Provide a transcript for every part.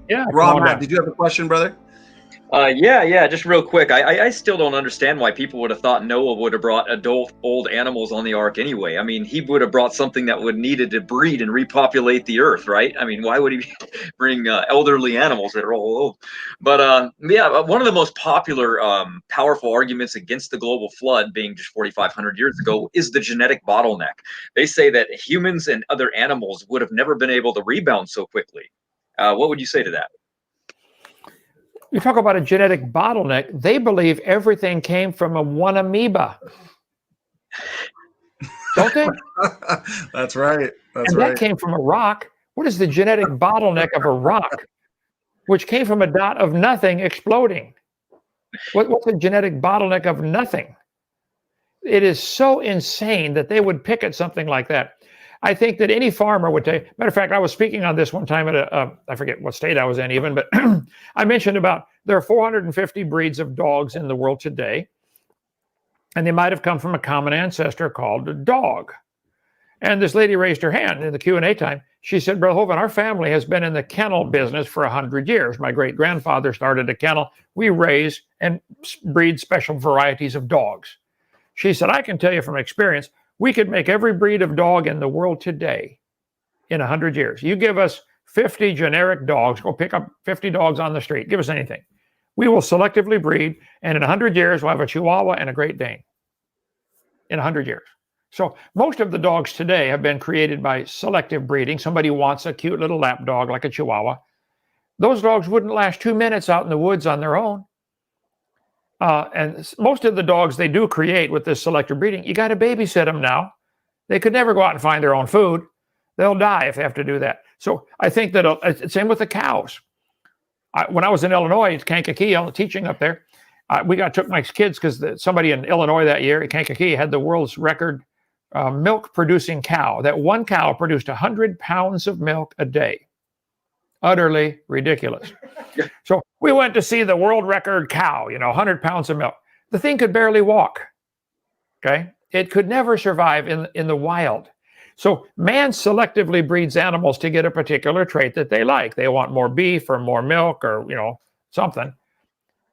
Yeah, Rob, Matt, did you have a question, brother? Yeah, just real quick. I still don't understand why people would have thought Noah would have brought adult old animals on the ark anyway. I mean, he would have brought something that would needed to breed and repopulate the earth, right? I mean, why would he bring elderly animals that are all old? But yeah, one of the most popular, powerful arguments against the global flood being just 4,500 years ago is the genetic bottleneck. They say that humans and other animals would have never been able to rebound so quickly. What would you say to that? You talk about a genetic bottleneck. They believe everything came from one amoeba. Don't they? That's right. And that came from a rock. What is the genetic bottleneck of a rock, which came from a dot of nothing exploding? What's the genetic bottleneck of nothing? It is so insane that they would pick at something like that. I think that any farmer would take. Matter of fact, I was speaking on this one time at I forget what state I was in even, but I mentioned about there are 450 breeds of dogs in the world today, and they might have come from a common ancestor called a dog. And this lady raised her hand in the Q&A time. She said, Brother Hovind, our family has been in the kennel business for 100 years. My great-grandfather started a kennel. We raise and breed special varieties of dogs. She said, I can tell you from experience, we could make every breed of dog in the world today in 100 years. You give us 50 generic dogs, go pick up 50 dogs on the street, give us anything. We will selectively breed, and in 100 years, we'll have a Chihuahua and a Great Dane. In 100 years. So most of the dogs today have been created by selective breeding. Somebody wants a cute little lap dog like a Chihuahua. Those dogs wouldn't last 2 minutes out in the woods on their own. And most of the dogs they do create with this selective breeding, you got to babysit them now. They could never go out and find their own food. They'll die if they have to do that. So I think that same with the cows. When I was in Illinois, at Kankakee, I was teaching up there. Took my kids because somebody in Illinois that year at Kankakee had the world's record milk producing cow. That one cow produced 100 pounds of milk a day. Utterly ridiculous. So we went to see the world record cow, 100 pounds of milk. The thing could barely walk. Okay. It could never survive in the wild. So man selectively breeds animals to get a particular trait that they like. They want more beef or more milk or, something.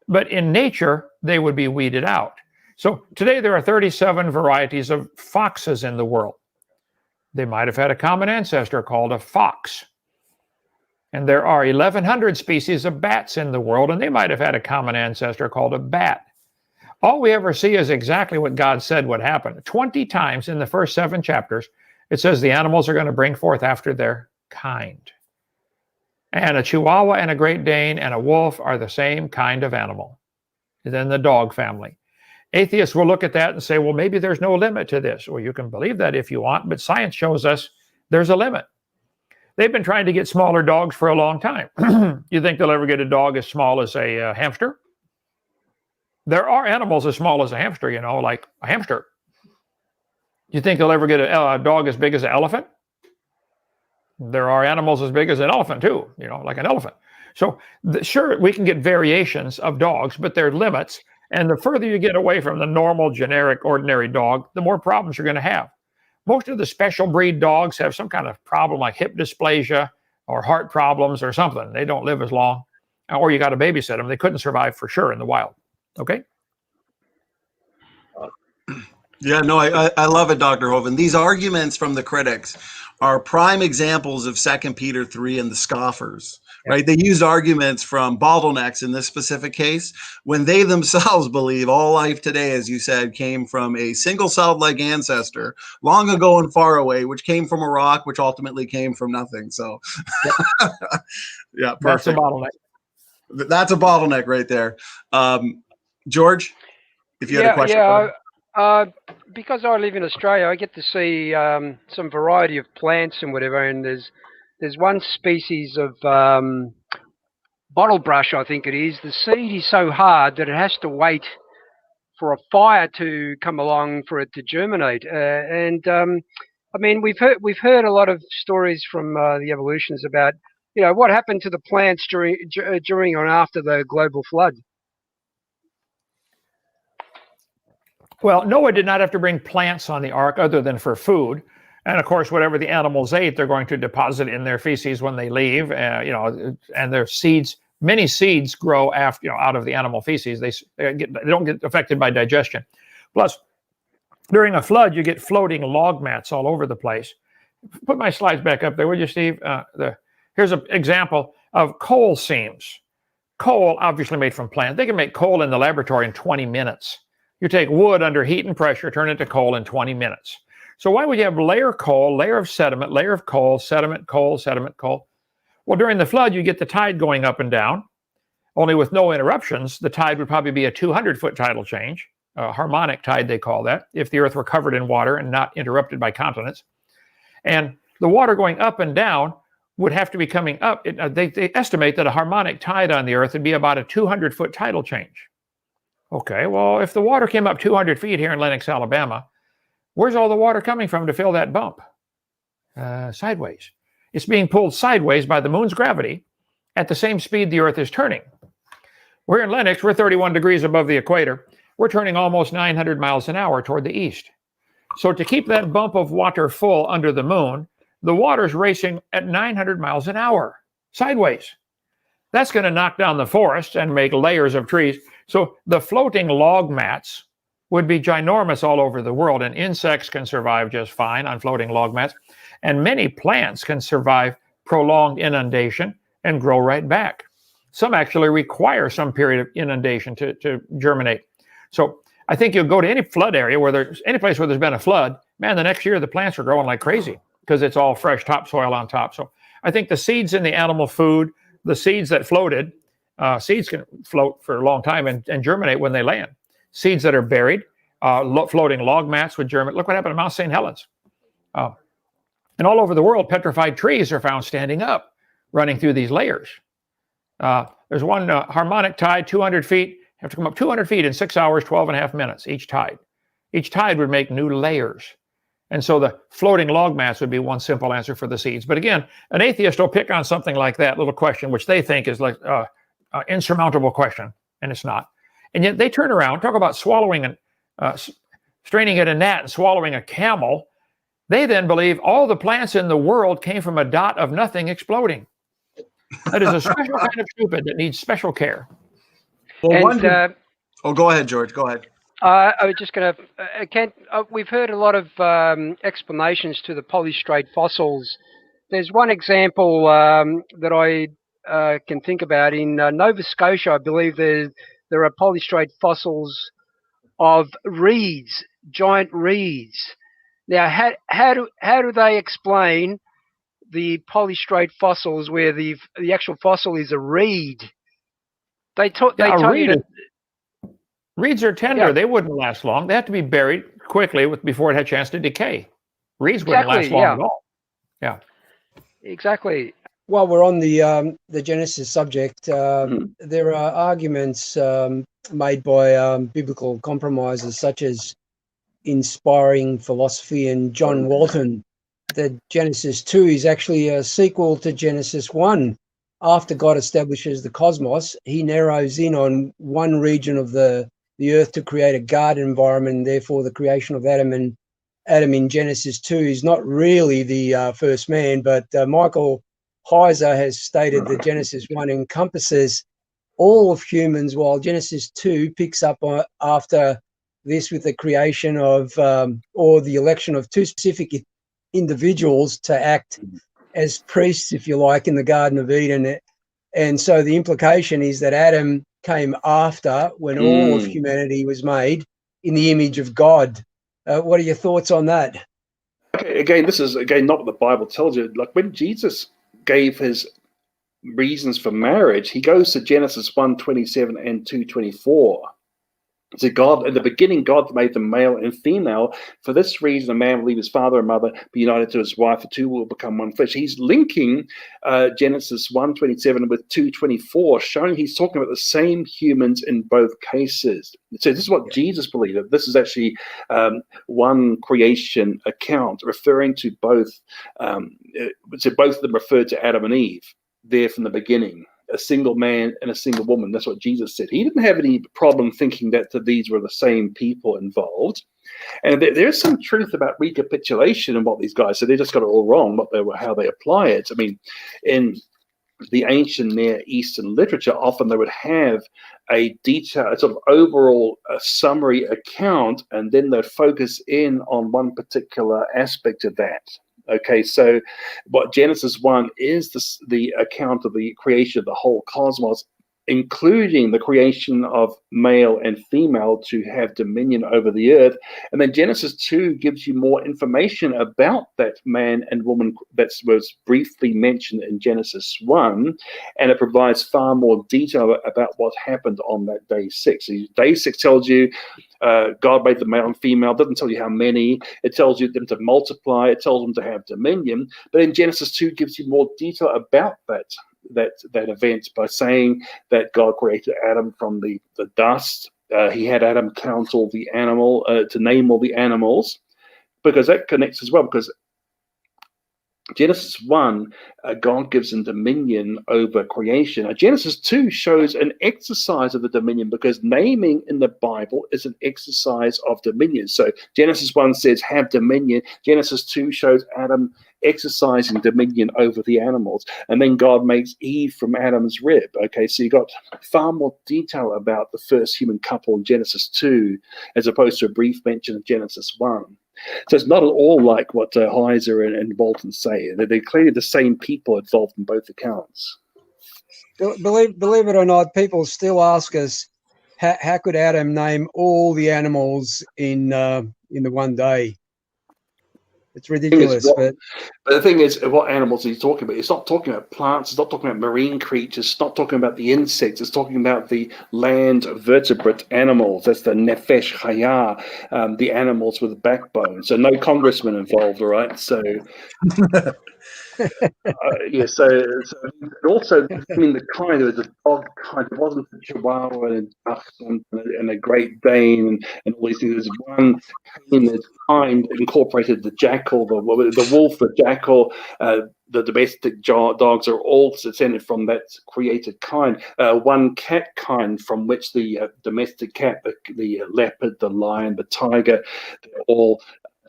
But in nature, they would be weeded out. So today there are 37 varieties of foxes in the world. They might have had a common ancestor called a fox. And there are 1,100 species of bats in the world, and they might have had a common ancestor called a bat. All we ever see is exactly what God said would happen. 20 times in the first 7 chapters, it says the animals are going to bring forth after their kind. And a Chihuahua and a Great Dane and a wolf are the same kind of animal. And then the dog family. Atheists will look at that and say, well, maybe there's no limit to this. Well, you can believe that if you want, but science shows us there's a limit. They've been trying to get smaller dogs for a long time. You think they'll ever get a dog as small as a hamster? There are animals as small as a hamster, like a hamster. You think they'll ever get a dog as big as an elephant? There are animals as big as an elephant too, like an elephant. So sure, we can get variations of dogs, but there are limits. And the further you get away from the normal, generic, ordinary dog, the more problems you're going to have. Most of the special breed dogs have some kind of problem like hip dysplasia or heart problems or something. They don't live as long. Or you got to babysit them. They couldn't survive for sure in the wild. Okay? Yeah, no, I love it, Dr. Hovind. These arguments from the critics are prime examples of 2 Peter 3 and the scoffers, right? They used arguments from bottlenecks in this specific case when they themselves believe all life today, as you said, came from a single-celled-like ancestor long ago and far away, which came from a rock, which ultimately came from nothing. So, yeah, perfect. That's a bottleneck. That's a bottleneck right there. George, if you had a question. Yeah, because I live in Australia, I get to see some variety of plants and whatever, and there's one species of bottle brush, I think it is. The seed is so hard that it has to wait for a fire to come along for it to germinate. I mean, we've heard a lot of stories from the evolutionists about what happened to the plants during or after the global flood. Well, Noah did not have to bring plants on the ark other than for food. And of course, whatever the animals ate, they're going to deposit in their feces when they leave. And their seeds, many seeds grow after, out of the animal feces. They don't get affected by digestion. Plus, during a flood, you get floating log mats all over the place. Put my slides back up there, would you, Steve? Here's an example of coal seams. Coal, obviously made from plants. They can make coal in the laboratory in 20 minutes. You take wood under heat and pressure, turn it to coal in 20 minutes. So why would you have layer coal, layer of sediment, layer of coal, sediment, coal, sediment, coal? Well, during the flood, you get the tide going up and down. Only with no interruptions, the tide would probably be a 200-foot tidal change, a harmonic tide they call that, if the Earth were covered in water and not interrupted by continents. And the water going up and down would have to be coming up. They estimate that a harmonic tide on the Earth would be about a 200-foot tidal change. Okay, well, if the water came up 200 feet here in Lenox, Alabama, where's all the water coming from to fill that bump? Sideways. It's being pulled sideways by the moon's gravity at the same speed the Earth is turning. We're in Lenox, we're 31 degrees above the equator. We're turning almost 900 miles an hour toward the east. So to keep that bump of water full under the moon, the water's racing at 900 miles an hour, sideways. That's going to knock down the forests and make layers of trees. So the floating log mats would be ginormous all over the world, and insects can survive just fine on floating log mats. And many plants can survive prolonged inundation and grow right back. Some actually require some period of inundation to germinate. So I think you'll go to any flood area any place where there's been a flood, man, the next year the plants are growing like crazy because it's all fresh topsoil on top. So I think the seeds in the animal food, the seeds that floated, seeds can float for a long time and germinate when they land. Seeds that are buried, floating log mats would germinate. Look what happened at Mount St. Helens. And all over the world, petrified trees are found standing up, running through these layers. There's one harmonic tide, 200 feet. You have to come up 200 feet in 6 hours, 12 and a half minutes, each tide. Each tide would make new layers. And so the floating log mats would be one simple answer for the seeds. But again, an atheist will pick on something like that little question, which they think is like an insurmountable question, and it's not. And yet they turn around, talk about swallowing and straining at a gnat and swallowing a camel. They then believe all the plants in the world came from a dot of nothing exploding. That is a special kind of stupid that needs special care. Well, go ahead, George. Go ahead. I was just going to, we've heard a lot of explanations to the Polystrate fossils. There's one example that I can think about. In Nova Scotia, I believe there are Polystrate fossils of reeds, giant reeds. Now, how do they explain the Polystrate fossils where the actual fossil is a reed? They tell you that reeds are tender. Yeah. They wouldn't last long. They have to be buried quickly before it had a chance to decay. Reeds wouldn't last long at all. Yeah. Exactly. While we're on the Genesis subject, there are arguments made by biblical compromisers such as Inspiring Philosophy and John Walton that Genesis 2 is actually a sequel to Genesis 1. After God establishes the cosmos, he narrows in on one region of the earth to create a garden environment, and therefore the creation of Adam in Genesis 2 is not really the first man, but Michael Heiser has stated that Genesis 1 encompasses all of humans, while Genesis 2 picks up after this with the creation of or the election of two specific individuals to act as priests, if you like, in the Garden of Eden. And so the implication is that Adam came after, when all of humanity was made in the image of God. What are your thoughts on that? Okay, again, this is not what the Bible tells you. Like when Jesus gave his reasons for marriage, he goes to Genesis 1:27 and 2:24. So God, in the beginning, God made them male and female. For this reason, a man will leave his father and mother, be united to his wife, the two will become one flesh. He's linking Genesis 1:27 with 2:24, showing he's talking about the same humans in both cases. So this is what Jesus believed. That this is actually one creation account, referring to both. So both of them referred to Adam and Eve there from the beginning. a single man and a single woman. That's what Jesus said. He didn't have any problem thinking that these were the same people involved. And there's some truth about recapitulation and what these guys said. They just got it all wrong, how they apply it. I mean, in the ancient Near Eastern literature, often they would have a detailed, sort of overall summary account, and then they'd focus in on one particular aspect of that. Okay, so what Genesis 1 is the account of the creation of the whole cosmos, including the creation of male and female to have dominion over the earth. And then Genesis 2 gives you more information about that man and woman that was briefly mentioned in Genesis 1, and it provides far more detail about what happened on that day 6. So day 6 tells you God made the male and female. It doesn't tell you how many. It tells you them to multiply. It tells them to have dominion. But in Genesis 2 gives you more detail about that event by saying that God created Adam from the dust. He had Adam count all the to name all the animals, because that connects as well, because Genesis 1, God gives him dominion over creation. Genesis 2 shows an exercise of the dominion, because naming in the Bible is an exercise of dominion. So Genesis 1 says, have dominion. Genesis 2 shows Adam exercising dominion over the animals. And then God makes Eve from Adam's rib. Okay, so you got far more detail about the first human couple in Genesis 2, as opposed to a brief mention of Genesis 1. So it's not at all like what Heiser and Bolton say. They're clearly the same people involved in both accounts. Believe it or not, people still ask us, how could Adam name all the animals in the one day? It's ridiculous. But the thing is, what animals he's talking about? It's not talking about plants. It's not talking about marine creatures. It's not talking about the insects. It's talking about the land vertebrate animals. That's the nefesh chaya, the animals with a backbone. So no congressman involved, all right? So yeah. So also, I mean, the kind of the dog kind. It wasn't a Chihuahua and a Dachshund and a Great Dane and all these things. There's one kind incorporated the jackal, the wolf, the jackal. The domestic dogs are all descended from that created kind. One cat kind from which the domestic cat, the leopard, the lion, the tiger, they're all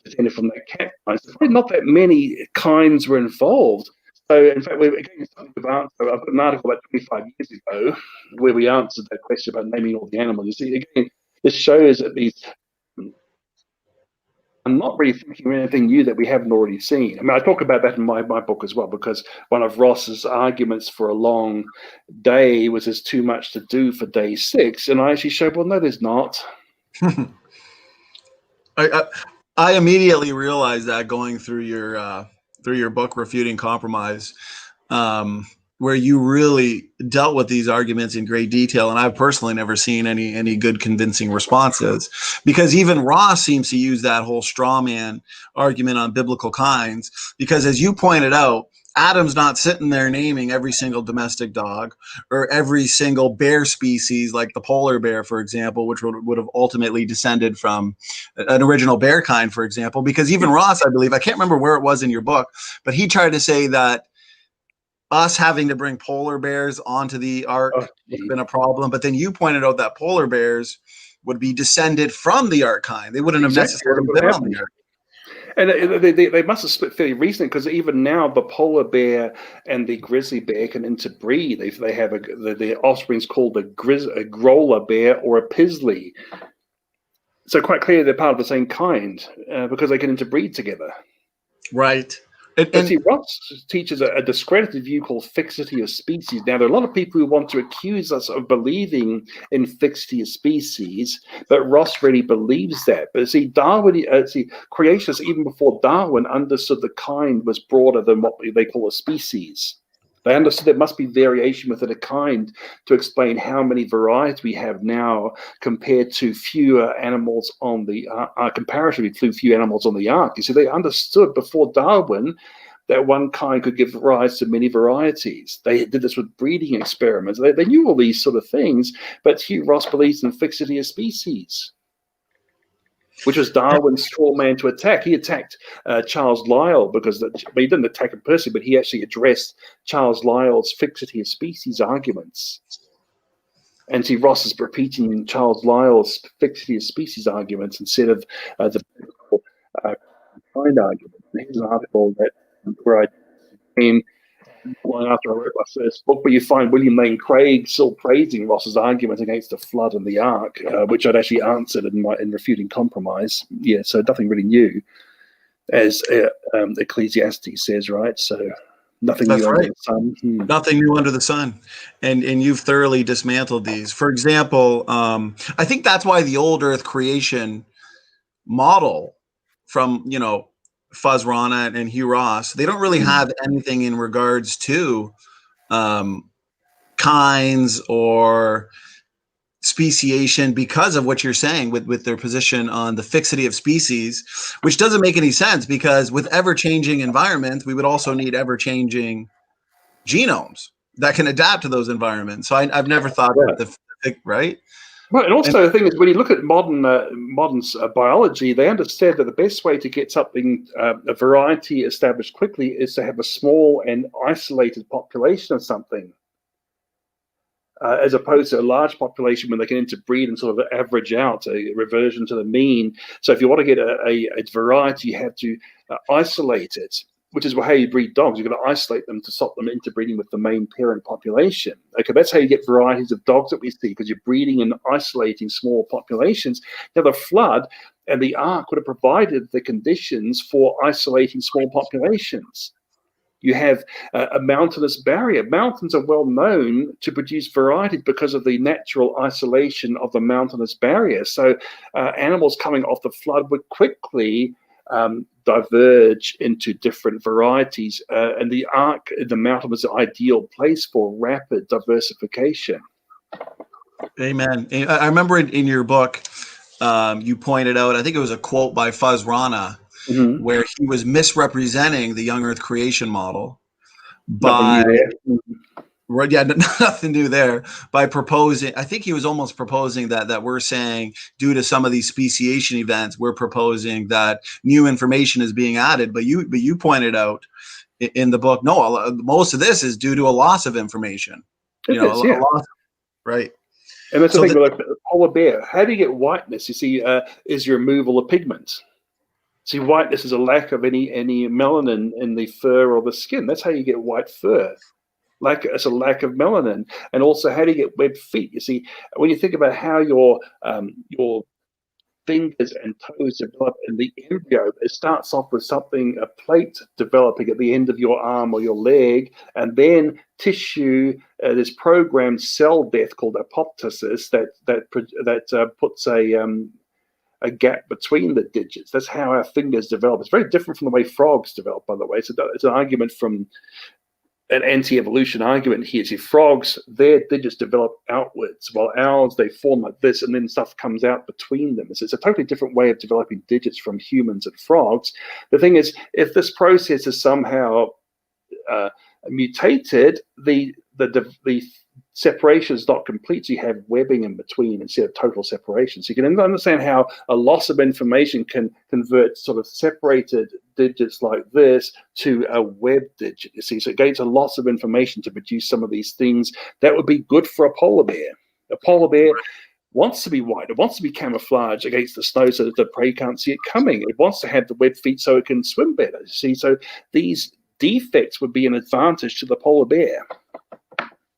descended from that cat kind. So not that many kinds were involved. So in fact, I've got an article about 25 years ago where we answered that question about naming all the animals. You see, again, this shows that I'm not really thinking of anything new that we haven't already seen. I mean, I talk about that in my book as well, because one of Ross's arguments for a long day was there's too much to do for day 6. And I actually showed, well, no, there's not. I immediately realized that going through your book, Refuting Compromise, where you really dealt with these arguments in great detail. And I've personally never seen any good convincing responses, because even Ross seems to use that whole straw man argument on biblical kinds, because as you pointed out, Adam's not sitting there naming every single domestic dog or every single bear species, like the polar bear, for example, which would have ultimately descended from an original bear kind, for example, because even Ross, I believe, I can't remember where it was in your book, but he tried to say that us having to bring polar bears onto the ark would have been a problem. But then you pointed out that polar bears would be descended from the ark kind. They wouldn't have necessarily been on the ark. And they must have split fairly recently, because even now the polar bear and the grizzly bear can interbreed. They have the offspring's called a growler bear or a pizzly. So quite clearly they're part of the same kind, because they can interbreed together. Right. And see, Ross teaches a discredited view called fixity of species. Now, there are a lot of people who want to accuse us of believing in fixity of species, but Ross really believes that. But see, creationists, even before Darwin, understood the kind was broader than what they call a species. They understood there must be variation within a kind to explain how many varieties we have now compared to fewer animals on the comparatively few animals on the ark. You see, they understood before Darwin that one kind could give rise to many varieties. They did this with breeding experiments. They knew all these sort of things, but Hugh Ross believes in fixity of species. which was Darwin's straw man to attack. He attacked Charles Lyell because he didn't attack him personally, but he actually addressed Charles Lyell's fixity of species arguments. And see, Ross is repeating Charles Lyell's fixity of species arguments instead of the kind argument. Here's an article where I came long after I wrote my first book, where you find William Lane Craig still praising Ross's argument against the flood and the ark, which I'd actually answered in Refuting Compromise. Yeah, so nothing really new, as Ecclesiastes says, right? So nothing new under the sun. Nothing new under the sun. And you've thoroughly dismantled these. For example, I think that's why the old Earth creation model from, Fuzz Rana and Hugh Ross, they don't really have anything in regards to kinds or speciation because of what you're saying with their position on the fixity of species, which doesn't make any sense because with ever-changing environments, we would also need ever-changing genomes that can adapt to those environments. So I've never thought about right? Right, and also the thing is, when you look at modern biology, they understand that the best way to get something, a variety established quickly, is to have a small and isolated population of something, as opposed to a large population when they can interbreed and sort of average out, a reversion to the mean. So if you want to get a variety, you have to isolate it, which is how you breed dogs. You've got to isolate them to stop them interbreeding with the main parent population. Okay, that's how you get varieties of dogs that we see, because you're breeding and isolating small populations. Now, the flood and the ark would have provided the conditions for isolating small populations. You have a mountainous barrier. Mountains are well known to produce varieties because of the natural isolation of the mountainous barrier. So animals coming off the flood would quickly diverge into different varieties, and the ark, the mountain, was the ideal place for rapid diversification. Amen. I remember in your book, you pointed out, I think it was a quote by Fuzz Rana, where he was misrepresenting the Young Earth creation model by nothing new there, by proposing, I think he was almost proposing that we're saying due to some of these speciation events, we're proposing that new information is being added. But you pointed out in the book, no, most of this is due to a loss of information. A loss, right? And that's the thing with a polar bear. How do you get whiteness? You see, is your removal of pigment. See, whiteness is a lack of any melanin in the fur or the skin. That's how you get white fur. It's a lack of melanin. And also, how do you get webbed feet? You see, when you think about how your fingers and toes develop in the embryo, it starts off with a plate developing at the end of your arm or your leg, and then tissue. There's programmed cell death called apoptosis that puts a gap between the digits. That's how our fingers develop. It's very different from the way frogs develop, by the way. So it's an argument from an anti-evolution argument here. See, frogs, their digits develop outwards, while ours, they form like this, and then stuff comes out between them. So it's a totally different way of developing digits from humans and frogs. The thing is, if this process is somehow mutated, the separation is not complete, so you have webbing in between instead of total separation. So you can understand how a loss of information can convert sort of separated digits like this to a web digit. You see, so it gains a loss of information to produce some of these things that would be good for a polar bear. A polar bear wants to be white. It wants to be camouflaged against the snow so that the prey can't see it coming. It wants to have the web feet so it can swim better. You see, so these defects would be an advantage to the polar bear.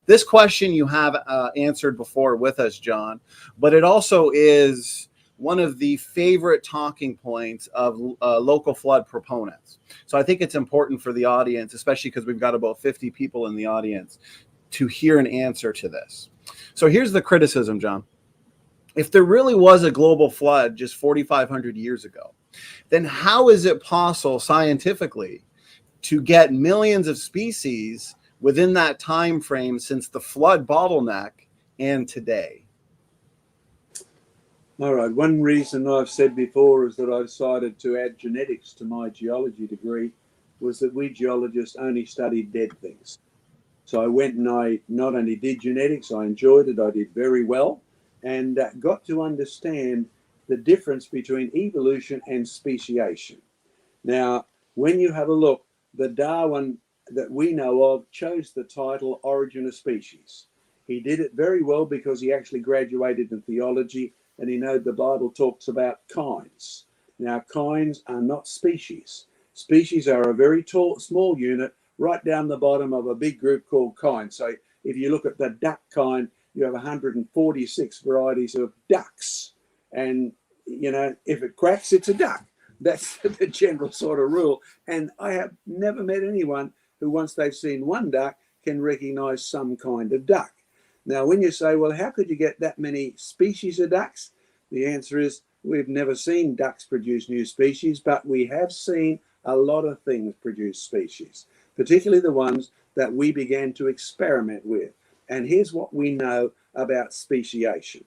This question you have answered before with us, John, but it also is one of the favorite talking points of local flood proponents. So I think it's important for the audience, especially because we've got about 50 people in the audience, to hear an answer to this. So here's the criticism, John. If there really was a global flood just 4,500 years ago, then how is it possible scientifically to get millions of species within that time frame since the flood bottleneck and today? All right. One reason I've said before is that I decided to add genetics to my geology degree was that we geologists only studied dead things. So I went and I not only did genetics, I enjoyed it, I did very well, and got to understand the difference between evolution and speciation. Now, when you have a look, the Darwin that we know of chose the title Origin of Species. He did it very well because he actually graduated in theology, and he knows the Bible talks about kinds. Now, kinds are not species. Species are a very small unit right down the bottom of a big group called kinds. So if you look at the duck kind, you have 146 varieties of ducks. And, you know, if it quacks, it's a duck. That's the general sort of rule. And I have never met anyone who, once they've seen one duck, can recognize some kind of duck. Now, when you say, well, how could you get that many species of ducks? The answer is we've never seen ducks produce new species, but we have seen a lot of things produce species, particularly the ones that we began to experiment with. And here's what we know about speciation.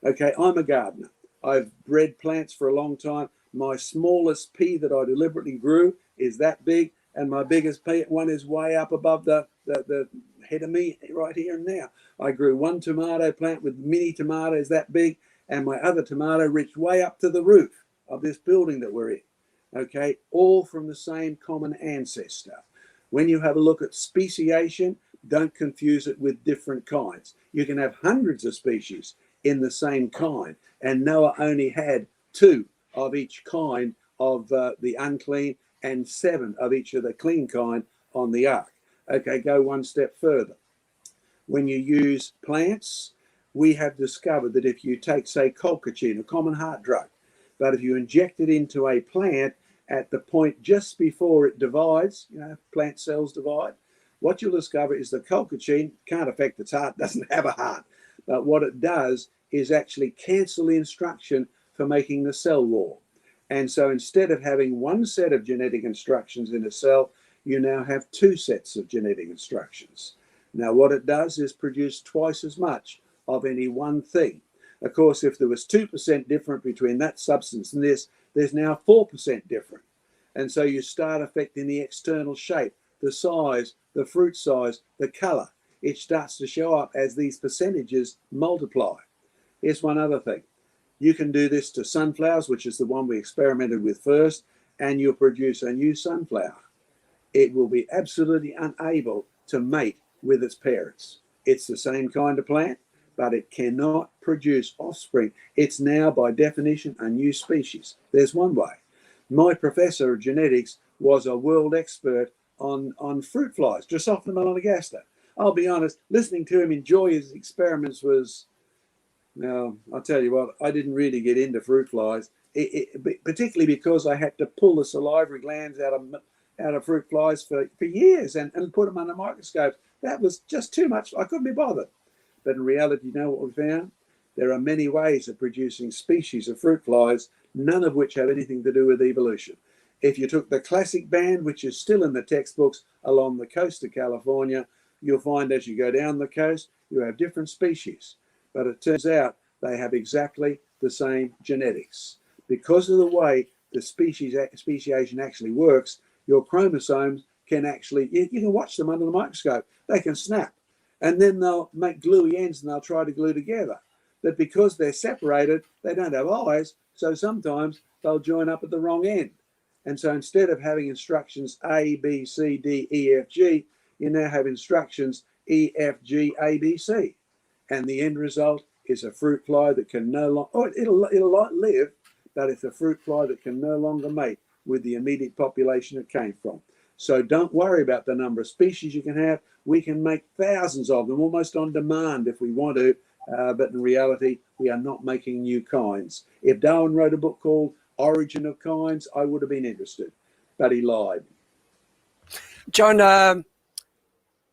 Okay, I'm a gardener. I've bred plants for a long time. My smallest pea that I deliberately grew is that big, and my biggest pea one is way up above the head of me right here and now. I grew one tomato plant with mini tomatoes that big, and my other tomato reached way up to the roof of this building that we're in. Okay, all from the same common ancestor. When you have a look at speciation, don't confuse it with different kinds. You can have hundreds of species in the same kind, and Noah only had 2 of each kind of the unclean and 7 of each of the clean kind on the ark. Okay, go one step further. When you use plants, we have discovered that if you take, say, colchicine, a common heart drug, but if you inject it into a plant at the point just before it divides, you know, plant cells divide, what you'll discover is the colchicine can't affect its heart, doesn't have a heart. But what it does is actually cancel the instruction for making the cell wall. And so instead of having one set of genetic instructions in a cell, you now have 2 sets of genetic instructions. Now, what it does is produce twice as much of any one thing. Of course, if there was 2% different between that substance and this, there's now 4% different. And so you start affecting the external shape, the size, the fruit size, the color. It starts to show up as these percentages multiply. Here's one other thing. You can do this to sunflowers, which is the one we experimented with first, and you'll produce a new sunflower. It will be absolutely unable to mate with its parents. It's the same kind of plant, but it cannot produce offspring. It's now, by definition, a new species. There's one way. My professor of genetics was a world expert on fruit flies, Drosophila melanogaster. I'll be honest, listening to him enjoy his experiments was, now, I'll tell you what, I didn't really get into fruit flies, particularly because I had to pull the salivary glands out of fruit flies for years and put them under microscopes. That was just too much. I couldn't be bothered. But in reality, you know what we found? There are many ways of producing species of fruit flies, none of which have anything to do with evolution. If you took the classic band, which is still in the textbooks along the coast of California, you'll find as you go down the coast, you have different species. But it turns out they have exactly the same genetics. Because of the way the speciation actually works, your chromosomes can actually, you can watch them under the microscope. They can snap. And then they'll make gluey ends and they'll try to glue together. But because they're separated, they don't have eyes, so sometimes they'll join up at the wrong end. And so instead of having instructions A, B, C, D, E, F, G, you now have instructions E, F, G, A, B, C. And the end result is a fruit fly that can no longer, it'll live, but it's a fruit fly that can no longer mate with the immediate population it came from. So don't worry about the number of species you can have. We can make thousands of them almost on demand if we want to, but in reality, we are not making new kinds. If Darwin wrote a book called Origin of Kinds, I would have been interested, but he lied. John,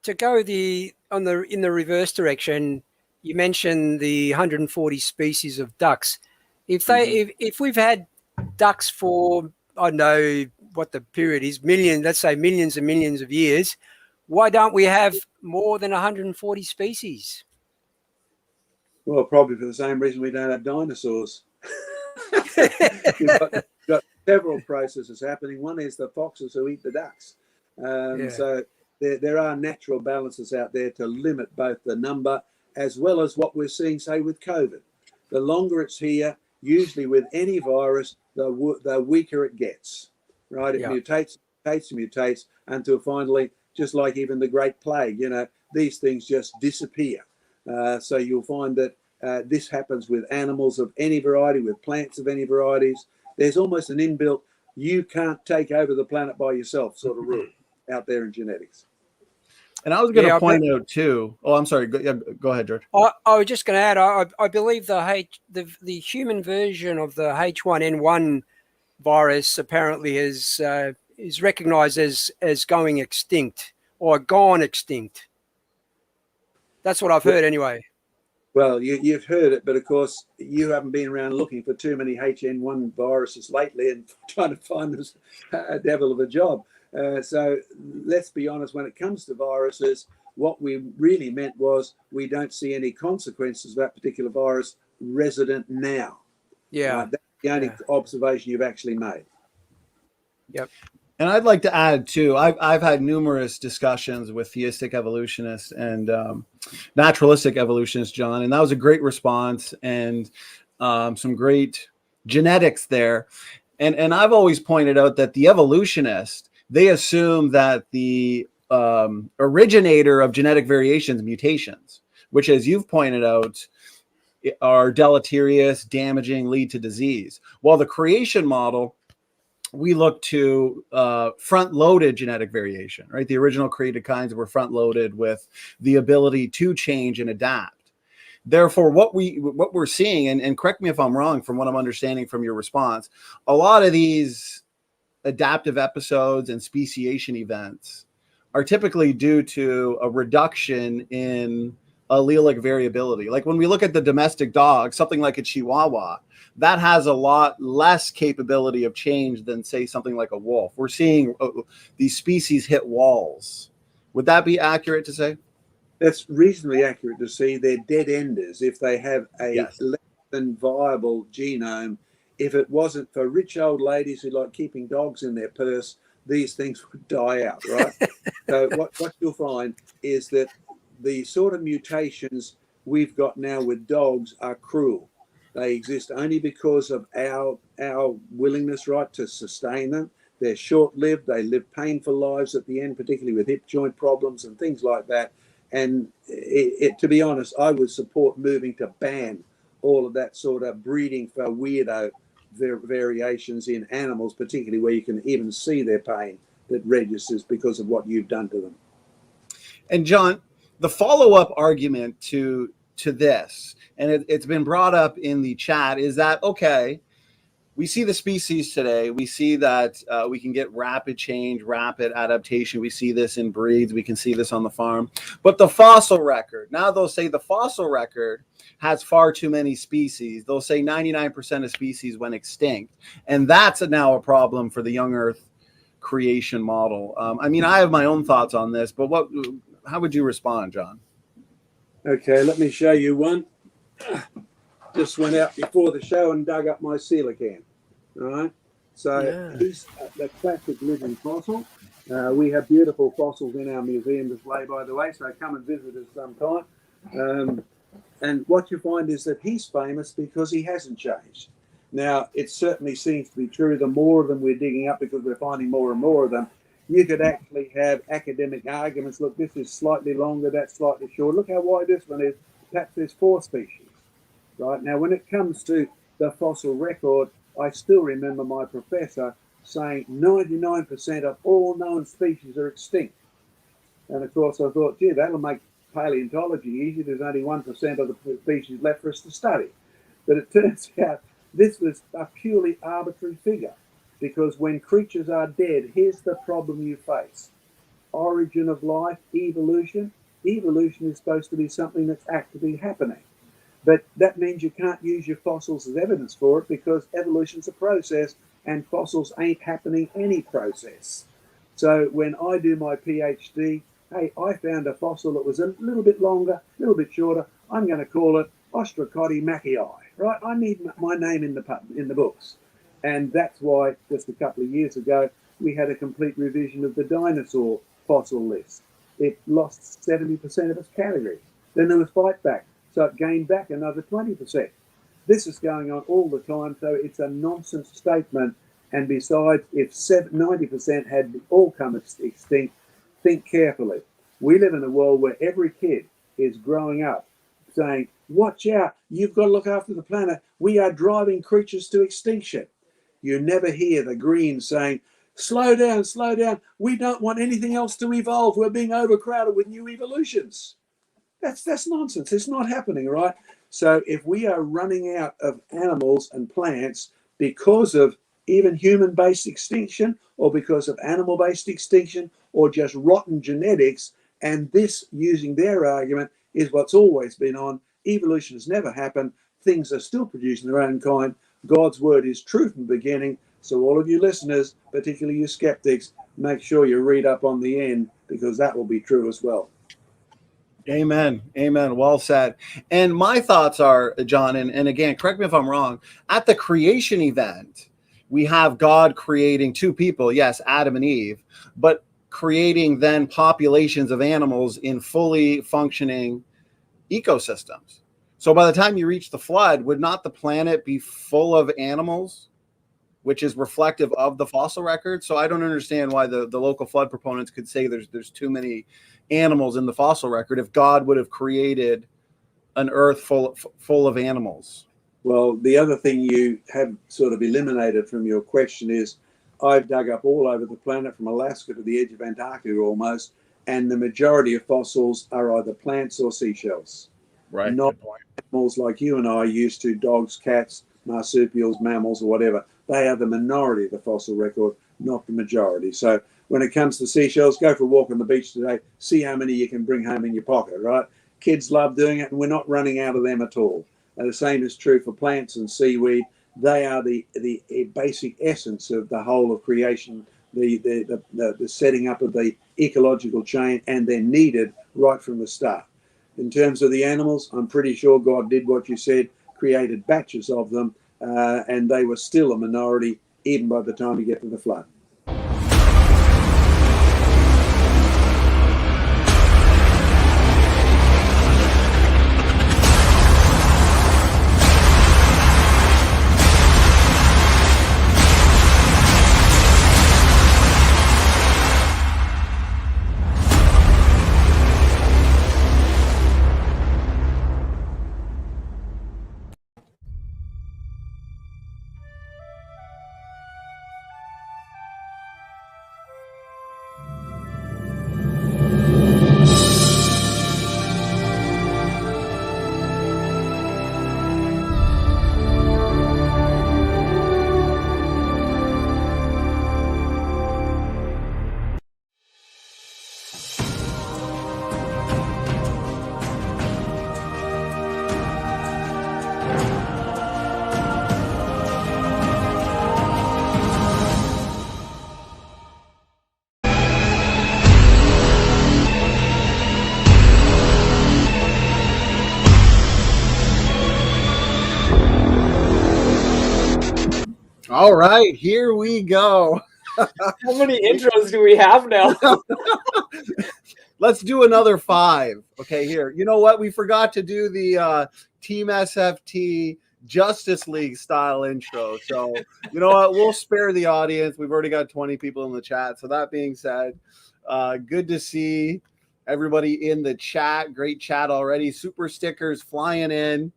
to go in the reverse direction, you mentioned the 140 species of ducks. If we've had ducks for, I don't know what the period is, let's say millions and millions of years, why don't we have more than 140 species? Well, probably for the same reason we don't have dinosaurs. You've got several processes happening. One is the foxes who eat the ducks. So there are natural balances out there to limit both the number as well as what we're seeing, say, with COVID. The longer it's here, usually with any virus, the weaker it gets, right? It mutates until finally, just like even the Great Plague, these things just disappear. So you'll find that this happens with animals of any variety, with plants of any varieties. There's almost an inbuilt, you can't take over the planet by yourself sort of rule out there in genetics. And I was going to point out too. Oh, I'm sorry. Go ahead, George. I was just going to add. I believe the human version of the H1n1 virus apparently is recognized as going extinct or gone extinct. That's what I've heard anyway. Well, you've heard it, but of course you haven't been around looking for too many H1n1 viruses lately and trying to find us a devil of a job. So let's be honest, when it comes to viruses, what we really meant was we don't see any consequences of that particular virus resident now. Yeah. That's the only observation you've actually made. Yep. And I'd like to add too, I've had numerous discussions with theistic evolutionists and naturalistic evolutionists, John, and that was a great response and some great genetics there. And I've always pointed out that the evolutionist, they assume that the originator of genetic variations, mutations, which, as you've pointed out, are deleterious, damaging, lead to disease. While the creation model, we look to front-loaded genetic variation, right? The original created kinds were front-loaded with the ability to change and adapt. Therefore, what we're seeing, and correct me if I'm wrong from what I'm understanding from your response, a lot of these adaptive episodes and speciation events are typically due to a reduction in allelic variability. Like when we look at the domestic dog, something like a Chihuahua, that has a lot less capability of change than, say, something like a wolf. We're seeing these species hit walls. Would that be accurate to say? That's reasonably accurate to see. They're dead enders if they have a less than viable genome. If it wasn't for rich old ladies who like keeping dogs in their purse, these things would die out, right? So what you'll find is that the sort of mutations we've got now with dogs are cruel. They exist only because of our willingness, right, to sustain them. They're short-lived. They live painful lives at the end, particularly with hip joint problems and things like that. And to be honest, I would support moving to ban all of that sort of breeding for weirdo variations in animals, particularly where you can even see their pain that registers because of what you've done to them. And John, the follow-up argument to this, and it's been brought up in the chat, is that, okay, we see the species today. We see that we can get rapid change, rapid adaptation. We see this in breeds. We can see this on the farm. But the fossil record, now they'll say the fossil record has far too many species. They'll say 99% of species went extinct. And that's now a problem for the Young Earth creation model. I mean, I have my own thoughts on this, but how would you respond, John? Okay, let me show you one. Just went out before the show and dug up my coelacanth. All right, so here's the classic living fossil. We have beautiful fossils in our museum display, by the way, so come and visit us sometime. And what you find is that he's famous because he hasn't changed. Now, it certainly seems to be true. The more of them we're digging up, because we're finding more and more of them, you could actually have academic arguments. Look, this is slightly longer, that's slightly shorter. Look how wide this one is. Perhaps there's 4 species. Right now, when it comes to the fossil record, I still remember my professor saying 99% of all known species are extinct. And of course, I thought, gee, that'll make paleontology easy. There's only 1% of the species left for us to study. But it turns out this was a purely arbitrary figure, because when creatures are dead, here's the problem you face. Origin of life, evolution. Evolution is supposed to be something that's actively happening. But that means you can't use your fossils as evidence for it, because evolution's a process and fossils ain't happening any process. So when I do my PhD, hey, I found a fossil that was a little bit longer, a little bit shorter. I'm going to call it Ostracoti mackii, right? I need my name in the books. And that's why just a couple of years ago, we had a complete revision of the dinosaur fossil list. It lost 70% of its category. Then there was fight back. So it gained back another 20%. This is going on all the time, so it's a nonsense statement. And besides, if 90% had all come extinct, think carefully. We live in a world where every kid is growing up saying, watch out, you've got to look after the planet. We are driving creatures to extinction. You never hear the Greens saying, slow down, slow down. We don't want anything else to evolve. We're being overcrowded with new evolutions. That's nonsense. It's not happening, right? So if we are running out of animals and plants because of even human-based extinction, or because of animal-based extinction, or just rotten genetics, and this, using their argument, is what's always been on. Evolution has never happened. Things are still producing their own kind. God's word is true from the beginning. So all of you listeners, particularly you skeptics, make sure you read up on the end, because that will be true as well. Amen. Amen. Well said. And my thoughts are, John, and again, correct me if I'm wrong, at the creation event, we have God creating two people, yes, Adam and Eve, but creating then populations of animals in fully functioning ecosystems. So by the time you reach the flood, would not the planet be full of animals, which is reflective of the fossil record? So I don't understand why the local flood proponents could say there's too many animals in the fossil record if God would have created an earth full of animals. Well, the other thing you have sort of eliminated from your question is I've dug up all over the planet from Alaska to the edge of Antarctica almost, and the majority of fossils are either plants or seashells. Right. Not animals like you and I are used to, dogs, cats, marsupials, mammals, or whatever. They are the minority of the fossil record, not the majority. So when it comes to seashells, go for a walk on the beach today, see how many you can bring home in your pocket, right? Kids love doing it, and we're not running out of them at all. And the same is true for plants and seaweed. They are the basic essence of the whole of creation, the setting up of the ecological chain, and they're needed right from the start. In terms of the animals, I'm pretty sure God did what you said, created batches of them, and they were still a minority even by the time you get to the flood. All right, here we go. How many intros do we have now? Let's do another 5. Okay, here. You know what? We forgot to do the Team SFT Justice League style intro. So, you know what? We'll spare the audience. We've already got 20 people in the chat. So that being said, good to see everybody in the chat. Great chat already. Super stickers flying in.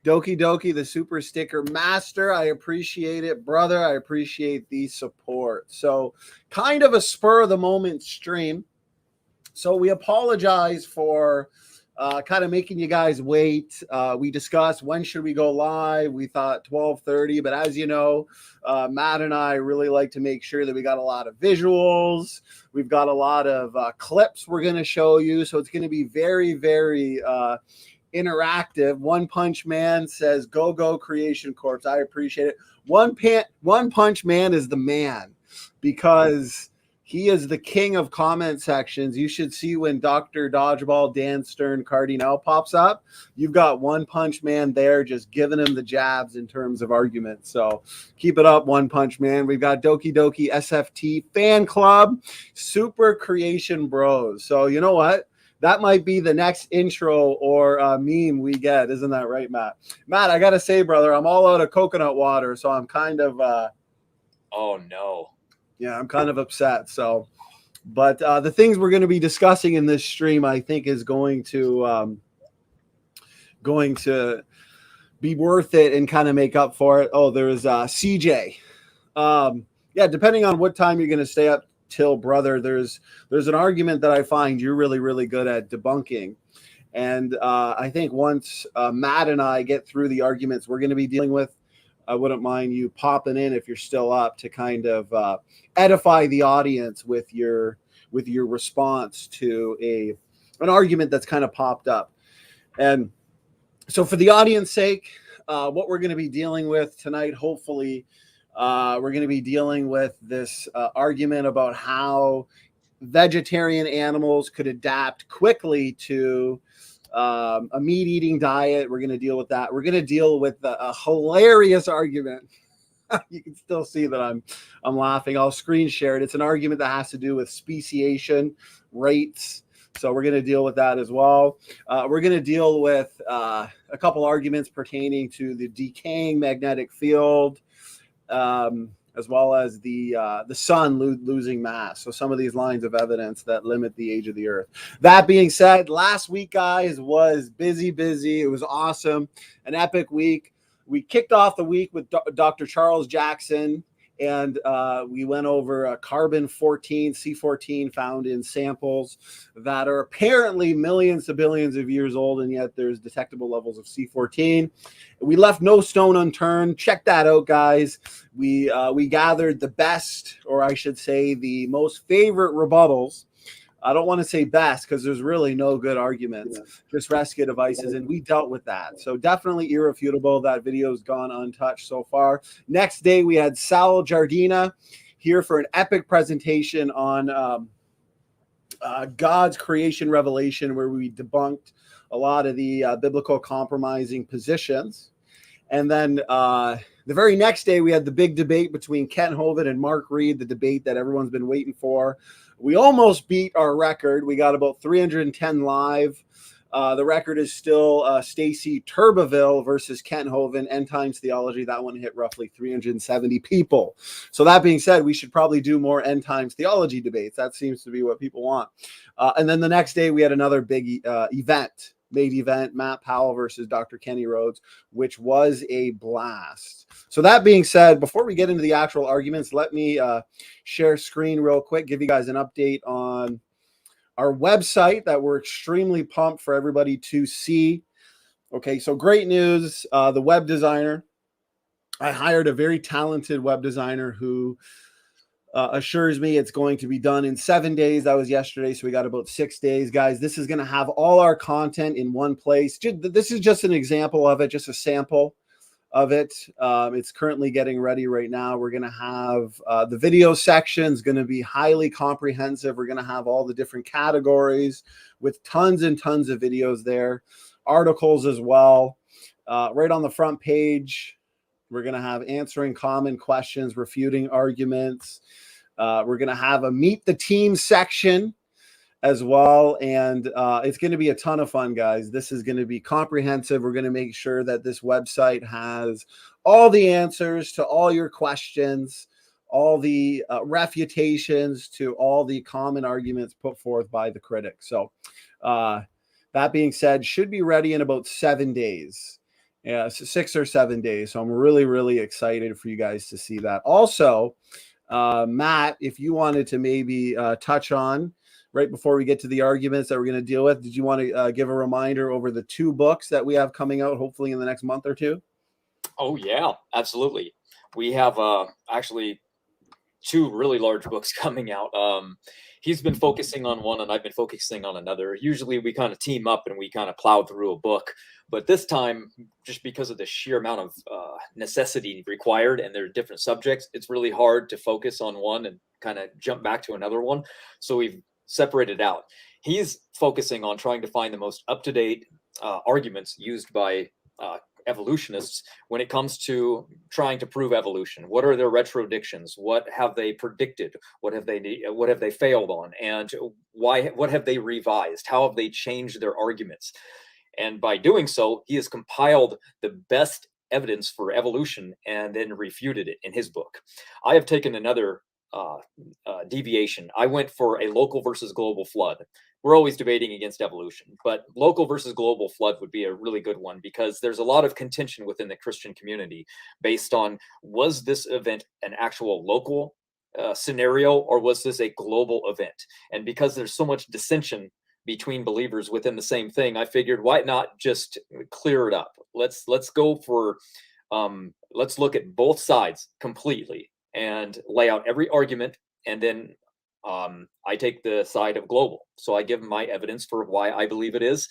Doki Doki, the super sticker master. I appreciate it, brother. I appreciate the support. So kind of a spur of the moment stream. So we apologize for kind of making you guys wait. We discussed when should we go live. We thought 12:30, but as you know, Matt and I really like to make sure that we got a lot of visuals. We've got a lot of clips we're going to show you. So it's going to be very, very interactive. One Punch Man says, go Creation Corpse. I appreciate it. One Punch Man is the man because he is the king of comment sections. You should see when Dr. Dodgeball, Dan Stern, Cardinal pops up. You've got One Punch Man there just giving him the jabs in terms of arguments. So keep it up, One Punch Man. We've got Doki Doki SFT Fan Club, Super Creation Bros. So you know what? That might be the next intro or meme we get. Isn't that right, Matt? Matt, I got to say, brother, I'm all out of coconut water, so I'm kind of... oh, no. Yeah, I'm kind of upset. So, but the things we're going to be discussing in this stream, I think, is going to be worth it and kind of make up for it. Oh, there's CJ. Yeah, depending on what time you're going to stay up till, brother, there's an argument that I find you're really, really good at debunking. And I think once Matt and I get through the arguments we're going to be dealing with, I wouldn't mind you popping in if you're still up to kind of edify the audience with your response to an argument that's kind of popped up. And so for the audience sake, what we're going to be dealing with tonight, hopefully, we're going to be dealing with this argument about how vegetarian animals could adapt quickly to a meat-eating diet. We're going to deal with that. We're going to deal with a hilarious argument. You can still see that I'm laughing. I'll screen share it. It's an argument that has to do with speciation rates. So we're going to deal with that as well. We're going to deal with a couple arguments pertaining to the decaying magnetic field, as well as the sun losing mass. So some of these lines of evidence that limit the age of the Earth. That being said, last week, guys, was busy. It was awesome. An epic week. We kicked off the week with Dr. Charles Jackson, and we went over carbon-14, C14 found in samples that are apparently millions to billions of years old, and yet there's detectable levels of C14. We left no stone unturned. Check that out, guys. We gathered the best, or I should say the most favorite rebuttals. I don't want to say best because there's really no good arguments, just rescue devices, and we dealt with that. So definitely irrefutable. That video's gone untouched so far. Next day, we had Sal Jardina here for an epic presentation on God's creation revelation, where we debunked a lot of the biblical compromising positions. And then the very next day, we had the big debate between Ken Hovind and Mark Reed, the debate that everyone's been waiting for. We almost beat our record. We got about 310 live. The record is still Stacy Turbeville versus Ken Hovind, End Times Theology. That one hit roughly 370 people. So that being said, we should probably do more End Times Theology debates. That seems to be what people want. And then the next day, we had another big main event, Matt Powell versus Dr. Kenny Rhodes, which was a blast. So that being said, before we get into the actual arguments, let me share screen real quick, give you guys an update on our website that we're extremely pumped for everybody to see. Okay, so great news. The web designer, I hired a very talented web designer who assures me it's going to be done in 7 days. That was yesterday, so we got about 6 days. Guys, this is going to have all our content in one place. This is just an example of it, just a sample of it. It's currently getting ready right now. We're going to have the video section is going to be highly comprehensive. We're going to have all the different categories with tons and tons of videos there, articles as well. Right on the front page, we're going to have answering common questions, refuting arguments. We're going to have a meet the team section as well. And it's going to be a ton of fun, guys. This is going to be comprehensive. We're going to make sure that this website has all the answers to all your questions, all the refutations to all the common arguments put forth by the critics. So that being said, should be ready in about 7 days. Yeah, 6 or 7 days. So I'm really, really excited for you guys to see that. Also, Matt, if you wanted to maybe touch on right before we get to the arguments that we're going to deal with, did you want to give a reminder over the 2 books that we have coming out hopefully in the next month or 2? Oh, yeah, absolutely. We have actually 2 really large books coming out. He's been focusing on one and I've been focusing on another. Usually we kind of team up and we kind of plow through a book. But this time, just because of the sheer amount of necessity required and there are different subjects, it's really hard to focus on one and kind of jump back to another one. So we've separated out. He's focusing on trying to find the most up-to-date arguments used by evolutionists when it comes to trying to prove evolution. What are their retrodictions? What have they predicted? What have they failed on? And what have they revised? How have they changed their arguments? And by doing so, he has compiled the best evidence for evolution and then refuted it in his book. I have taken another deviation. I went for a local versus global flood. We're always debating against evolution, but local versus global flood would be a really good one, because there's a lot of contention within the Christian community based on, was this event an actual local scenario, or was this a global event? And because there's so much dissension between believers within the same thing, I figured, why not just clear it up? Let's go for let's look at both sides completely and lay out every argument, and then I take the side of global. So I give my evidence for why I believe it is.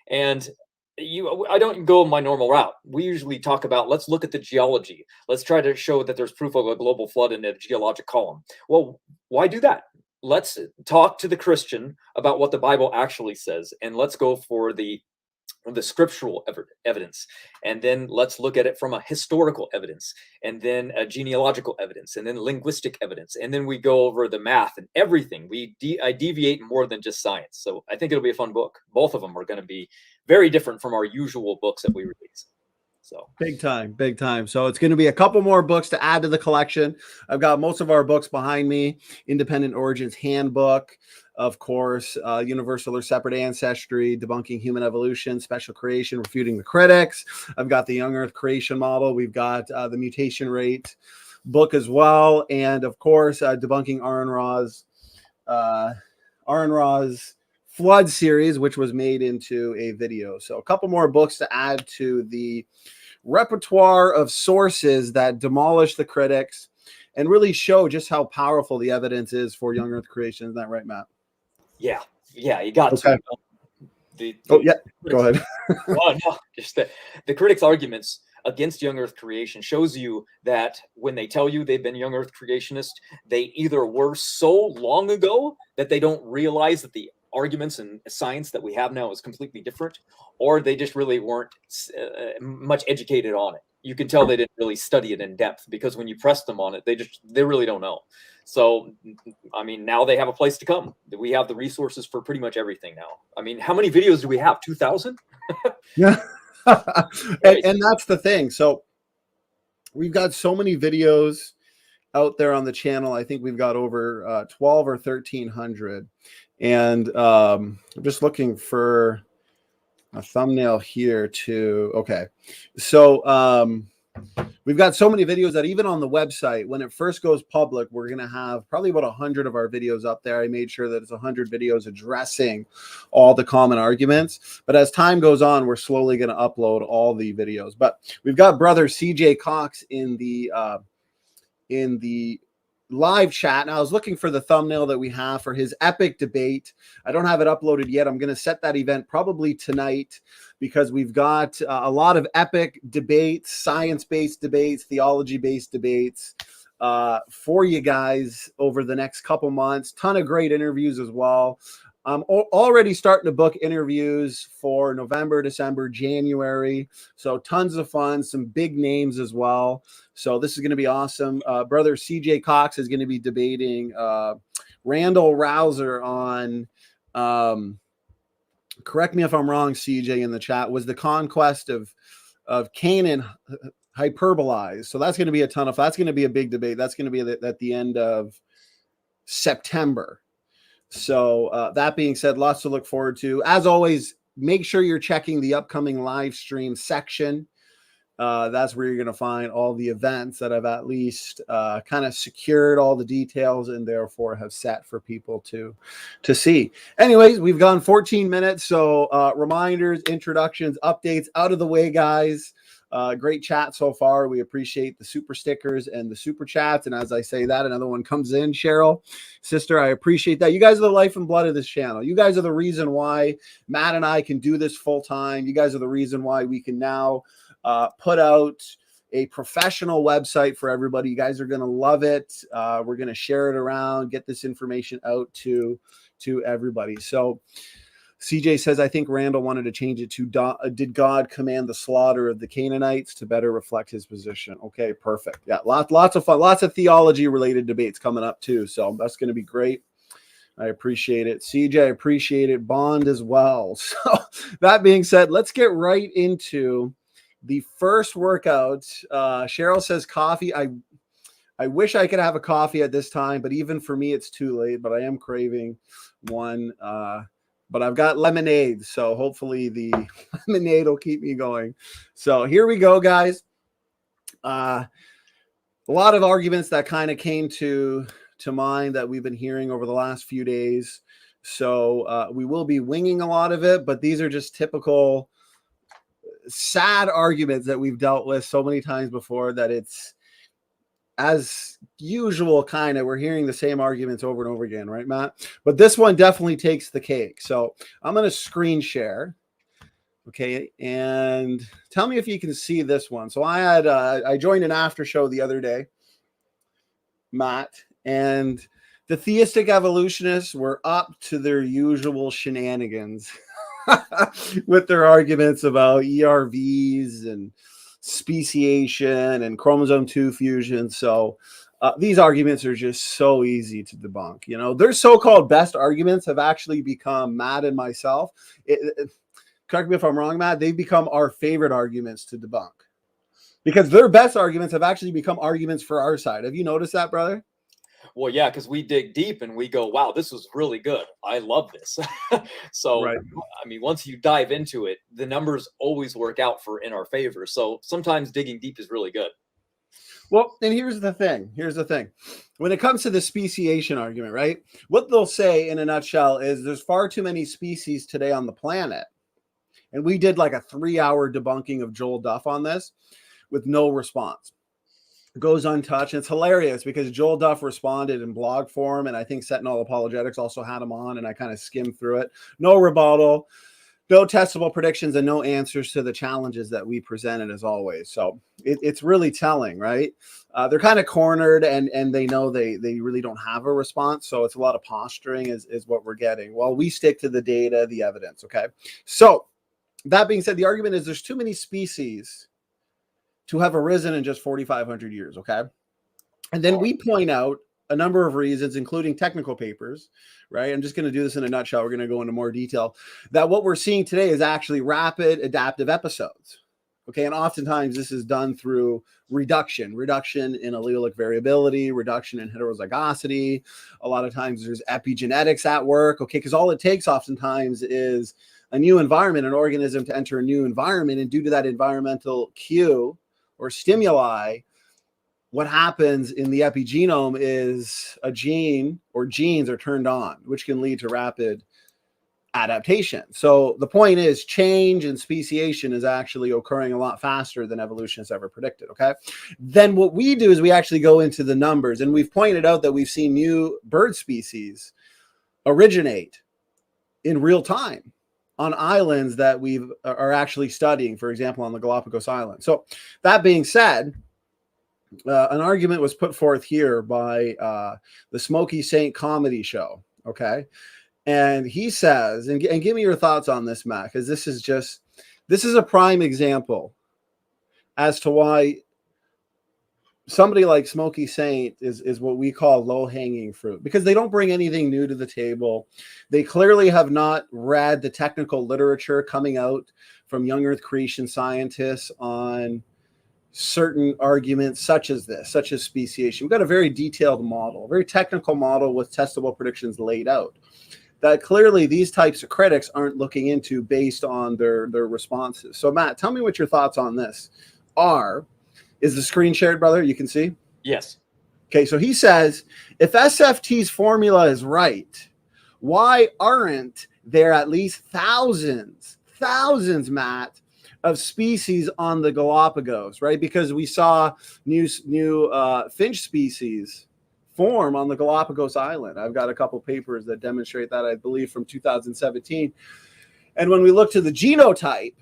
And I don't go my normal route. We usually talk about, let's look at the geology. Let's try to show that there's proof of a global flood in a geologic column. Well, why do that? Let's talk to the Christian about what the Bible actually says, and let's go for the scriptural evidence, and then let's look at it from a historical evidence, and then a genealogical evidence, and then linguistic evidence, and then we go over the math and everything. I deviate more than just science. So I think it'll be a fun book. Both of them are going to be very different from our usual books that we release. So big time. So it's going to be a couple more books to add to the collection. I've got most of our books behind me. Independent Origins Handbook, of course, Universal or Separate Ancestry, Debunking Human Evolution, Special Creation, Refuting the Critics. I've got the Young Earth Creation Model. We've got the Mutation Rate book as well. And of course, Debunking Aaron-Ra's Flood series, which was made into a video. So a couple more books to add to the repertoire of sources that demolish the critics and really show just how powerful the evidence is for Young Earth creation. Isn't that right, Matt? Yeah, you got okay. to. Go ahead. Oh, no, just the critics' arguments against Young Earth creation shows you that when they tell you they've been Young Earth creationists, they either were so long ago that they don't realize that the arguments and science that we have now is completely different, or they just really weren't much educated on it. You can tell they didn't really study it in depth, because when you press them on it, they really don't know. So, I mean, now they have a place to come. We have the resources for pretty much everything now. I mean, how many videos do we have? 2,000? Yeah. and that's the thing. So we've got so many videos out there on the channel. I think we've got over 12 or 1,300. And I'm just looking for a thumbnail here too. Okay. So we've got so many videos that even on the website, when it first goes public, we're going to have probably about 100 of our videos up there. I made sure that it's 100 videos addressing all the common arguments. But as time goes on, we're slowly going to upload all the videos. But we've got brother CJ Cox in the live chat, and I was looking for the thumbnail that we have for his epic debate. I don't have it uploaded yet. I'm going to set that event probably tonight, because we've got a lot of epic debates, science-based debates, theology-based debates for you guys over the next couple months. Ton of great interviews as well. I'm already starting to book interviews for November, December, January. So tons of fun, some big names as well. So this is going to be awesome. Brother CJ Cox is going to be debating Randall Rouser on, correct me if I'm wrong, CJ, in the chat, was the conquest of Canaan hyperbolized. So that's going to be that's going to be a big debate. That's going to be at the end of September. So that being said, lots to look forward to. As always, make sure you're checking the upcoming live stream section. That's where you're going to find all the events that I've at least kind of secured all the details and therefore have set for people to see. Anyways, we've gone 14 minutes. So reminders, introductions, updates out of the way, guys. Great chat so far. We appreciate the super stickers and the super chats. And as I say that, another one comes in. Cheryl, sister, I appreciate that. You guys are the life and blood of this channel. You guys are the reason why Matt and I can do this full time. You guys are the reason why we can now put out a professional website for everybody. You guys are going to love it. We're going to share it around, get this information out to everybody. So CJ says, I think Randall wanted to change it to, did God command the slaughter of the Canaanites to better reflect his position? Okay, perfect. Yeah, lots of fun, lots of theology related debates coming up too. So that's going to be great. I appreciate it. CJ, I appreciate it. Bond as well. So that being said, let's get right into the first workout. Cheryl says coffee. I wish I could have a coffee at this time, but even for me, it's too late, but I am craving one. But I've got lemonade, so hopefully the lemonade will keep me going. So here we go, guys. A lot of arguments that kind of came to mind that we've been hearing over the last few days. So we will be winging a lot of it, but these are just typical sad arguments that we've dealt with so many times before that it's, as usual, kind of we're hearing the same arguments over and over again, right, Matt? But this one definitely takes the cake. So I'm going to screen share. Okay, and tell me if you can see this one. So I joined an after show the other day, Matt, and the theistic evolutionists were up to their usual shenanigans with their arguments about ERVs and speciation and chromosome 2 fusion. So these arguments are just so easy to debunk. You know, their so-called best arguments have actually become, Matt and myself, correct me if I'm wrong, Matt, they've become our favorite arguments to debunk because their best arguments have actually become arguments for our side. Have you noticed that, brother? Well, yeah, because we dig deep and we go, wow, this was really good. I love this. So, right. I mean, once you dive into it, the numbers always work out in our favor. So sometimes digging deep is really good. Well, and here's the thing. When it comes to the speciation argument, right, what they'll say in a nutshell is there's far too many species today on the planet. And we did like a 3-hour debunking of Joel Duff on this with no response. Goes untouched. And it's hilarious because Joel Duff responded in blog form, and I think Sentinel Apologetics also had him on, and I kind of skimmed through it. No rebuttal, no testable predictions, and no answers to the challenges that we presented as always. So it's really telling, right? They're kind of cornered, and they know they really don't have a response. So it's a lot of posturing is what we're getting. While we stick to the data, the evidence, okay? So that being said, the argument is there's too many species to have arisen in just 4,500 years, okay? And then we point out a number of reasons, including technical papers, right? I'm just going to do this in a nutshell. We're going to go into more detail. That what we're seeing today is actually rapid adaptive episodes, okay? And oftentimes this is done through reduction in allelic variability, reduction in heterozygosity. A lot of times there's epigenetics at work, okay? Because all it takes oftentimes is a new environment, an organism to enter a new environment, and due to that environmental cue or stimuli, what happens in the epigenome is a gene or genes are turned on, which can lead to rapid adaptation. So the point is change and speciation is actually occurring a lot faster than evolution has ever predicted, okay? Then what we do is we actually go into the numbers, and we've pointed out that we've seen new bird species originate in real time on islands that we are actually studying, for example, on the Galapagos Islands. So that being said, an argument was put forth here by the Smokey Saint comedy show, okay? And he says, and give me your thoughts on this, Matt, because this is a prime example as to why somebody like Smokey Saint is what we call low-hanging fruit, because they don't bring anything new to the table. They clearly have not read the technical literature coming out from young earth creation scientists on certain arguments such as this, such as speciation. We've got a very detailed model, a very technical model with testable predictions laid out that clearly these types of critics aren't looking into based on their responses. So Matt, tell me what your thoughts on this are. Is the screen shared, brother? You can see? Yes. Okay, so he says, if SFT's formula is right, why aren't there at least thousands, Matt, of species on the Galapagos, right? Because we saw new finch species form on the Galapagos Island. I've got a couple papers that demonstrate that, I believe, from 2017. And when we look to the genotype,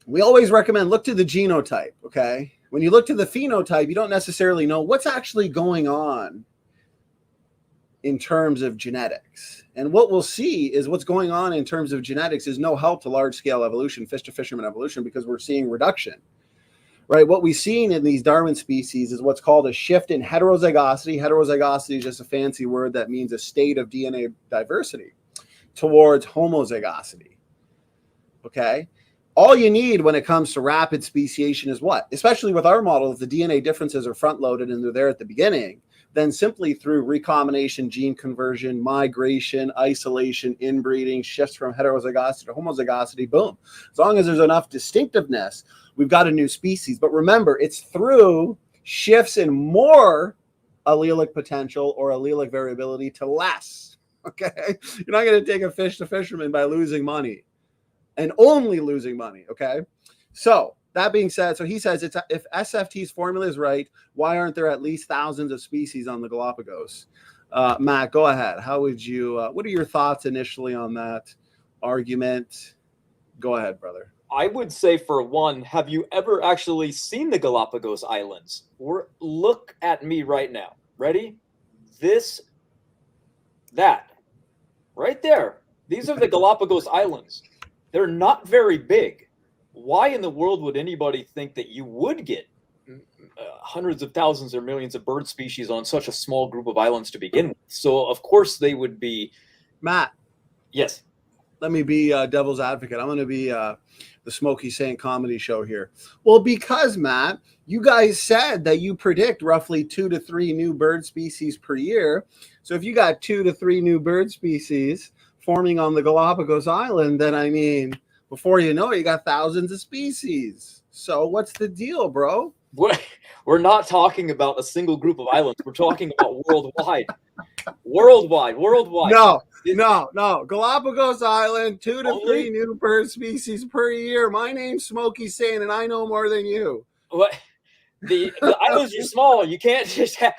we always recommend look to the genotype, okay? When you look to the phenotype, you don't necessarily know what's actually going on in terms of genetics. And what we'll see is what's going on in terms of genetics is no help to large-scale evolution, fish-to-fisherman evolution, because we're seeing reduction, right? What we've seen in these Darwin species is what's called a shift in heterozygosity. Heterozygosity is just a fancy word that means a state of DNA diversity towards homozygosity, okay? All you need when it comes to rapid speciation is what? Especially with our model, if the DNA differences are front-loaded and they're there at the beginning, then simply through recombination, gene conversion, migration, isolation, inbreeding, shifts from heterozygosity to homozygosity, boom. As long as there's enough distinctiveness, we've got a new species. But remember, it's through shifts in more allelic potential or allelic variability to less, okay? You're not going to take a fish to fisherman by losing money and only losing money, okay? So that being said, so he says, if SFT's formula is right, why aren't there at least thousands of species on the Galapagos? Matt, go ahead. How would you, what are your thoughts initially on that argument? Go ahead, brother. I would say, for one, have you ever actually seen the Galapagos Islands? Look at me right now. Ready? That, right there. These are the Galapagos Islands. They're not very big. Why in the world would anybody think that you would get hundreds of thousands or millions of bird species on such a small group of islands to begin with? So, of course, they would be... Matt. Yes. Let me be devil's advocate. I'm going to be the Smokey Saint comedy show here. Well, because, Matt, you guys said that you predict roughly 2 to 3 new bird species per year. So if you got 2 to 3 new bird species forming on the Galapagos Island, then, I mean, before you know it, you got thousands of species. So what's the deal, bro? We're not talking about a single group of islands. We're talking about worldwide. Worldwide. No. Galapagos Island, 2 to 3 new bird species per year. My name's Smokey Saint, and I know more than you. What? The islands are small. You can't just have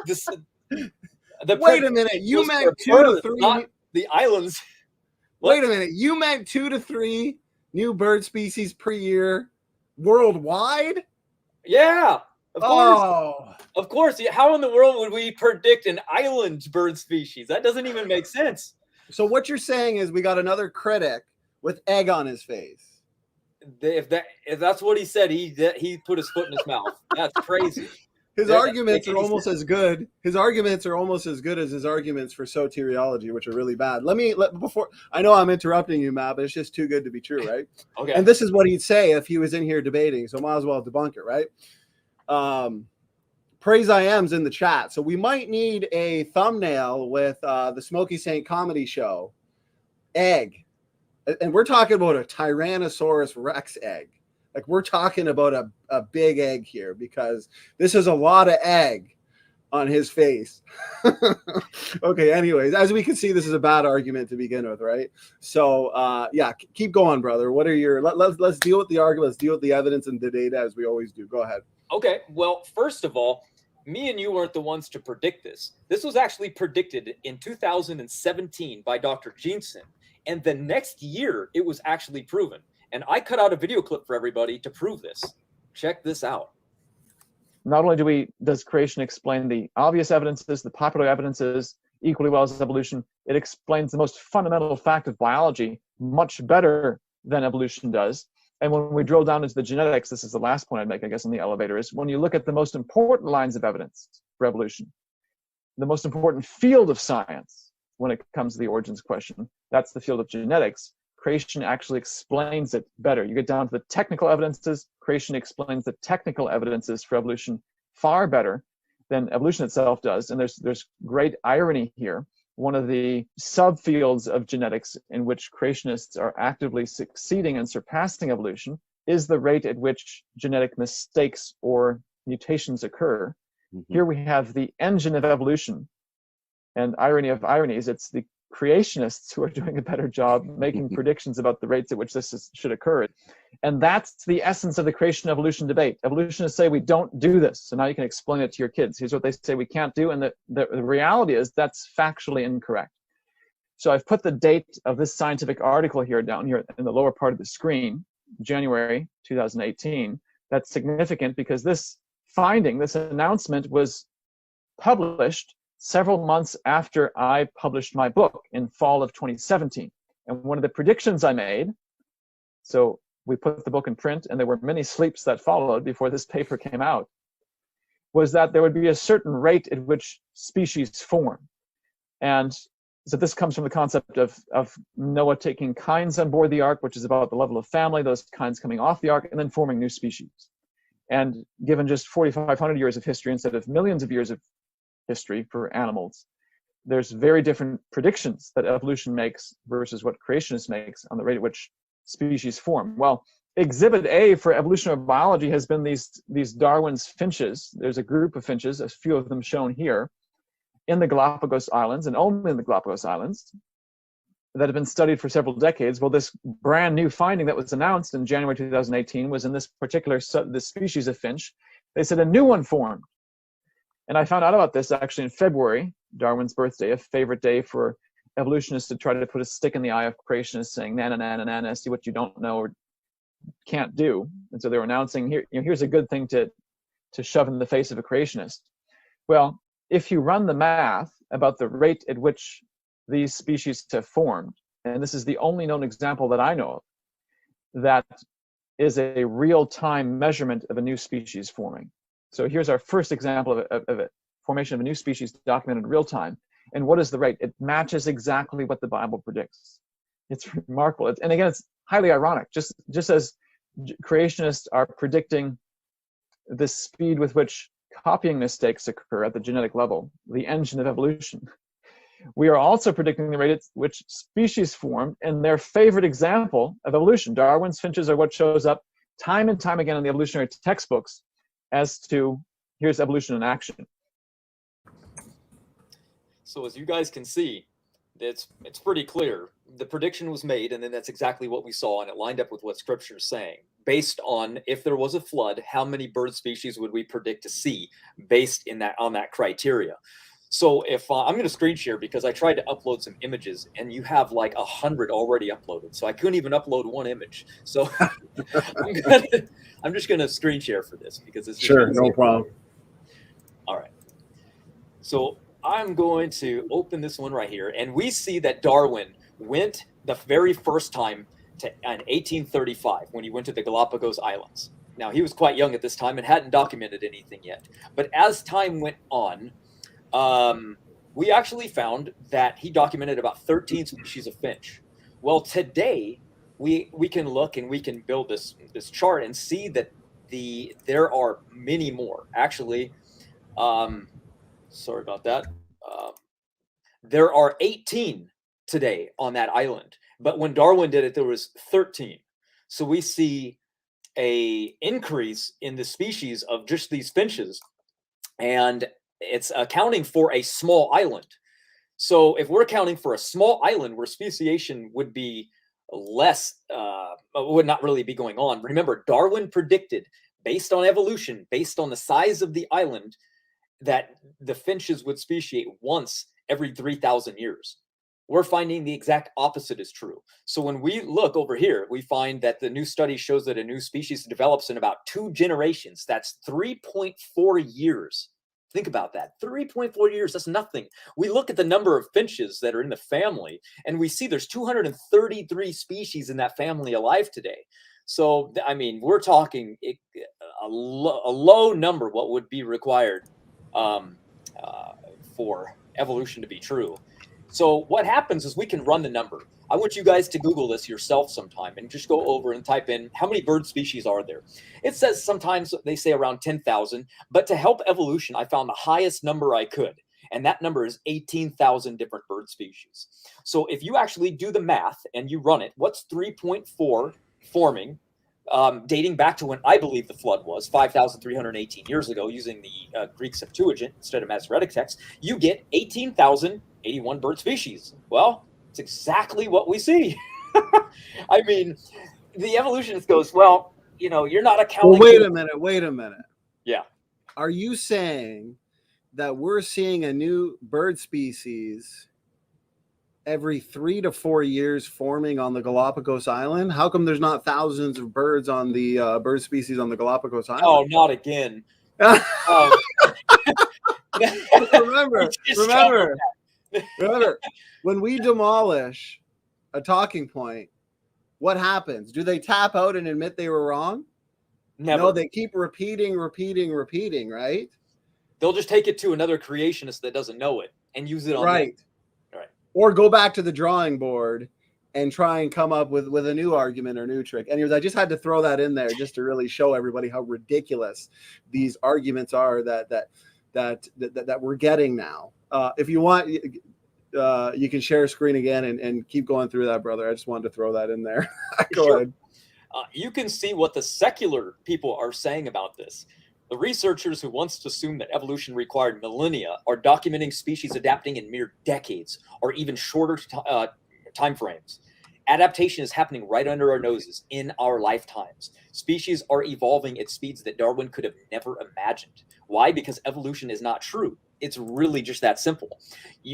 this. Wait a minute. You meant 2 to 3. Not the islands. Wait a minute. You meant 2 to 3 new bird species per year worldwide? Yeah, of course. Oh. Of course. How in the world would we predict an island bird species? That doesn't even make sense. So what you're saying is we got another critic with egg on his face. If that's what he said, he put his foot in his mouth. That's crazy. His arguments are almost as good. His arguments are almost as good as his arguments for soteriology, which are really bad. Before I know I'm interrupting you, Matt, but it's just too good to be true, right? Okay. And this is what he'd say if he was in here debating, so might as well debunk it, right? Praise I am's in the chat, so we might need a thumbnail with the Smokey Saint comedy show egg, and we're talking about a Tyrannosaurus Rex egg. Like, we're talking about a big egg here, because this is a lot of egg on his face. Okay, anyways, as we can see, this is a bad argument to begin with, right? So, yeah, keep going, brother. What are your... Let's deal with the argument. Let's deal with the evidence and the data as we always do. Go ahead. Okay, well, first of all, me and you weren't the ones to predict this. This was actually predicted in 2017 by Dr. Jeanson, and the next year it was actually proven. And I cut out a video clip for everybody to prove this. Check this out. Not only does creation explain the obvious evidences, the popular evidences equally well as evolution, it explains the most fundamental fact of biology much better than evolution does. And when we drill down into the genetics, this is the last point I'd make, I guess, in the elevator, is when you look at the most important lines of evidence for evolution, the most important field of science when it comes to the origins question, that's the field of genetics. Creation actually explains it better. You get down to the technical evidences, creation explains the technical evidences for evolution far better than evolution itself does. And there's great irony here. One of the subfields of genetics in which creationists are actively succeeding and surpassing evolution is the rate at which genetic mistakes or mutations occur. Mm-hmm. Here we have the engine of evolution, and irony of ironies, it's the creationists who are doing a better job making predictions about the rates at which this should occur. And that's the essence of the creation evolution debate. Evolutionists say we don't do this, so now you can explain it to your kids. Here's what they say we can't do, and the reality is that's factually incorrect. So I've put the date of this scientific article here down here in the lower part of the screen, January 2018. That's significant because this finding, this announcement, was published several months after I published my book in fall of 2017. And one of the predictions I made, so we put the book in print, and there were many sleeps that followed before this paper came out, was that there would be a certain rate at which species form. And so this comes from the concept of Noah taking kinds on board the ark, which is about the level of family, those kinds coming off the ark, and then forming new species. And given just 4,500 years of history instead of millions of years of history for animals, there's very different predictions that evolution makes versus what creationists makes on the rate at which species form. Well, exhibit A for evolutionary biology has been these Darwin's finches. There's a group of finches, a few of them shown here, in the Galapagos Islands, and only in the Galapagos Islands, that have been studied for several decades. Well, this brand new finding that was announced in January 2018 was in this particular this species of finch. They said a new one formed. And I found out about this actually in February, Darwin's birthday, a favorite day for evolutionists to try to put a stick in the eye of creationists, saying, na, na, na, na, na, na, see what you don't know or can't do. And so they were announcing, here, here's a good thing to shove in the face of a creationist. Well, if you run the math about the rate at which these species have formed, and this is the only known example that I know of, that is a real-time measurement of a new species forming. So here's our first example of it, formation of a new species documented in real time. And what is the rate? It matches exactly what the Bible predicts. It's remarkable. And again, it's highly ironic. Just as creationists are predicting the speed with which copying mistakes occur at the genetic level, the engine of evolution, we are also predicting the rate at which species form in their favorite example of evolution. Darwin's finches are what shows up time and time again in the evolutionary textbooks as to, here's evolution in action. So as you guys can see, it's pretty clear. The prediction was made, and then that's exactly what we saw, and it lined up with what Scripture is saying. Based on, if there was a flood, how many bird species would we predict to see based on that criteria? So if I'm going to screen share, because I tried to upload some images, and you have like 100 already uploaded, so I couldn't even upload one image. So I'm just going to screen share for this, because it's sure, no problem. All right. So I'm going to open this one right here, and we see that Darwin went the very first time in 1835 when he went to the Galapagos Islands. Now, he was quite young at this time and hadn't documented anything yet. But as time went on, we actually found that he documented about 13 species of finch. Well, today we can look and we can build this chart and see that there are many more. Actually, sorry about that. There are 18 today on that island, but when Darwin did it, there was 13. So we see a increase in the species of just these finches, and it's accounting for a small island. So if we're accounting for a small island where speciation would be less, would not really be going on. Remember, Darwin predicted, based on evolution, based on the size of the island, that the finches would speciate once every 3,000 years. We're finding the exact opposite is true. So when we look over here, we find that the new study shows that a new species develops in about 2 generations. That's 3.4 years. Think about that. 3.4 years, that's nothing. We look at the number of finches that are in the family, and we see there's 233 species in that family alive today. So, I mean, we're talking a low number, what would be required for evolution to be true. So what happens is we can run the number. I want you guys to Google this yourself sometime and just go over and type in how many bird species are there. It says sometimes they say around 10,000, but to help evolution, I found the highest number I could. And that number is 18,000 different bird species. So if you actually do the math and you run it, what's 3.4 forming, dating back to when I believe the flood was, 5,318 years ago, using the Greek Septuagint instead of Masoretic text, you get 18,081 bird species. Well, it's exactly what we see. I mean, the evolutionist goes, well, you know, you're not accounting. Well, wait a minute. Yeah. Are you saying that we're seeing a new bird species every 3 to 4 years forming on the Galapagos Island? How come there's not thousands of birds on the bird species on the Galapagos Island? Oh, not again. remember, when we demolish a talking point, what happens? Do they tap out and admit they were wrong? Never. No, they keep repeating, right? They'll just take it to another creationist that doesn't know it and use it on right. Them. Right. Or go back to the drawing board and try and come up with a new argument or new trick. Anyways, I just had to throw that in there just to really show everybody how ridiculous these arguments are that we're getting now. If you want, you can share screen again and keep going through that, brother. I just wanted to throw that in there. Go ahead. You can see what the secular people are saying about this. The researchers who once assumed that evolution required millennia are documenting species adapting in mere decades or even shorter time frames. Adaptation is happening right under our noses in our lifetimes. Species are evolving at speeds that Darwin could have never imagined. Why? Because evolution is not true. It's really just that simple.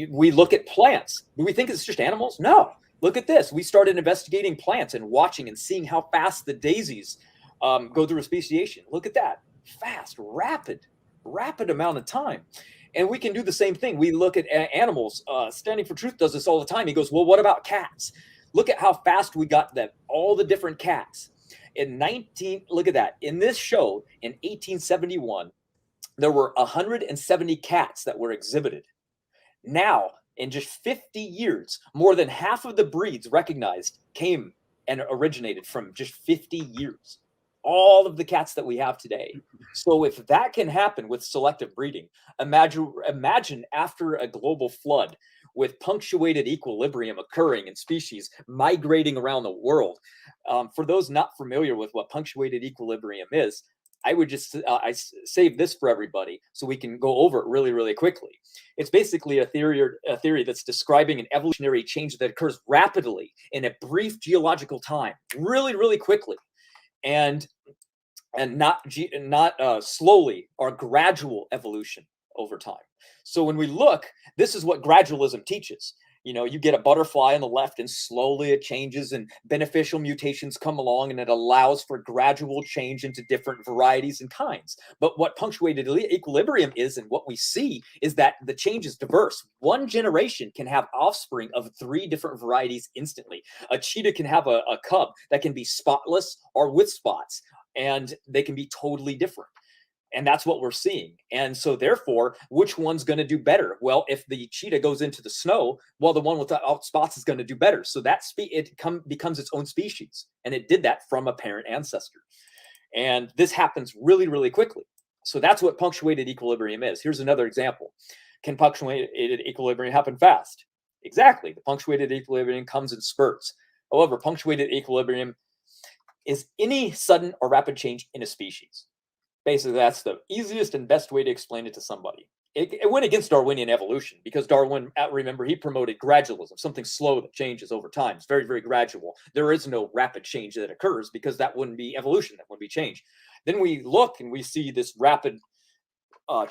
We look at plants. Do we think it's just animals? No. Look at this. We started investigating plants and watching and seeing how fast the daisies go through a speciation. Look at that. Fast, rapid amount of time. And we can do the same thing. We look at animals. Standing for Truth does this all the time. He goes, well, what about cats? Look at how fast we got them, all the different cats. Look at that. In this show, in 1871, there were 170 cats that were exhibited. Now, in just 50 years, more than half of the breeds recognized came and originated from just 50 years. All of the cats that we have today. So if that can happen with selective breeding, imagine after a global flood with punctuated equilibrium occurring and species migrating around the world. For those not familiar with what punctuated equilibrium is, I would just I save this for everybody so we can go over it really, really quickly. It's basically a theory that's describing an evolutionary change that occurs rapidly in a brief geological time, really, really quickly. And not slowly or gradual evolution over time. So when we look, this is what gradualism teaches. You know, you get a butterfly on the left and slowly it changes and beneficial mutations come along and it allows for gradual change into different varieties and kinds. But what punctuated equilibrium is and what we see is that the change is diverse. One generation can have offspring of 3 different varieties instantly. A cheetah can have a cub that can be spotless or with spots, and they can be totally different. And that's what we're seeing. And so therefore, which one's going to do better? Well, if the cheetah goes into the snow, well, the one without spots is going to do better. So that becomes its own species. And it did that from a parent ancestor. And this happens really, really quickly. So that's what punctuated equilibrium is. Here's another example. Can punctuated equilibrium happen fast? Exactly. The punctuated equilibrium comes in spurts. However, punctuated equilibrium is any sudden or rapid change in a species. Basically, that's the easiest and best way to explain it to somebody. It went against Darwinian evolution because Darwin, remember, he promoted gradualism, something slow that changes over time. It's very, very gradual. There is no rapid change that occurs because that wouldn't be evolution, that would be change. Then we look and we see this rapid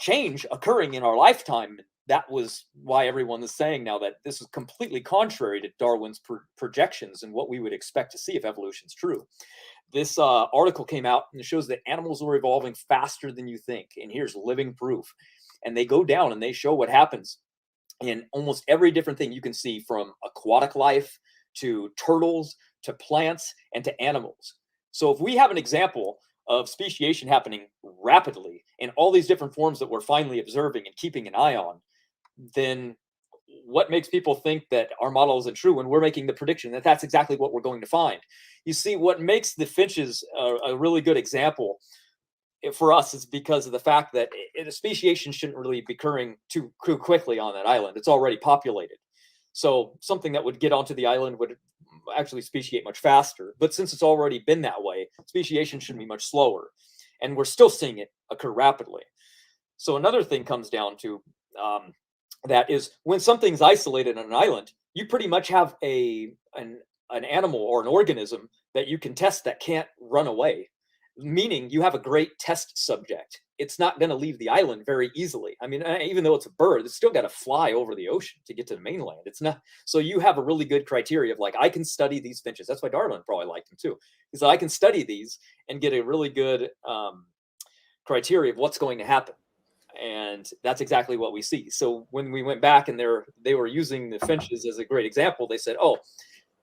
change occurring in our lifetime. That was why everyone is saying now that this is completely contrary to Darwin's projections and what we would expect to see if evolution is true. This article came out and it shows that animals are evolving faster than you think. And here's living proof. And they go down and they show what happens in almost every different thing you can see, from aquatic life to turtles to plants and to animals. So if we have an example of speciation happening rapidly in all these different forms that we're finally observing and keeping an eye on, then what makes people think that our model isn't true when we're making the prediction that that's exactly what we're going to find? You see, what makes the finches a really good example for us is because of the fact that speciation shouldn't really be occurring too quickly on that island. It's already populated. So something that would get onto the island would actually speciate much faster. But since it's already been that way, speciation should be much slower. And we're still seeing it occur rapidly. So another thing comes down to that is when something's isolated on an island, you pretty much have an animal or an organism that you can test that can't run away, meaning you have a great test subject. It's not going to leave the island very easily. I mean, even though it's a bird, it's still got to fly over the ocean to get to the mainland. It's not. So you have a really good criteria of like, I can study these finches. That's why Darwin probably liked them too. Is that I can study these and get a really good criteria of what's going to happen. And that's exactly what we see. So when we went back and they were using the finches as a great example, they said, oh,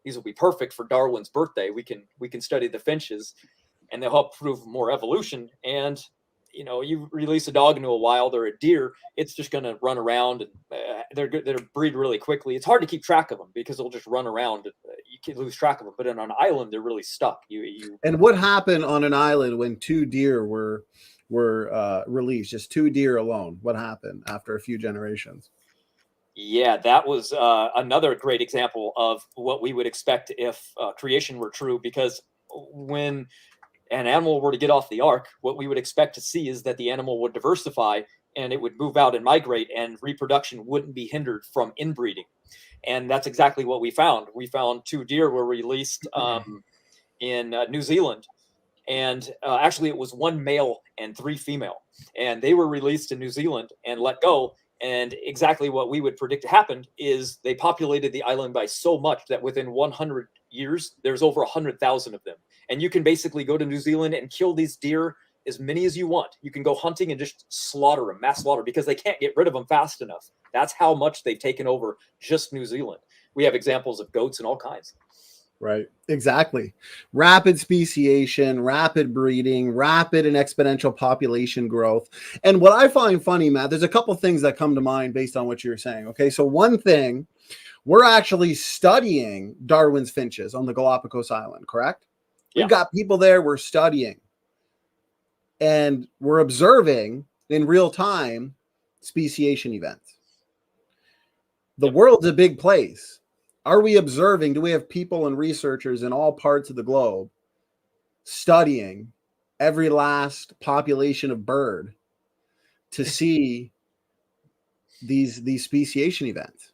these will be perfect for Darwin's birthday. We can study the finches and they'll help prove more evolution. And you know, you release a dog into a wild or a deer, it's just going to run around, and they're breed really quickly. It's hard to keep track of them because they'll just run around. And, you can lose track of them. But on an island, they're really stuck. And what happened on an island when 2 deer were released? Just 2 deer alone. What happened after a few generations? Yeah, that was another great example of what we would expect if creation were true. Because when an animal were to get off the ark, what we would expect to see is that the animal would diversify and it would move out and migrate, and reproduction wouldn't be hindered from inbreeding. And that's exactly what we found. We found 2 deer were released in New Zealand. And actually, it was 1 male and 3 female. And they were released in New Zealand and let go. And exactly what we would predict happened is they populated the island by so much that within 100 years, there's over 100,000 of them. And you can basically go to New Zealand and kill these deer as many as you want. You can go hunting and just slaughter them, mass slaughter, because they can't get rid of them fast enough. That's how much they've taken over just New Zealand. We have examples of goats and all kinds. Right. Exactly. Rapid speciation, rapid breeding, rapid and exponential population growth. And what I find funny, Matt, there's a couple things that come to mind based on what you're saying. Okay. So one thing, we're actually studying Darwin's finches on the Galapagos Island, correct? Yeah. We've got people there, we're studying. And we're observing in real time speciation events. The world's a big place. Are we observing? Do we have people and researchers in all parts of the globe studying every last population of bird to see these speciation events?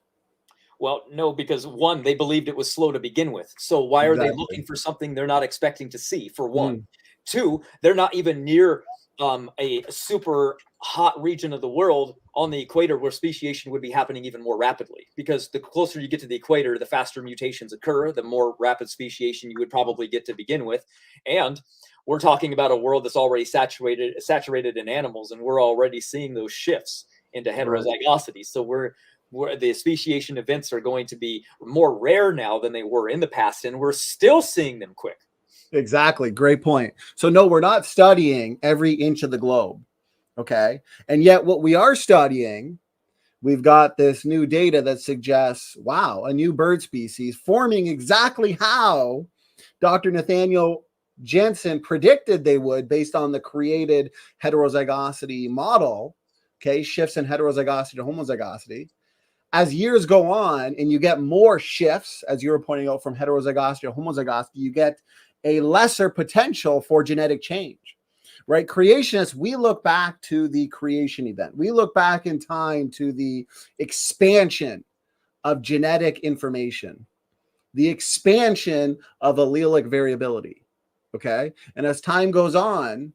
Well, no, because 1, they believed it was slow to begin with. So why are they looking for something they're not expecting to see, for 1? 2, they're not even near a super hot region of the world on the equator where speciation would be happening even more rapidly, because the closer you get to the equator, the faster mutations occur, the more rapid speciation you would probably get to begin with. And we're talking about a world that's already saturated in animals, and we're already seeing those shifts into heterozygosity. So the speciation events are going to be more rare now than they were in the past, and we're still seeing them quick. Exactly. Great point. So no, we're not studying every inch of the globe. Okay. And yet what we are studying, we've got this new data that suggests, wow, a new bird species forming exactly how Dr. Nathaniel Jensen predicted they would based on the created heterozygosity model. Okay. Shifts in heterozygosity to homozygosity. As years go on and you get more shifts, as you were pointing out, from heterozygosity to homozygosity, you get a lesser potential for genetic change, right? Creationists, we look back to the creation event. We look back in time to the expansion of genetic information, the expansion of allelic variability, okay? And as time goes on,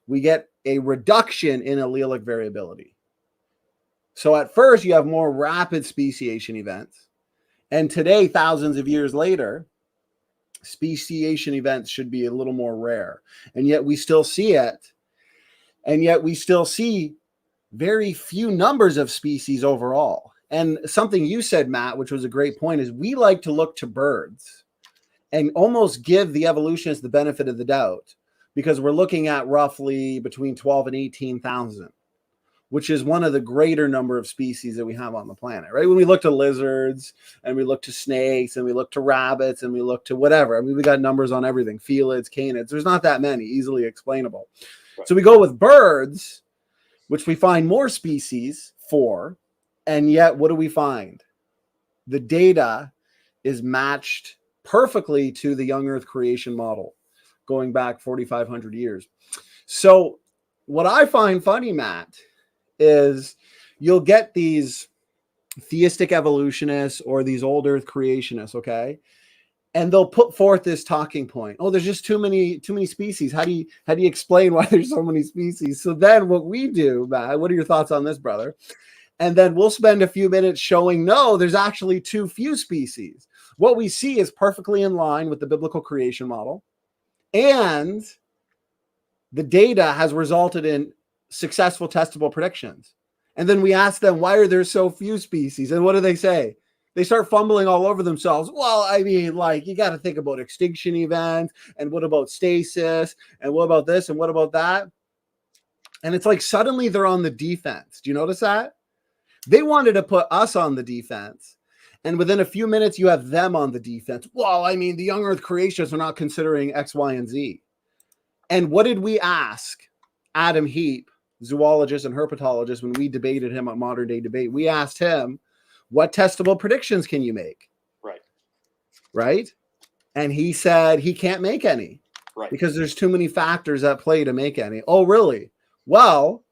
we get a reduction in allelic variability. So at first, you have more rapid speciation events. And today, thousands of years later, speciation events should be a little more rare. And yet we still see it. And yet we still see very few numbers of species overall. And something you said, Matt, which was a great point, is we like to look to birds and almost give the evolutionists the benefit of the doubt, because we're looking at roughly between 12 and 18,000. Which is one of the greater number of species that we have on the planet, right? When we look to lizards and we look to snakes and we look to rabbits and we look to whatever, I mean, we got numbers on everything, felids, canids. There's not that many, easily explainable. Right. So we go with birds, which we find more species for, and yet what do we find? The data is matched perfectly to the Young Earth creation model, going back 4,500 years. So what I find funny, Matt, is you'll get these theistic evolutionists or these old earth creationists, okay? And they'll put forth this talking point. Oh, there's just too many species. How do you explain why there's so many species? So then what we do, Matt, what are your thoughts on this, brother? And then we'll spend a few minutes showing, no, there's actually too few species. What we see is perfectly in line with the biblical creation model. And the data has resulted in successful testable predictions. And then we ask them, why are there so few species? And what do they say? They start fumbling all over themselves. Well, I mean, like, you got to think about extinction events, and what about stasis, and what about this, and what about that? And it's like suddenly they're on the defense. Do you notice that? They wanted to put us on the defense. And within a few minutes, you have them on the defense. Well, I mean, the young Earth creationists are not considering X, Y, and Z. And what did we ask Adam Heap, zoologist and herpetologist, when we debated him on Modern Day Debate? We asked him, what testable predictions can you make? Right. Right? And he said he can't make any. Right. Because there's too many factors at play to make any. Oh, really? Well,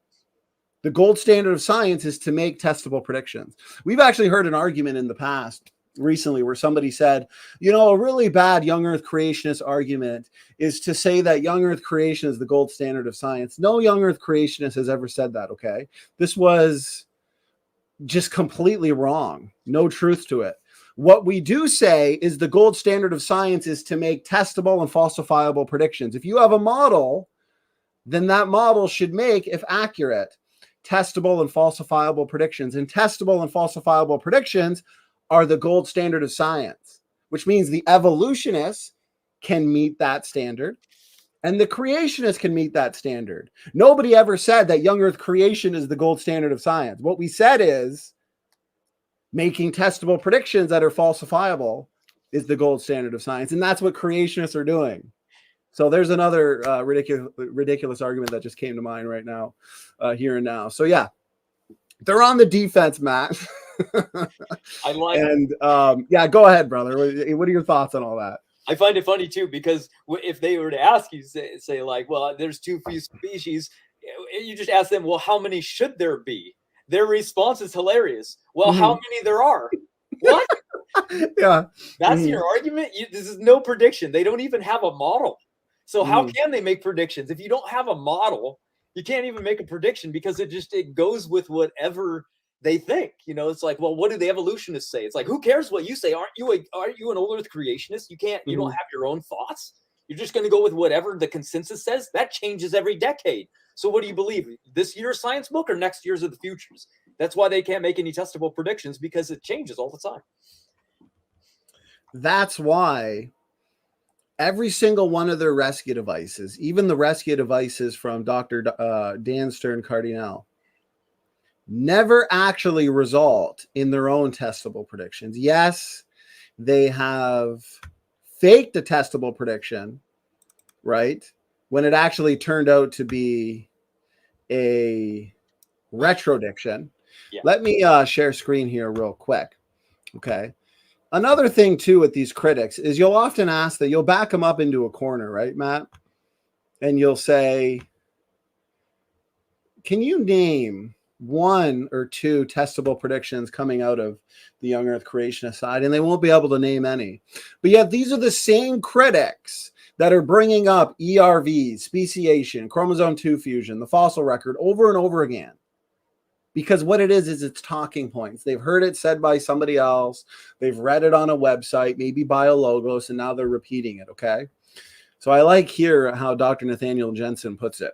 the gold standard of science is to make testable predictions. We've actually heard an argument in the past recently where somebody said, you know, a really bad young Earth creationist argument is to say that young Earth creation is the gold standard of science. No young Earth creationist has ever said that, okay? This was just completely wrong. No truth to it. What we do say is the gold standard of science is to make testable and falsifiable predictions. If you have a model, then that model should make, if accurate, testable and falsifiable predictions. And testable and falsifiable predictions are the gold standard of science, which means the evolutionists can meet that standard and the creationists can meet that standard. Nobody ever said that young Earth creation is the gold standard of science. What we said is making testable predictions that are falsifiable is the gold standard of science. And that's what creationists are doing. So there's another ridiculous argument that just came to mind right now, here and now. So yeah, they're on the defense, Matt. I like. And yeah, go ahead, brother. What are your thoughts on all that? I find it funny too, because if they were to ask you, say like, well, there's too few species, you just ask them, well, how many should there be? Their response is hilarious. Well, how many there are? What? Yeah, that's your argument. This is no prediction. They don't even have a model. So how can they make predictions? If you don't have a model, you can't even make a prediction, because it goes with whatever they think. You know, it's like, well, what do the evolutionists say? It's like, who cares what you say? Aren't you an old Earth creationist? You don't have your own thoughts. You're just going to go with whatever the consensus says. That changes every decade. So what do you believe? This year's science book or next year's of the futures? That's why they can't make any testable predictions, because it changes all the time. That's why every single one of their rescue devices, even the rescue devices from Dr. Dan Stern Cardinal, never actually result in their own testable predictions. Yes, they have faked a testable prediction, right? When it actually turned out to be a retrodiction. Yeah. Let me share screen here real quick. Okay. Another thing too with these critics is you'll often ask that you'll back them up into a corner, right, Matt? And you'll say, can you name one or two testable predictions coming out of the young Earth creationist side? And they won't be able to name any. But yet these are the same critics that are bringing up ERVs, speciation, chromosome 2 fusion, the fossil record over and over again. Because what it is it's talking points. They've heard it said by somebody else. They've read it on a website, maybe by a logos, and now they're repeating it, okay? So I like here how Dr. Nathaniel Jensen puts it.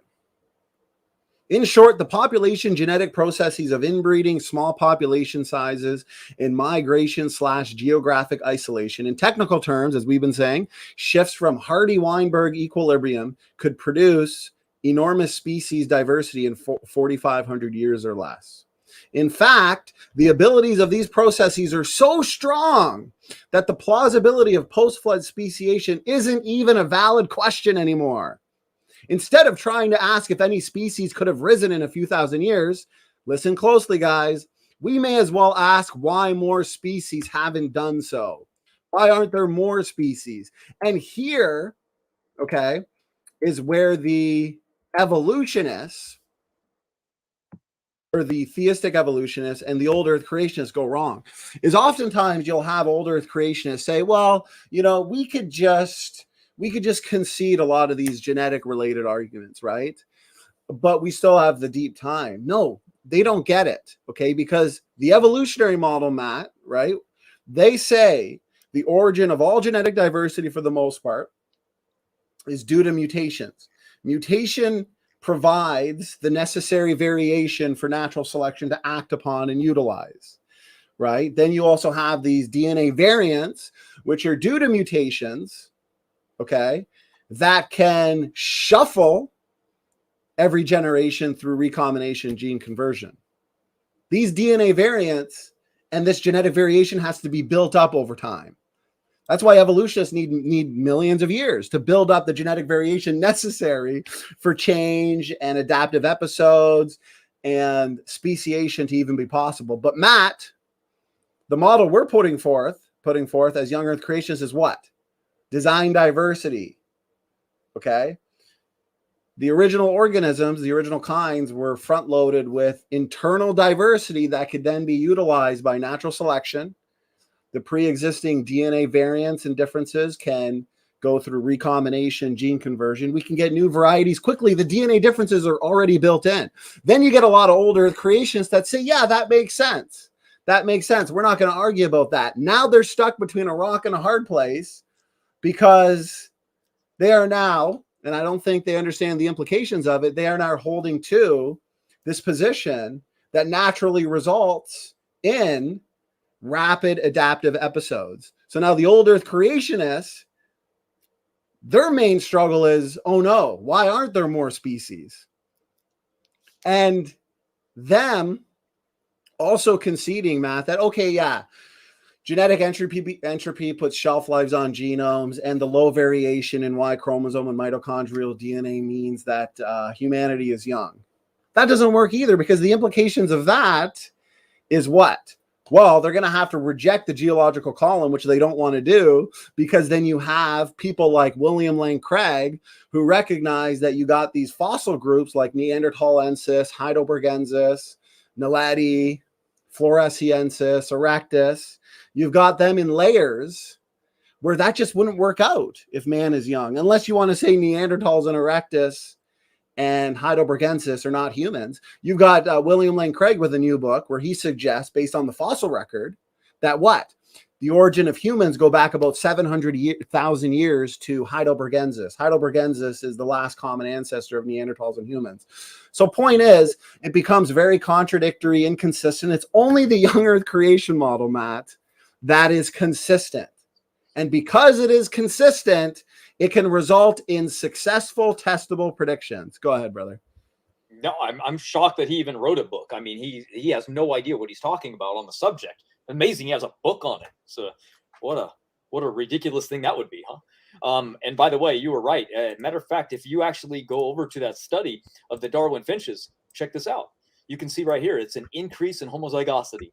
In short, the population genetic processes of inbreeding, small population sizes, and migration/geographic isolation, in technical terms, as we've been saying, shifts from Hardy-Weinberg equilibrium could produce enormous species diversity in 4,500 years or less. In fact, the abilities of these processes are so strong that the plausibility of post-flood speciation isn't even a valid question anymore. Instead of trying to ask if any species could have risen in a few thousand years, listen closely, guys, we may as well ask why more species haven't done so. Why aren't there more species? And here, okay, is where the evolutionists, or the theistic evolutionists and the old Earth creationists go wrong, is oftentimes you'll have old Earth creationists say, well, you know, we could just concede a lot of these genetic related arguments, right? But we still have the deep time. No, they don't get it, okay? Because the evolutionary model, Matt, right? They say the origin of all genetic diversity for the most part is due to mutations. Mutation provides the necessary variation for natural selection to act upon and utilize, right? Then you also have these DNA variants, which are due to mutations, okay, that can shuffle every generation through recombination gene conversion. These DNA variants and this genetic variation has to be built up over time. That's why evolutionists need millions of years to build up the genetic variation necessary for change and adaptive episodes and speciation to even be possible. But Matt, the model we're putting forth as Young Earth Creationists is what? Design diversity. Okay? The original organisms, the original kinds were front-loaded with internal diversity that could then be utilized by natural selection. The pre-existing DNA variants and differences can go through recombination, gene conversion. We can get new varieties quickly. The DNA differences are already built in. Then you get a lot of old Earth creationists that say, yeah, that makes sense. That makes sense. We're not going to argue about that. Now they're stuck between a rock and a hard place because they are now, and I don't think they understand the implications of it, they are now holding to this position that naturally results in rapid adaptive episodes. So now the old Earth creationists, their main struggle is, oh no, why aren't there more species? And them also conceding, Matt, that, okay, yeah, genetic entropy puts shelf lives on genomes, and the low variation in Y chromosome and mitochondrial DNA means that humanity is young. That doesn't work either, because the implications of that is what? Well, they're going to have to reject the geological column, which they don't want to do, because then you have people like William Lane Craig who recognize that you got these fossil groups like Neanderthalensis, Heidelbergensis, Naledi, Floresiensis, Erectus. You've got them in layers where that just wouldn't work out if man is young, unless you want to say Neanderthals and Erectus and Heidelbergensis are not humans. You've got William Lane Craig with a new book where he suggests, based on the fossil record, that what? The origin of humans go back about 700,000 years to Heidelbergensis. Heidelbergensis is the last common ancestor of Neanderthals and humans. So point is, it becomes very contradictory, inconsistent. It's only the Young Earth creation model, Matt, that is consistent. And because it is consistent, it can result in successful testable predictions. Go ahead, brother. No, I'm shocked that he even wrote a book. I mean, he has no idea what he's talking about on the subject. Amazing, he has a book on it. So what a ridiculous thing that would be, huh? And by the way, you were right. Matter of fact, if you actually go over to that study of the Darwin finches, check this out. You can see right here, it's an increase in homozygosity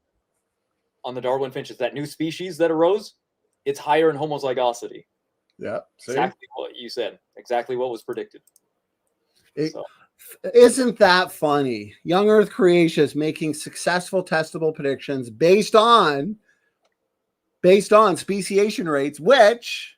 on the Darwin finches. That new species that arose, it's higher in homozygosity. Yeah, exactly what you said. Exactly what was predicted. Isn't that funny? Young Earth creationists making successful testable predictions based on speciation rates, which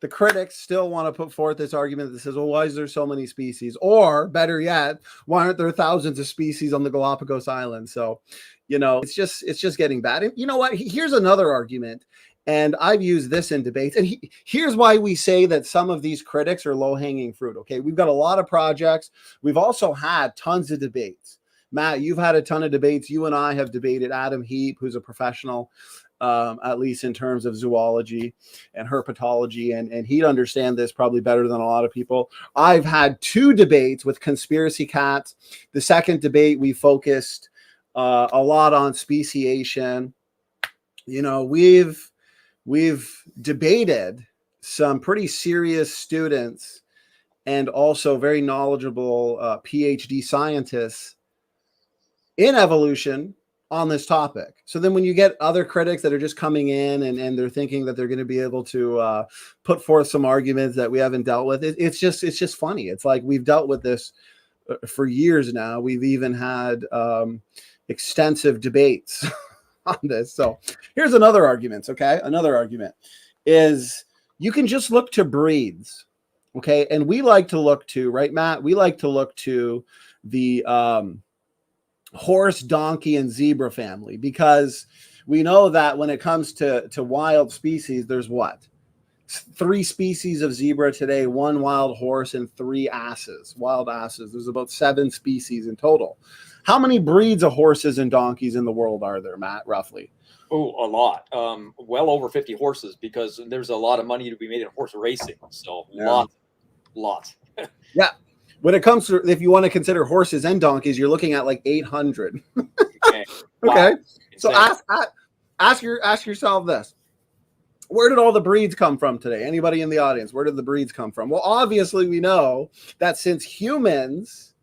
the critics still want to put forth this argument that says, well, why is there so many species? Or better yet, why aren't there thousands of species on the Galapagos Islands? So, it's just getting bad. And you know what? Here's another argument. And I've used this in debates. And here's why we say that some of these critics are low-hanging fruit. Okay, we've got a lot of projects. We've also had tons of debates. Matt, you've had a ton of debates. You and I have debated Adam Heap, who's a professional, at least in terms of zoology and herpetology. And he'd understand this probably better than a lot of people. I've had 2 debates with conspiracy cats. The second debate, we focused a lot on speciation. We've debated some pretty serious students and also very knowledgeable PhD scientists in evolution on this topic. So then when you get other critics that are just coming in and they're thinking that they're going to be able to put forth some arguments that we haven't dealt with, it's just funny. It's like we've dealt with this for years now. We've even had extensive debates on this. So here's another argument. Okay. Another argument is you can just look to breeds. Okay. And we like to look to, right, Matt? We like to look to the horse, donkey, and zebra family, because we know that when it comes to wild species, there's what? 3 species of zebra today, 1 wild horse, and 3 asses, wild asses. There's about 7 species in total. How many breeds of horses and donkeys in the world are there, Matt, roughly? Oh, a lot. Well over 50 horses, because there's a lot of money to be made in horse racing. So Yeah. lots. Yeah. When it comes to, if you want to consider horses and donkeys, you're looking at like 800. Okay. Wow. Okay. So Insane. ask yourself this. Where did all the breeds come from today? Anybody in the audience, where did the breeds come from? Well, obviously we know that since humans,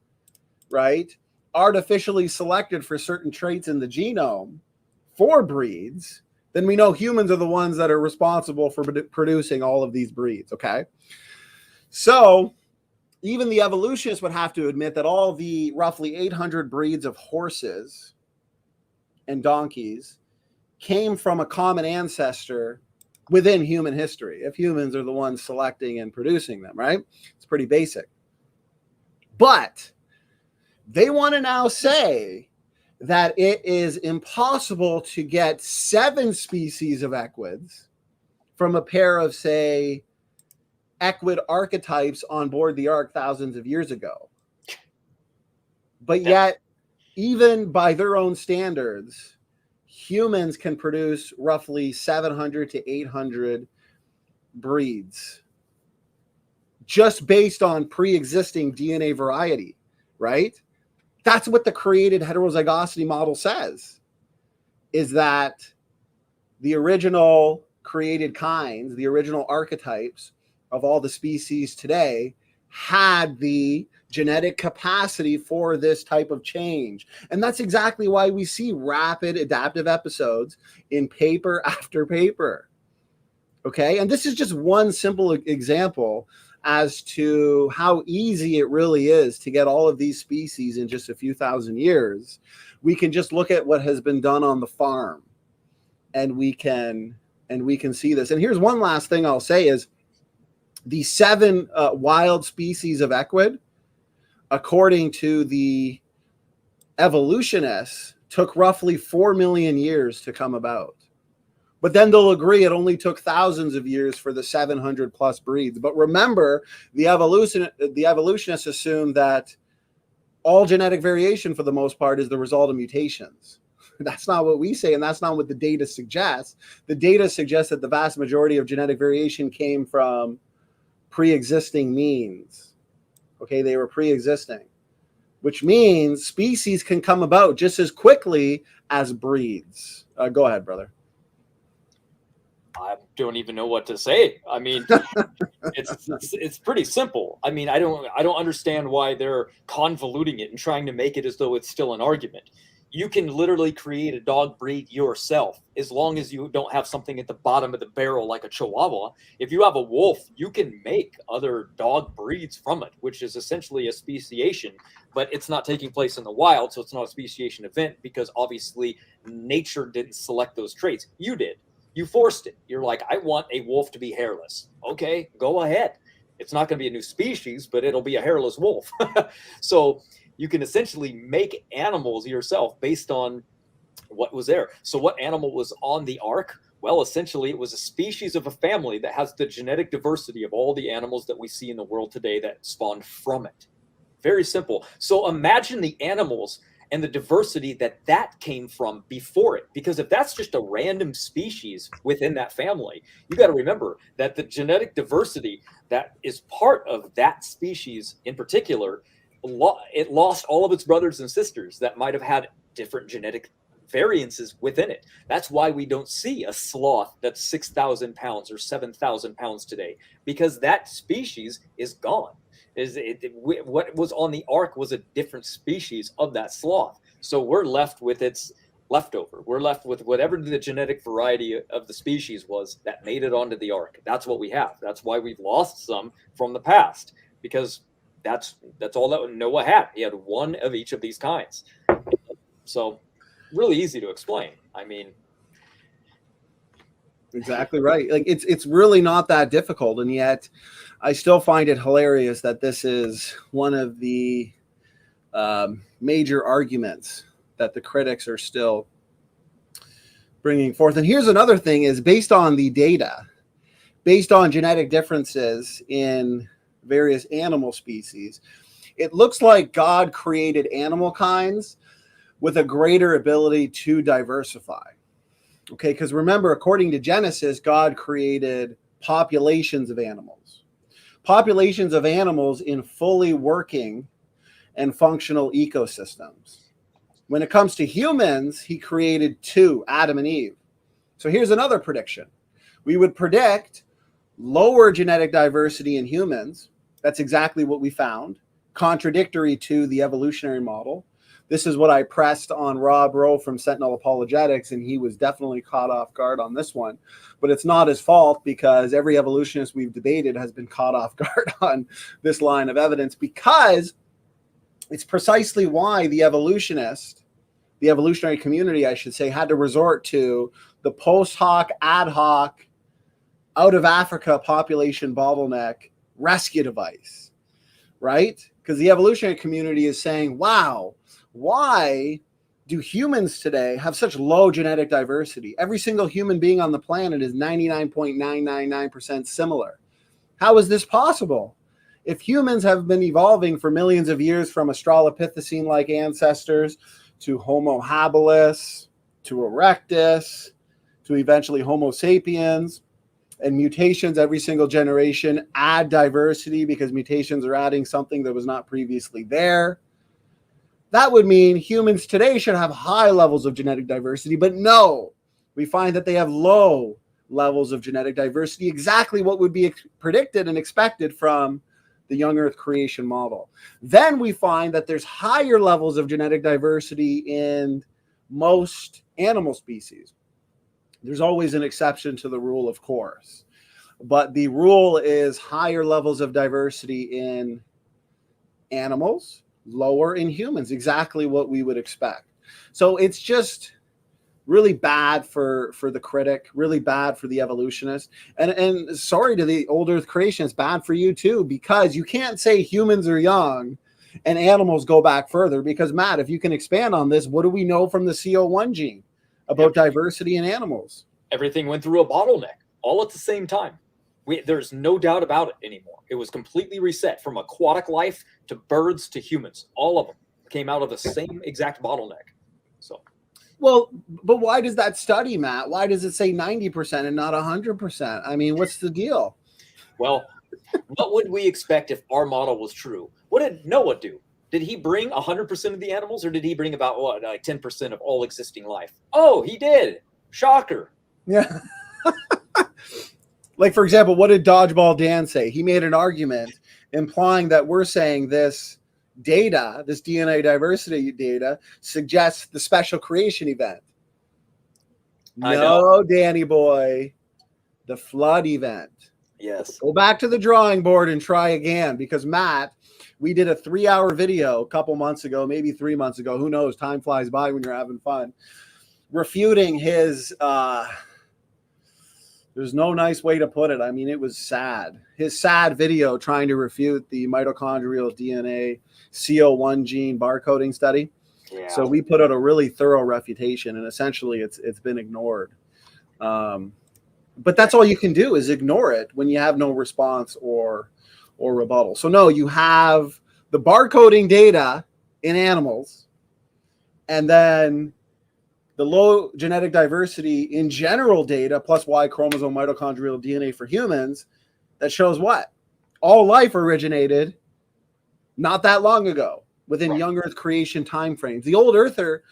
right, artificially selected for certain traits in the genome for breeds, then we know humans are the ones that are responsible for producing all of these breeds, okay? So even the evolutionists would have to admit that all the roughly 800 breeds of horses and donkeys came from a common ancestor within human history, if humans are the ones selecting and producing them, right? It's pretty basic. But they want to now say that it is impossible to get 7 species of equids from a pair of, say, equid archetypes on board the Ark thousands of years ago. But yet, even by their own standards, humans can produce roughly 700 to 800 breeds just based on pre-existing DNA variety, right? That's what the created heterozygosity model says, is that the original created kinds, the original archetypes of all the species today had the genetic capacity for this type of change. And that's exactly why we see rapid adaptive episodes in paper after paper. Okay. And this is just one simple example as to how easy it really is to get all of these species in just a few thousand years. We can just look at what has been done on the farm, and we can see this. And here's one last thing I'll say is the 7 wild species of equid, according to the evolutionists, took roughly 4 million years to come about. But then they'll agree it only took thousands of years for the 700 plus breeds. But remember, the evolutionists assume that all genetic variation, for the most part, is the result of mutations. That's not what we say, and that's not what the data suggests. The data suggests that the vast majority of genetic variation came from pre-existing means. Okay, they were pre-existing, which means species can come about just as quickly as breeds. Go ahead, brother. I don't even know what to say. I mean, it's pretty simple. I mean, I don't understand why they're convoluting it and trying to make it as though it's still an argument. You can literally create a dog breed yourself, as long as you don't have something at the bottom of the barrel like a Chihuahua. If you have a wolf, you can make other dog breeds from it, which is essentially a speciation, but it's not taking place in the wild, so it's not a speciation event, because obviously nature didn't select those traits. You did. You forced it. You're like, I want a wolf to be hairless. Okay, go ahead. It's not going to be a new species, but it'll be a hairless wolf. So you can essentially make animals yourself based on what was there. So what animal was on the Ark? Well, essentially, it was a species of a family that has the genetic diversity of all the animals that we see in the world today that spawned from it. Very simple. So imagine the animals and the diversity that came from before it. Because if that's just a random species within that family, you got to remember that the genetic diversity that is part of that species in particular, it lost all of its brothers and sisters that might have had different genetic variances within it. That's why we don't see a sloth that's 6,000 pounds or 7,000 pounds today, because that species is gone. What was on the Ark was a different species of that sloth. So we're left with its leftover. We're left with whatever the genetic variety of the species was that made it onto the Ark. That's what we have. That's why we've lost some from the past, because that's all that Noah had. He had one of each of these kinds. So really easy to explain. I mean, exactly right. Like it's really not that difficult, and yet I still find it hilarious that this is one of the major arguments that the critics are still bringing forth. And here's another thing: is based on the data, based on genetic differences in various animal species, it looks like God created animal kinds with a greater ability to diversify. Okay, because remember, according to Genesis, God created populations of animals. Populations of animals in fully working and functional ecosystems. When it comes to humans, he created two, Adam and Eve. So here's another prediction. We would predict lower genetic diversity in humans. That's exactly what we found, contradictory to the evolutionary model. This is what I pressed on Rob Rowe from Sentinel Apologetics, and he was definitely caught off guard on this one. But it's not his fault, because every evolutionist we've debated has been caught off guard on this line of evidence, because it's precisely why the evolutionary community, I should say, had to resort to the post hoc, ad hoc, out of Africa population bottleneck rescue device, right? Because the evolutionary community is saying, wow, why do humans today have such low genetic diversity? Every single human being on the planet is 99.999% similar. How is this possible? If humans have been evolving for millions of years from Australopithecine-like ancestors to Homo habilis, to Erectus, to eventually Homo sapiens, and mutations every single generation add diversity because mutations are adding something that was not previously there. That would mean humans today should have high levels of genetic diversity, but no, we find that they have low levels of genetic diversity, exactly what would be predicted and expected from the Young Earth creation model. Then we find that there's higher levels of genetic diversity in most animal species. There's always an exception to the rule, of course, but the rule is higher levels of diversity in animals, lower in humans, exactly what we would expect. So it's just really bad for the critic, really bad for the evolutionist, and sorry to the old Earth creationists, bad for you too, because you can't say humans are young and animals go back further, because Matt, if you can expand on this, what do we know from the CO1 gene about diversity in animals? Everything went through a bottleneck all at the same time. There's no doubt about it anymore. It was completely reset from aquatic life to birds to humans. All of them came out of the same exact bottleneck. So, well, but why does that study, Matt? Why does it say 90% and not 100%? I mean, what's the deal? Well, what would we expect if our model was true? What did Noah do? Did he bring 100% of the animals, or did he bring about what, like 10% of all existing life? Oh, he did. Shocker. Yeah. Like, for example, what did Dodgeball Dan say? He made an argument implying that we're saying this data, this DNA diversity data, suggests the special creation event. No, Danny boy, the flood event. Yes. Go back to the drawing board and try again, because Matt, we did a 3-hour video a couple months ago, maybe 3 months ago. Who knows? Time flies by when you're having fun. Refuting his, there's no nice way to put it. I mean, it was sad. His sad video trying to refute the mitochondrial DNA CO1 gene barcoding study. Yeah. So we put out a really thorough refutation, and essentially it's been ignored. But that's all you can do, is ignore it when you have no response or rebuttal. So no, you have the barcoding data in animals, and then the low genetic diversity in general data plus Y chromosome mitochondrial DNA for humans that shows what? All life originated not that long ago within Young Earth creation timeframes. The old Earther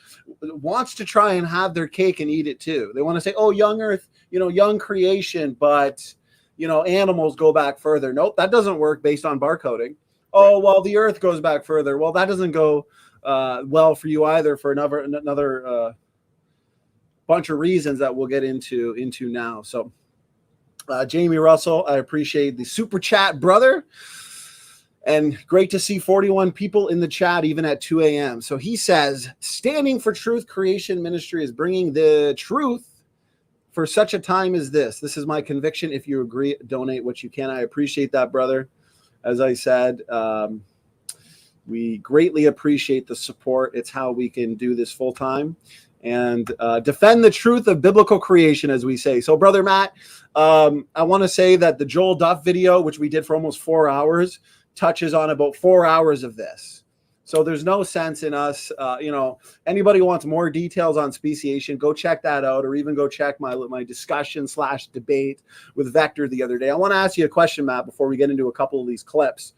wants to try and have their cake and eat it too. They want to say, oh, Young Earth, young creation, but, animals go back further. Nope, that doesn't work based on barcoding. Oh, well, the Earth goes back further. Well, that doesn't go well for you either for another bunch of reasons that we'll get into now. So Jamie Russell, I appreciate the super chat, brother. And great to see 41 people in the chat, even at 2 a.m. So he says, standing for truth creation ministry is bringing the truth for such a time as this. This is my conviction. If you agree, donate what you can. I appreciate that, brother. As I said, we greatly appreciate the support. It's how we can do this full time. and defend the truth of biblical creation, as we say. So, Brother Matt, I want to say that the Joel Duff video, which we did for almost 4 hours, touches on about 4 hours of this. So there's no sense in us, anybody who wants more details on speciation, go check that out, or even go check my discussion/debate with Vector the other day. I want to ask you a question, Matt, before we get into a couple of these clips.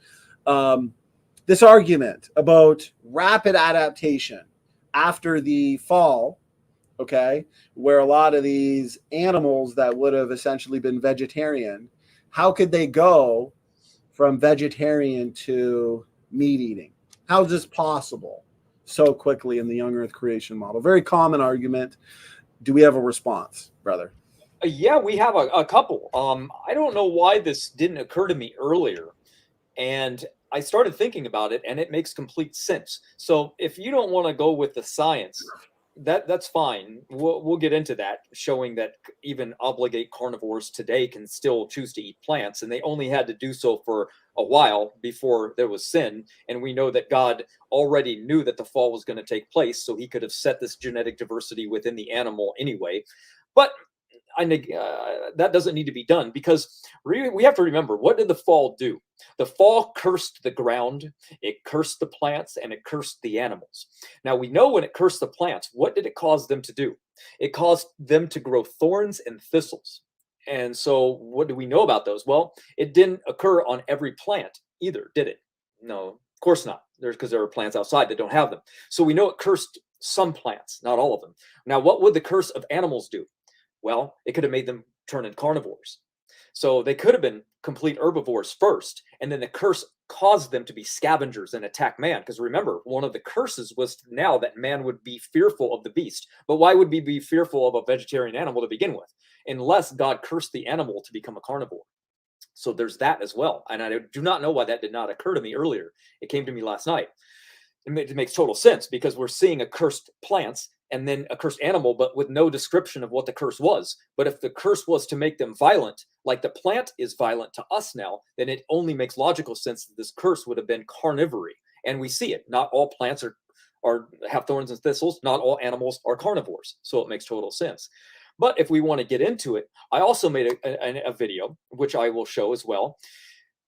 This argument about rapid adaptation after the fall, okay, where a lot of these animals that would have essentially been vegetarian, how could they go from vegetarian to meat eating? How is this possible so quickly in the Young Earth creation model? Very common argument. Do we have a response, brother? Yeah, we have a couple. I don't know why this didn't occur to me earlier. And I started thinking about it, and it makes complete sense. So if you don't want to go with the science, that's fine. We'll get into that, showing that even obligate carnivores today can still choose to eat plants, and they only had to do so for a while before there was sin. And we know that God already knew that the fall was going to take place, so he could have set this genetic diversity within the animal anyway. But that doesn't need to be done, because we have to remember, what did the fall do? The fall cursed the ground, it cursed the plants, and it cursed the animals. Now we know when it cursed the plants, what did it cause them to do? It caused them to grow thorns and thistles. And so what do we know about those? Well, it didn't occur on every plant either, did it? No, of course not. Because there are plants outside that don't have them. So we know it cursed some plants, not all of them. Now, what would the curse of animals do? Well, it could have made them turn into carnivores. So they could have been complete herbivores first, and then the curse caused them to be scavengers and attack man. Because remember, one of the curses was now that man would be fearful of the beast. But why would we be fearful of a vegetarian animal to begin with? Unless God cursed the animal to become a carnivore. So there's that as well. And I do not know why that did not occur to me earlier. It came to me last night. It makes total sense, because we're seeing a cursed plants and then a cursed animal, but with no description of what the curse was. But if the curse was to make them violent, like the plant is violent to us now, then it only makes logical sense that this curse would have been carnivory. And we see it. Not all plants have thorns and thistles. Not all animals are carnivores. So it makes total sense. But if we want to get into it, I also made a video, which I will show as well,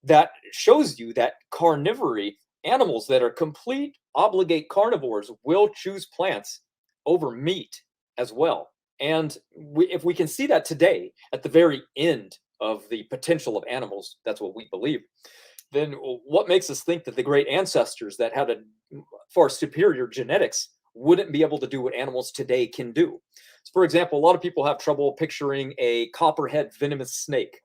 that shows you that carnivory animals that are complete obligate carnivores will choose plants over meat as well. And if we can see that today at the very end of the potential of animals, that's what we believe, then what makes us think that the great ancestors that had a far superior genetics wouldn't be able to do what animals today can do? So for example, a lot of people have trouble picturing a copperhead venomous snake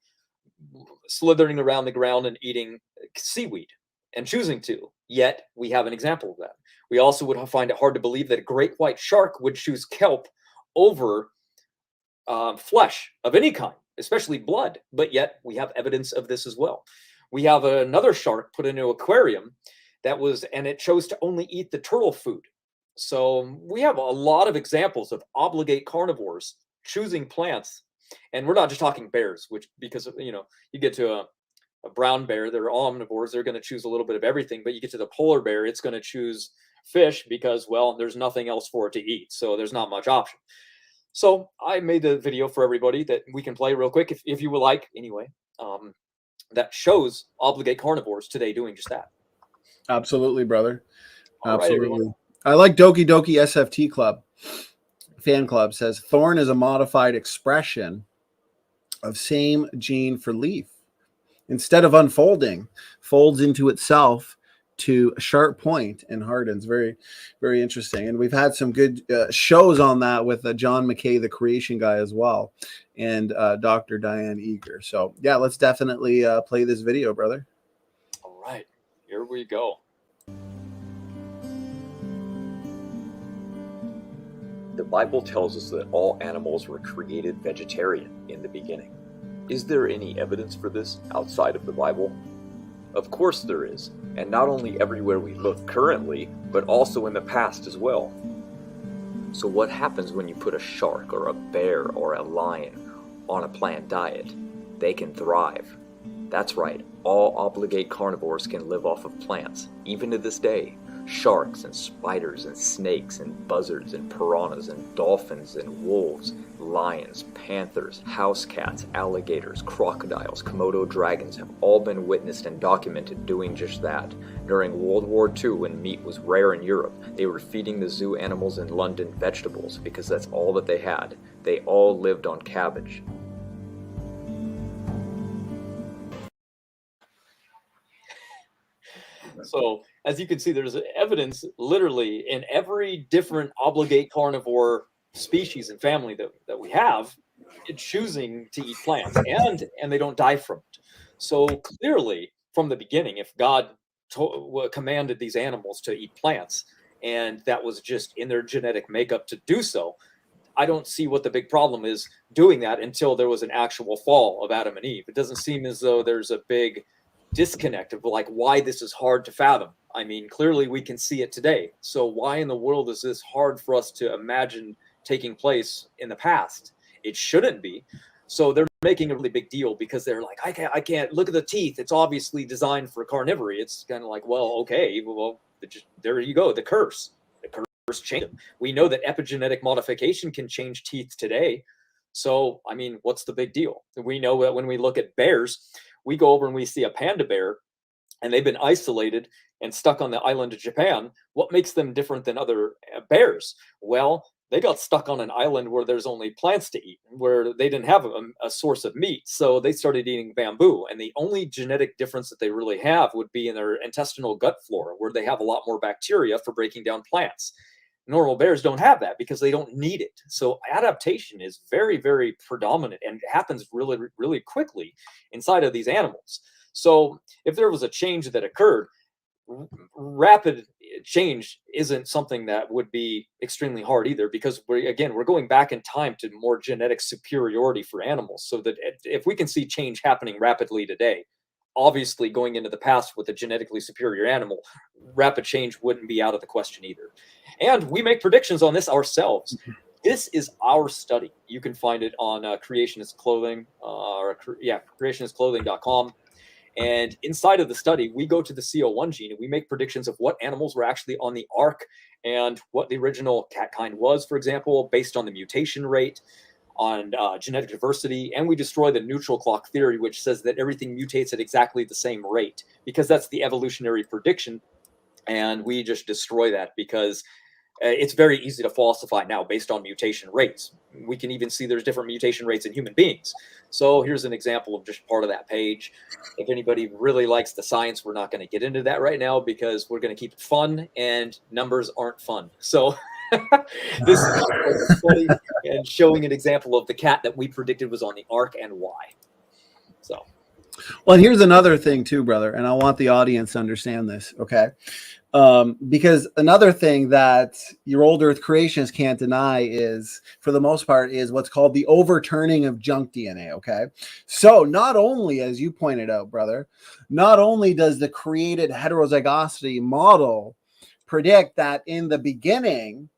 slithering around the ground and eating seaweed and choosing to. Yet we have an example of that. We also would find it hard to believe that a great white shark would choose kelp over flesh of any kind, especially blood. But yet we have evidence of this as well. We have another shark put into an aquarium and it chose to only eat the turtle food. So we have a lot of examples of obligate carnivores choosing plants. And we're not just talking bears, because you get to a brown bear, they're omnivores, they're going to choose a little bit of everything. But you get to the polar bear, it's going to choose fish because, well, there's nothing else for it to eat. So there's not much option. So I made the video for everybody that we can play real quick, if you would like, anyway, that shows obligate carnivores today doing just that. Absolutely, brother. Absolutely. Right, I like Doki Doki SFT Club. Fan Club says, thorn is a modified expression of same gene for leaf. Instead of unfolding, folds into itself to a sharp point and hardens. Very, very interesting. And we've had some good shows on that with John McKay, the creation guy, as well, and Dr. Diane Eager. So yeah, let's definitely play this video, brother. All right, here we go. The Bible tells us that all animals were created vegetarian in the beginning. Is there any evidence for this outside of the Bible? Of course there is, and not only everywhere we look currently, but also in the past as well. So what happens when you put a shark or a bear or a lion on a plant diet? They can thrive. That's right, all obligate carnivores can live off of plants, even to this day. Sharks and spiders and snakes and buzzards and piranhas and dolphins and wolves, lions, panthers, house cats, alligators, crocodiles, Komodo dragons have all been witnessed and documented doing just that. During World War II, when meat was rare in Europe, they were feeding the zoo animals in London vegetables because that's all that they had. They all lived on cabbage. So, as you can see, there's evidence literally in every different obligate carnivore species and family that we have choosing to eat plants, and they don't die from it. So clearly, from the beginning, if God commanded these animals to eat plants, and that was just in their genetic makeup to do so, I don't see what the big problem is doing that until there was an actual fall of Adam and Eve. It doesn't seem as though there's a big disconnect of like why this is hard to fathom. I mean, clearly we can see it today. So why in the world is this hard for us to imagine taking place in the past? It shouldn't be. So they're making a really big deal because they're like, I can't look at the teeth. It's obviously designed for carnivory. It's kind of like, well, okay, well, there you go. The curse changed them. We know that epigenetic modification can change teeth today. So, I mean, what's the big deal? We know that when we look at bears, we go over and we see a panda bear and they've been isolated and stuck on the island of Japan. What makes them different than other bears? Well, they got stuck on an island where there's only plants to eat, where they didn't have a source of meat. So they started eating bamboo. And the only genetic difference that they really have would be in their intestinal gut flora, where they have a lot more bacteria for breaking down plants. Normal bears don't have that because they don't need it. So adaptation is very, very predominant and happens really, really quickly inside of these animals. So if there was a change that occurred, rapid change isn't something that would be extremely hard either, because we're going back in time to more genetic superiority for animals. So that if we can see change happening rapidly today, obviously going into the past with a genetically superior animal, rapid change wouldn't be out of the question either. And we make predictions on this ourselves. This is our study. You can find it on Creationist Clothing, creationistclothing.com. And inside of the study, we go to the CO1 gene and we make predictions of what animals were actually on the ark and what the original cat kind was, for example, based on the mutation rate, on genetic diversity, and we destroy the neutral clock theory, which says that everything mutates at exactly the same rate, because that's the evolutionary prediction. And we just destroy that because it's very easy to falsify now based on mutation rates. We can even see there's different mutation rates in human beings. So here's an example of just part of that page. If anybody really likes the science, we're not going to get into that right now because we're going to keep it fun, and numbers aren't fun. So this is study and showing an example of the cat that we predicted was on the ark and why. So, well, here's another thing too, brother, and I want the audience to understand this, okay? Because another thing that your old Earth creationists can't deny is, for the most part, is what's called the overturning of junk DNA, okay? So not only, as you pointed out, brother, not only does the created heterozygosity model predict that in the beginning,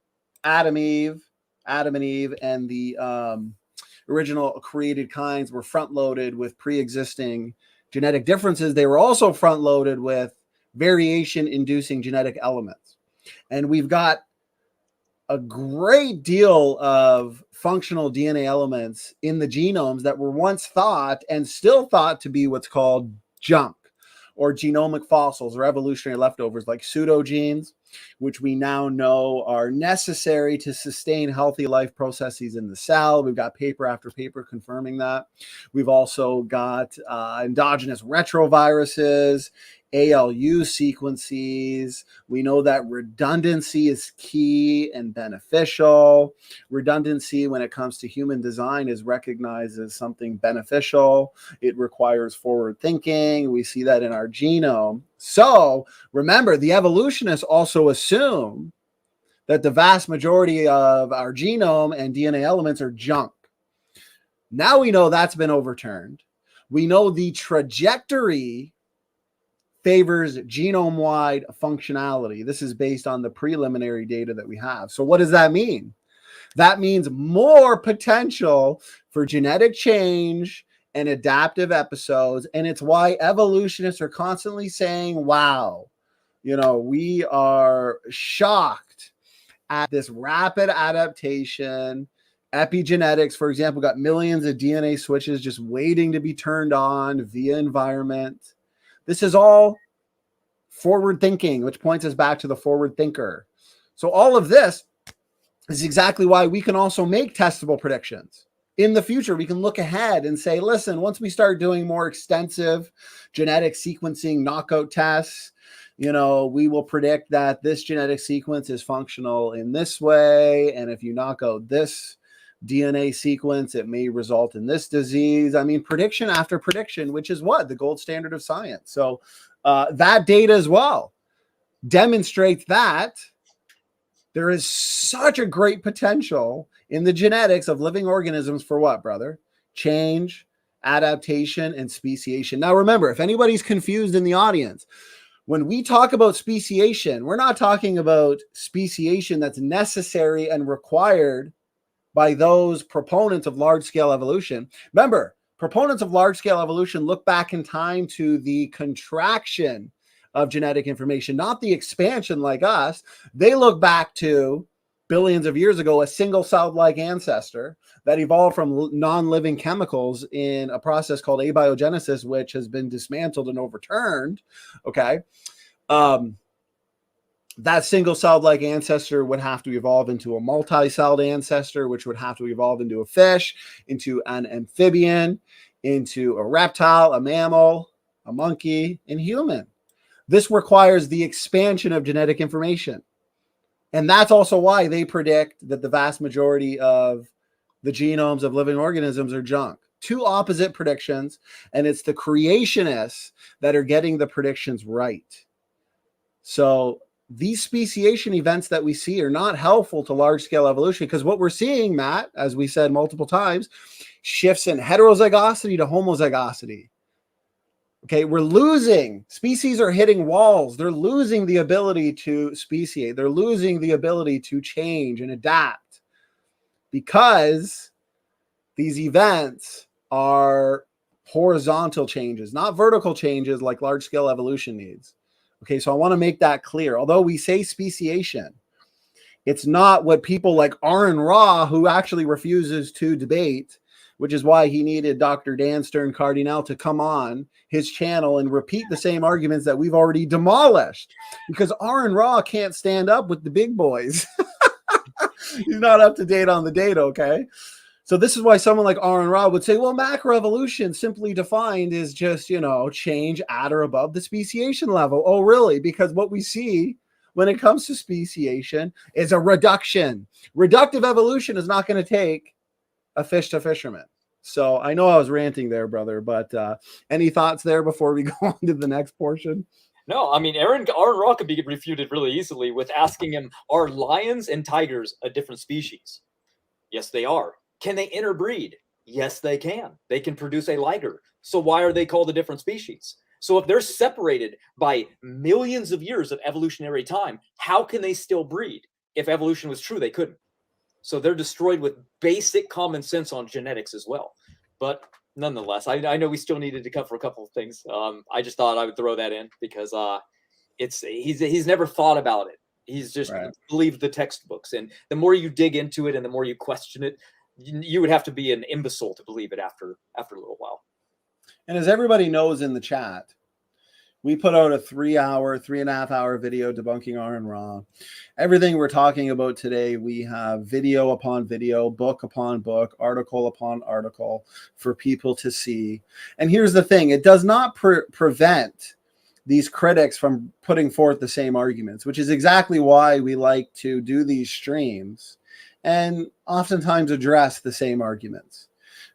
Adam and Eve and the original created kinds were front-loaded with pre-existing genetic differences. They were also front-loaded with variation-inducing genetic elements. And we've got a great deal of functional DNA elements in the genomes that were once thought and still thought to be what's called junk, or genomic fossils, or evolutionary leftovers, like pseudogenes, which we now know are necessary to sustain healthy life processes in the cell. We've got paper after paper confirming that. We've also got endogenous retroviruses, ALU sequences. We know that redundancy is key and beneficial. Redundancy, when it comes to human design, is recognized as something beneficial. It requires forward thinking. We see that in our genome. So remember, the evolutionists also assume that the vast majority of our genome and DNA elements are junk. Now we know that's been overturned. We know the trajectory favors genome-wide functionality. This is based on the preliminary data that we have. So what does that mean? That means more potential for genetic change and adaptive episodes. And it's why evolutionists are constantly saying, wow, You know, we are shocked at this rapid adaptation. Epigenetics, for example, got millions of DNA switches just waiting to be turned on via environment. This is all forward thinking, which points us back to the forward thinker. So all of this is exactly why we can also make testable predictions. In the future, we can look ahead and say, listen, once we start doing more extensive genetic sequencing knockout tests, you know, we will predict that this genetic sequence is functional in this way. And if you knock out this DNA sequence, it may result in this disease. I mean, prediction after prediction, which is what? The gold standard of science. So that data as well demonstrates that there is such a great potential in the genetics of living organisms for what, brother? Change, adaptation, and speciation. Now, remember, if anybody's confused in the audience, when we talk about speciation, we're not talking about speciation that's necessary and required by those proponents of large-scale evolution. Remember, proponents of large-scale evolution look back in time to the contraction of genetic information, not the expansion like us. They look back to billions of years ago, a single-celled-like ancestor that evolved from non-living chemicals in a process called abiogenesis, which has been dismantled and overturned. Okay. That single-celled-like ancestor would have to evolve into a multi-celled ancestor, which would have to evolve into a fish, into an amphibian, into a reptile, a mammal, a monkey, and human. This requires the expansion of genetic information. And that's also why they predict that the vast majority of the genomes of living organisms are junk. Two opposite predictions, and it's the creationists that are getting the predictions right. So these speciation events that we see are not helpful to large-scale evolution, because what we're seeing, Matt, as we said multiple times, shifts in heterozygosity to homozygosity. Okay, we're losing. Species are hitting walls. They're losing the ability to speciate. They're losing the ability to change and adapt because these events are horizontal changes, not vertical changes like large-scale evolution needs. Okay, so I want to make that clear. Although we say speciation, it's not what people like Aaron Ra, who actually refuses to debate, which is why he needed Dr. Dan Stern-Cardinal to come on his channel and repeat the same arguments that we've already demolished, because Aaron Ra can't stand up with the big boys. He's not up to date on the data, okay? So this is why someone like Aaron Ra would say, well, macroevolution simply defined is just, you know, change at or above the speciation level. Oh, really? Because what we see when it comes to speciation is a reduction. Reductive evolution is not going to take a fish to fisherman. So I know I was ranting there, brother, but any thoughts there before we go on to the next portion? No, I mean, Aaron Ra could be refuted really easily with asking him, are lions and tigers a different species? Yes, they are. Can they interbreed? Yes, they can. They can produce a liger. So why are they called a different species? So if they're separated by millions of years of evolutionary time, how can they still breed? If evolution was true, they couldn't. So they're destroyed with basic common sense on genetics as well. But nonetheless, I know we still needed to cover a couple of things. I just thought I would throw that in because he's never thought about it. He's just believed the textbooks. And the more you dig into it and the more you question it, you would have to be an imbecile to believe it after a little while. And as everybody knows in the chat, we put out a 3.5 hour video debunking Aaron Ra. Everything we're talking about today, we have video upon video, book upon book, article upon article for people to see. And here's the thing, it does not prevent these critics from putting forth the same arguments, which is exactly why we like to do these streams and oftentimes address the same arguments,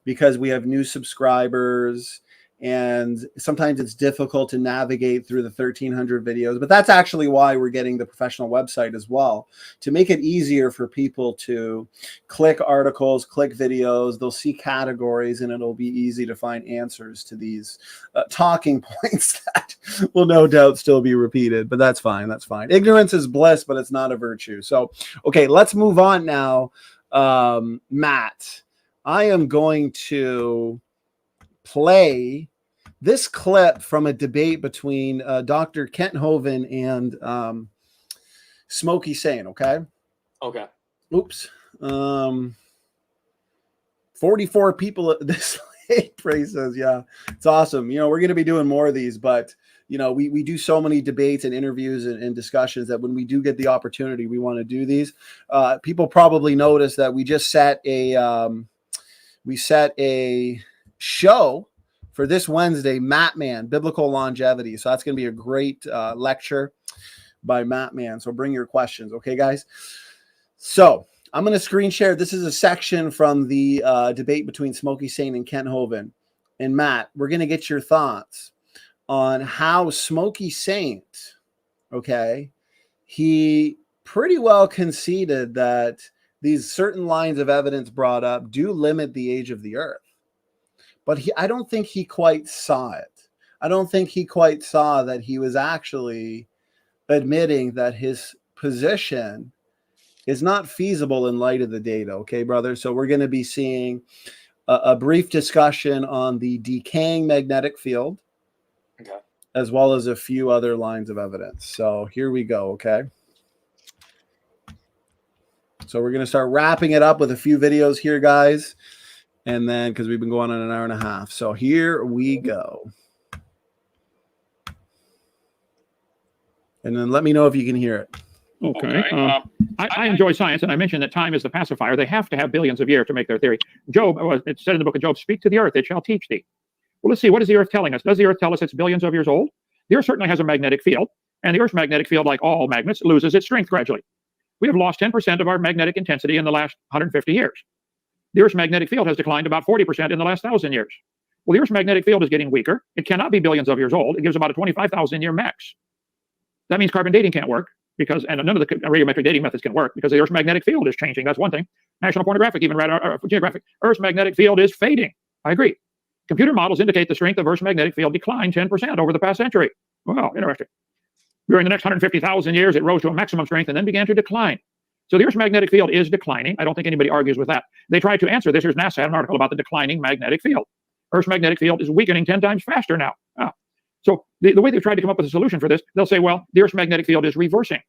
because we have new subscribers and sometimes it's difficult to navigate through the 1,300 videos. But that's actually why we're getting the professional website as well, to make it easier for people to click articles, click videos. They'll see categories, and it'll be easy to find answers to these talking points that will no doubt still be repeated. But that's fine. That's fine. Ignorance is bliss, but it's not a virtue. So, okay, let's move on now. Matt, I am going to play this clip from a debate between Dr. Kent Hovind and Smokey saying, okay? Okay. Oops. 44 people at this late, Praise says, yeah, it's awesome. You know, we're going to be doing more of these, but you know, we do so many debates and interviews and discussions that when we do get the opportunity, we want to do these. People probably notice that we just set a show for this Wednesday, Matt Man, Biblical Longevity. So that's going to be a great lecture by Matt Man. So bring your questions. Okay, guys. So I'm going to screen share. This is a section from the debate between Smokey Saint and Kent Hovind. And Matt, we're going to get your thoughts on how Smokey Saint, okay, he pretty well conceded that these certain lines of evidence brought up do limit the age of the earth. But I don't think he quite saw it. I don't think he quite saw that he was actually admitting that his position is not feasible in light of the data. Okay, brother? So we're going to be seeing a brief discussion on the decaying magnetic field, okay, as well as a few other lines of evidence. So here we go, okay? So we're going to start wrapping it up with a few videos here, guys. And then, because we've been going on an hour and a half. So here we go. And then let me know if you can hear it. Okay. I enjoy science, and I mentioned that time is the pacifier. They have to have billions of years to make their theory. Job, it said in the book of Job, speak to the earth, it shall teach thee. Well, let's see, what is the earth telling us? Does the earth tell us it's billions of years old? The earth certainly has a magnetic field, and the earth's magnetic field, like all magnets, loses its strength gradually. We have lost 10% of our magnetic intensity in the last 150 years. The earth's magnetic field has declined about 40% in the last 1,000 years. Well, the earth's magnetic field is getting weaker. It cannot be billions of years old. It gives about a 25,000 year max. That means carbon dating can't work, because, and none of the radiometric dating methods can work, because the Earth's magnetic field is changing. That's one thing. National Pornographic, even Geographic, Earth's magnetic field is fading. I agree. Computer models indicate the strength of Earth's magnetic field declined 10% over the past century. Wow, interesting. During the next 150,000 years, it rose to a maximum strength and then began to decline. So the Earth's magnetic field is declining. I don't think anybody argues with that. They tried to answer this. Here's NASA had an article about the declining magnetic field. Earth's magnetic field is weakening 10 times faster now. So the way they've tried to come up with a solution for this, they'll say, well, the Earth's magnetic field is reversing.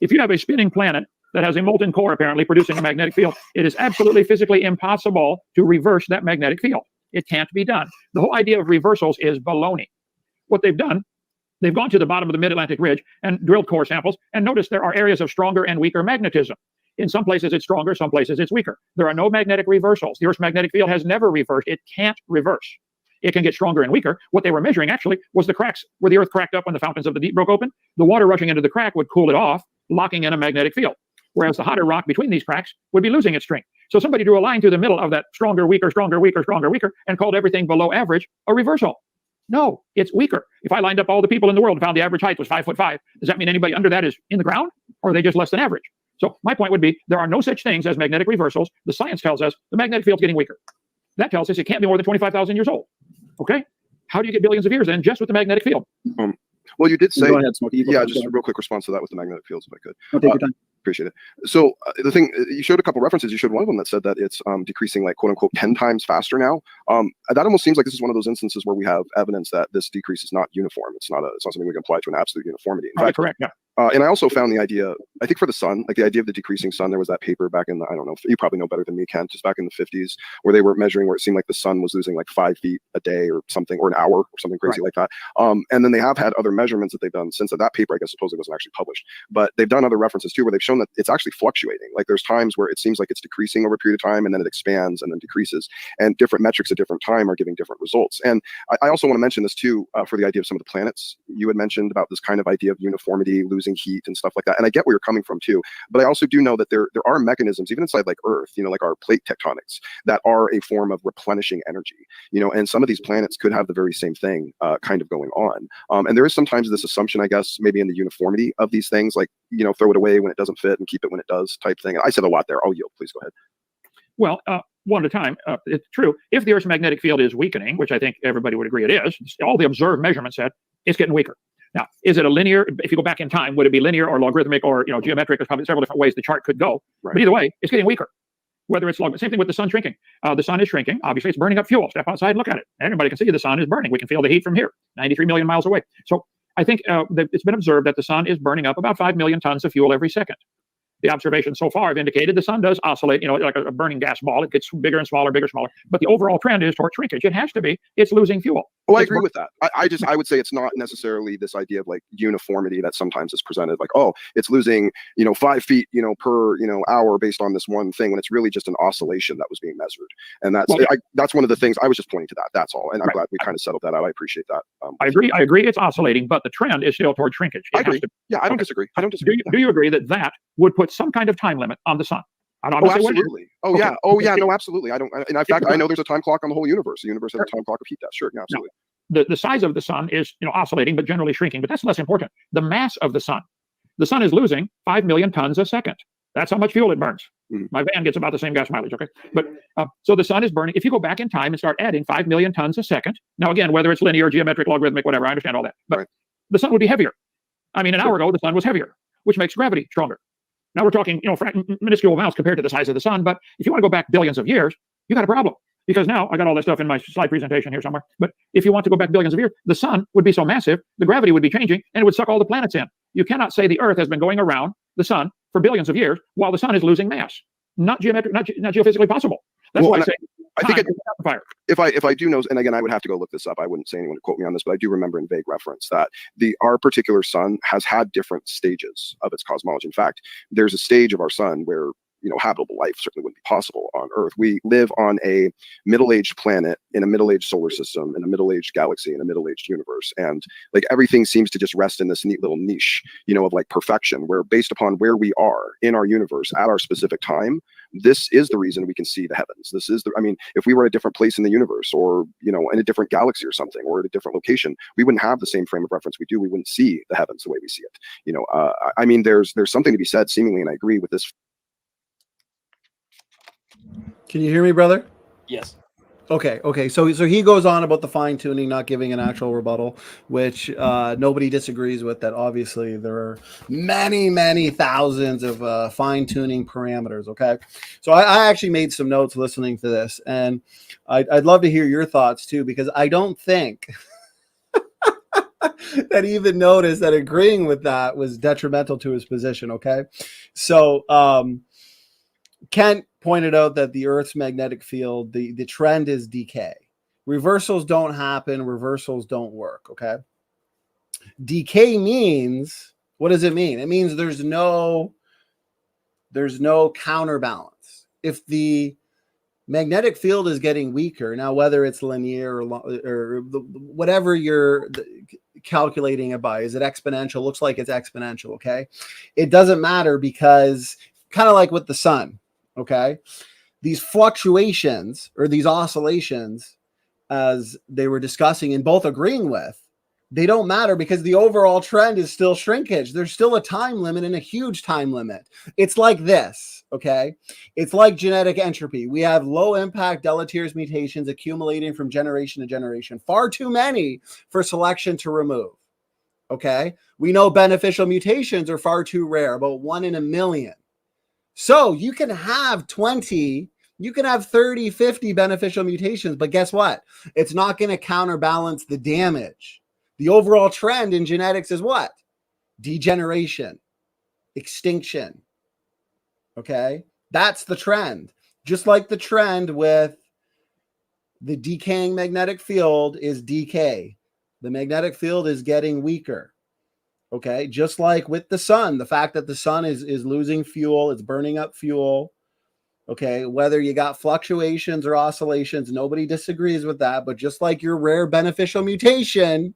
If you have a spinning planet that has a molten core apparently producing a magnetic field, it is absolutely physically impossible to reverse that magnetic field. It can't be done. The whole idea of reversals is baloney. What they've done, they've gone to the bottom of the mid-Atlantic ridge and drilled core samples and noticed there are areas of stronger and weaker magnetism. In some places it's stronger, some places it's weaker. There are no magnetic reversals. The Earth's magnetic field has never reversed. It can't reverse. It can get stronger and weaker. What they were measuring actually was the cracks where the Earth cracked up when the fountains of the deep broke open. The water rushing into the crack would cool it off, locking in a magnetic field. Whereas the hotter rock between these cracks would be losing its strength. So somebody drew a line through the middle of that stronger, weaker, stronger, weaker, stronger, weaker, and called everything below average a reversal. No, it's weaker. If I lined up all the people in the world and found the average height was 5'5", does that mean anybody under that is in the ground, or are they just less than average? So my point would be, there are no such things as magnetic reversals. The science tells us the magnetic field's getting weaker. That tells us it can't be more than 25,000 years old. Okay? How do you get billions of years then just with the magnetic field? Well, you did say, go ahead, Smokey. Yeah, just a real quick response to that with the magnetic fields, if I could. I'll take your time. Appreciate it. So the thing, you showed a couple references. You showed one of them that said that it's decreasing like quote unquote 10 times faster now. That almost seems like this is one of those instances where we have evidence that this decrease is not uniform. It's not something we can apply to an absolute uniformity. In fact, correct. Yeah. And I also found the idea, I think for the sun, like the idea of the decreasing sun, there was that paper back in the, I don't know, you probably know better than me, Kent, just back in the 50s, where they were measuring where it seemed like the sun was losing like 5 feet a day or something, or an hour or something crazy like that. And then they have had other measurements that they've done since that paper, I guess, supposedly wasn't actually published, but they've done other references too, where they've shown that it's actually fluctuating. Like there's times where it seems like it's decreasing over a period of time and then it expands and then decreases, and different metrics at different time are giving different results. And I also want to mention this too, for the idea of some of the planets you had mentioned about this kind of idea of uniformity, losing heat and stuff like that. And I get where you're coming from too, but I also do know that there are mechanisms even inside like Earth, you know, like our plate tectonics, that are a form of replenishing energy, you know, and some of these planets could have the very same thing kind of going on. And there is sometimes this assumption, I guess, maybe in the uniformity of these things, like, you know, throw it away when it doesn't fit and keep it when it does type thing. I said a lot there. I'll yield. Please go ahead. Well, one at a time. It's true. If the Earth's magnetic field is weakening, which I think everybody would agree it is, all the observed measurements said it's getting weaker. Now, is it a linear? If you go back in time, would it be linear or logarithmic or, you know, geometric? There's probably several different ways the chart could go. Right. But either way, it's getting weaker. whether it's same thing with the sun shrinking. The sun is shrinking. Obviously, it's burning up fuel. Step outside and look at it. Everybody can see the sun is burning. We can feel the heat from here, 93 million miles away. So I think that it's been observed that the sun is burning up about 5 million tons of fuel every second. The observations so far have indicated the sun does oscillate, like a burning gas ball. It gets bigger and smaller, bigger and smaller. But the overall trend is toward shrinkage. It has to be. It's losing fuel. Oh, I agree with that. I would say it's not necessarily this idea of like uniformity that sometimes is presented, like, oh, it's losing, 5 feet, per, hour based on this one thing, when it's really just an oscillation that was being measured. And that's one of the things I was just pointing to that. That's all. And I'm glad we kind of settled that out. I appreciate that. I agree. It's oscillating, but the trend is still toward shrinkage. I agree. Yeah, I don't disagree. Do you agree that would put some kind of time limit on the sun? Absolutely. No, absolutely. I don't. And in fact, I know there's a time clock on the whole universe. The universe has a time clock of heat death. Sure, yeah, absolutely. The size of the sun is oscillating, but generally shrinking. But that's less important. The mass of the sun is losing 5 million tons a second. That's how much fuel it burns. Mm-hmm. My van gets about the same gas mileage. Okay, but so the sun is burning. If you go back in time and start adding 5 million tons a second, now again, whether it's linear, geometric, logarithmic, whatever, I understand all that. But the sun would be heavier. I mean, an hour ago the sun was heavier, which makes gravity stronger. Now we're talking, minuscule amounts compared to the size of the sun. But if you want to go back billions of years, you got a problem. Because now I got all that stuff in my slide presentation here somewhere. But if you want to go back billions of years, the sun would be so massive, the gravity would be changing, and it would suck all the planets in. You cannot say the Earth has been going around the sun for billions of years while the sun is losing mass. Not geometric, not geophysically possible. That's why I say. I think if I do know, and again, I would have to go look this up. I wouldn't say anyone to quote me on this, but I do remember in vague reference that our particular sun has had different stages of its cosmology. In fact, there's a stage of our sun where habitable life certainly wouldn't be possible on Earth. We live on a middle-aged planet in a middle-aged solar system, in a middle-aged galaxy, in a middle-aged universe, and like everything seems to just rest in this neat little niche, of like perfection, where based upon where we are in our universe at our specific time, this is the reason we can see the heavens. This is if we were at a different place in the universe, or in a different galaxy or something, or at a different location, we wouldn't have the same frame of reference we do. We wouldn't see the heavens the way we see it. There's something to be said, seemingly, and I agree with this. Can you hear me, brother? Yes. Okay. So he goes on about the fine tuning, not giving an actual rebuttal, which nobody disagrees with. That obviously there are many thousands of fine tuning parameters. Okay, so I actually made some notes listening to this, and I'd love to hear your thoughts too, because I don't think that he even noticed that agreeing with that was detrimental to his position. Okay, so Kent pointed out that the Earth's magnetic field, the trend is decay. Reversals don't happen. Reversals don't work. Okay. Decay means, what does it mean? It means there's no counterbalance. If the magnetic field is getting weaker, now whether it's linear or whatever you're calculating it by, is it exponential? Looks like it's exponential. Okay. It doesn't matter, because kind of like with the sun. Okay, these fluctuations or these oscillations, as they were discussing and both agreeing with, they don't matter because the overall trend is still shrinkage. There's still a time limit, and a huge time limit. It's like this, okay? It's like genetic entropy. We have low impact deleterious mutations accumulating from generation to generation, far too many for selection to remove, okay? We know beneficial mutations are far too rare, about 1 in a million. So you can have 20, you can have 30, 50 beneficial mutations, but guess what? It's not going to counterbalance the damage. The overall trend in genetics is what? Degeneration, extinction. Okay? That's the trend. Just like the trend with the decaying magnetic field is decay. The magnetic field is getting weaker. Okay, just like with the sun, the fact that the sun is losing fuel, it's burning up fuel. Okay, whether you got fluctuations or oscillations, nobody disagrees with that. But just like your rare beneficial mutation,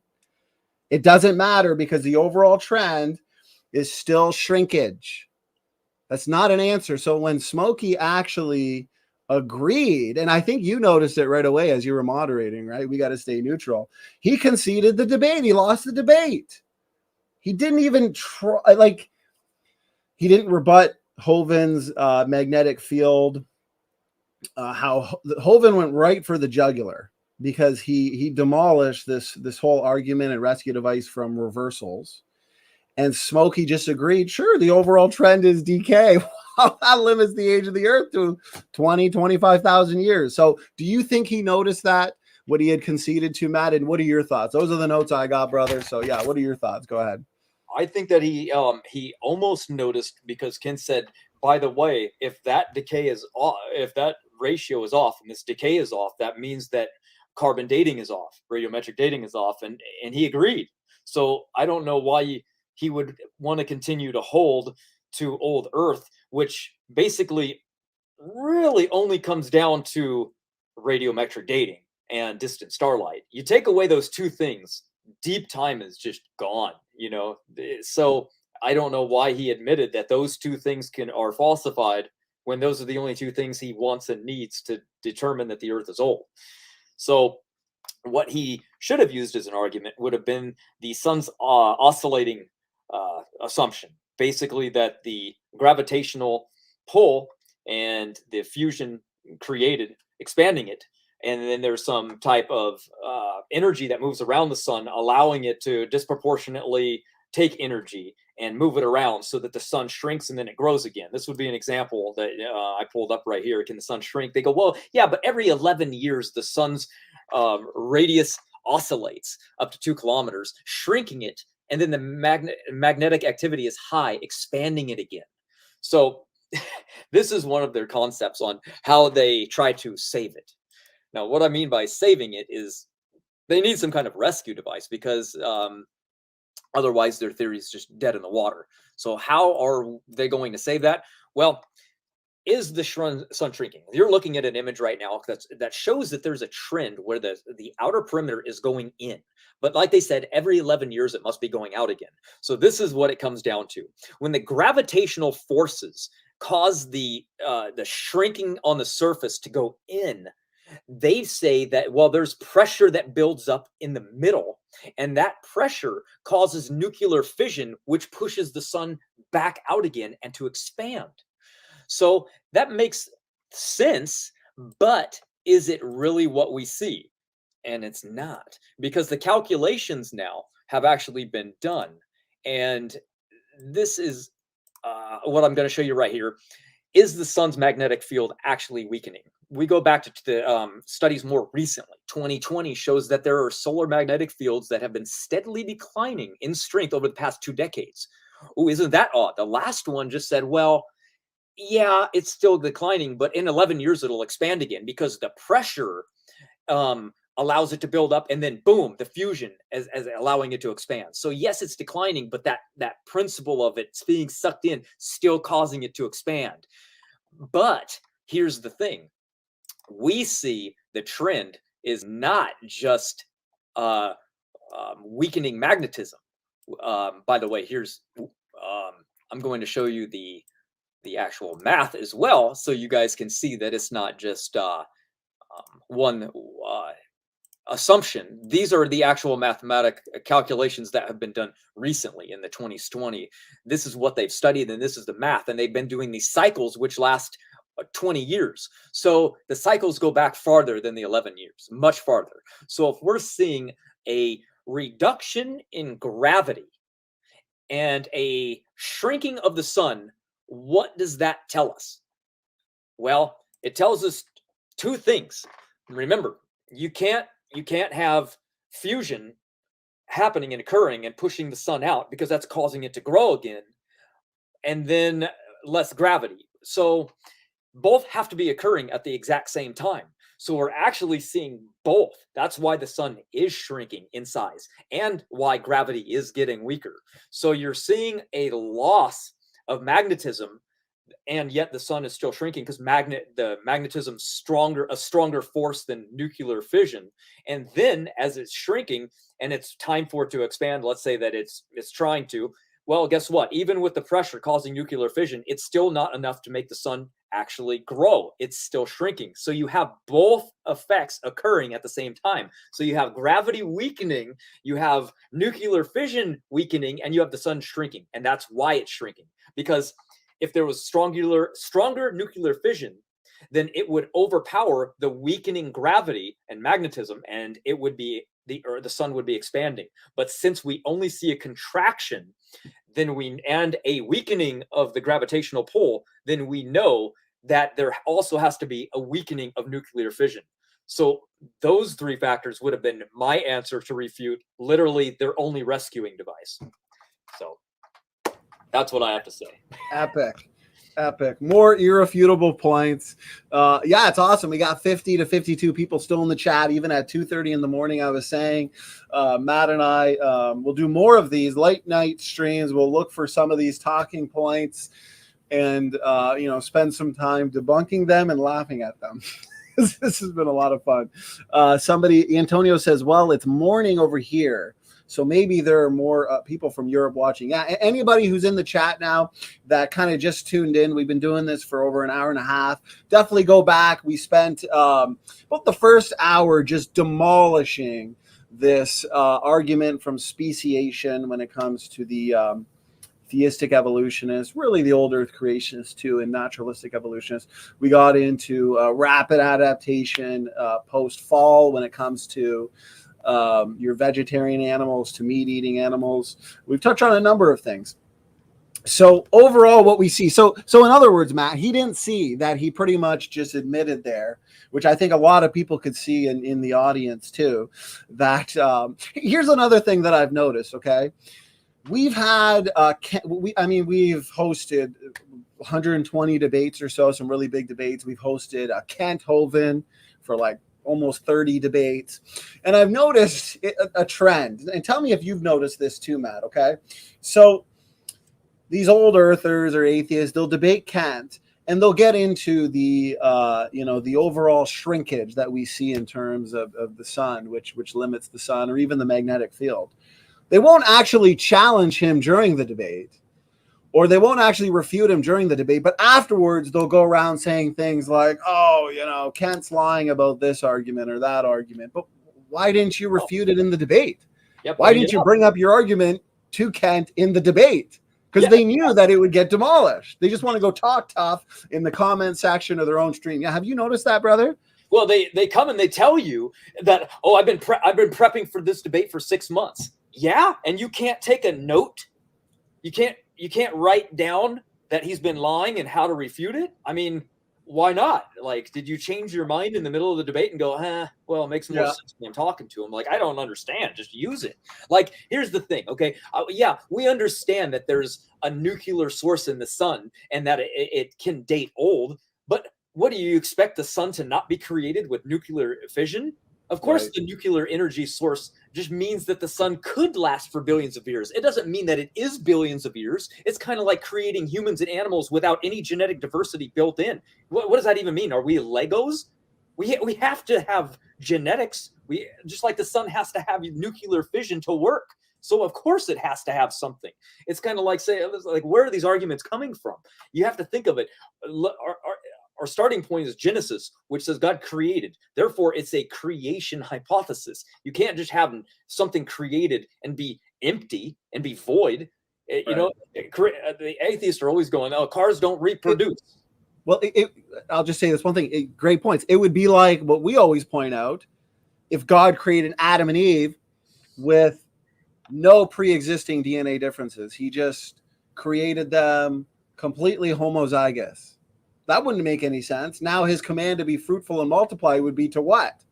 it doesn't matter because the overall trend is still shrinkage. That's not an answer. So when Smokey actually agreed, and I think you noticed it right away as you were moderating, right? We got to stay neutral. He conceded the debate. He lost the debate. He didn't even try, he didn't rebut Hovind's magnetic field. How Hovind went right for the jugular because he demolished this whole argument and rescue device from reversals. And Smokey just agreed, sure, the overall trend is decay. that limits the age of the Earth to 20, 25,000 years. So do you think he noticed that, what he had conceded to, Matt? And what are your thoughts? Those are the notes I got, brother. So yeah, what are your thoughts? Go ahead. I think that he almost noticed, because Ken said, by the way, if that decay is off, if that ratio is off and this decay is off, that means that carbon dating is off, radiometric dating is off, and he agreed. So I don't know why he would want to continue to hold to old Earth, which basically really only comes down to radiometric dating and distant starlight. You take away those two things, deep time is just gone, you know. So I don't know why he admitted that those two things are falsified, when those are the only two things he wants and needs to determine that the Earth is old. So what he should have used as an argument would have been the sun's oscillating assumption, basically that the gravitational pull and the fusion created, expanding it, and then there's some type of energy that moves around the sun, allowing it to disproportionately take energy and move it around so that the sun shrinks and then it grows again. This would be an example that I pulled up right here. Can the sun shrink? They go, well, yeah, but every 11 years, the sun's radius oscillates up to 2 kilometers, shrinking it, and then the magnetic activity is high, expanding it again. So this is one of their concepts on how they try to save it. Now, what I mean by saving it is they need some kind of rescue device, because otherwise their theory is just dead in the water. So how are they going to save that? Well, is the sun shrinking? You're looking at an image right now that shows that there's a trend where the outer perimeter is going in. But like they said, every 11 years, it must be going out again. So this is what it comes down to. When the gravitational forces cause the shrinking on the surface to go in, they say that, well, there's pressure that builds up in the middle, and that pressure causes nuclear fission, which pushes the sun back out again and to expand. So that makes sense, but is it really what we see? And it's not, because the calculations now have actually been done. And this is what I'm going to show you right here. Is the sun's magnetic field actually weakening? We go back to the studies more recently. 2020 shows that there are solar magnetic fields that have been steadily declining in strength over the past 2 decades. Oh, isn't that odd? The last one just said, well, yeah, it's still declining, but in 11 years, it'll expand again, because the pressure allows it to build up, and then boom, the fusion as allowing it to expand. So yes, it's declining, but that principle of it being sucked in still causing it to expand. But here's the thing. We see the trend is not just weakening magnetism. By the way, here's I'm going to show you the actual math as well, so you guys can see that it's not just one assumption. These are the actual mathematic calculations that have been done recently in the 2020. This is what they've studied, and this is the math, and they've been doing these cycles which last 20 years. So the cycles go back farther than the 11 years, much farther. So if we're seeing a reduction in gravity and a shrinking of the sun, what does that tell us? Well, it tells us 2 things. Remember, you can't have fusion happening and occurring and pushing the sun out, because that's causing it to grow again, and then less gravity. So both have to be occurring at the exact same time. So we're actually seeing both. That's why the sun is shrinking in size and why gravity is getting weaker. So you're seeing a loss of magnetism, and yet the sun is still shrinking, because the magnetism's a stronger force than nuclear fission. And then as it's shrinking and it's time for it to expand, let's say that it's trying to, well, guess what? Even with the pressure causing nuclear fission, it's still not enough to make the sun actually grow. It's still shrinking. So you have both effects occurring at the same time. So you have gravity weakening, you have nuclear fission weakening, and you have the sun shrinking. And that's why it's shrinking. Because if there was stronger nuclear fission, then it would overpower the weakening gravity and magnetism, and it would be the sun would be expanding. But since we only see a contraction, and a weakening of the gravitational pull, then we know that there also has to be a weakening of nuclear fission. So those three factors would have been my answer to refute literally their only rescuing device. So that's what I have to say. Epic. More irrefutable points. Yeah, it's awesome. We got 50 to 52 people still in the chat, even at 2:30 in the morning. I was saying, Matt and I will do more of these late night streams. We'll look for some of these talking points and spend some time debunking them and laughing at them. This has been a lot of fun. Antonio says, well, it's morning over here, so maybe there are more people from Europe watching. Yeah, anybody who's in the chat now that kind of just tuned in, we've been doing this for over an hour and a half. Definitely go back. We spent about the first hour just demolishing this argument from speciation when it comes to the theistic evolutionists, really the old Earth creationists too, and naturalistic evolutionists. We got into rapid adaptation post-fall when it comes to your vegetarian animals to meat-eating animals. We've touched on a number of things. So overall, what we see, so in other words, Matt, he didn't see that he pretty much just admitted there, which I think a lot of people could see in the audience too, that here's another thing that I've noticed, okay? We've had, we've hosted 120 debates or so, some really big debates. We've hosted Kent Hovind for like almost 30 debates. And I've noticed a trend. And tell me if you've noticed this too, Matt, okay? So these old earthers or atheists, they'll debate Kant, and they'll get into the, the overall shrinkage that we see in terms of the sun, which limits the sun, or even the magnetic field. They won't actually challenge him during the debate, or they won't actually refute him during the debate, but afterwards they'll go around saying things like, oh, Kant's lying about this argument or that argument. But why didn't you refute it in the debate? Yep, why didn't you bring up your argument to Kant in the debate? Because they knew that it would get demolished. They just want to go talk tough in the comment section of their own stream. Yeah, have you noticed that, brother? Well, they come and they tell you that, I've been prepping for this debate for 6 months. Yeah, and you can't take a note. You can't write down that he's been lying and how to refute it. I mean, why not? Like, did you change your mind in the middle of the debate and go, well, it makes more sense when I'm talking to him? Like, I don't understand. Just use it. Like, here's the thing, okay? We understand that there's a nuclear source in the sun and that it can date old, but what do you expect the sun to not be created with nuclear fission? Of course, the nuclear energy source just means that the sun could last for billions of years. It doesn't mean that it is billions of years. It's kind of like creating humans and animals without any genetic diversity built in. What does that even mean? Are we Legos? We have to have genetics. Just like the sun has to have nuclear fission to work. So of course it has to have something. It's kind of like where are these arguments coming from? You have to think of it. Our starting point is Genesis, which says God created. Therefore, it's a creation hypothesis. You can't just have something created and be empty and be void. The atheists are always going, cars don't reproduce. I'll just say this one thing. Great points. It would be like what we always point out. If God created Adam and Eve with no pre-existing DNA differences, he just created them completely homozygous. That wouldn't make any sense. Now his command to be fruitful and multiply would be to what?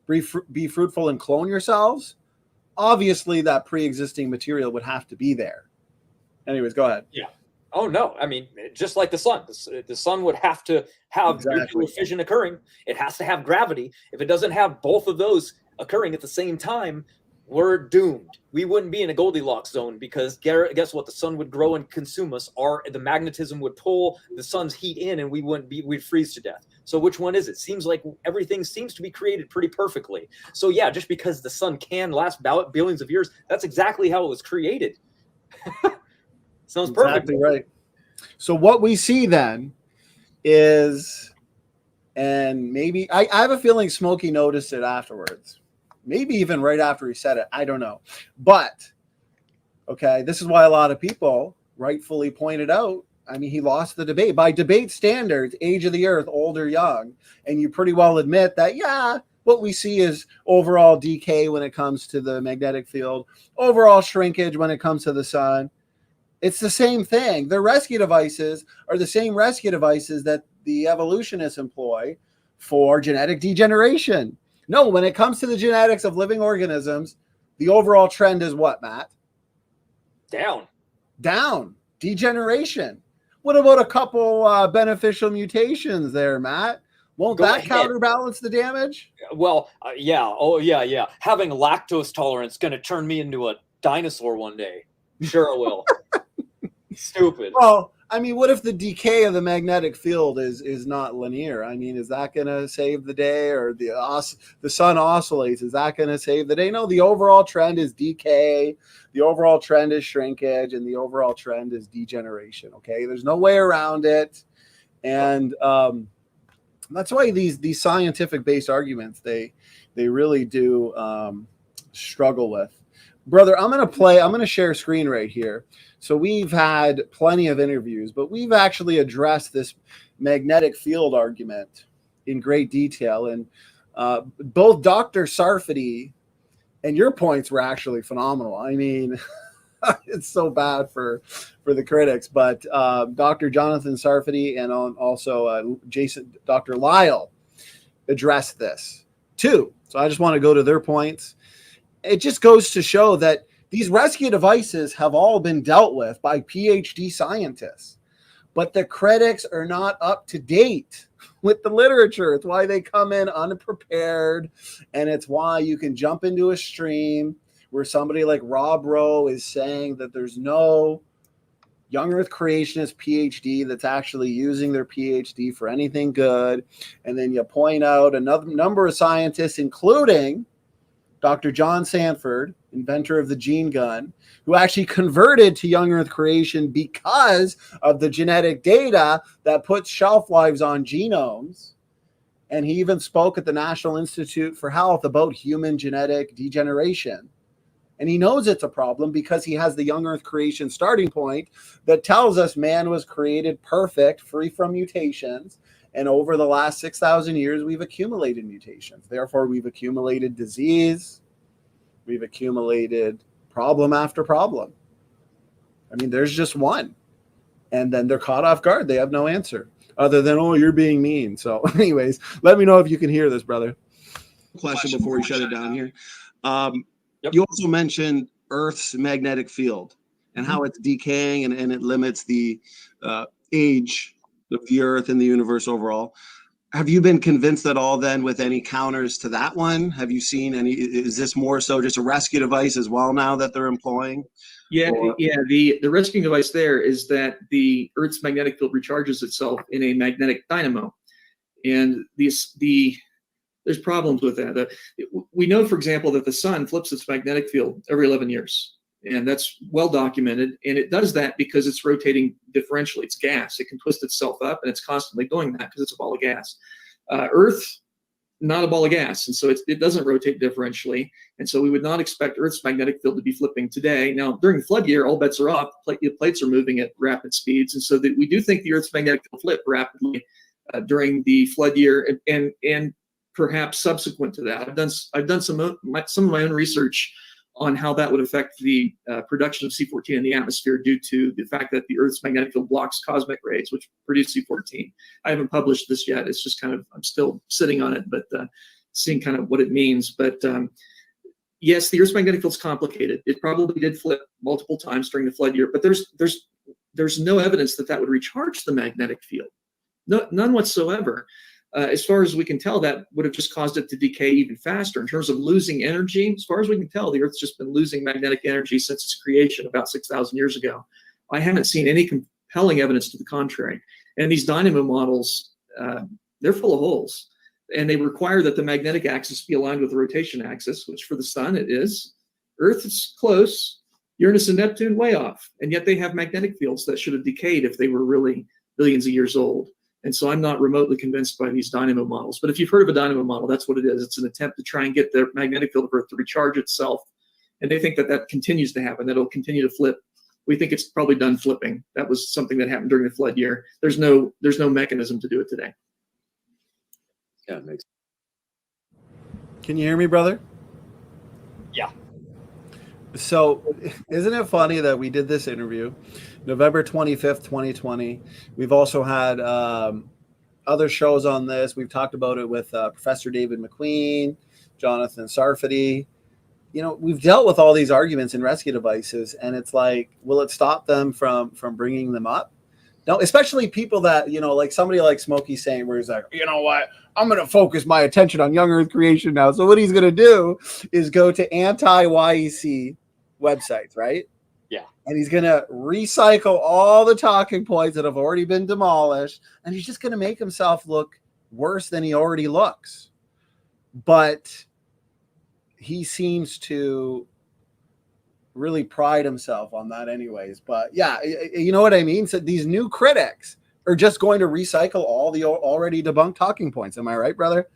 Be fruitful and clone yourselves? Obviously, that pre-existing material would have to be there. Anyways, go ahead. Yeah. Oh, no. I mean, just like the sun. The sun would have to have nuclear fission occurring. It has to have gravity. If it doesn't have both of those occurring at the same time, we're doomed. We wouldn't be in a Goldilocks zone because guess what? The sun would grow and consume us. The magnetism would pull the sun's heat in, and we'd freeze to death. So which one is it? Seems like everything seems to be created pretty perfectly. So yeah, just because the sun can last billions of years, that's exactly how it was created. Sounds perfect. Exactly right. So what we see then is, and maybe I have a feeling Smokey noticed it afterwards. Maybe even right after he said it. I don't know. But, okay, this is why a lot of people rightfully pointed out, I mean, he lost the debate. By debate standards, age of the Earth, old or young, and you pretty well admit that, what we see is overall decay when it comes to the magnetic field, overall shrinkage when it comes to the sun. It's the same thing. The rescue devices are the same rescue devices that the evolutionists employ for genetic degeneration. No, when it comes to the genetics of living organisms, the overall trend is what, Matt? Down. Down. Degeneration. What about a couple beneficial mutations there, Matt? Won't Go that ahead. counterbalance the damage? Well, yeah. Oh, yeah, yeah. Having lactose tolerance going to turn me into a dinosaur one day. Sure it will. Stupid. Well, I mean, what if the decay of the magnetic field is not linear? I mean, is that going to save the day? Or the sun oscillates, is that going to save the day? No, the overall trend is decay. The overall trend is shrinkage, and the overall trend is degeneration. Okay, there's no way around it, and that's why these scientific based arguments they really do struggle with. Brother, I'm going to share screen right here. So we've had plenty of interviews, but we've actually addressed this magnetic field argument in great detail. And both Dr. Sarfati and your points were actually phenomenal. I mean, it's so bad for the critics, but Dr. Jonathan Sarfati and also Dr. Lyle addressed this too. So I just want to go to their points. It just goes to show that these rescue devices have all been dealt with by PhD scientists, but the critics are not up to date with the literature. It's why they come in unprepared, and it's why you can jump into a stream where somebody like Rob Rowe is saying that there's no Young Earth Creationist PhD that's actually using their PhD for anything good, and then you point out another number of scientists, including Dr. John Sanford, inventor of the gene gun, who actually converted to Young Earth Creation because of the genetic data that puts shelf lives on genomes. And he even spoke at the National Institute for Health about human genetic degeneration. And he knows it's a problem because he has the Young Earth Creation starting point that tells us man was created perfect, free from mutations. And over the last 6,000 years, we've accumulated mutations. Therefore, we've accumulated disease. We've accumulated problem after problem. I mean, there's just one. And then they're caught off guard. They have no answer other than, oh, you're being mean. So anyways, let me know if you can hear this, brother. Question before we shut it down here. You also mentioned Earth's magnetic field and how it's decaying and it limits the age of the Earth and the universe overall. Have you been convinced at all then with any counters to that one? Have you seen any, is this more so just a rescue device as well now that they're employing? Yeah, the rescue device there is that the Earth's magnetic field recharges itself in a magnetic dynamo. And there's problems with that. We know, for example, that the sun flips its magnetic field every 11 years. And that's well documented. And it does that because it's rotating differentially. It's gas. It can twist itself up, and it's constantly doing that because it's a ball of gas. Earth, not a ball of gas. And so it doesn't rotate differentially. And so we would not expect Earth's magnetic field to be flipping today. Now, during the flood year, all bets are off. Plates are moving at rapid speeds. And so that we do think the Earth's magnetic field flipped rapidly during the flood year and perhaps subsequent to that. I've done some of my own research on how that would affect the production of C14 in the atmosphere due to the fact that the Earth's magnetic field blocks cosmic rays, which produce C14. I haven't published this yet. It's just kind of, I'm still sitting on it, but seeing kind of what it means. But yes, the Earth's magnetic field's complicated. It probably did flip multiple times during the flood year, but there's no evidence that would recharge the magnetic field. No, none whatsoever. As far as we can tell, that would have just caused it to decay even faster. In terms of losing energy, as far as we can tell, the Earth's just been losing magnetic energy since its creation about 6,000 years ago. I haven't seen any compelling evidence to the contrary. And these dynamo models, they're full of holes. And they require that the magnetic axis be aligned with the rotation axis, which for the sun it is. Earth is close. Uranus and Neptune way off. And yet they have magnetic fields that should have decayed if they were really billions of years old. And so I'm not remotely convinced by these dynamo models. But if you've heard of a dynamo model, that's what it is. It's an attempt to try and get the magnetic field of Earth to recharge itself. And they think that continues to happen, that it'll continue to flip. We think it's probably done flipping. That was something that happened during the flood year. There's no mechanism to do it today. Yeah, it makes. Can you hear me, brother? Yeah. So isn't it funny that we did this interview November 25th, 2020? We've also had other shows on this. We've talked about it with Professor David McQueen, Jonathan Sarfati. You know, we've dealt with all these arguments in rescue devices, and it's like, will it stop them from bringing them up? No, especially people that, you know, like somebody like Smokey saying, where he's like, you know what, I'm going to focus my attention on Young Earth creation now. So what he's going to do is go to anti-YEC websites, right? Yeah. And he's going to recycle all the talking points that have already been demolished, and he's just going to make himself look worse than he already looks. But he seems to really pride himself on that anyways. But yeah, you know what I mean? So these new critics are just going to recycle all the already debunked talking points. Am I right, brother?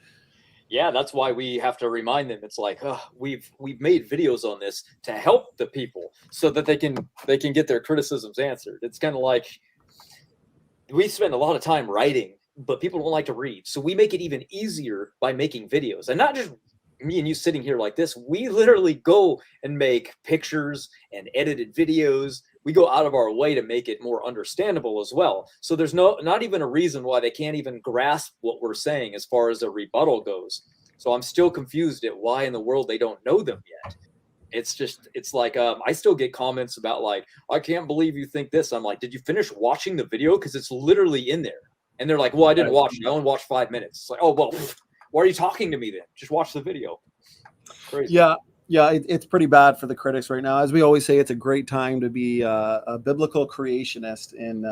Yeah, that's why we have to remind them. It's like, we've made videos on this to help the people so that they can get their criticisms answered. It's kind of like we spend a lot of time writing, but people don't like to read. So we make it even easier by making videos, and not just me and you sitting here like this. We literally go and make pictures and edited videos. We go out of our way to make it more understandable as well. So there's not even a reason why they can't even grasp what we're saying as far as a rebuttal goes. So I'm still confused at why in the world they don't know them yet. It's like, I still get comments about like, I can't believe you think this. I'm like, did you finish watching the video? Because it's literally in there. And they're like, well, I didn't watch it. I only watched 5 minutes. It's like, oh, well, why are you talking to me then? Just watch the video. Crazy. Yeah, it's pretty bad for the critics right now. As we always say, it's a great time to be a biblical creationist in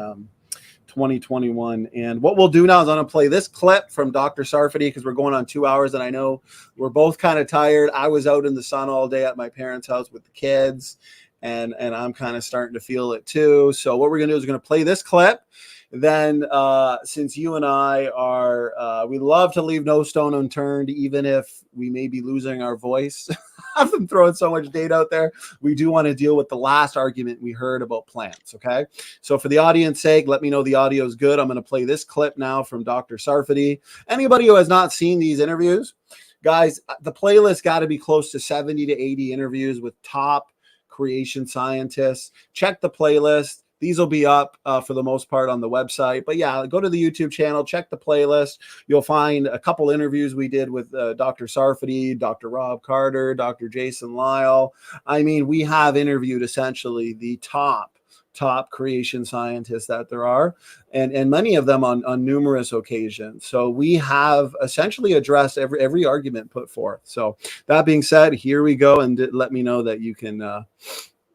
2021. And what we'll do now is I'm going to play this clip from Dr. Sarfati, because we're going on 2 hours, and I know we're both kind of tired. I was out in the sun all day at my parents' house with the kids, and I'm kind of starting to feel it too. So what we're going to do is we're going to play this clip. Then since you and I are, we love to leave no stone unturned, even if we may be losing our voice. I've been throwing so much data out there. We do want to deal with the last argument we heard about plants. Okay. So for the audience sake, let me know the audio is good. I'm going to play this clip now from Dr. Sarfati. Anybody who has not seen these interviews, guys, the playlist got to be close to 70 to 80 interviews with top creation scientists. Check the playlist. These will be up for the most part on the website. But yeah, go to the YouTube channel, check the playlist. You'll find a couple interviews we did with Dr. Sarfati, Dr. Rob Carter, Dr. Jason Lyle. I mean, we have interviewed essentially the top creation scientists that there are, and many of them on numerous occasions. So we have essentially addressed every argument put forth. So that being said, here we go, and let me know that you can,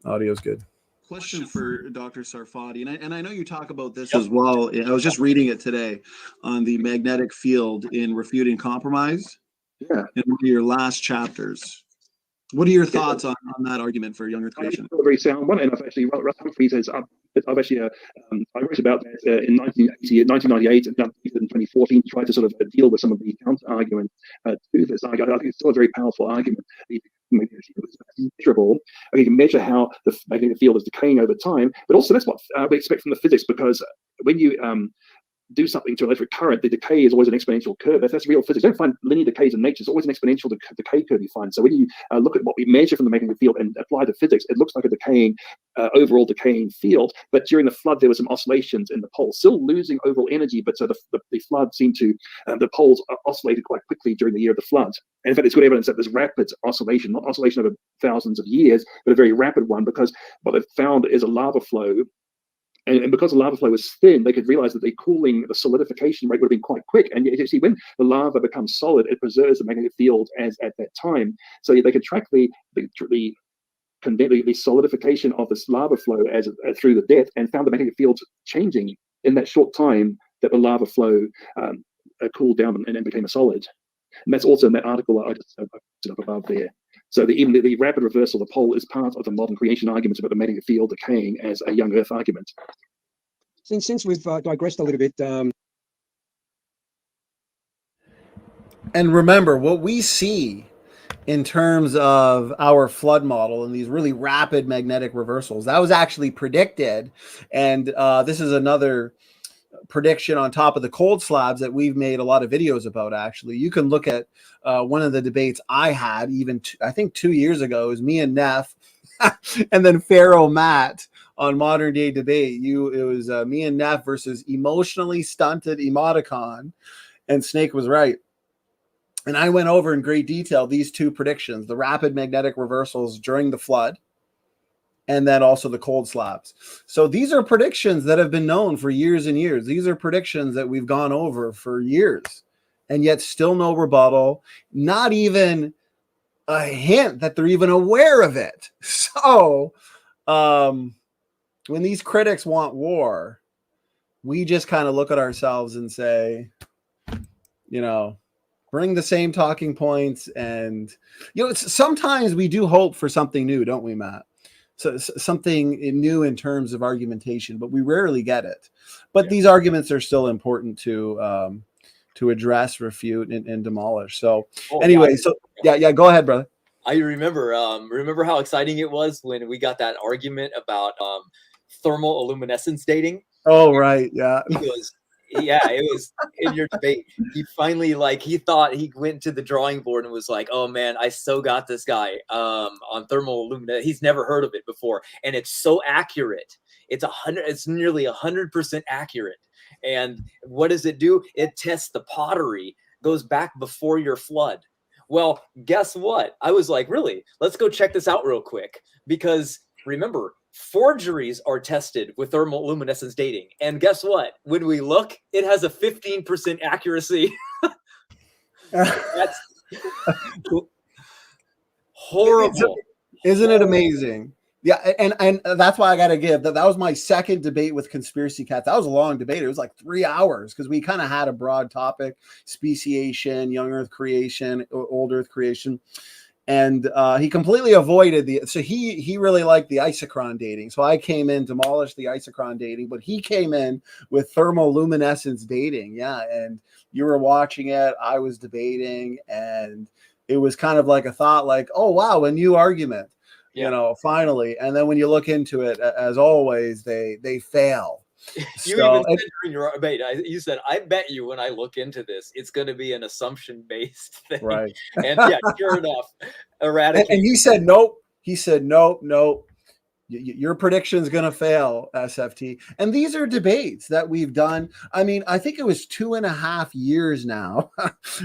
audio's good. Question for Dr. Sarfati, and I know you talk about this as well. I was just reading it today on the magnetic field in Refuting Compromise. Yeah. In one of your last chapters. What are your thoughts on that argument for Young Earth creation? A very sound one, and I've actually, Russ Humphries has, I've actually, I wrote about that in 1998 and even 2014 to try to sort of deal with some of the counter arguments to this. I think it's still a very powerful argument. Measurable. You can measure how the magnetic field is decaying over time, but also that's what we expect from the physics, because when you do something to electric current, the decay is always an exponential curve. That's real physics. You don't find linear decays in nature. It's always an exponential decay curve you find. So when you look at what we measure from the magnetic field and apply the physics, it looks like a decaying, overall decaying field. But during the flood, there were some oscillations in the poles, still losing overall energy. But so the flood seemed to, the poles oscillated quite quickly during the year of the flood. And in fact, it's good evidence that there's rapid oscillation, not oscillation over thousands of years, but a very rapid one, because what they've found is a lava flow. And because the lava flow was thin, they could realize that the solidification rate would have been quite quick. And you see, when the lava becomes solid, it preserves the magnetic field as at that time. So they could track the solidification of this lava flow as through the depth, and found the magnetic field changing in that short time that the lava flow cooled down and became a solid. And that's also in that article I just put up above there. So even the rapid reversal of the pole is part of the modern creation arguments about the magnetic field decaying as a young Earth argument. Since we've digressed a little bit, and remember what we see in terms of our flood model and these really rapid magnetic reversals, that was actually predicted. And this is another prediction on top of the cold slabs that we've made a lot of videos about. Actually, you can look at one of the debates I had even I think 2 years ago. It was me and Neff and then Pharaoh Matt on Modern Day Debate. It was me and Neff versus emotionally stunted emoticon, and Snake was right. And I went over in great detail these two predictions: the rapid magnetic reversals during the flood, and then also the cold slabs. So these are predictions that have been known for years and years. These are predictions that we've gone over for years, and yet still no rebuttal, not even a hint that they're even aware of it. So when these critics want war, we just kind of look at ourselves and say, bring the same talking points. And, sometimes we do hope for something new, don't we, Matt? So something new in terms of argumentation, but we rarely get it. But these arguments are still important to address, refute, and demolish. So anyway, go ahead, brother. I remember how exciting it was when we got that argument about thermal luminescence dating. Oh, right. Yeah. He goes, it was in your debate. He finally, he thought he went to the drawing board and was like, oh man, I so got this guy on thermal luminescence. He's never heard of it before. And it's so accurate. It's nearly 100% accurate. And what does it do? It tests the pottery, goes back before your flood. Well, guess what? I was like, really? Let's go check this out real quick. Because remember, forgeries are tested with thermal luminescence dating. And guess what? When we look, it has a 15% accuracy. That's horrible. Isn't it amazing? Yeah, and that's why I got to give that was my second debate with Conspiracy Cats. That was a long debate. It was like 3 hours because we kind of had a broad topic: speciation, young Earth creation, old Earth creation. And he completely avoided so he really liked the isochron dating. So I came in, demolished the isochron dating, but he came in with thermoluminescence dating. Yeah. And you were watching it, I was debating, and it was kind of like a thought like, oh, wow, a new argument, finally. And then when you look into it, as always, they fail. You even said during your debate, you said, I bet you when I look into this, it's going to be an assumption-based thing. Right. And sure enough, eradicate. And he said, nope. He said, nope. Your prediction's going to fail, SFT. And these are debates that we've done. I mean, I think it was 2.5 years now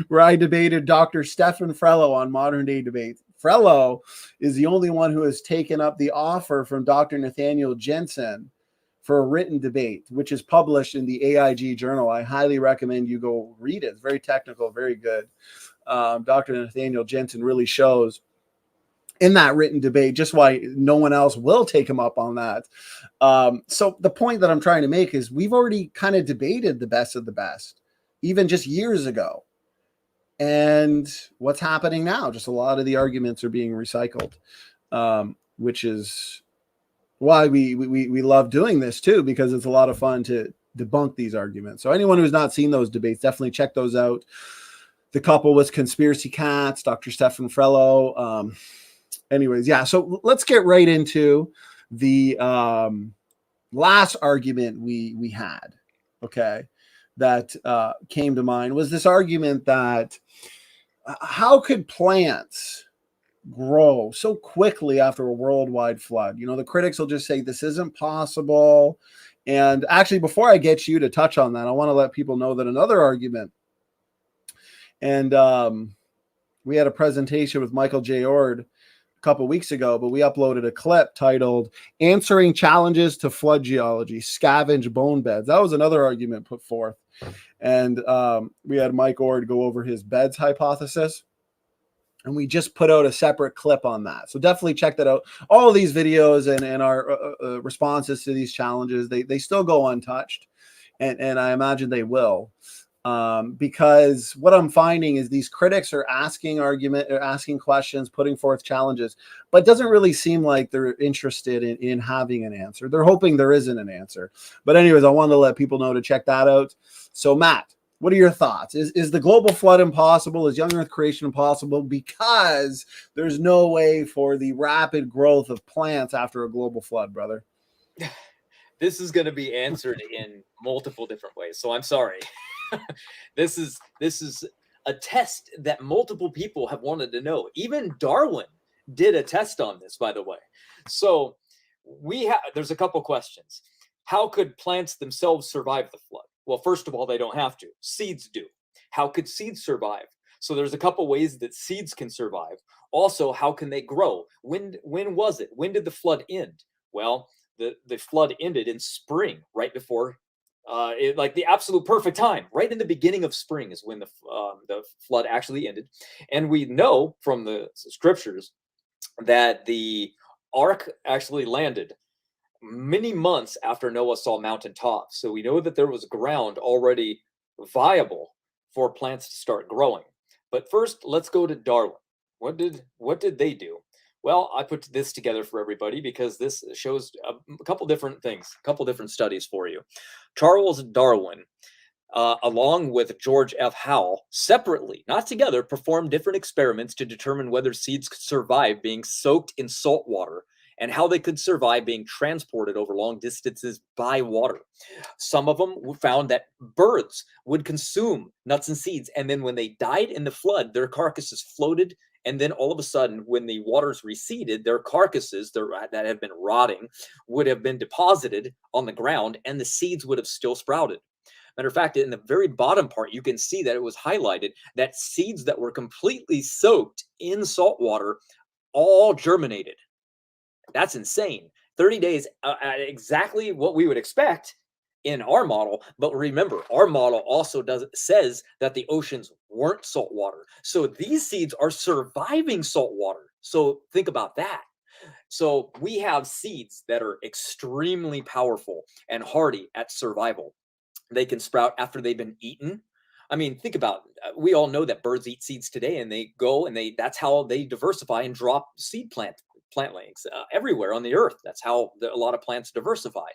where I debated Dr. Stefan Frello on Modern Day Debate. Frello is the only one who has taken up the offer from Dr. Nathaniel Jensen for a written debate, which is published in the AIG journal. I highly recommend you go read it. It's very technical, very good. Dr. Nathaniel Jensen really shows in that written debate just why no one else will take him up on that. So the point that I'm trying to make is we've already kind of debated the best of the best, even just years ago. And what's happening now? Just a lot of the arguments are being recycled, which is why we love doing this too, because it's a lot of fun to debunk these arguments. So anyone who's not seen those debates, definitely check those out. The couple was Conspiracy Cats, Dr. Stefan Frello. Anyways, so let's get right into the last argument we had, okay, that came to mind was this argument that how could plants grow so quickly after a worldwide flood? The critics will just say this isn't possible. And actually, before I get you to touch on that, I want to let people know that another argument, and we had a presentation with Michael J. Ord a couple weeks ago, but we uploaded a clip titled Answering Challenges to Flood Geology, Scavenge Bone Beds. That was another argument put forth. And we had Mike Ord go over his beds hypothesis. And we just put out a separate clip on that. So definitely check that out. All of these videos and our responses to these challenges, they still go untouched. And I imagine they will. Because what I'm finding is these critics are asking questions, putting forth challenges, but it doesn't really seem like they're interested in having an answer. They're hoping there isn't an answer. But anyways, I wanted to let people know to check that out. So Matt, what are your thoughts? Is the global flood impossible? Is young Earth creation impossible because there's no way for the rapid growth of plants after a global flood, brother? this is going to be answered in multiple different ways. So I'm sorry. This is a test that multiple people have wanted to know. Even Darwin did a test on this, by the way. So there's a couple questions. How could plants themselves survive the flood? Well, first of all, they don't have to. Seeds do. How could seeds survive? So there's a couple ways that seeds can survive. Also, how can they grow? When was it? When did the flood end? Well, the flood ended in spring, right before, like the absolute perfect time. Right in the beginning of spring is when the flood actually ended. And we know from the scriptures that the ark actually landed many months after Noah saw mountain tops. So we know that there was ground already viable for plants to start growing. But first, let's go to Darwin. What did they do? Well, I put this together for everybody because this shows a couple different things, a couple different studies for you. Charles Darwin, along with George F. Howell, separately, not together, performed different experiments to determine whether seeds could survive being soaked in salt water and how they could survive being transported over long distances by water. Some of them found that birds would consume nuts and seeds, and then when they died in the flood, their carcasses floated, and then all of a sudden, when the waters receded, their carcasses that had been rotting would have been deposited on the ground, and the seeds would have still sprouted. Matter of fact, in the very bottom part, you can see that it was highlighted that seeds that were completely soaked in salt water all germinated. That's insane. 30 days, exactly what we would expect in our model. But remember, our model also says that the oceans weren't salt water. So these seeds are surviving salt water. So think about that. So we have seeds that are extremely powerful and hardy at survival. They can sprout after they've been eaten. I mean, think about, we all know that birds eat seeds today, and they go and that's how they diversify and drop seed plantlings everywhere on the earth. That's how a lot of plants diversify.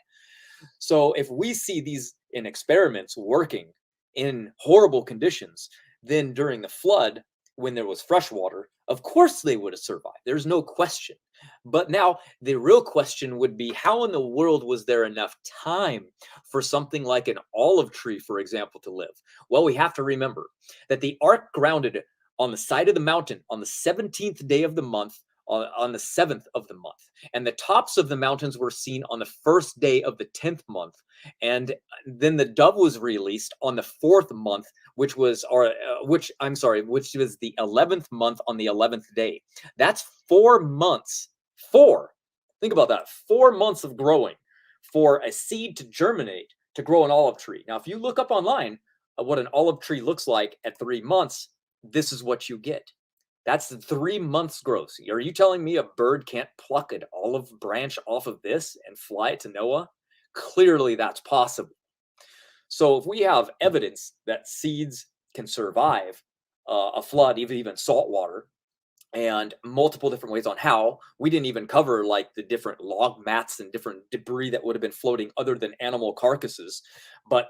So if we see these in experiments working in horrible conditions, then during the flood, when there was fresh water, of course they would have survived. There's no question. But now the real question would be, how in the world was there enough time for something like an olive tree, for example, to live? Well, we have to remember that the ark grounded on the side of the mountain on the 17th day of the month, on the 7th of the month, and the tops of the mountains were seen on the first day of the 10th month, and then the dove was released on the 4th month, which was the 11th month on the 11th day. That's 4 months. Think about that. 4 months of growing for a seed to germinate to grow an olive tree. Now, if you look up online what an olive tree looks like at 3 months, this is what you get. That's the 3 months growth. Are you telling me a bird can't pluck an olive branch off of this and fly it to Noah? Clearly, that's possible. So if we have evidence that seeds can survive a flood, even salt water, and multiple different ways on how, we didn't even cover like the different log mats and different debris that would have been floating other than animal carcasses. But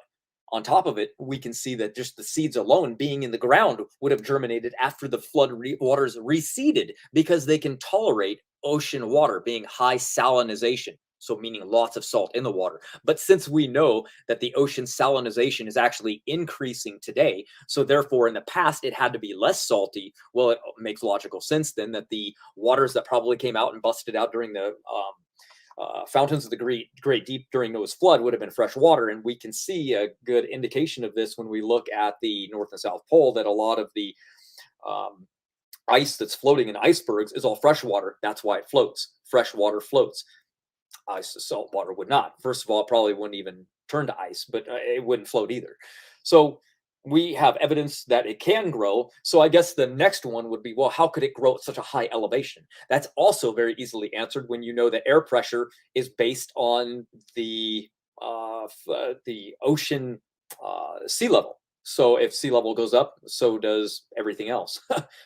on top of it, we can see that just the seeds alone being in the ground would have germinated after the flood waters receded, because they can tolerate ocean water being high salinization. So meaning lots of salt in the water. But since we know that the ocean salinization is actually increasing today, so therefore in the past it had to be less salty, well, it makes logical sense then that the waters that probably came out and busted out during the fountains of the great deep during Noah's flood would have been fresh water. And we can see a good indication of this when we look at the North and South Pole, that a lot of the ice that's floating in icebergs is all fresh water. That's why it floats. Fresh water floats. Ice to salt water would not. First of all, it probably wouldn't even turn to ice, but it wouldn't float either. So we have evidence that it can grow. So I guess the next one would be, well, how could it grow at such a high elevation? That's also very easily answered when you know that air pressure is based on the ocean sea level. So if sea level goes up, so does everything else.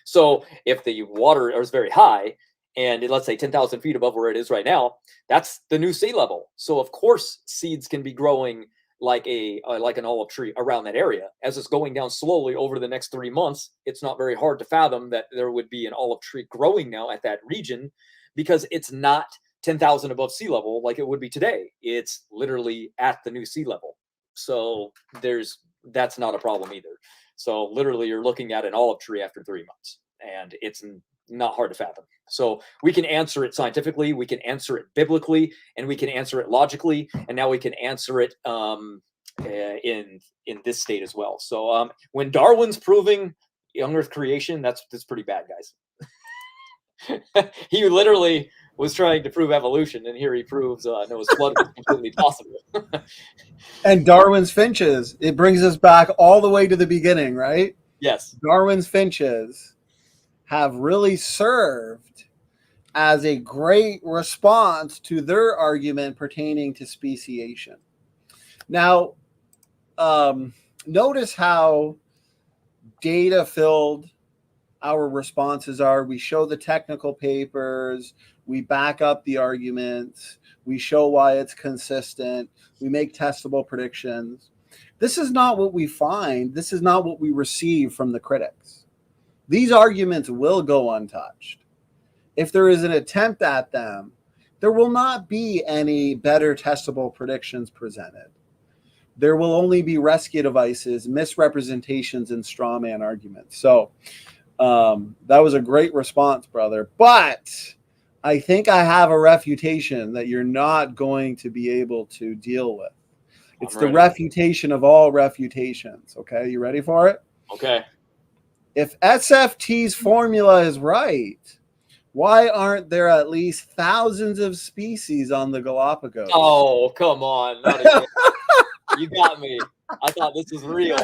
So if the water is very high, and let's say 10,000 feet above where it is right now, that's the new sea level. So of course seeds can be growing like an olive tree around that area. As it's going down slowly over the next 3 months, it's not very hard to fathom that there would be an olive tree growing now at that region, because it's not 10,000 above sea level like it would be today. It's literally at the new sea level. So that's not a problem either. So literally you're looking at an olive tree after 3 months, and it's not hard to fathom. So we can answer it scientifically, we can answer it biblically, and we can answer it logically, and now we can answer it in this state as well. So when Darwin's proving young Earth creation, that's pretty bad, guys. He literally was trying to prove evolution, and here he proves Noah's flood was completely possible. And Darwin's finches, it brings us back all the way to the beginning, right? Yes. Darwin's finches have really served as a great response to their argument pertaining to speciation. Now, notice how data-filled our responses are. We show the technical papers, we back up the arguments, we show why it's consistent, we make testable predictions. This is not what we find. This is not what we receive from the critics. These arguments will go untouched. If there is an attempt at them, there will not be any better testable predictions presented. There will only be rescue devices, misrepresentations, and straw man arguments. So that was a great response, brother. But I think I have a refutation that you're not going to be able to deal with. It's the refutation of all refutations. Okay, you ready for it? Okay. If SFT's formula is right, why aren't there at least thousands of species on the Galapagos? Oh, come on. Not again. You got me. I thought this was real.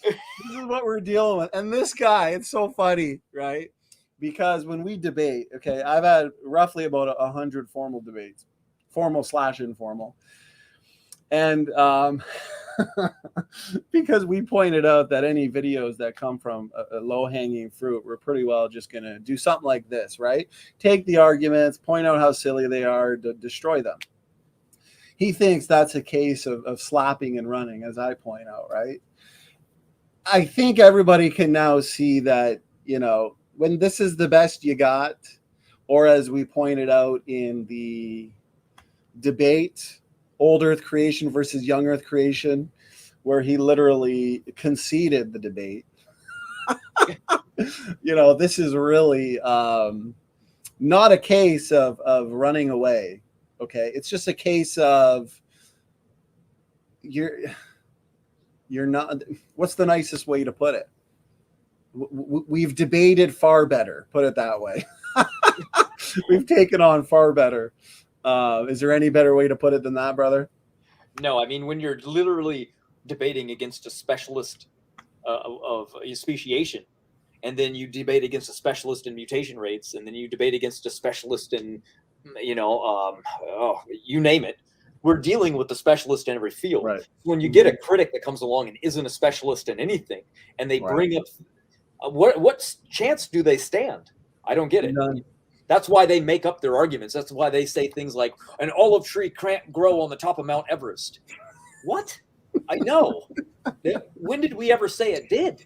This is what we're dealing with. And this guy, it's so funny, right? Because when we debate, okay, I've had roughly about 100 formal debates, formal/informal. And because we pointed out that any videos that come from a low-hanging fruit, we're pretty well just going to do something like this, right? Take the arguments, point out how silly they are, destroy them. He thinks that's a case of slapping and running, as I point out, right? I think everybody can now see that, you know, when this is the best you got, or as we pointed out in the debate, Old Earth creation versus Young Earth creation, where he literally conceded the debate. You know, this is really not a case of running away. Okay, it's just a case of you're not. What's the nicest way to put it? We've debated far better. Put it that way. We've taken on far better. Is there any better way to put it than that, brother? No, I mean, when you're literally debating against a specialist of speciation, and then you debate against a specialist in mutation rates, and then you debate against a specialist in, you know, you name it. We're dealing with the specialist in every field. Right. When you get a critic that comes along and isn't a specialist in anything, and they bring up what chance do they stand? I don't get it. None. That's why they make up their arguments. That's why they say things like an olive tree can't grow on the top of Mount Everest. What? I know. When did we ever say it did?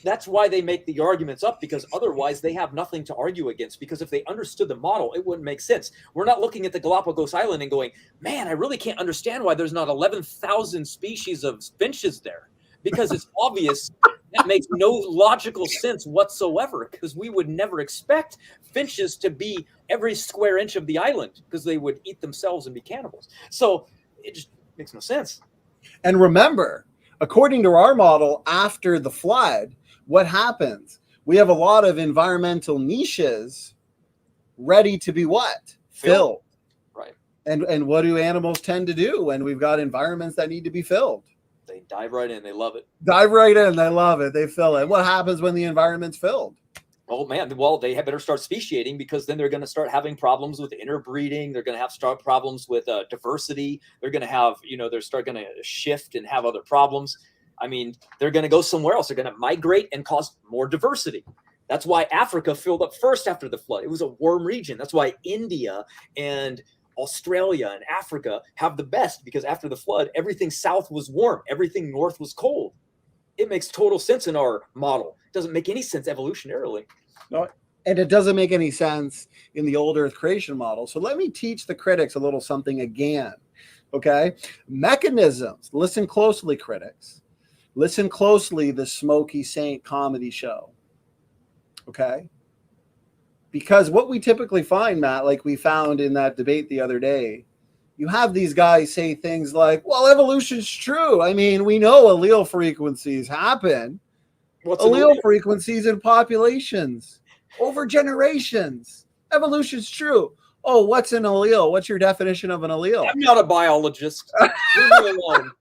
That's why they make the arguments up, because otherwise they have nothing to argue against, because if they understood the model, it wouldn't make sense. We're not looking at the Galapagos Island and going, man, I really can't understand why there's not 11,000 species of finches there, because it's obvious. That makes no logical sense whatsoever, because we would never expect finches to be every square inch of the island, because they would eat themselves and be cannibals. So it just makes no sense. And remember, according to our model, after the flood, what happens? We have a lot of environmental niches ready to be what? Filled. Right. And what do animals tend to do when we've got environments that need to be filled? They dive right in. They love it. Dive right in. They love it. They fill it. What happens when the environment's filled? Oh, man. Well, they better start speciating, because then they're going to start having problems with interbreeding. They're going to start problems with diversity. They're going to have, they're going to shift and have other problems. I mean, they're going to go somewhere else. They're going to migrate and cause more diversity. That's why Africa filled up first after the flood. It was a warm region. That's why India and Australia and Africa have the best, because after the flood, everything south was warm. Everything north was cold. It makes total sense in our model. It doesn't make any sense evolutionarily. No, And it doesn't make any sense in the old Earth creation model. So let me teach the critics a little something again. Okay? Mechanisms. Listen closely, critics. Listen closely, the Smokey Saint comedy show. Okay? Because what we typically find, Matt, like we found in that debate the other day, you have these guys say things like, well, evolution's true. I mean, we know allele frequencies happen. What's allele frequencies in populations over generations. Evolution's true. Oh, what's an allele? What's your definition of an allele? I'm not a biologist. Leave me alone.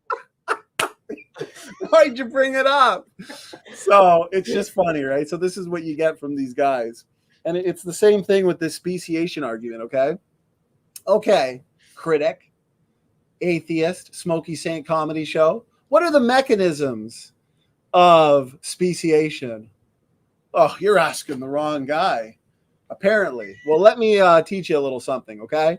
Why'd you bring it up? So it's just funny, right? So this is what you get from these guys. And it's the same thing with this speciation argument, okay? Okay, critic, atheist, Smokey Saint comedy show. What are the mechanisms of speciation? Oh, you're asking the wrong guy, apparently. Well, let me teach you a little something, okay?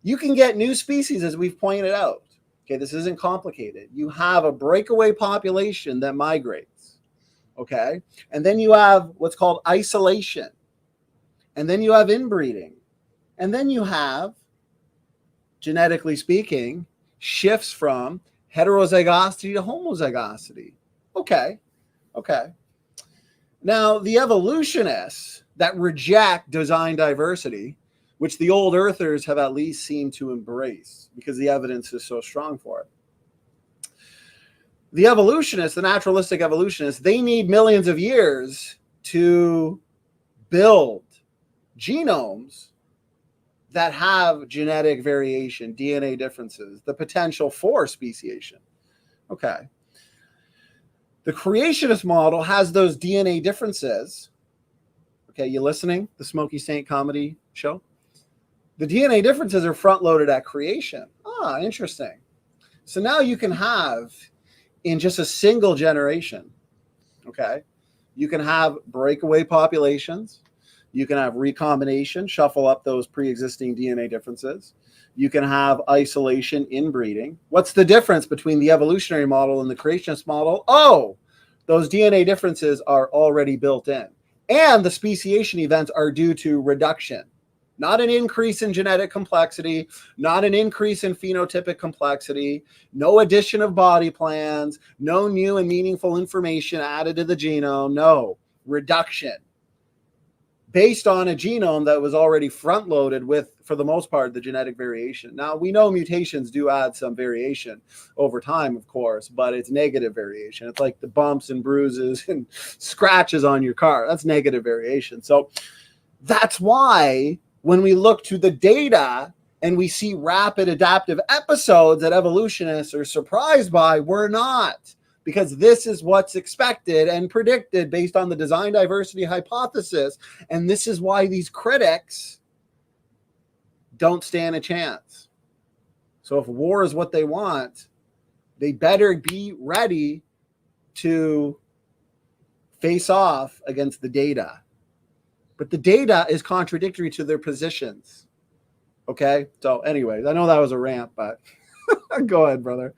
You can get new species, as we've pointed out. Okay, this isn't complicated. You have a breakaway population that migrates, okay? And then you have what's called isolation. And then you have inbreeding. And then you have, genetically speaking, shifts from heterozygosity to homozygosity. Okay, okay. Now, the evolutionists that reject design diversity, which the old earthers have at least seemed to embrace because the evidence is so strong for it. The evolutionists, the naturalistic evolutionists, they need millions of years to build genomes that have genetic variation, DNA differences, the potential for speciation. Okay. The creationist model has those DNA differences. Okay, you listening? The Smokey Saint comedy show? The DNA differences are front-loaded at creation. Ah, interesting. So now you can have, in just a single generation, okay, you can have breakaway populations. You can have recombination, shuffle up those pre-existing DNA differences. You can have isolation, inbreeding. What's the difference between the evolutionary model and the creationist model? Oh, those DNA differences are already built in. And the speciation events are due to reduction, not an increase in genetic complexity, not an increase in phenotypic complexity, no addition of body plans, no new and meaningful information added to the genome, no, reduction. Based on a genome that was already front-loaded with, for the most part, the genetic variation. Now, we know mutations do add some variation over time, of course, but it's negative variation. It's like the bumps and bruises and scratches on your car. That's negative variation. So that's why when we look to the data and we see rapid adaptive episodes that evolutionists are surprised by, we're not. Because this is what's expected and predicted based on the design diversity hypothesis. And this is why these critics don't stand a chance. So if war is what they want, they better be ready to face off against the data. But the data is contradictory to their positions. Okay? So anyways, I know that was a rant, but go ahead, brother.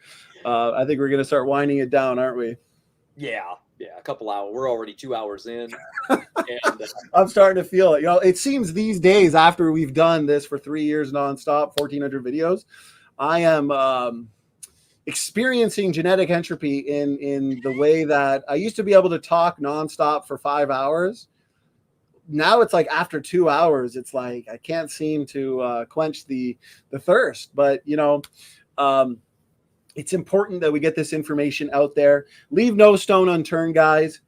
I think we're going to start winding it down, aren't we? Yeah, a couple hours. We're already 2 hours in. And, I'm starting to feel it. You know, it seems these days, after we've done this for 3 years nonstop, 1,400 videos, I am experiencing genetic entropy in the way that I used to be able to talk nonstop for 5 hours. Now it's like after 2 hours, it's like I can't seem to quench the thirst. But, you know, it's important that we get this information out there. Leave no stone unturned, guys.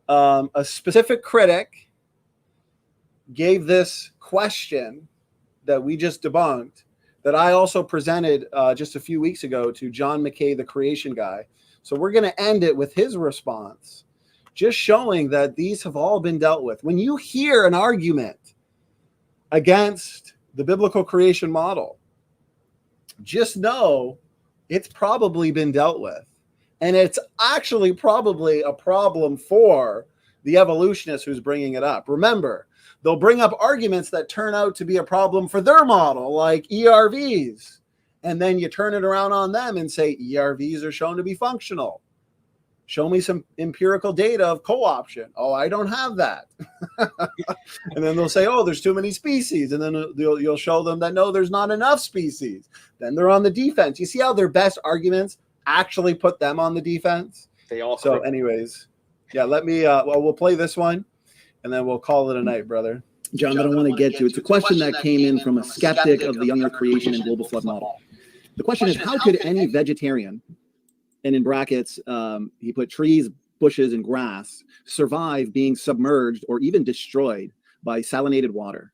A specific critic gave this question that we just debunked that I also presented just a few weeks ago to John McKay, the creation guy. So we're going to end it with his response, just showing that these have all been dealt with. When you hear an argument against the biblical creation model, just know it's probably been dealt with. And it's actually probably a problem for the evolutionist who's bringing it up. Remember, they'll bring up arguments that turn out to be a problem for their model, like ERVs. And then you turn it around on them and say ERVs are shown to be functional. Show me some empirical data of co-option. Oh, I don't have that. And then they'll say, oh, there's too many species. And then you'll show them that, no, there's not enough species. Then they're on the defense. You see how their best arguments actually put them on the defense? They all. So anyways, yeah, let me, well, we'll play this one and then we'll call it a night, brother. John, that I want to get to. It's a question that came in from a skeptic of the Young Earth creation and global flood model. The question is, how could any vegetarian, and in brackets, he put trees, bushes, and grass, survive being submerged or even destroyed by salinated water?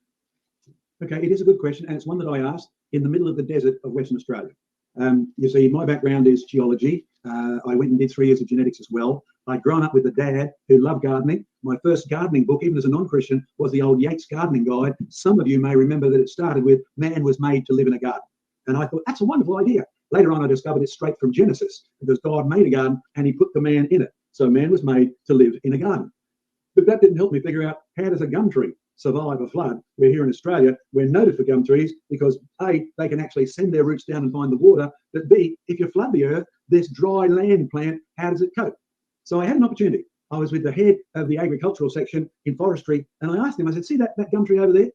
Okay, it is a good question, and it's one that I asked in the middle of the desert of Western Australia. You see, my background is geology. I went and did 3 years of genetics as well. I'd grown up with a dad who loved gardening. My first gardening book, even as a non-Christian, was the old Yates Gardening Guide. Some of you may remember that it started with "Man was made to live in a garden." And I thought, that's a wonderful idea. Later on, I discovered it's straight from Genesis, because God made a garden and he put the man in it. So man was made to live in a garden. But that didn't help me figure out, how does a gum tree survive a flood? We're here in Australia, we're noted for gum trees because A, they can actually send their roots down and find the water, but B, if you flood the earth, this dry land plant, how does it cope? So I had an opportunity. I was with the head of the agricultural section in forestry, and I asked him, I said, see that gum tree over there?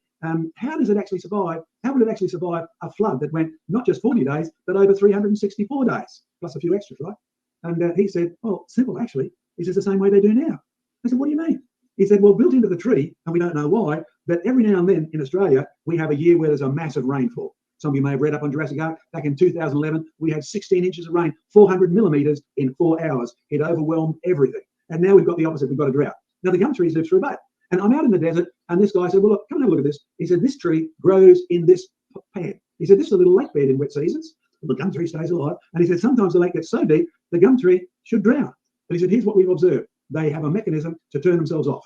How does it actually survive? How would it actually survive a flood that went not just 40 days, but over 364 days, plus a few extras, right? And he said, oh, simple, actually. He says, the same way they do now. I said, what do you mean? He said, well, built into the tree, and we don't know why, but every now and then in Australia, we have a year where there's a massive rainfall. Some of you may have read up on Jurassic Ark. Back in 2011, we had 16 inches of rain, 400 millimeters in 4 hours. It overwhelmed everything. And now we've got the opposite. We've got a drought. Now, the gum trees live through both. And I'm out in the desert, and this guy said, well, look, come and have a look at this. He said, this tree grows in this pad. He said, this is a little lake bed in wet seasons. The gum tree stays alive. And he said, sometimes the lake gets so deep, the gum tree should drown. But he said, here's what we've observed. They have a mechanism to turn themselves off.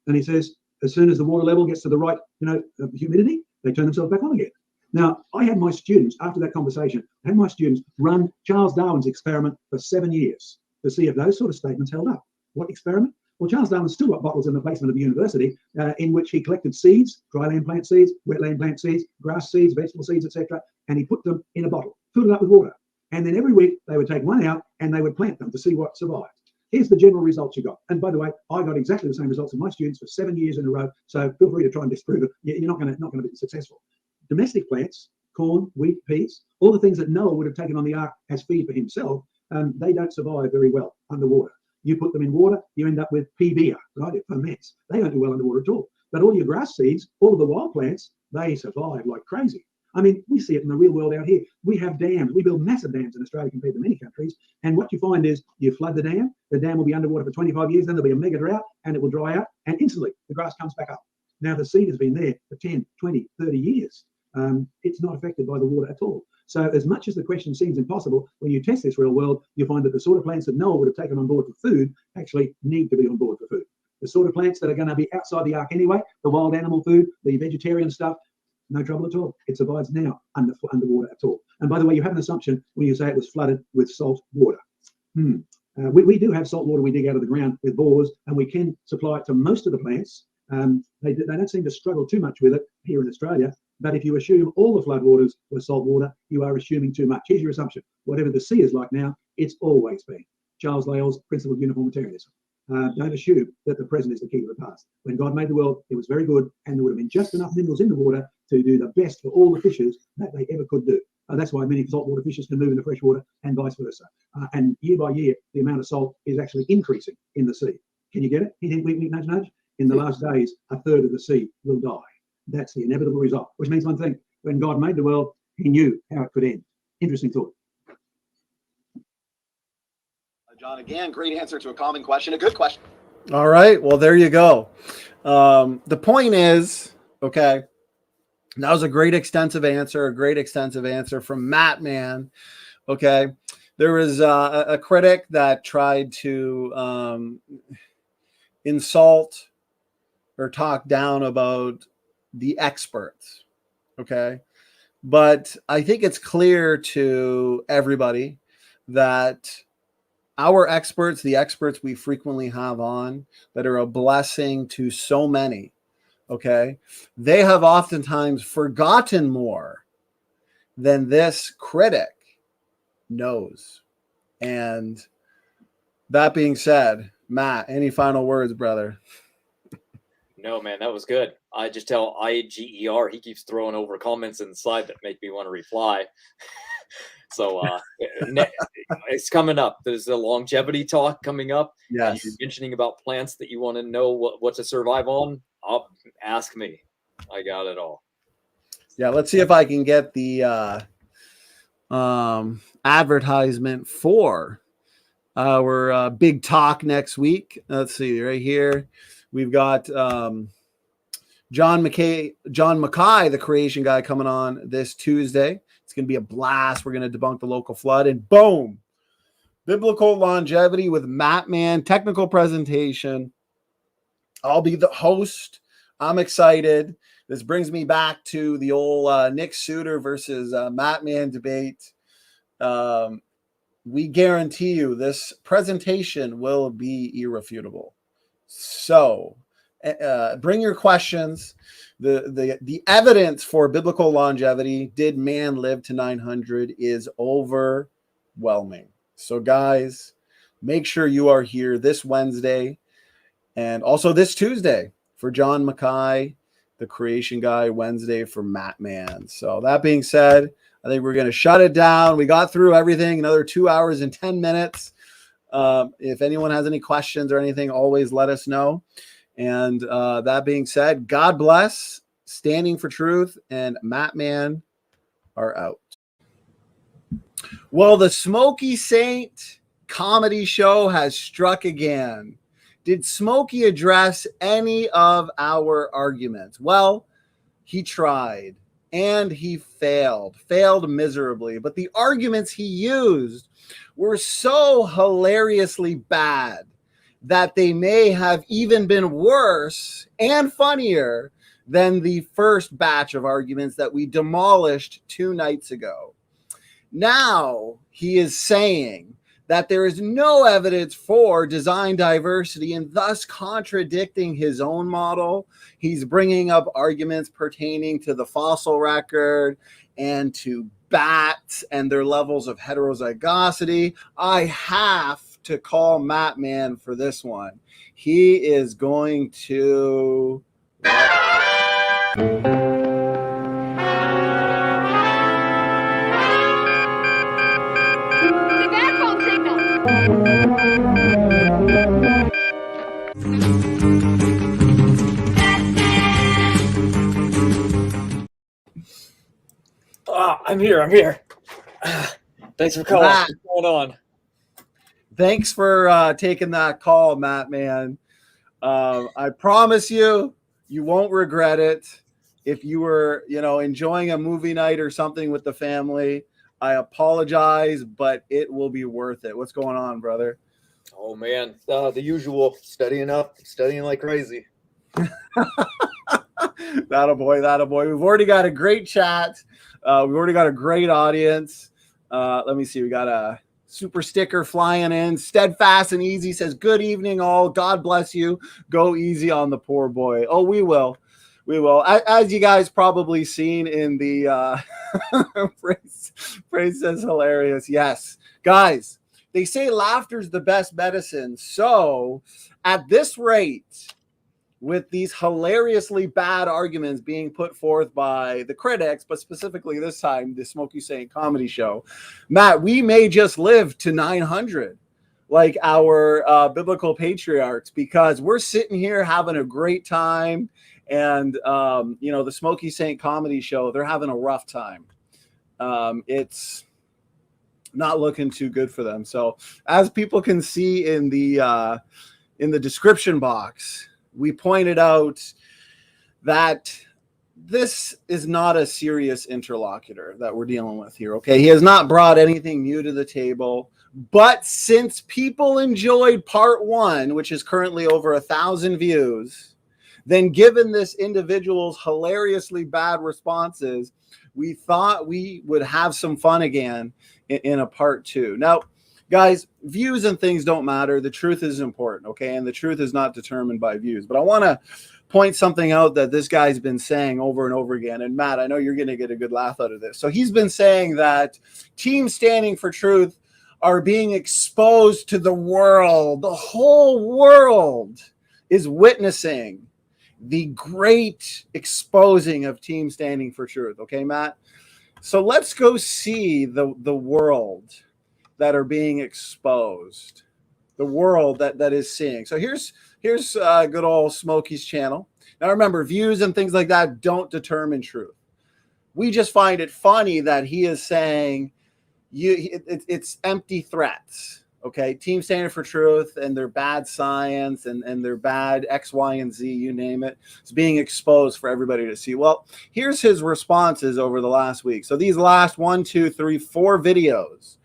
And he says, as soon as the water level gets to the right, humidity, they turn themselves back on again. Now, I had my students, after that conversation, I had my students run Charles Darwin's experiment for 7 years to see if those sort of statements held up. What experiment? Well, Charles Darwin still got bottles in the basement of the university in which he collected seeds, dry land plant seeds, wet land plant seeds, grass seeds, vegetable seeds, etc., and he put them in a bottle, filled it up with water. And then every week they would take one out and they would plant them to see what survived. Here's the general results you got. And by the way, I got exactly the same results of my students for 7 years in a row. So feel free to try and disprove it. You're not going to be successful. Domestic plants, corn, wheat, peas, all the things that Noah would have taken on the ark as feed for himself, they don't survive very well underwater. You put them in water, you end up with pea beer, right? It ferments. They don't do well underwater at all. But all your grass seeds, all of the wild plants, they survive like crazy. I mean, we see it in the real world out here. We have dams. We build massive dams in Australia compared to many countries. And what you find is you flood the dam will be underwater for 25 years, then there'll be a mega drought, and it will dry out, and instantly the grass comes back up. Now, the seed has been there for 10, 20, 30 years. It's not affected by the water at all. So as much as the question seems impossible, when you test this real world, you find that the sort of plants that Noah would have taken on board for food actually need to be on board for food. The sort of plants that are going to be outside the ark anyway, the wild animal food, the vegetarian stuff, no trouble at all. It survives now underwater at all. And by the way, you have an assumption when you say it was flooded with salt water. We do have salt water we dig out of the ground with bores, and we can supply it to most of the plants. They don't seem to struggle too much with it here in Australia. But if you assume all the floodwaters were salt water, you are assuming too much. Here's your assumption. Whatever the sea is like now, it's always been. Charles Lyell's principle of uniformitarianism. Don't assume that the present is the key to the past. When God made the world, it was very good, and there would have been just enough minerals in the water to do the best for all the fishes that they ever could do. That's why many saltwater fishes can move into fresh water and vice versa. And year by year, the amount of salt is actually increasing in the sea. Can you get it? Hint, wink, wink, nudge, nudge. In the last days, a third of the sea will die. That's the inevitable result, which means one thing. When God made the world, he knew how it could end. Interesting thought. John, again, great answer to a common question, a good question. All right. Well, there you go. The point is, okay, that was a great extensive answer from Matt, man. Okay. There was a critic that tried to insult or talk down about the experts. Okay. But I think it's clear to everybody that our experts, the experts we frequently have on that are a blessing to so many, okay, they have oftentimes forgotten more than this critic knows. And That being said, Matt, any final words, brother? No, man, that was good. I just tell IGER, he keeps throwing over comments inside that make me want to reply. So it's coming up. There's a longevity talk coming up. Yes. And you're mentioning about plants that you want to know what to survive on. Ask me. I got it all. Yeah, let's see if I can get the advertisement for our big talk next week. Let's see right here. We've got John Mackay, the creation guy, coming on this Tuesday. It's going to be a blast. We're going to debunk the local flood, and boom, biblical longevity with Matt Man, technical presentation. I'll be the host. I'm excited. This brings me back to the old Nick Suter versus Matt Man debate. We guarantee you this presentation will be irrefutable. So bring your questions. The evidence for biblical longevity, did man live to 900, is overwhelming. So guys, make sure you are here this Wednesday and also this Tuesday for John Mackay, the creation guy, Wednesday for Matt Man. So that being said, I think we're going to shut it down. We got through everything, another 2 hours and 10 minutes. If anyone has any questions or anything, always let us know. And that being said, God bless, standing for truth, and Matt Man are out. Well, the Smokey Saint comedy show has struck again. Did Smokey address any of our arguments? Well, he tried and he failed miserably. But the arguments he used were so hilariously bad that they may have even been worse and funnier than the first batch of arguments that we demolished 2 nights ago. Now he is saying that there is no evidence for design diversity and thus contradicting his own model. He's bringing up arguments pertaining to the fossil record and to bats and their levels of heterozygosity. I have to call Matt Man for this one. He is going to... I'm here. Thanks for calling. Matt, what's going on? Thanks for taking that call, Matt Man. I promise you won't regret it. If you were, enjoying a movie night or something with the family, I apologize, but it will be worth it. What's going on, brother? Oh man, the usual, studying like crazy. That'll boy. We've already got a great chat. We've already got a great audience. Let me see. We got a super sticker flying in. Steadfast and Easy says, "Good evening, all. God bless you. Go easy on the poor boy." Oh, we will. As you guys probably seen in the phrase says hilarious. Yes, guys, they say laughter's the best medicine. So at this rate, with these hilariously bad arguments being put forth by the critics, but specifically this time, the Smokey Saint comedy show, Matt, we may just live to 900 like our biblical patriarchs, because we're sitting here having a great time. And, the Smokey Saint comedy show, they're having a rough time. It's not looking too good for them. So as people can see in the description box, we pointed out that this is not a serious interlocutor that we're dealing with here. Okay. He has not brought anything new to the table, but since people enjoyed part 1, which is currently over 1,000 views, then given this individual's hilariously bad responses, we thought we would have some fun again in a part 2. Now, guys, views and things don't matter. The truth is important, okay? And the truth is not determined by views. But I want to point something out that this guy's been saying over and over again. And Matt, I know you're going to get a good laugh out of this. So he's been saying that Team Standing for Truth are being exposed to the world. The whole world is witnessing the great exposing of Team Standing for Truth. Okay, Matt? So let's go see the world that are being exposed, the world that is seeing. So here's good old Smokey's channel. Now remember, views and things like that don't determine truth. We just find it funny that he is saying it's empty threats. Okay, Team Standing for Truth and their bad science and their bad X, Y, and Z, you name it, is being exposed for everybody to see. Well, here's his responses over the last week. So these last 1, 2, 3, 4 videos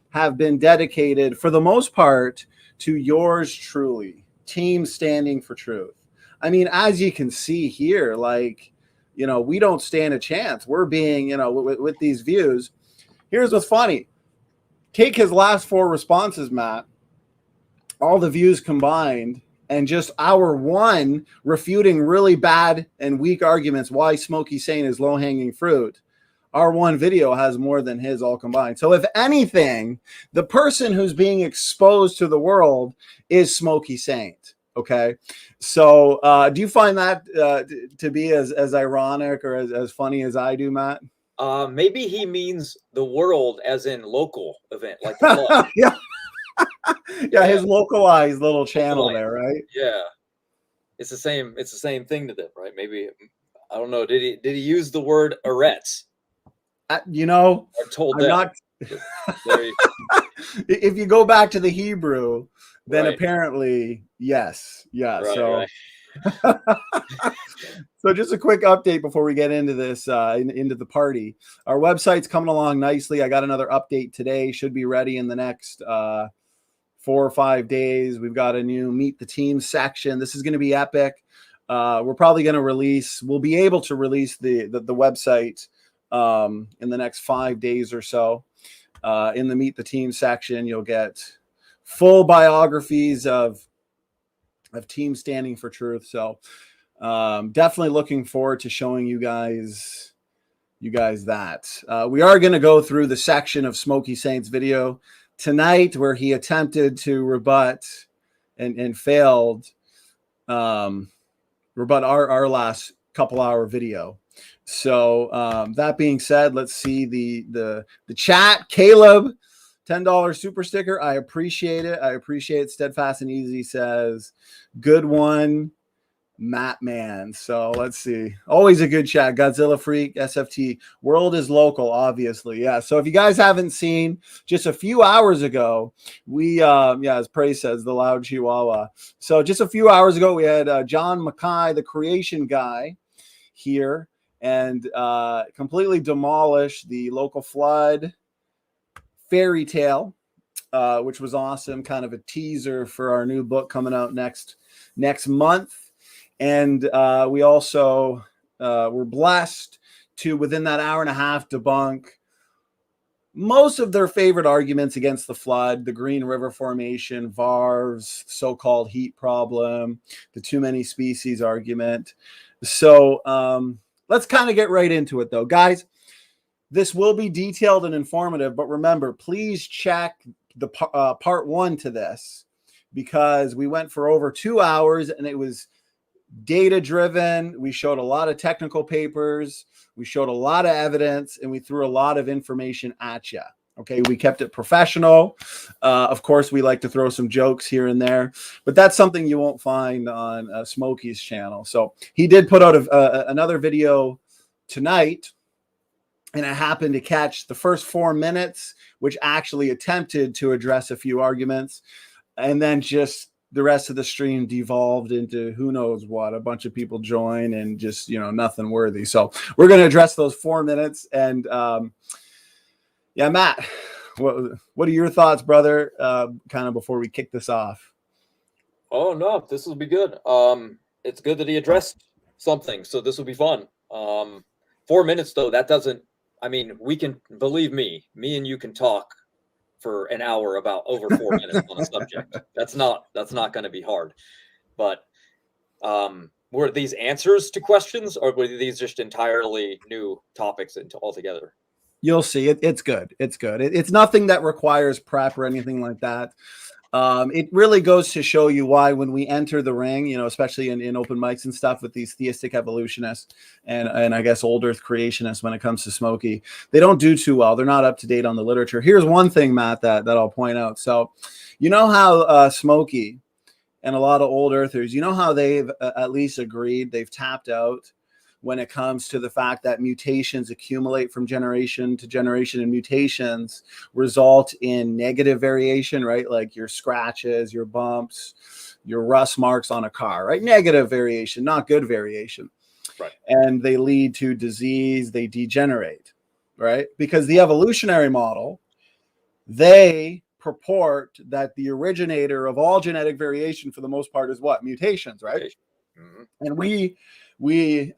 have been dedicated, for the most part, to yours truly, Team Standing for Truth. I mean, as you can see here, like, you know, we don't stand a chance. We're being, you know, with these views. Here's what's funny. Take his last 4 responses, Matt, all the views combined, and just our one refuting really bad and weak arguments why Smokey's saying is low-hanging fruit. Our one video has more than his all combined. So if anything, the person who's being exposed to the world is Smokey Saint. Okay. So do you find that to be as ironic or as funny as I do, Matt? Maybe he means the world as in local event, like the flood. Yeah. Yeah, his localized little channel there, right? Yeah. It's the same thing to them, right? Maybe, I don't know. Did he use the word arets? You know, or told I'm them. not. If you go back to the Hebrew, then apparently, yes. Yeah. Right, so, so just a quick update before we get into this, into the party. Our website's coming along nicely. I got another update today. Should be ready in the next 4 or 5 days. We've got a new Meet the Team section. This is going to be epic. We're probably going to release. We'll be able to release the website in the next 5 days or so. In the Meet the Team section, you'll get full biographies of Team Standing for Truth. So definitely looking forward to showing you guys that. We are going to go through the section of Smokey Saint's video tonight where he attempted to rebut and failed rebut our last couple hour video. So that being said, let's see the chat. Caleb, $10 super sticker. I appreciate it. I appreciate it. Steadfast and Easy says, good one, Matt Man. So let's see. Always a good chat. Godzilla Freak, SFT. World is local, obviously. Yeah. So if you guys haven't seen, just a few hours ago, we, as Prey says, the loud Chihuahua. So just a few hours ago, we had John Mackay, the creation guy, here, and completely demolish the local flood fairy tale, which was awesome. Kind of a teaser for our new book coming out next month. And we also were blessed to, within that hour and a half, debunk most of their favorite arguments against the flood: the Green River Formation, VARVs, so-called heat problem, the too many species argument. So let's kind of get right into it, though. Guys, this will be detailed and informative, but remember, please check the part 1 to this, because we went for over 2 hours and it was data driven. We showed a lot of technical papers, we showed a lot of evidence, and we threw a lot of information at you. Okay, we kept it professional. Of course, we like to throw some jokes here and there, but that's something you won't find on Smokey's channel. So he did put out another video tonight, and I happened to catch the first 4 minutes, which actually attempted to address a few arguments, and then just the rest of the stream devolved into who knows what. A bunch of people join and just, nothing worthy. So we're going to address those 4 minutes. And yeah, Matt, what are your thoughts, brother, kind of before we kick this off? Oh, no, this will be good. It's good that he addressed something, so this will be fun. 4 minutes, though, that doesn't, we can, believe me and you can talk for an hour about over 4 minutes on a subject. That's not going to be hard. But were these answers to questions, or were these just entirely new topics altogether? You'll see it. It's good. It's good. It's nothing that requires prep or anything like that. It really goes to show you why when we enter the ring, you know, especially in open mics and stuff with these theistic evolutionists and I guess old earth creationists when it comes to Smokey, they don't do too well. They're not up to date on the literature. Here's one thing, Matt, that I'll point out. So you know how Smokey and a lot of old earthers, you know how they've at least agreed, they've tapped out when it comes to the fact that mutations accumulate from generation to generation, and mutations result in negative variation, right? Like your scratches, your bumps, your rust marks on a car, right? Negative variation, not good variation. Right. And they lead to disease, they degenerate, right? Because the evolutionary model, they purport that the originator of all genetic variation for the most part is what? Mutations, right? Mm-hmm. And we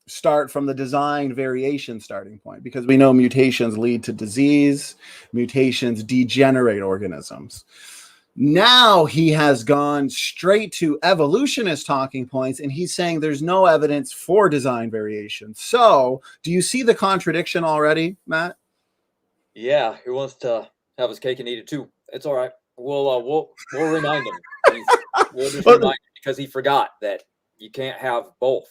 start from the designed variation starting point because we know mutations lead to disease, mutations degenerate organisms. Now he has gone straight to evolutionist talking points and he's saying there's no evidence for design variation. So do you see the contradiction already, Matt? Yeah, who wants to have his cake and eat it too? It's all right. We'll remind him. We'll just remind him because he forgot that you can't have both,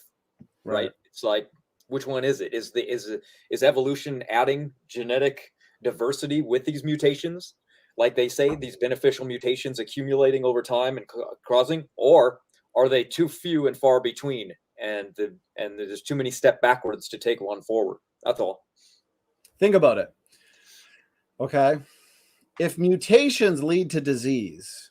right? It's like, which one is it? Is evolution adding genetic diversity with these mutations, like they say, these beneficial mutations accumulating over time and causing, or are they too few and far between, and there's too many step backwards to take one forward? That's all. Think about it. Okay, if mutations lead to disease,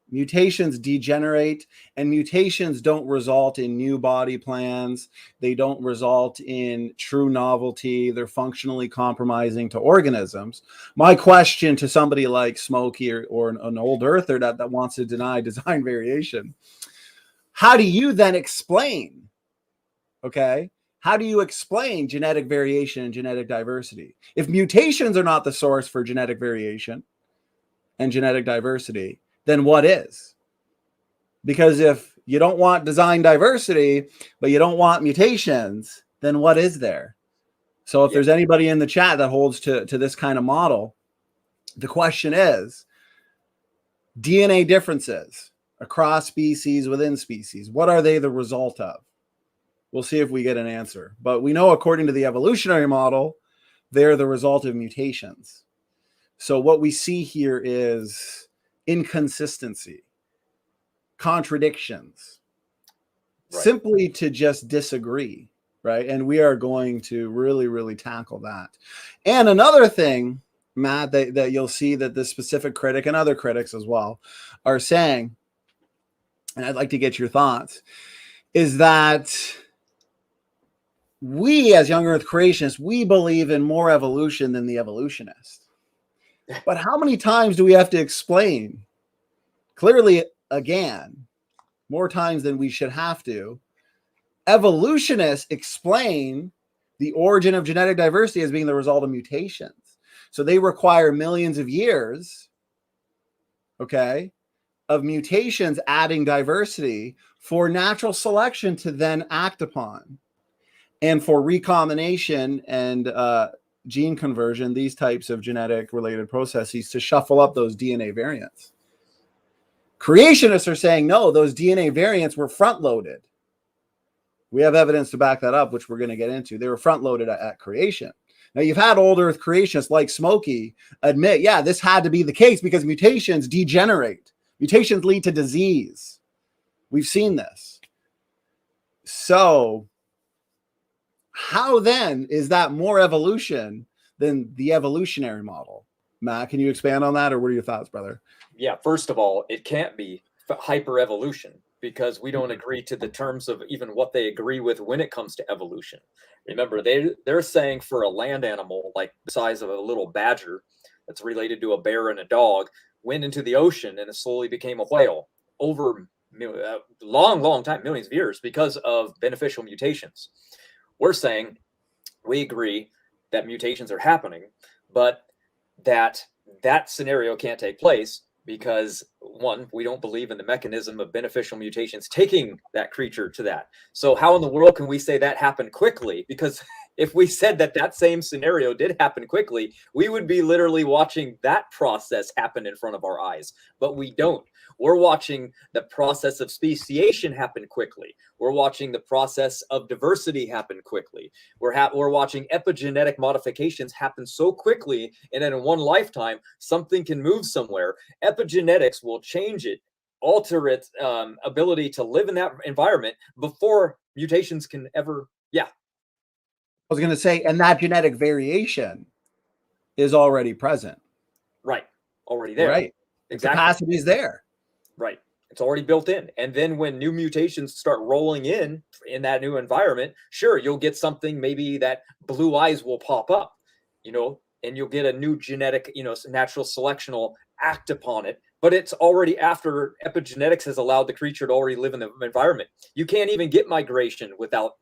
mutations degenerate, and mutations don't result in new body plans. They don't result in true novelty. They're functionally compromising to organisms. My question to somebody like Smokey or an old earther that wants to deny design variation, how do you then explain, okay? How do you explain genetic variation and genetic diversity? If mutations are not the source for genetic variation and genetic diversity, then what is? Because if you don't want design diversity, but you don't want mutations, then what is there? So if there's anybody in the chat that holds to this kind of model, the question is, DNA differences across species, within species, what are they the result of? We'll see if we get an answer. But we know according to the evolutionary model, they're the result of mutations. So what we see here is inconsistency, contradictions, simply to just disagree, right? And we are going to really, really tackle that. And another thing, Matt, that you'll see that this specific critic and other critics as well are saying, and I'd like to get your thoughts, is that we as Young Earth Creationists, we believe in more evolution than the evolutionists. But how many times do we have to explain? Clearly, again, more times than we should have to. Evolutionists explain the origin of genetic diversity as being the result of mutations. So they require millions of years, okay, of mutations adding diversity for natural selection to then act upon. And for recombination and gene conversion, these types of genetic related processes to shuffle up those DNA variants. Creationists are saying, no, those DNA variants were front loaded. We have evidence to back that up, which we're going to get into. They were front loaded at creation. Now, you've had old earth creationists like Smokey admit, yeah, this had to be the case because mutations degenerate. Mutations lead to disease. We've seen this. So how then is that more evolution than the evolutionary model? Matt, can you expand on that, or what are your thoughts, brother? Yeah, first of all, it can't be hyper-evolution because we don't agree to the terms of even what they agree with when it comes to evolution. Remember, they're saying for a land animal like the size of a little badger that's related to a bear and a dog went into the ocean and it slowly became a whale over a long time, millions of years, because of beneficial mutations. We're saying we agree that mutations are happening, but that scenario can't take place because, one, we don't believe in the mechanism of beneficial mutations taking that creature to that. So how in the world can we say that happened quickly? Because If we said that that same scenario did happen quickly, we would be literally watching that process happen in front of our eyes. But we don't. We're watching the process of speciation happen quickly. We're watching the process of diversity happen quickly. We're watching epigenetic modifications happen so quickly, and in one lifetime, something can move somewhere. Epigenetics will change it, alter its ability to live in that environment before mutations can ever, I was going to say, and that genetic variation is already present. Right. Already there. Right. Exactly. The capacity is there. Right. It's already built in. And then when new mutations start rolling in that new environment, sure, you'll get something, maybe that blue eyes will pop up, and you'll get a new genetic, natural selection will act upon it. But it's already after epigenetics has allowed the creature to already live in the environment. You can't even get migration without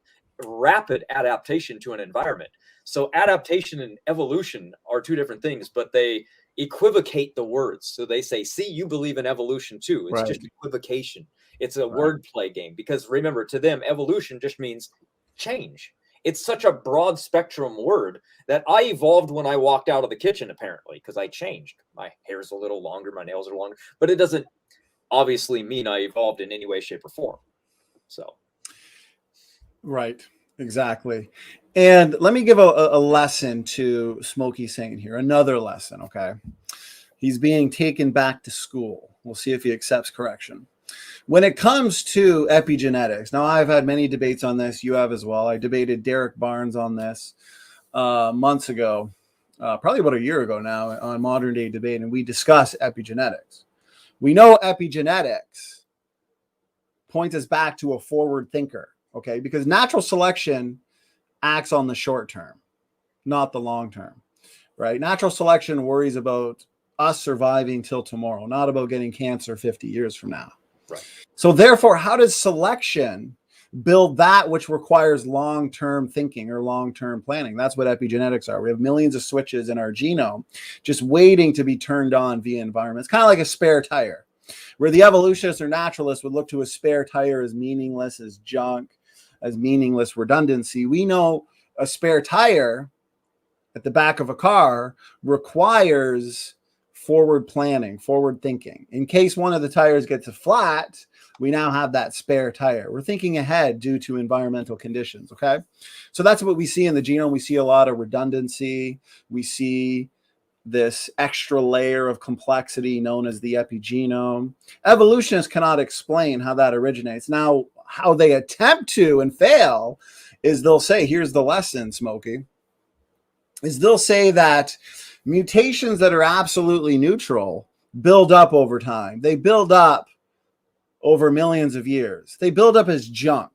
rapid adaptation to an environment. So adaptation and evolution are two different things, but they equivocate the words. So they say, see, you believe in evolution too. It's just equivocation. It's a wordplay game, because remember, to them, evolution just means change. It's such a broad spectrum word that I evolved when I walked out of the kitchen, apparently, because I changed. My hair's a little longer, my nails are longer, but it doesn't obviously mean I evolved in any way, shape, or form. So. Right. Exactly. And let me give a lesson to Smokey saying here, another lesson. Okay. He's being taken back to school. We'll see if he accepts correction. When it comes to epigenetics, now I've had many debates on this. You have as well. I debated Derek Barnes on this months ago, probably about a year ago now, on Modern Day Debate, and we discussed epigenetics. We know epigenetics points us back to a forward thinker. Okay, because natural selection acts on the short term, not the long term, right? Natural selection worries about us surviving till tomorrow, not about getting cancer 50 years from now. Right. So therefore, how does selection build that which requires long-term thinking or long-term planning? That's what epigenetics are. We have millions of switches in our genome just waiting to be turned on via environment. It's kind of like a spare tire, where the evolutionists or naturalists would look to a spare tire as meaningless, as junk, as meaningless redundancy. We know a spare tire at the back of a car requires forward planning, forward thinking. In case one of the tires gets a flat, we now have that spare tire. We're thinking ahead due to environmental conditions, okay? So that's what we see in the genome. We see a lot of redundancy. We see this extra layer of complexity known as the epigenome. Evolutionists cannot explain how that originates. Now, how they attempt to and fail is they'll say, here's the lesson, Smokey, is they'll say that mutations that are absolutely neutral build up over time. They build up over millions of years. They build up as junk.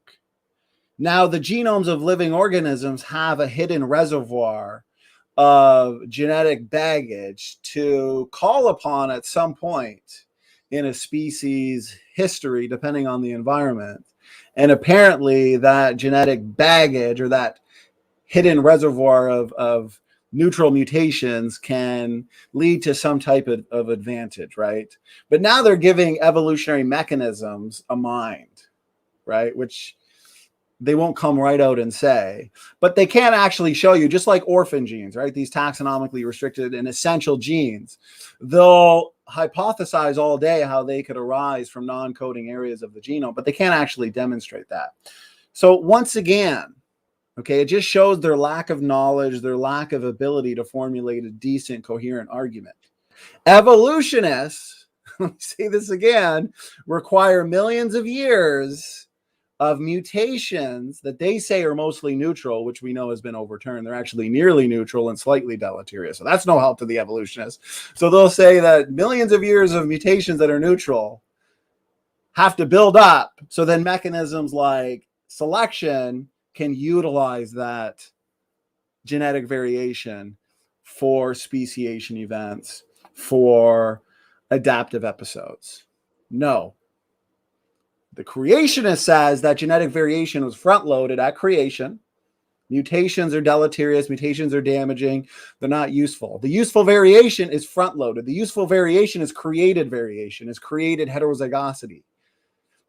Now, the genomes of living organisms have a hidden reservoir of genetic baggage to call upon at some point in a species history, depending on the environment. And apparently that genetic baggage or that hidden reservoir of neutral mutations can lead to some type of advantage, right? But now they're giving evolutionary mechanisms a mind, right? Which they won't come right out and say, but they can actually show you, just like orphan genes, right? These taxonomically restricted and essential genes, they'll hypothesize all day how they could arise from non-coding areas of the genome, but they can't actually demonstrate that. So once again, okay, it just shows their lack of knowledge, their lack of ability to formulate a decent, coherent argument. Evolutionists, let me say this again, require millions of years of mutations that they say are mostly neutral, which we know has been overturned. They're actually nearly neutral and slightly deleterious. So that's no help to the evolutionists. So they'll say that millions of years of mutations that are neutral have to build up. So then mechanisms like selection can utilize that genetic variation for speciation events, for adaptive episodes. No. The creationist says that genetic variation was front-loaded at creation. Mutations are deleterious. Mutations are damaging. They're not useful. The useful variation is front-loaded. The useful variation is created variation, is created heterozygosity.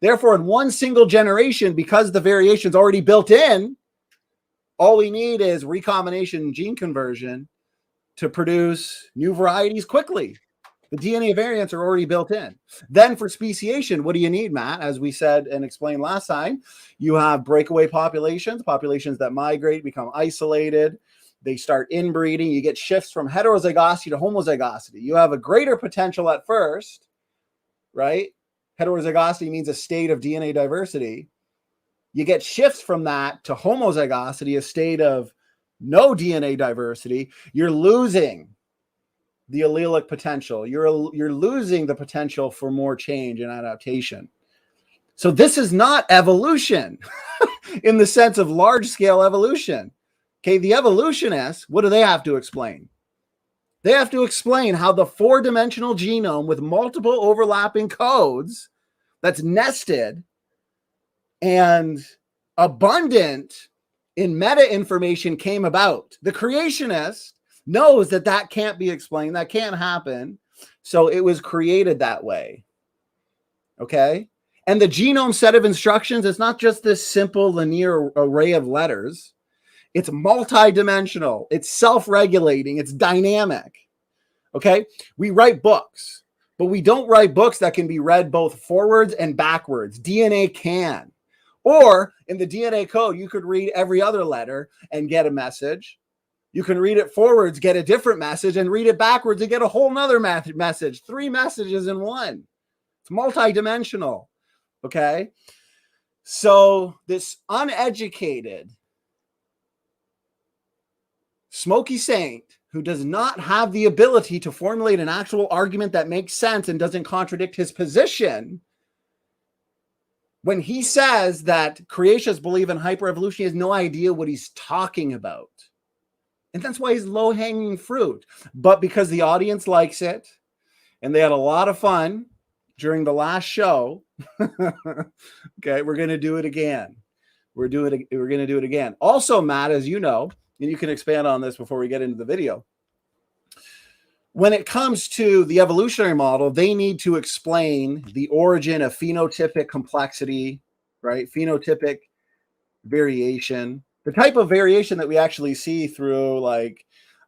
Therefore, in one single generation, because the variation is already built in, All we need is recombination gene conversion to produce new varieties quickly. The DNA variants are already built in. Then for speciation, what do you need, Matt? As we said and explained last time, you have breakaway populations, populations that migrate, become isolated. They start inbreeding. You get shifts from heterozygosity to homozygosity. You have a greater potential at first, right? Heterozygosity means a state of DNA diversity. You get shifts from that to homozygosity, a state of no DNA diversity. You're losing the allelic potential. You're losing the potential for more change and adaptation. So this is not evolution in the sense of large-scale evolution. Okay, the evolutionists, what do they have to explain? They have to explain how the four-dimensional genome with multiple overlapping codes that's nested and abundant in meta information came about. The creationist knows that that can't be explained, that can't happen, so it was created that way. Okay? And the genome set of instructions is not just this simple linear array of letters. It's multidimensional, it's self-regulating, it's dynamic. Okay? We write books, but we don't write books that can be read both forwards and backwards. DNA can. Or in the DNA code, you could read every other letter and get a message. You can read it forwards, get a different message, and read it backwards and get a whole nother message. 3 messages in one. It's multidimensional. Okay? So this uneducated Smokey Saint, who does not have the ability to formulate an actual argument that makes sense and doesn't contradict his position, when he says that creationists believe in hyperevolution, he has no idea what he's talking about. And that's why he's low-hanging fruit. But because the audience likes it, and they had a lot of fun during the last show, okay, we're going to do it again. We're going to do it again. Also, Matt, as you know, and you can expand on this before we get into the video, when it comes to the evolutionary model, they need to explain the origin of phenotypic complexity, right? Phenotypic variation, the type of variation that we actually see through like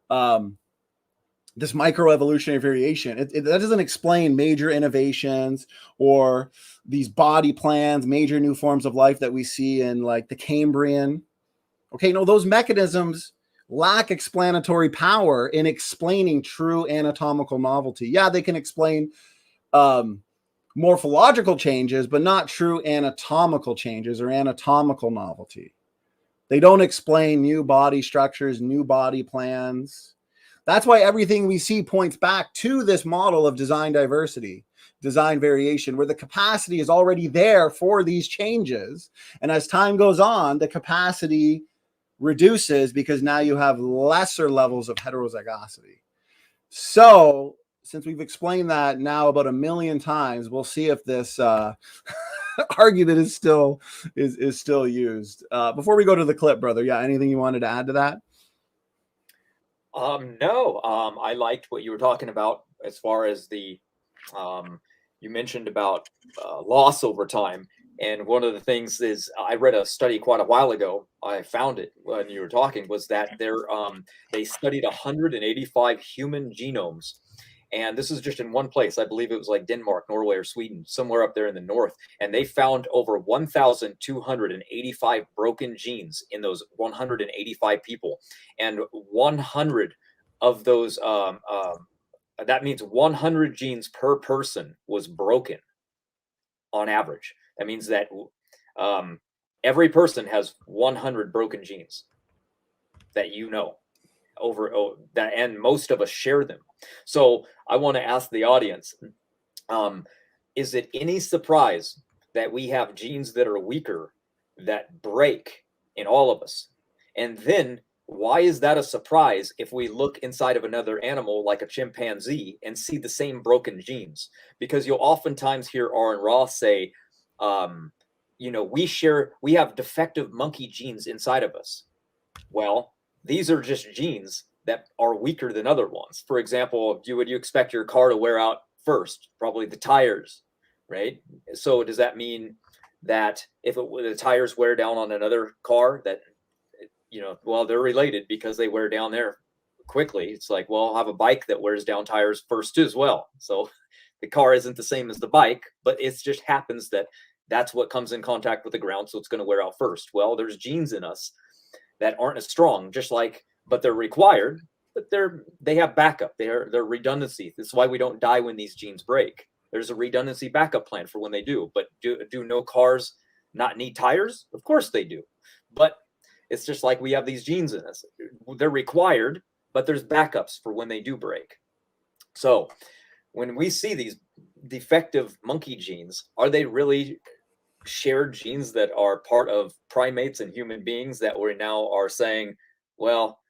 this microevolutionary variation. That doesn't explain major innovations or these body plans, major new forms of life that we see in like the Cambrian. Okay, no, those mechanisms lack explanatory power in explaining true anatomical novelty. Yeah, they can explain morphological changes, but not true anatomical changes or anatomical novelty. They don't explain new body structures, new body plans. That's why everything we see points back to this model of design diversity, design variation, where the capacity is already there for these changes. And as time goes on, the capacity reduces because now you have lesser levels of heterozygosity. So since we've explained that now about 1 million times, we'll see if this argument is still used. Before we go to the clip, brother, yeah, anything you wanted to add to that? No, I liked what you were talking about as far as the you mentioned about loss over time. And one of the things is, I read a study quite a while ago. I found it when you were talking, was that they studied 185 human genomes. And this is just in one place. I believe it was like Denmark, Norway, or Sweden, somewhere up there in the north. And they found over 1,285 broken genes in those 185 people. And 100 of those, that means 100 genes per person was broken on average. That means that every person has 100 broken genes that you know that, and most of us share them. So I want to ask the audience, is it any surprise that we have genes that are weaker that break in all of us? And then why is that a surprise if we look inside of another animal like a chimpanzee and see the same broken genes? Because you'll oftentimes hear Aaron Ross say, you know, we have defective monkey genes inside of us. Well, these are just genes that are weaker than other ones. For example, would you expect your car to wear out first? Probably the tires, right? So does that mean that if the tires wear down on another car, that you know, well, they're related because they wear down there quickly. It's like, well, I'll have a bike that wears down tires first as well. So the car isn't the same as the bike, but it just happens that that's what comes in contact with the ground, so it's going to wear out first. Well, there's genes in us that aren't as strong, just like, but they're required, but they have backup. They're redundancy. That's why we don't die when these genes break. There's a redundancy backup plan for when they do. But do no cars not need tires? Of course they do. But it's just like we have these genes in us. They're required, but there's backups for when they do break. So when we see these defective monkey genes, are they really shared genes that are part of primates and human beings that we now are saying, well,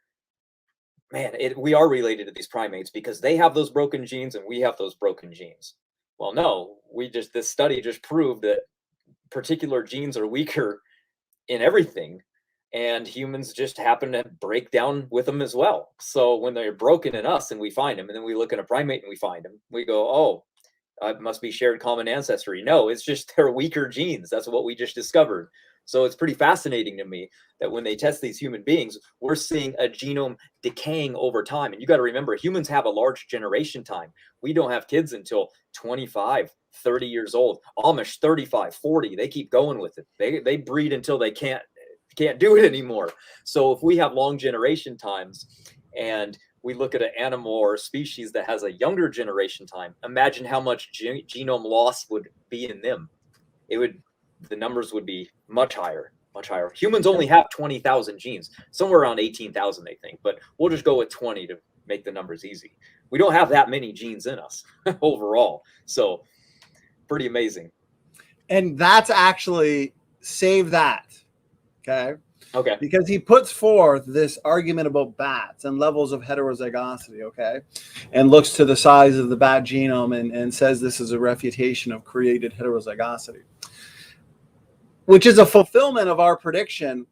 man, we are related to these primates because they have those broken genes and we have those broken genes? Well, no, this study just proved that particular genes are weaker in everything, and humans just happen to break down with them as well. So when they're broken in us and we find them, and then we look at a primate and we find them, we go, oh, it must be shared common ancestry. No, it's just they're weaker genes. That's what we just discovered. So it's pretty fascinating to me that when they test these human beings, we're seeing a genome decaying over time. And you got to remember, humans have a large generation time. We don't have kids until 25, 30 years old. Amish, 35, 40. They keep going with it. They breed until they can't do it anymore. So if we have long generation times and we look at an animal or a species that has a younger generation time, imagine how much genome loss would be in them. The numbers would be much higher, much higher. Humans only have 20,000 genes, somewhere around 18,000, they think, but we'll just go with 20 to make the numbers easy. We don't have that many genes in us overall. So pretty amazing. And that's actually, save that. Okay. Okay. Because he puts forth this argument about bats and levels of heterozygosity, okay, and looks to the size of the bat genome and says this is a refutation of created heterozygosity, which is a fulfillment of our predictions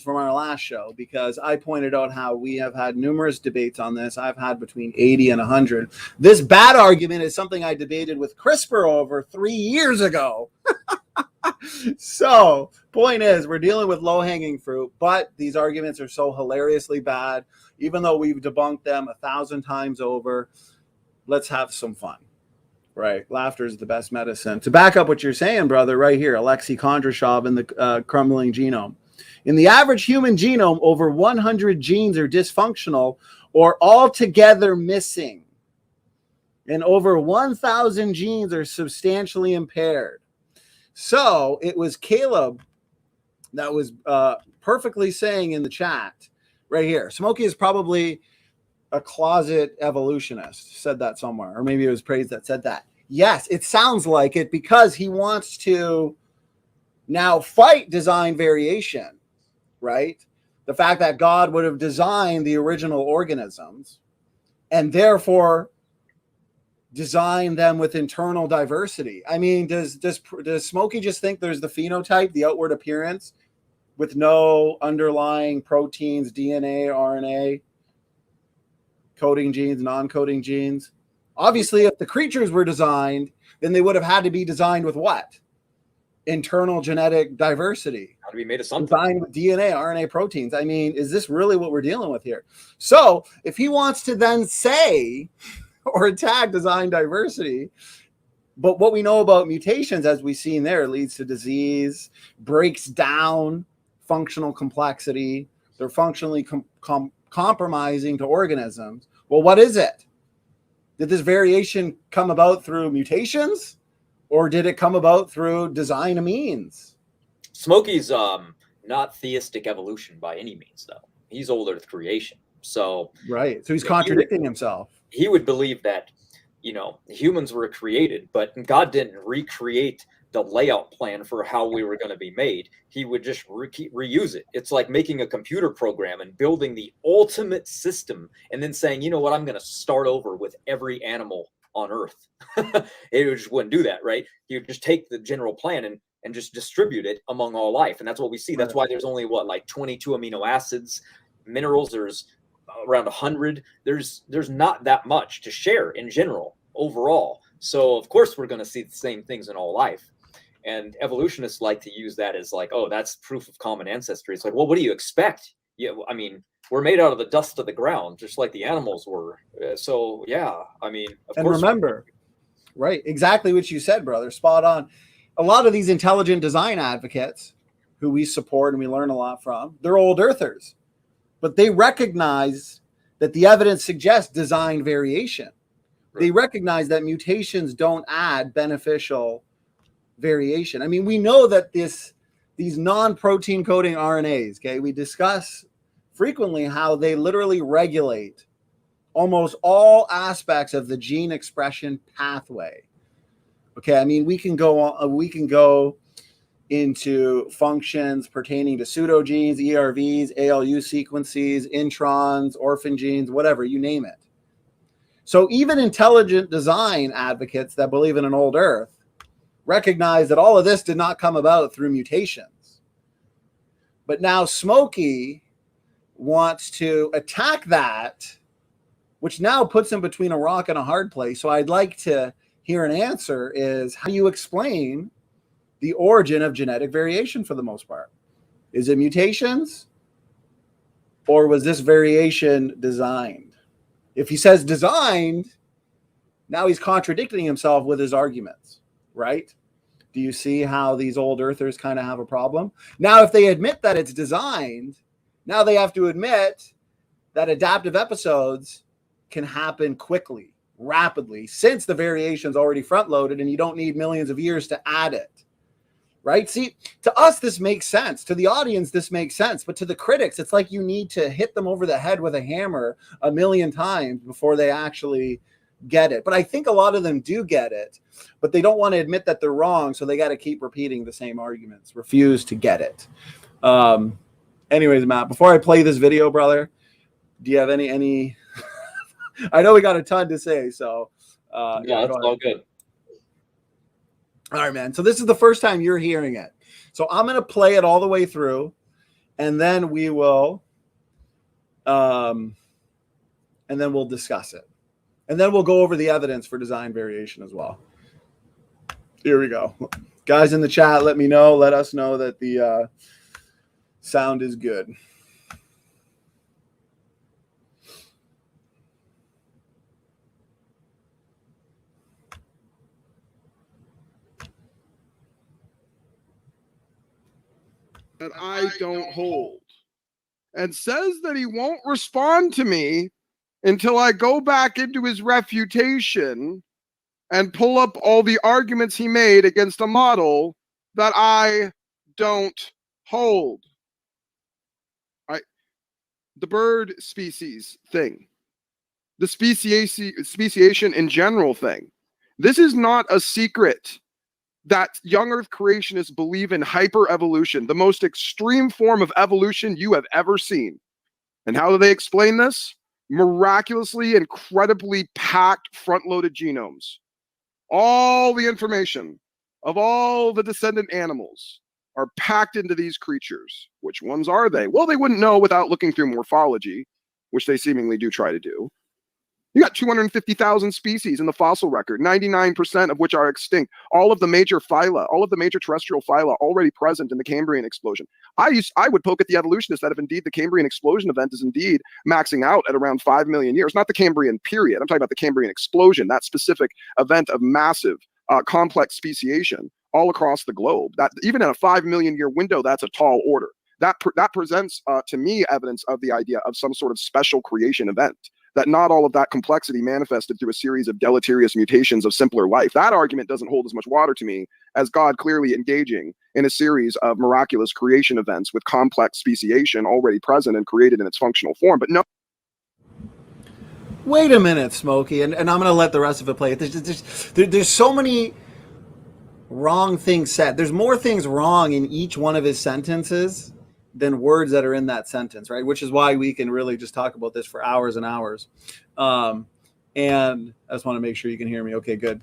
from our last show, because I pointed out how we have had numerous debates on this. I've had between 80 and 100. This bat argument is something I debated with CRISPR over 3 years ago. So point is, we're dealing with low-hanging fruit, but these arguments are so hilariously bad, even though we've debunked them 1,000 times over. Let's have some fun, right? Laughter is the best medicine. To back up what you're saying, brother, right here, Alexei Kondrashov in the Crumbling Genome. In the average human genome, over 100 genes are dysfunctional or altogether missing, and over 1,000 genes are substantially impaired. So it was Caleb that was perfectly saying in the chat right here. Smokey is probably a closet evolutionist, said that somewhere, or maybe it was Praise that said that. Yes, it sounds like it, because he wants to now fight design variation, right? The fact that God would have designed the original organisms and therefore design them with internal diversity. I mean, does Smokey just think there's the phenotype, the outward appearance, with no underlying proteins, DNA, RNA, coding genes, non-coding genes? Obviously, if the creatures were designed, then they would have had to be designed with what? Internal genetic diversity. How to be made of something. Designed with DNA, RNA, proteins. I mean, is this really what we're dealing with here? So if he wants to then say or attack design diversity, but what we know about mutations, as we've seen there, leads to disease, breaks down functional complexity, they're functionally compromising to organisms. Well, what is it? Did this variation come about through mutations, or did it come about through design means? Smokey's not theistic evolution by any means, though. He's old Earth creation. So right. So he's contradicting himself. He would believe that, you know, humans were created, but God didn't recreate the layout plan for how we were going to be made. He would just reuse it. It's like making a computer program and building the ultimate system and then saying, you know what, I'm going to start over with every animal on Earth. It just wouldn't do that, right? He would just take the general plan and just distribute it among all life. And that's what we see. That's why there's only, what, like 22 amino acids. Minerals, there's around 100. There's not that much to share in general overall. So of course we're going to see the same things in all life. And evolutionists like to use that as like, oh, that's proof of common ancestry. It's like, well, what do you expect? Yeah, I mean, we're made out of the dust of the ground, just like the animals were. So yeah, I mean, of and course. Remember, right, exactly what you said, brother, spot on. A lot of these intelligent design advocates who we support and we learn a lot from, they're old earthers, but they recognize that the evidence suggests design variation. They recognize that mutations don't add beneficial variation. I mean, we know that these non-protein coding RNAs, okay, we discuss frequently how they literally regulate almost all aspects of the gene expression pathway. Okay, I mean, we can go into functions pertaining to pseudogenes, ERVs, ALU sequences, introns, orphan genes, whatever, you name it. So even intelligent design advocates that believe in an old Earth recognize that all of this did not come about through mutations. But now Smokey wants to attack that, which now puts him between a rock and a hard place. So I'd like to hear an answer is, how do you explain the origin of genetic variation for the most part? Is it mutations, or was this variation designed? If he says designed, now he's contradicting himself with his arguments, right? Do you see how these old earthers kind of have a problem? Now, if they admit that it's designed, now they have to admit that adaptive episodes can happen quickly, rapidly, since the variation's already front-loaded and you don't need millions of years to add it, right? See, to us, this makes sense. To the audience, this makes sense. But to the critics, it's like you need to hit them over the head with a hammer 1,000,000 times before they actually get it. But I think a lot of them do get it, but they don't want to admit that they're wrong, so they got to keep repeating the same arguments, refuse to get it. Anyways, Matt, before I play this video, brother, do you have any I know we got a ton to say, so yeah, it's all good. All right, man. So this is the first time you're hearing it. So I'm going to play it all the way through, and then we will discuss it. And then we'll go over the evidence for design variation as well. Here we go. Guys in the chat, let me know. Let us know that the sound is good. That I don't hold, and says that he won't respond to me until I go back into his refutation and pull up all the arguments he made against a model that I don't hold. The bird species thing, the speciation in general thing. This is not a secret that young Earth creationists believe in hyper-evolution, the most extreme form of evolution you have ever seen. And how do they explain this? Miraculously, incredibly packed front-loaded genomes. All the information of all the descendant animals are packed into these creatures. Which ones are they? Well, they wouldn't know without looking through morphology, which they seemingly do try to do. You got 250,000 species in the fossil record, 99% of which are extinct. All of the major phyla, all of the major terrestrial phyla already present in the Cambrian explosion. I would poke at the evolutionists that if indeed the Cambrian explosion event is indeed maxing out at around 5 million years, not the Cambrian period, I'm talking about the Cambrian explosion, that specific event of massive complex speciation all across the globe. That even in a 5 million year window, that's a tall order. That presents to me evidence of the idea of some sort of special creation event. That not all of that complexity manifested through a series of deleterious mutations of simpler life. That argument doesn't hold as much water to me as God clearly engaging in a series of miraculous creation events with complex speciation already present and created in its functional form. But no. Wait a minute, Smokey, and I'm going to let the rest of it play. There's so many wrong things said. There's more things wrong in each one of his sentences than words that are in that sentence, right? Which is why we can really just talk about this for hours and hours. And I just want to make sure you can hear me. Okay, good.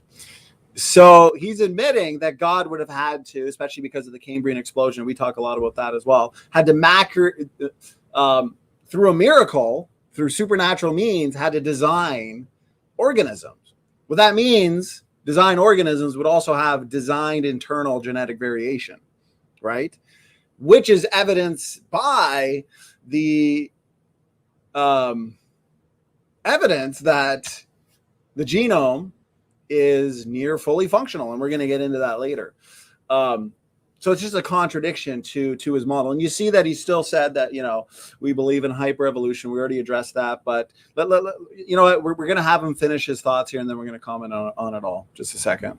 So he's admitting that God would have had to, especially because of the Cambrian explosion, we talk a lot about that as well, had to through a miracle, through supernatural means, had to design organisms. What that means Design organisms would also have designed internal genetic variation, right? Which is evidenced by the evidence that the genome is near fully functional, and we're going to get into that later. So it's just a contradiction to his model, and you see that he still said that, you know, we believe in hyperevolution. We already addressed that, but you know what, we're going to have him finish his thoughts here, and then we're going to comment on it all. Just a second.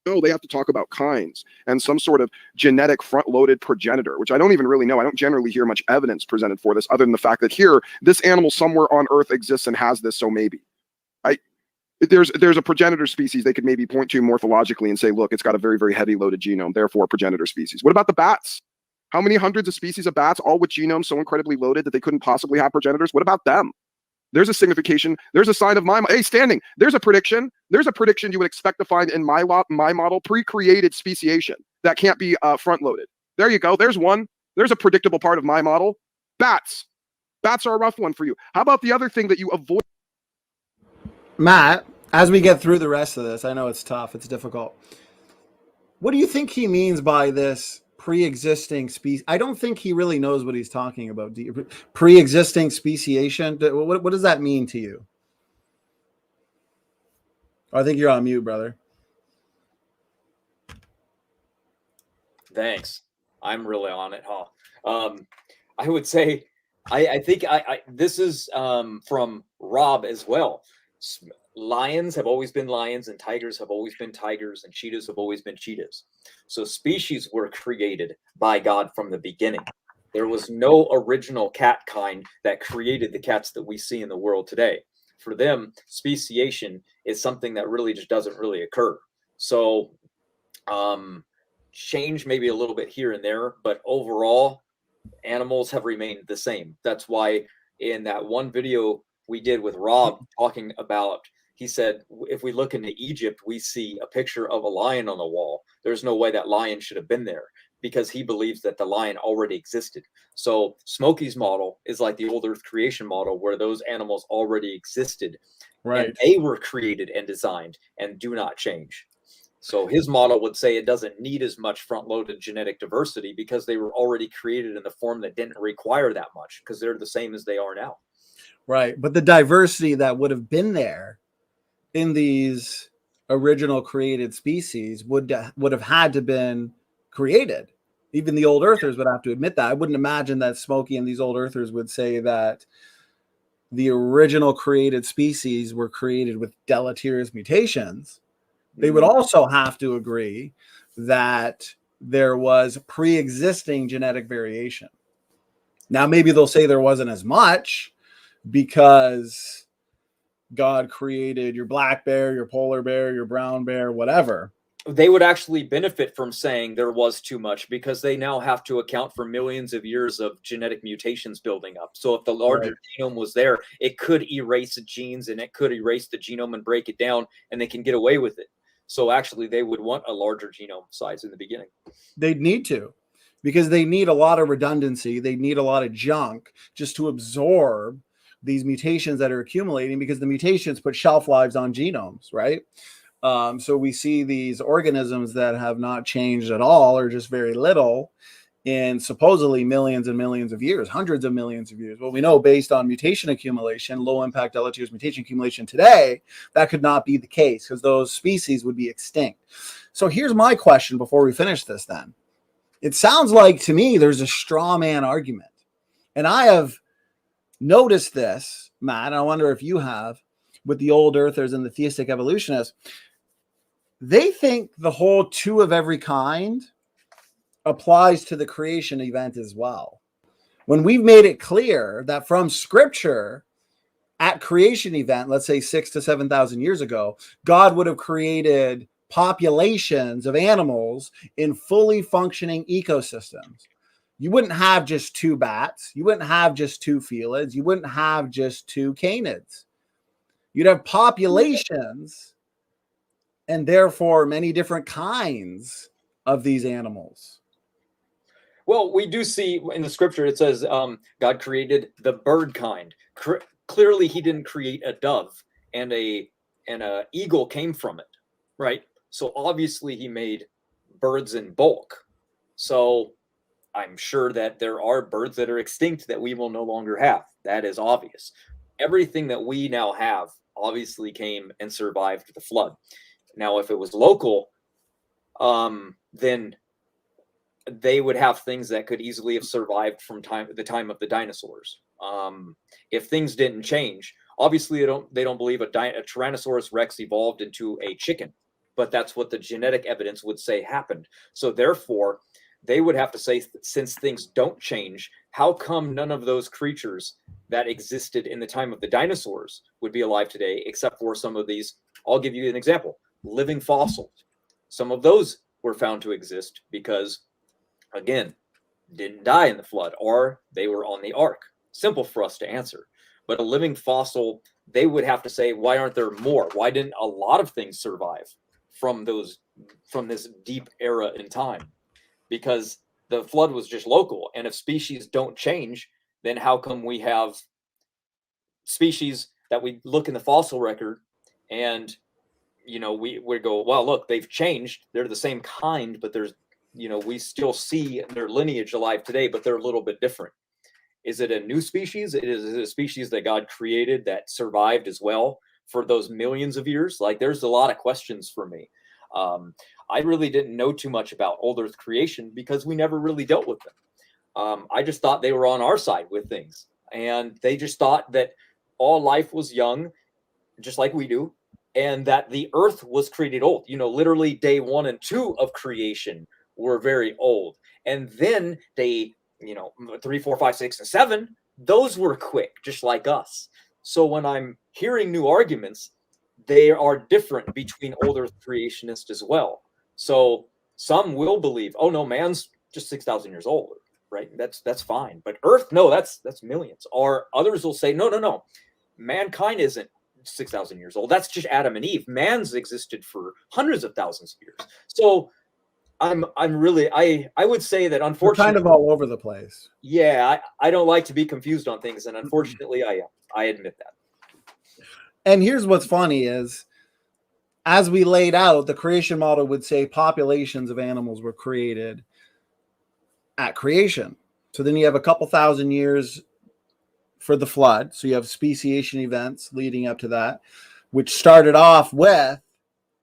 No, they have to talk about kinds and some sort of genetic front-loaded progenitor, which I don't even really know. I don't generally hear much evidence presented for this, other than the fact that here, this animal somewhere on Earth exists and has this, so maybe. There's a progenitor species they could maybe point to morphologically and say, look, it's got a very, very heavy loaded genome, therefore progenitor species. What about the bats? How many hundreds of species of bats, all with genomes so incredibly loaded that they couldn't possibly have progenitors? What about them? There's a signification. There's a sign of my, hey, standing. There's a prediction. There's a prediction you would expect to find in my model, pre-created speciation that can't be front-loaded. There you go. There's one. There's a predictable part of my model. Bats. Bats are a rough one for you. How about the other thing that you avoid? Matt, as we get through the rest of this, I know it's tough, it's difficult. What do you think he means by this pre-existing species? I don't think he really knows what he's talking about. Pre-existing speciation? What does that mean to you? I think you're on mute, brother. Thanks. I'm really on it, huh? I would say, I think this is from Rob as well. Lions have always been lions, and tigers have always been tigers, and cheetahs have always been cheetahs. So species were created by God from the beginning. There was no original cat kind that created the cats that we see in the world today. For them, speciation is something that really just doesn't really occur. So change maybe a little bit here and there, but overall, animals have remained the same. That's why in that one video we did with Rob talking about, he said, if we look into Egypt, we see a picture of a lion on the wall. There's no way that lion should have been there, because he believes that the lion already existed. So Smokey's model is like the old Earth creation model, where those animals already existed, right? And they were created and designed and do not change. So his model would say it doesn't need as much front-loaded genetic diversity because they were already created in the form that didn't require that much, because they're the same as they are now. Right. But the diversity that would have been there in these original created species would have had to been created. Even the old earthers would have to admit that. I wouldn't imagine that Smokey and these old earthers would say that the original created species were created with deleterious mutations. They would also have to agree that there was pre-existing genetic variation. Now, maybe they'll say there wasn't as much because God created your black bear, your polar bear, your brown bear, whatever. They would actually benefit from saying there was too much, because they now have to account for millions of years of genetic mutations building up. So if the larger genome was there, it could erase the genes and it could erase the genome and break it down, and they can get away with it. So actually they would want a larger genome size in the beginning. They'd need to, because they need a lot of redundancy. They need a lot of junk just to absorb these mutations that are accumulating, because the mutations put shelf lives on genomes, right? So we see these organisms that have not changed at all, or just very little, in supposedly millions and millions of years, hundreds of millions of years. Well, we know based on mutation accumulation, low impact deleterious mutation accumulation today, that could not be the case, because those species would be extinct. So here's my question before we finish this then. It sounds like to me there's a straw man argument. And I have noticed this, Matt, and I wonder if you have, with the old earthers and the theistic evolutionists. They think the whole two of every kind applies to the creation event as well. When we've made it clear that from scripture, at creation event, let's say 6,000 to 7,000 years ago, God would have created populations of animals in fully functioning ecosystems. You wouldn't have just two bats. You wouldn't have just two felids. You wouldn't have just two canids. You'd have populations, and therefore many different kinds of these animals. Well, we do see in the scripture, it says God created the bird kind. Clearly, he didn't create a dove and a and a eagle came from it, right? So obviously he made birds in bulk. So I'm sure that there are birds that are extinct that we will no longer have. That is obvious. Everything that we now have obviously came and survived the flood. Now, if it was local, then they would have things that could easily have survived from the time of the dinosaurs. If things didn't change, obviously they don't believe a Tyrannosaurus Rex evolved into a chicken, but that's what the genetic evidence would say happened. So therefore, they would have to say, since things don't change, how come none of those creatures that existed in the time of the dinosaurs would be alive today, except for some of these? I'll give you an example. Living fossils. Some of those were found to exist because, again, didn't die in the flood, or they were on the ark. Simple for us to answer. But a living fossil, they would have to say, why aren't there more? Why didn't a lot of things survive from this deep era in time? Because the flood was just local. And if species don't change, then how come we have species that we look in the fossil record and, you know, we go, well, look, they've changed. They're the same kind, but there's, you know, we still see their lineage alive today, but they're a little bit different. Is it a new species? Is it a species that God created that survived as well for those millions of years? Like, there's a lot of questions for me. I really didn't know too much about old Earth creation because we never really dealt with them. I just thought they were on our side with things. And they just thought that all life was young, just like we do, and that the Earth was created old. You know, literally day 1 and 2 of creation were very old. And then they, you know, 3, 4, 5, 6, and 7, those were quick, just like us. So when I'm hearing new arguments, they are different between old Earth creationists as well. So some will believe, oh no, man's just 6,000 years old, right? That's fine. But Earth, no, that's millions. Or others will say, no, mankind isn't 6,000 years old. That's just Adam and Eve. Man's existed for hundreds of thousands of years. So I'm really, I would say that unfortunately, we're kind of all over the place. Yeah, I don't like to be confused on things, and unfortunately I am. I admit that. And here's what's funny is, as we laid out, the creation model would say populations of animals were created at creation. So then you have a couple thousand years for the flood. So you have speciation events leading up to that, which started off with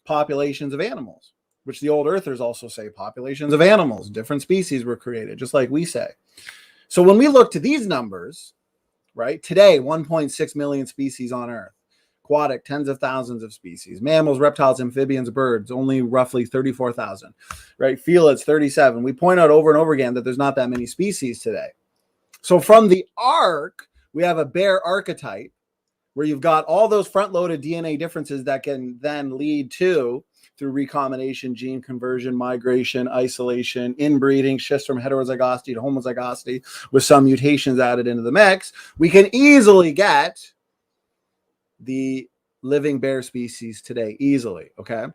populations of animals, which the old earthers also say populations of animals, different species were created, just like we say. So when we look to these numbers, right, today, 1.6 million species on Earth. Aquatic, tens of thousands of species. Mammals, reptiles, amphibians, birds, only roughly 34,000. Right? Felids, 37. We point out over and over again that there's not that many species today. So from the arc, we have a bare archetype where you've got all those front-loaded DNA differences that can then lead to, through recombination, gene conversion, migration, isolation, inbreeding, shifts from heterozygosity to homozygosity with some mutations added into the mix. We can easily get the living bear species today, easily. Okay.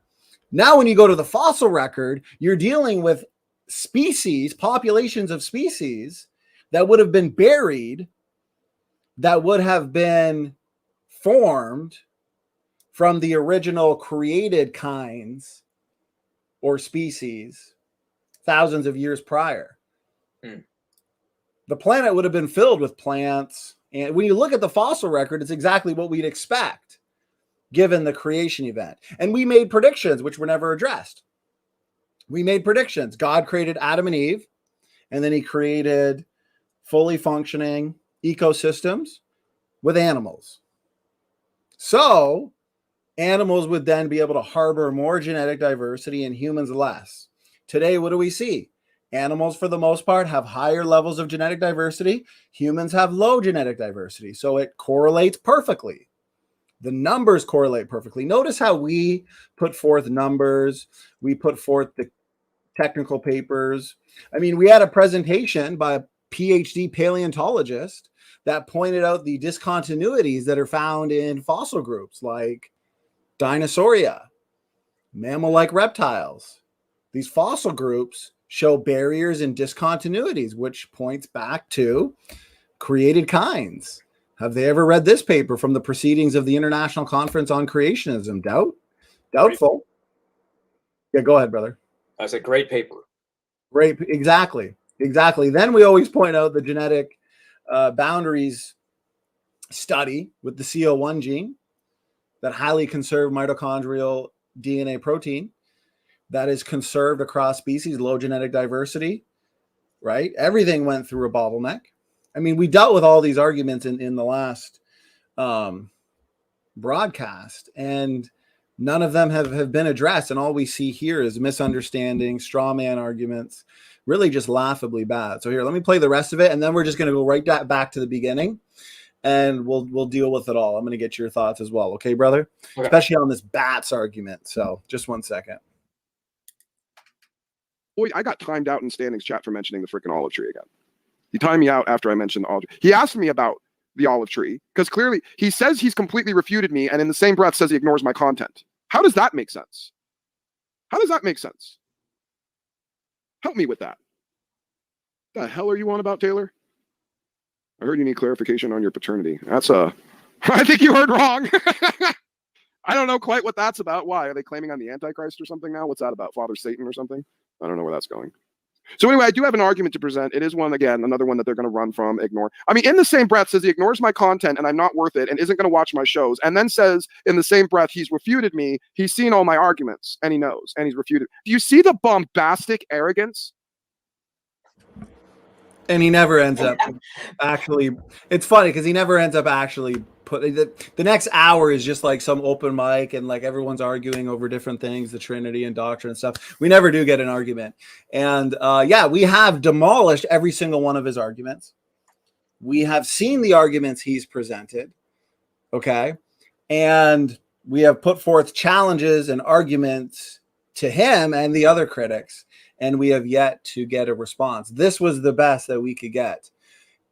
Now, when you go to the fossil record, you're dealing with species, populations of species that would have been buried, that would have been formed from the original created kinds or species thousands of years prior. The planet would have been filled with plants. And when you look at the fossil record, it's exactly what we'd expect given the creation event. And we made predictions which were never addressed. We made predictions. God created Adam and Eve, and then he created fully functioning ecosystems with animals. So animals would then be able to harbor more genetic diversity and humans less. Today, what do we see? Animals, for the most part, have higher levels of genetic diversity. Humans have low genetic diversity. So it correlates perfectly. The numbers correlate perfectly. Notice how we put forth numbers. We put forth the technical papers. I mean, we had a presentation by a PhD paleontologist that pointed out the discontinuities that are found in fossil groups like Dinosauria, mammal-like reptiles. These fossil groups show barriers and discontinuities, which points back to created kinds. Have they ever read this paper from the Proceedings of the International Conference on Creationism? Doubtful. Yeah, go ahead, brother. That's a great paper. Great, exactly. Then we always point out the genetic boundaries study with the CO1 gene, that highly conserved mitochondrial DNA protein that is conserved across species, low genetic diversity, right? Everything went through a bottleneck. I mean, we dealt with all these arguments in the last broadcast, and none of them have been addressed. And all we see here is misunderstanding, straw man arguments, really just laughably bad. So here, let me play the rest of it, and then we're just going to go right back to the beginning, and we'll deal with it all. I'm going to get your thoughts as well. Okay, brother? Okay. Especially on this bats argument. So just 1 second. Boy, I got timed out in Standings chat for mentioning the freaking olive tree again. He timed me out after I mentioned the olive tree. He asked me about the olive tree because clearly he says he's completely refuted me, and in the same breath says he ignores my content. How does that make sense? How does that make sense? Help me with that. What the hell are you on about, Taylor? I heard you need clarification on your paternity. That's I think you heard wrong. I don't know quite what that's about. Why? Are they claiming I'm the Antichrist or something now? What's that about? Father Satan or something? I don't know where that's going. So anyway, I do have an argument to present. It is one, again, another one that they're going to run from, ignore. I mean, in the same breath says he ignores my content and I'm not worth it and isn't going to watch my shows. And then says in the same breath, he's refuted me. He's seen all my arguments and he knows and he's refuted. Do you see the bombastic arrogance? And he never ends up actually, it's funny because he never ends up actually putting the next hour is just like some open mic and like everyone's arguing over different things, the Trinity and doctrine and stuff. We never do get an argument. And yeah, we have demolished every single one of his arguments. We have seen the arguments he's presented. Okay. And we have put forth challenges and arguments to him and the other critics. And we have yet to get a response. This was the best that we could get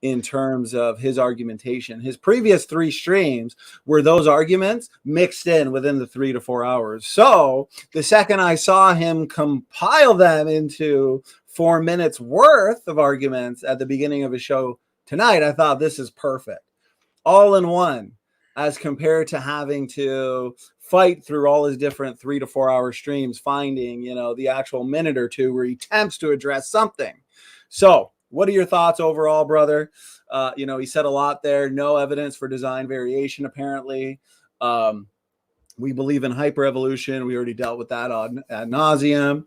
in terms of his argumentation. His previous 3 streams were those arguments mixed in within the 3 to 4 hours. So the second I saw him compile them into 4 minutes worth of arguments at the beginning of his show tonight, I thought this is perfect. All in one, as compared to having to fight through all his different 3 to 4 hour streams, finding, the actual minute or two where he attempts to address something. So what are your thoughts overall, brother? He said a lot there. No evidence for design variation, apparently. We believe in hyperevolution. We already dealt with that ad nauseum.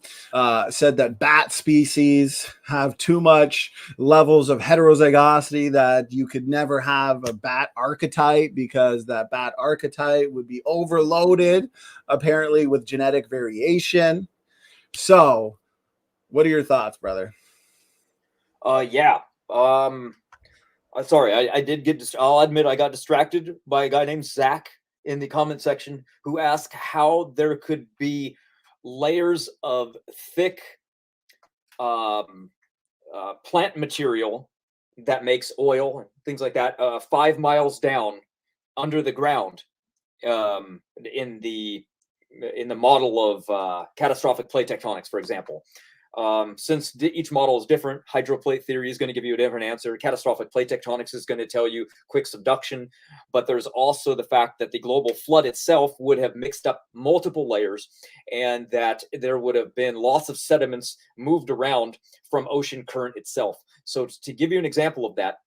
Said that bat species have too much levels of heterozygosity, that you could never have a bat archetype because that bat archetype would be overloaded, apparently, with genetic variation. So what are your thoughts, brother? Yeah. Sorry, I did get, I'll admit I got distracted by a guy named Zach in the comment section who asked how there could be layers of thick plant material that makes oil and things like that 5 miles down under the ground in the model of catastrophic plate tectonics, for example. Since each model is different, hydroplate theory is going to give you a different answer. Catastrophic plate tectonics is going to tell you quick subduction. But there's also the fact that the global flood itself would have mixed up multiple layers and that there would have been lots of sediments moved around from ocean current itself. So to give you an example of that,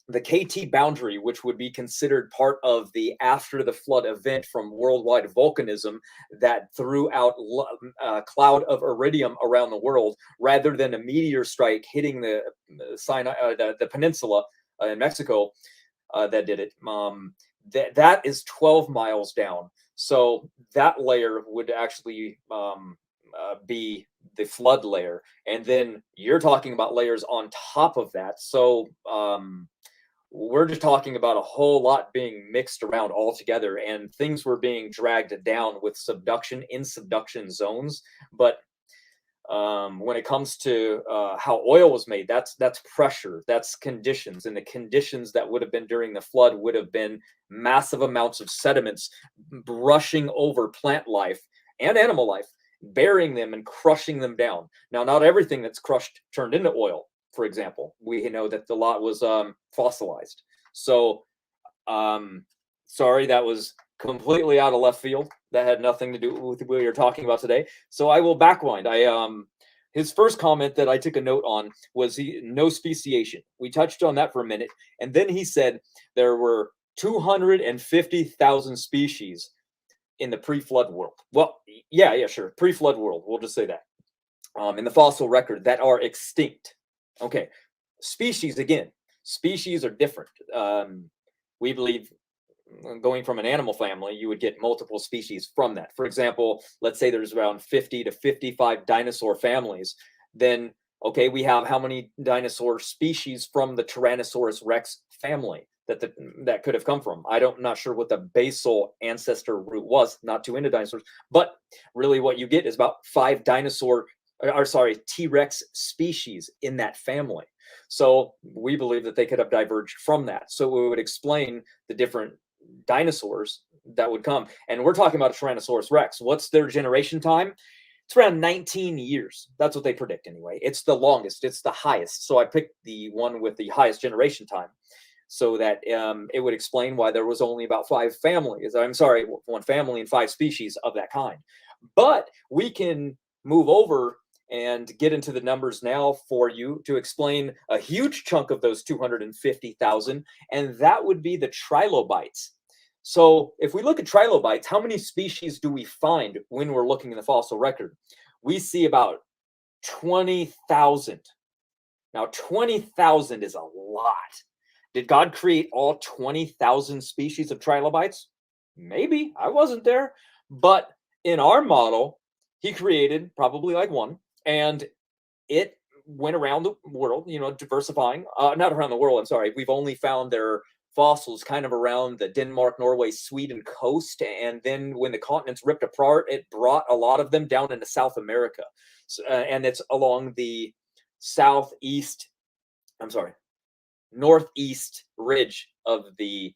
the KT boundary, which would be considered part of the after the flood event from worldwide volcanism that threw out a cloud of iridium around the world, rather than a meteor strike hitting the peninsula in Mexico that did it. That is 12 miles down. So that layer would actually be the flood layer. And then you're talking about layers on top of that. So we're just talking about a whole lot being mixed around all together, and things were being dragged down with subduction in subduction zones. But when it comes to how oil was made, that's pressure, that's conditions, and the conditions that would have been during the flood would have been massive amounts of sediments brushing over plant life and animal life, burying them and crushing them down. Now, not everything that's crushed turned into oil. For example, we know that the lot was fossilized. So Sorry, that was completely out of left field. That had nothing to do with what you're talking about today. So I will backwind. His first comment that I took a note on was no speciation. We touched on that for a minute. And then he said there were 250,000 species in the pre-flood world. Well, yeah, sure. Pre-flood world. We'll just say that. In the fossil record that are extinct. Okay. Species, again, species are different. We believe going from an animal family, you would get multiple species from that. For example, let's say there's around 50 to 55 dinosaur families. Then, okay, we have how many dinosaur species from the Tyrannosaurus rex family that could have come from? Not sure what the basal ancestor root was, not too into dinosaurs, but really what you get is about 5 T-Rex species in that family. So we believe that they could have diverged from that. So we would explain the different dinosaurs that would come. And we're talking about a Tyrannosaurus rex. What's their generation time? It's around 19 years. That's what they predict anyway. It's the longest. It's the highest. So I picked the one with the highest generation time so that it would explain why there was only about 5 families. I'm sorry, 1 family and 5 species of that kind. But we can move over and get into the numbers now for you to explain a huge chunk of those 250,000, and that would be the trilobites. So if we look at trilobites, how many species do we find when we're looking in the fossil record? We see about 20,000. Now, 20,000 is a lot. Did God create all 20,000 species of trilobites? Maybe. I wasn't there. But in our model, he created probably like 1. And it went around the world, diversifying. Not around the world, I'm sorry. We've only found their fossils kind of around the Denmark, Norway, Sweden coast. And then when the continents ripped apart, it brought a lot of them down into South America. So, and it's along the northeast ridge of the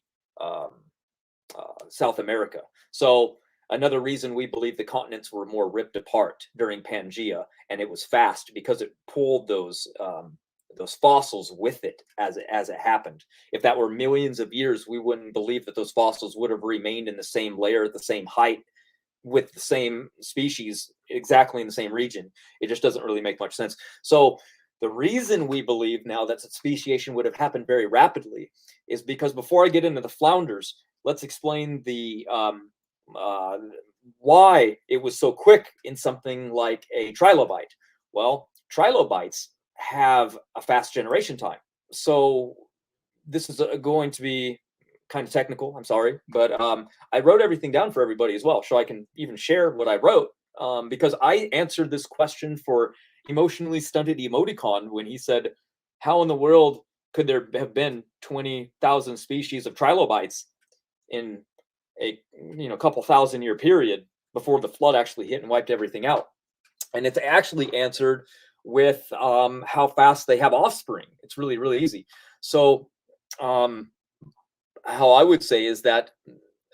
South America. So another reason we believe the continents were more ripped apart during Pangea, and it was fast because it pulled those fossils with it as it happened. If that were millions of years, we wouldn't believe that those fossils would have remained in the same layer at the same height with the same species exactly in the same region. It just doesn't really make much sense. So the reason we believe now that speciation would have happened very rapidly is because before I get into the flounders, let's explain the why it was so quick in something like a trilobite. Well, trilobites have a fast generation time. So this is going to be kind of technical, I'm sorry, but I wrote everything down for everybody as well, so I can even share what I wrote, because I answered this question for Emotionally Stunted Emoticon when he said, how in the world could there have been 20,000 species of trilobites in a couple thousand year period before the flood actually hit and wiped everything out? And it's actually answered with how fast they have offspring. It's really, really easy. So how I would say is that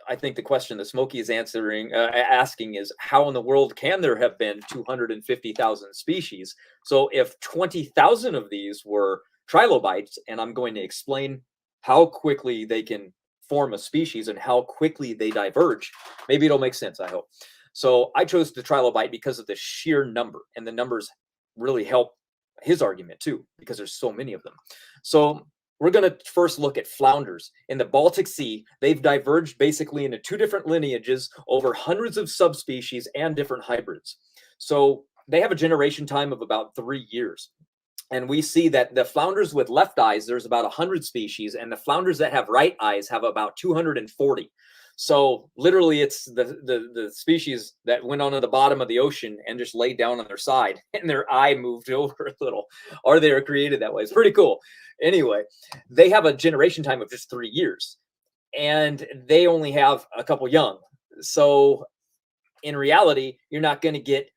I think the question that Smokey is asking is, how in the world can there have been 250,000 species? So if 20,000 of these were trilobites, and I'm going to explain how quickly they can form a species and how quickly they diverge, maybe it'll make sense, I hope. So I chose the trilobite because of the sheer number, and the numbers really help his argument too, because there's so many of them. So we're going to first look at flounders. In the Baltic Sea, they've diverged basically into 2 different lineages over hundreds of subspecies and different hybrids. So they have a generation time of about 3 years. And we see that the flounders with left eyes, there's about 100 species, and the flounders that have right eyes have about 240. So literally it's the species that went onto the bottom of the ocean and just laid down on their side and their eye moved over a little, or they were created that way. It's pretty cool. Anyway, they have a generation time of just 3 years, and they only have a couple young. So in reality, you're not going to get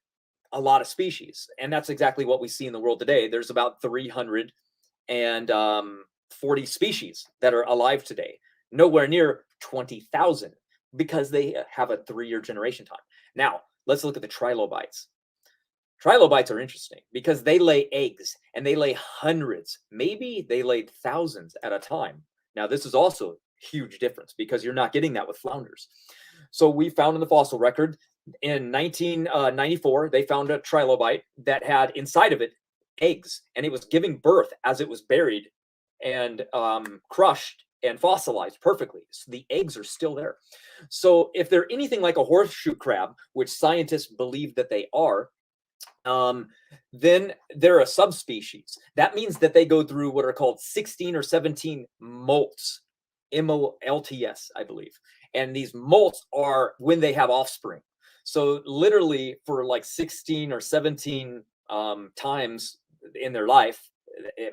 a lot of species. And that's exactly what we see in the world today. There's about 340 species that are alive today. Nowhere near 20,000, because they have a 3-year generation time. Now, let's look at the trilobites. Trilobites are interesting because they lay eggs, and they lay hundreds, maybe they laid thousands at a time. Now, this is also huge difference because you're not getting that with flounders. So we found in the fossil record in 1994, they found a trilobite that had inside of it eggs, and it was giving birth as it was buried and crushed and fossilized perfectly. So the eggs are still there. So if they're anything like a horseshoe crab, which scientists believe that they are, then they're a subspecies. That means that they go through what are called 16 or 17 molts, M-O-L-T-S, I believe. And these molts are when they have offspring. So literally for like 16 or 17 times in their life,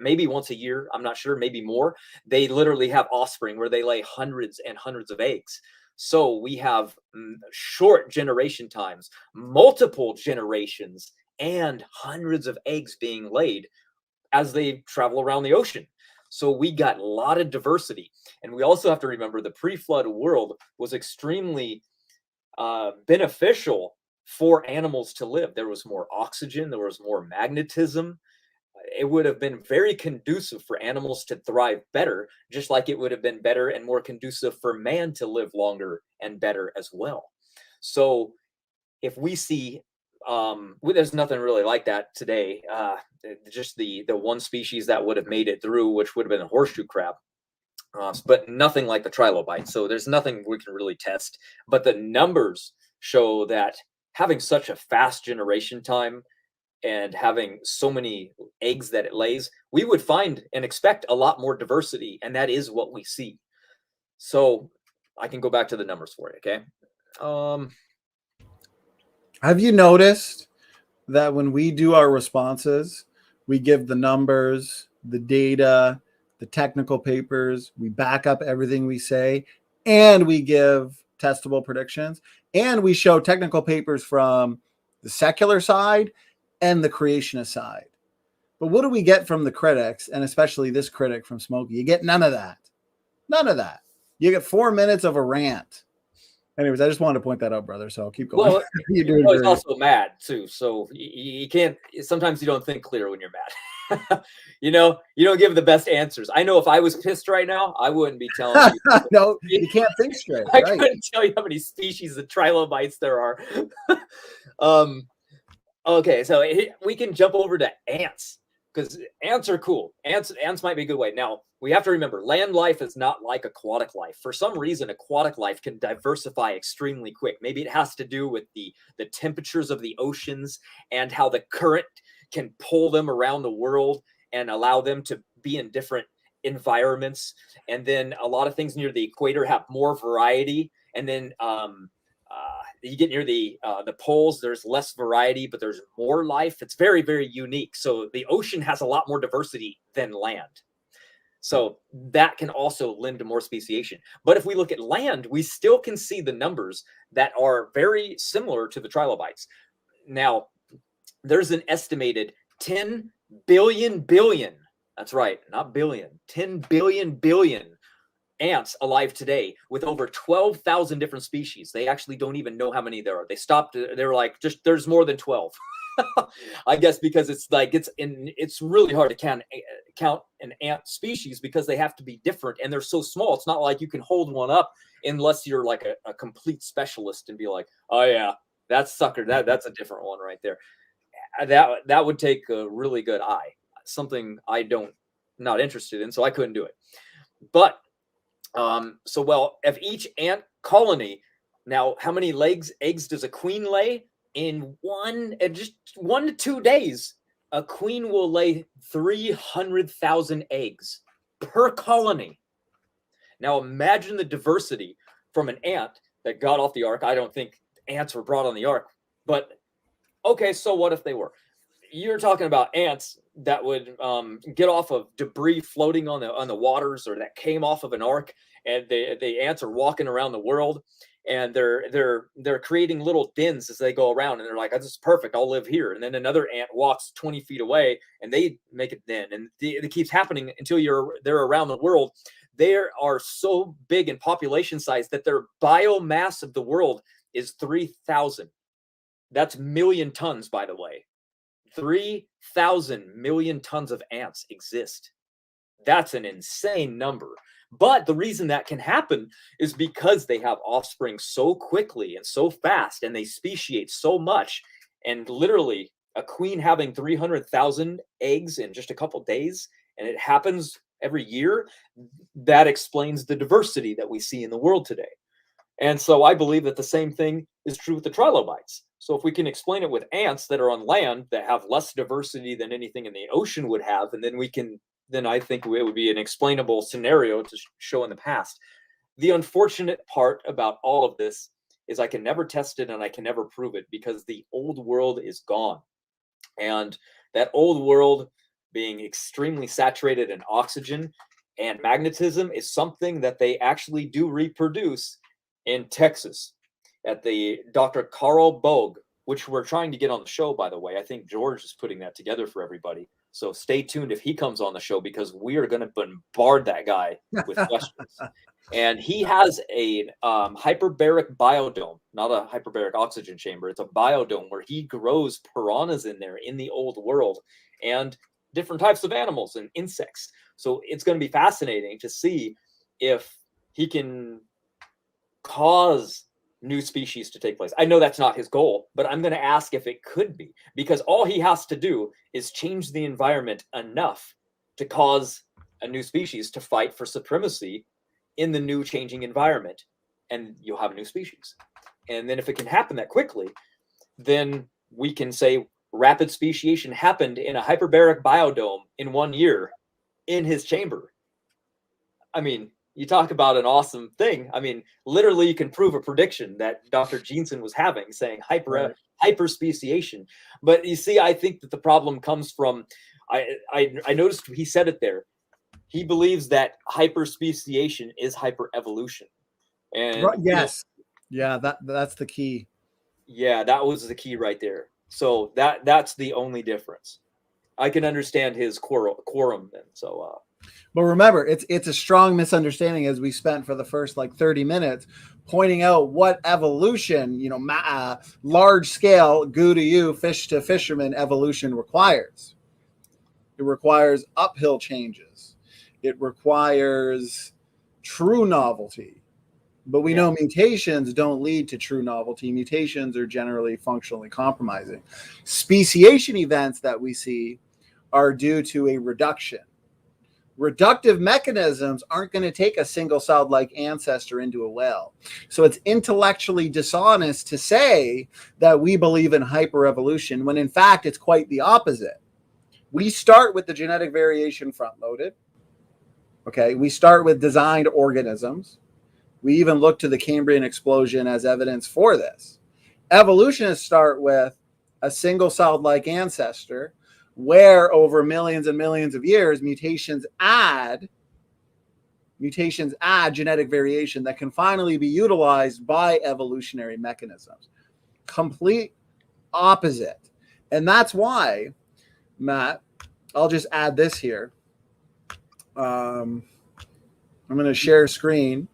maybe once a year, I'm not sure, maybe more, they literally have offspring where they lay hundreds and hundreds of eggs. So we have short generation times, multiple generations, and hundreds of eggs being laid as they travel around the ocean. So we got a lot of diversity. And we also have to remember the pre-flood world was extremely beneficial for animals to live. There was more oxygen, there was more magnetism. It would have been very conducive for animals to thrive better, just like it would have been better and more conducive for man to live longer and better as well. So if we see, there's nothing really like that today. Just the one species that would have made it through, which would have been a horseshoe crab, but nothing like the trilobite. So there's nothing we can really test. But the numbers show that having such a fast generation time and having so many eggs that it lays, we would find and expect a lot more diversity, and that is what we see. So I can go back to the numbers for you, okay? Have you noticed that when we do our responses, we give the numbers, the data, the technical papers, we back up everything we say, and we give testable predictions, and we show technical papers from the secular side and the creationist side. But what do we get from the critics, and especially this critic from Smokey? You get none of that. None of that. You get 4 minutes of a rant. Anyways, I just wanted to point that out, brother. So I'll keep going. Well, You're doing he's great. also mad too. So you can't. Sometimes you don't think clear when you're mad. You know, you don't give the best answers. I know if I was pissed right now, I wouldn't be telling you. No, you can't think straight. I Right. couldn't tell you how many species of trilobites there are. Okay, so we can jump over to ants because ants are cool. Ants might be a good way. Now, we have to remember land life is not like aquatic life. For some reason, aquatic life can diversify extremely quick. Maybe it has to do with the temperatures of the oceans and how the current can pull them around the world and allow them to be in different environments. And then a lot of things near the equator have more variety. And then you get near the poles, there's less variety, but there's more life. It's very, very unique. So the ocean has a lot more diversity than land. So that can also lend to more speciation. But if we look at land, we still can see the numbers that are very similar to the trilobites. Now, there's an estimated 10 billion, that's right, not billion, 10 billion ants alive today with over 12,000 different species. They actually don't even know how many there are. They stopped. They're like, just there's more than 12. I guess because it's like it's really hard to count an ant species because they have to be different and they're so small. It's not like you can hold one up unless you're like a complete specialist and be like, oh yeah, that's sucker. That's a different one right there. That would take a really good eye. Something not interested in, so I couldn't do it. But if each ant colony, now how many eggs does a queen lay? In just 1 to 2 days, a queen will lay 300,000 eggs per colony. Now imagine the diversity from an ant that got off the ark. I don't think ants were brought on the ark, but okay, so what if they were? You're talking about ants that would get off of debris floating on the waters, or that came off of an ark, and the ants are walking around the world, and they're creating little dens as they go around, and they're like, "This is perfect. I'll live here." And then another ant walks 20 feet away, and they make a den, and it keeps happening until they're around the world. They are so big in population size that their biomass of the world is 3,000. That's million tons, by the way. 3,000 million tons of ants exist. That's an insane number. But the reason that can happen is because they have offspring so quickly and so fast, and they speciate so much. And literally, a queen having 300,000 eggs in just a couple days, and it happens every year, that explains the diversity that we see in the world today. And so I believe that the same thing is true with the trilobites. So if we can explain it with ants that are on land that have less diversity than anything in the ocean would have, and then I think it would be an explainable scenario to show in the past. The unfortunate part about all of this is I can never test it and I can never prove it because the old world is gone. And that old world being extremely saturated in oxygen and magnetism is something that they actually do reproduce in Texas at the Dr. Carl Bogue, which we're trying to get on the show, by the way. I think George is putting that together for everybody. So stay tuned if he comes on the show, because we are going to bombard that guy with questions. And he has a hyperbaric biodome, not a hyperbaric oxygen chamber. It's a biodome where he grows piranhas in there in the old world and different types of animals and insects. So it's going to be fascinating to see if he can cause new species to take place. I know that's not his goal, but I'm going to ask if it could be, because all he has to do is change the environment enough to cause a new species to fight for supremacy in the new changing environment, and you'll have a new species. And then if it can happen that quickly, then we can say rapid speciation happened in a hyperbaric biodome in 1 year in his chamber. I mean, you talk about an awesome thing. I mean, literally, you can prove a prediction that Dr. Jensen was having, saying hyperspeciation. But you see, I think that the problem comes from, I noticed he said it there. He believes that hyperspeciation is hyperevolution. And yes, yeah, that's the key. Yeah, that was the key right there. So that's the only difference. I can understand his quorum then. So. But remember, it's a strong misunderstanding, as we spent for the first 30 minutes pointing out what evolution, large scale, goo to you, fish to fisherman evolution requires. It requires uphill changes. It requires true novelty. But we know mutations don't lead to true novelty. Mutations are generally functionally compromising. Speciation events that we see are due to a reduction. Reductive mechanisms aren't going to take a single-celled like ancestor into a whale. So it's intellectually dishonest to say that we believe in hyperevolution when in fact it's quite the opposite. We start with the genetic variation front-loaded. Okay, we start with designed organisms. We even look to the Cambrian explosion as evidence for this. Evolutionists start with a single-celled like ancestor where over millions and millions of years, mutations add genetic variation that can finally be utilized by evolutionary mechanisms. Complete opposite. And that's why, Matt, I'll just add this here. I'm going to share screen.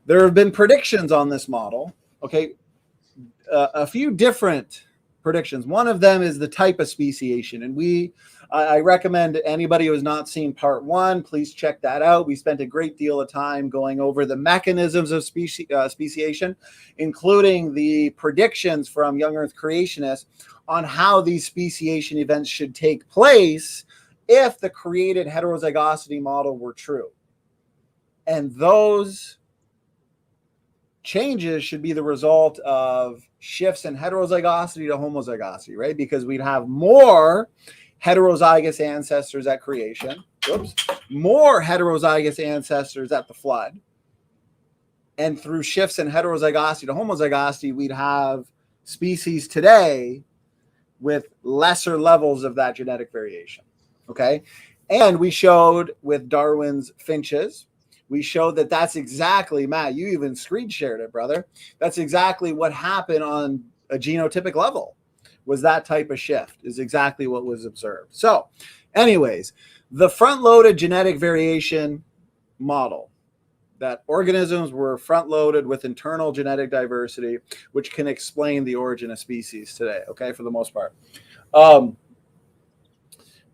There have been predictions on this model. Okay, a few different predictions. One of them is the type of speciation, and I recommend anybody who has not seen part 1, please check that out. We spent a great deal of time going over the mechanisms of speciation, including the predictions from Young Earth Creationists on how these speciation events should take place if the created heterozygosity model were true. And those changes should be the result of shifts in heterozygosity to homozygosity, right? Because we'd have more heterozygous ancestors at creation, more heterozygous ancestors at the flood. And through shifts in heterozygosity to homozygosity, we'd have species today with lesser levels of that genetic variation, okay? And we showed with Darwin's finches, we showed that that's exactly, Matt, you even screen shared it, brother. That's exactly what happened on a genotypic level, was that type of shift is exactly what was observed. So anyways, the front-loaded genetic variation model, that organisms were front-loaded with internal genetic diversity, which can explain the origin of species today, okay, for the most part.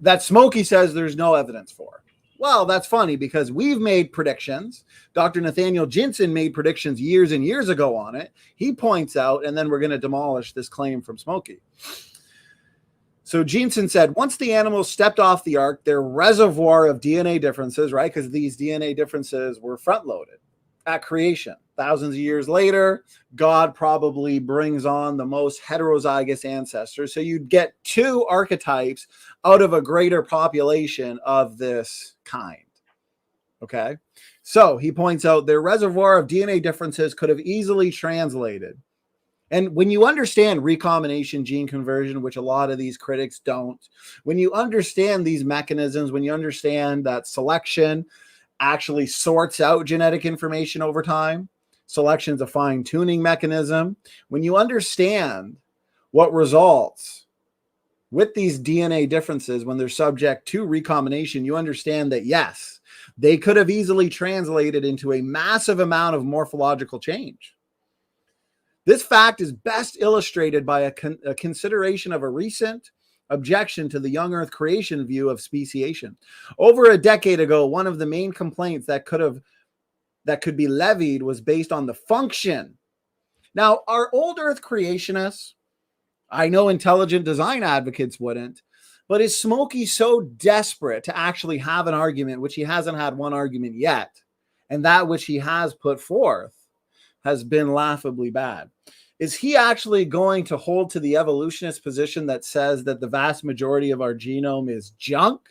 that Smokey says there's no evidence for. Well, that's funny because we've made predictions. Dr. Nathaniel Jensen made predictions years and years ago on it. He points out, and then we're going to demolish this claim from Smokey. So Jensen said, once the animals stepped off the ark, their reservoir of DNA differences, right, because these DNA differences were front-loaded at creation. Thousands of years later, God probably brings on the most heterozygous ancestors. So you'd get two archetypes out of a greater population of this kind. Okay. So he points out their reservoir of DNA differences could have easily translated. And when you understand recombination gene conversion, which a lot of these critics don't, when you understand these mechanisms, when you understand that selection actually sorts out genetic information over time, selection is a fine-tuning mechanism. When you understand what results with these DNA differences when they're subject to recombination, you understand that, yes, they could have easily translated into a massive amount of morphological change. This fact is best illustrated by a consideration of a recent objection to the young Earth creation view of speciation. Over a decade ago, one of the main complaints that could be levied was based on the function. Now, our old Earth creationists, I know intelligent design advocates wouldn't, but is Smokey so desperate to actually have an argument, which he hasn't had one argument yet, and that which he has put forth has been laughably bad? Is he actually going to hold to the evolutionist position that says that the vast majority of our genome is junk?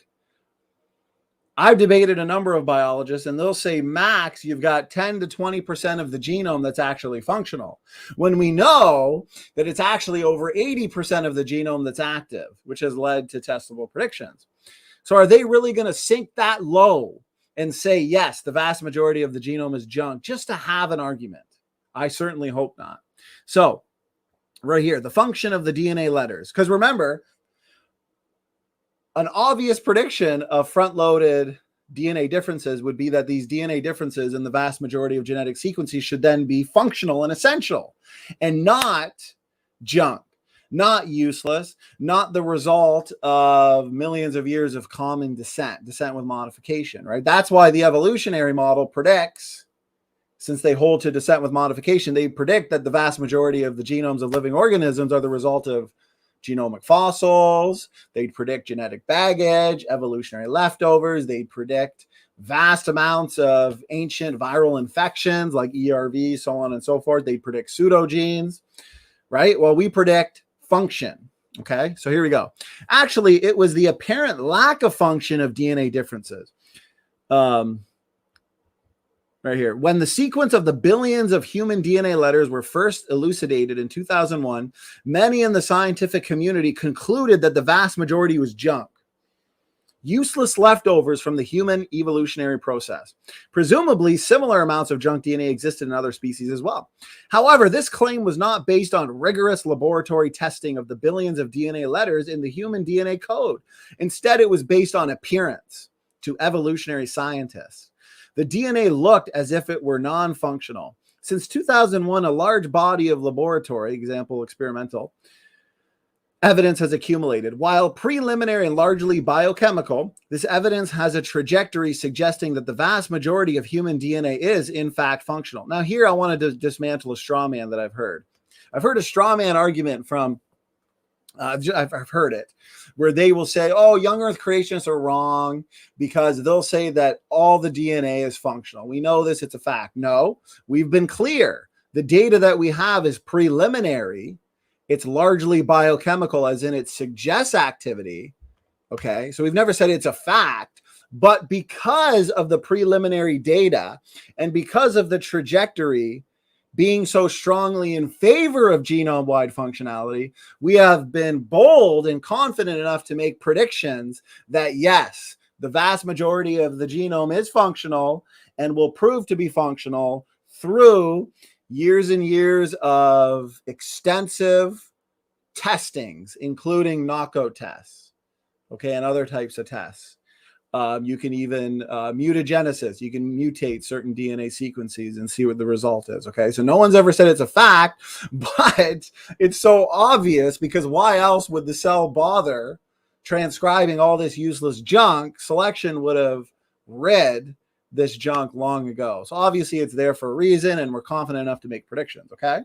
I've debated a number of biologists, and they'll say, max, you've got 10 to 20% of the genome that's actually functional, when we know that it's actually over 80% of the genome that's active, which has led to testable predictions. So are they really going to sink that low and say, yes, the vast majority of the genome is junk, just to have an argument? I certainly hope not. So right here, the function of the DNA letters, because remember, an obvious prediction of front-loaded DNA differences would be that these DNA differences in the vast majority of genetic sequences should then be functional and essential and not junk, not useless, not the result of millions of years of common descent with modification, right? That's why the evolutionary model predicts, since they hold to descent with modification, they predict that the vast majority of the genomes of living organisms are the result of genomic fossils. They'd predict genetic baggage, evolutionary leftovers. They'd predict vast amounts of ancient viral infections like ERV, so on and so forth. They'd predict pseudogenes, right? Well, we predict function. Okay, so here we go. Actually, it was the apparent lack of function of DNA differences. Right here. When the sequence of the billions of human DNA letters were first elucidated in 2001, many in the scientific community concluded that the vast majority was junk, useless leftovers from the human evolutionary process. Presumably, similar amounts of junk DNA existed in other species as well. However, this claim was not based on rigorous laboratory testing of the billions of DNA letters in the human DNA code. Instead, it was based on appearance to evolutionary scientists. The DNA looked as if it were non-functional. Since 2001, a large body of laboratory, example experimental, evidence has accumulated. While preliminary and largely biochemical, this evidence has a trajectory suggesting that the vast majority of human DNA is, in fact, functional. Now, here I want to dismantle a straw man that I've heard. I've heard a straw man argument from, I've heard it, where they will say, oh, young Earth creationists are wrong because they'll say that all the DNA is functional. We know this, it's a fact. No, we've been clear. The data that we have is preliminary. It's largely biochemical, as in it suggests activity. Okay, so we've never said it's a fact, but because of the preliminary data and because of the trajectory being so strongly in favor of genome-wide functionality, we have been bold and confident enough to make predictions that, yes, the vast majority of the genome is functional and will prove to be functional through years and years of extensive testings, including knockout tests, okay, and other types of tests. You can even mutagenesis. You can mutate certain DNA sequences and see what the result is. Okay, so no one's ever said it's a fact, but it's so obvious because why else would the cell bother transcribing all this useless junk, selection would have read this junk long ago. So obviously it's there for a reason, and we're confident enough to make predictions, okay?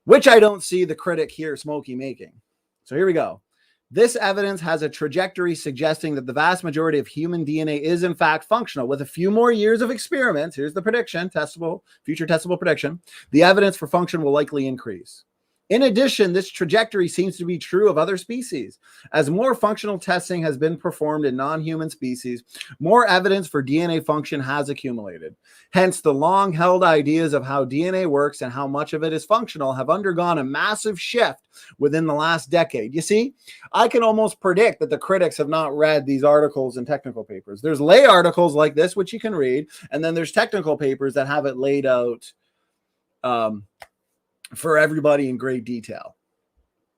Which I don't see the critic here, Smokey, making. So here we go. This evidence has a trajectory suggesting that the vast majority of human DNA is in fact functional. With a few more years of experiments, here's the prediction, testable, future testable prediction, the evidence for function will likely increase. In addition, this trajectory seems to be true of other species. As more functional testing has been performed in non-human species, more evidence for DNA function has accumulated. Hence, the long-held ideas of how DNA works and how much of it is functional have undergone a massive shift within the last decade. You see, I can almost predict that the critics have not read these articles and technical papers. There's lay articles like this, which you can read, and then there's technical papers that have it laid out for everybody in great detail.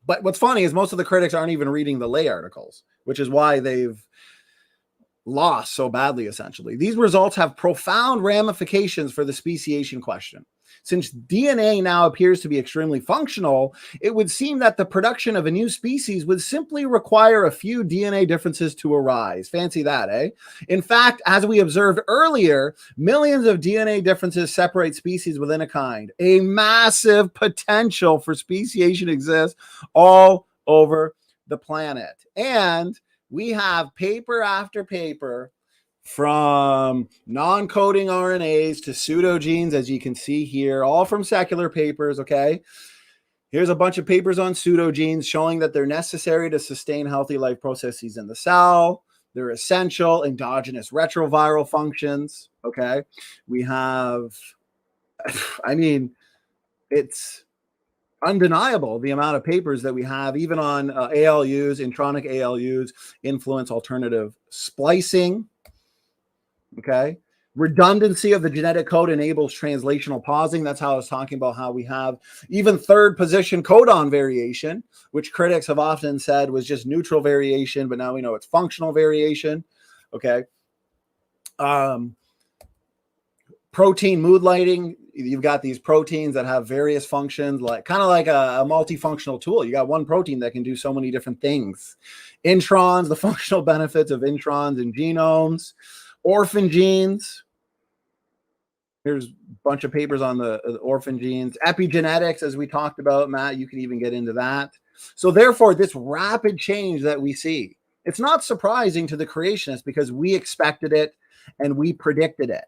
But what's funny is most of the critics aren't even reading the lay articles, which is why they've lost so badly, essentially. These results have profound ramifications for the speciation question. Since DNA now appears to be extremely functional, it would seem that the production of a new species would simply require a few DNA differences to arise. Fancy that, eh? In fact, as we observed earlier, millions of DNA differences separate species within a kind. A massive potential for speciation exists all over the planet. And we have paper after paper from non-coding RNAs to pseudogenes, as you can see here, all from secular papers, okay? Here's a bunch of papers on pseudogenes showing that they're necessary to sustain healthy life processes in the cell. They're essential endogenous retroviral functions, okay? We have, I mean, it's undeniable the amount of papers that we have, even on ALUs, intronic ALUs, influence alternative splicing. Okay. Redundancy of the genetic code enables translational pausing. That's how I was talking about how we have even third position codon variation, which critics have often said was just neutral variation, but now we know it's functional variation. Okay. Protein mood lighting. You've got these proteins that have various functions, like kind of like a multifunctional tool. You got one protein that can do so many different things. Introns, the functional benefits of introns in genomes. Orphan genes. Here's a bunch of papers on the orphan genes. Epigenetics, as we talked about, Matt, you can even get into that. So therefore, this rapid change that we see, it's not surprising to the creationists because we expected it and we predicted it.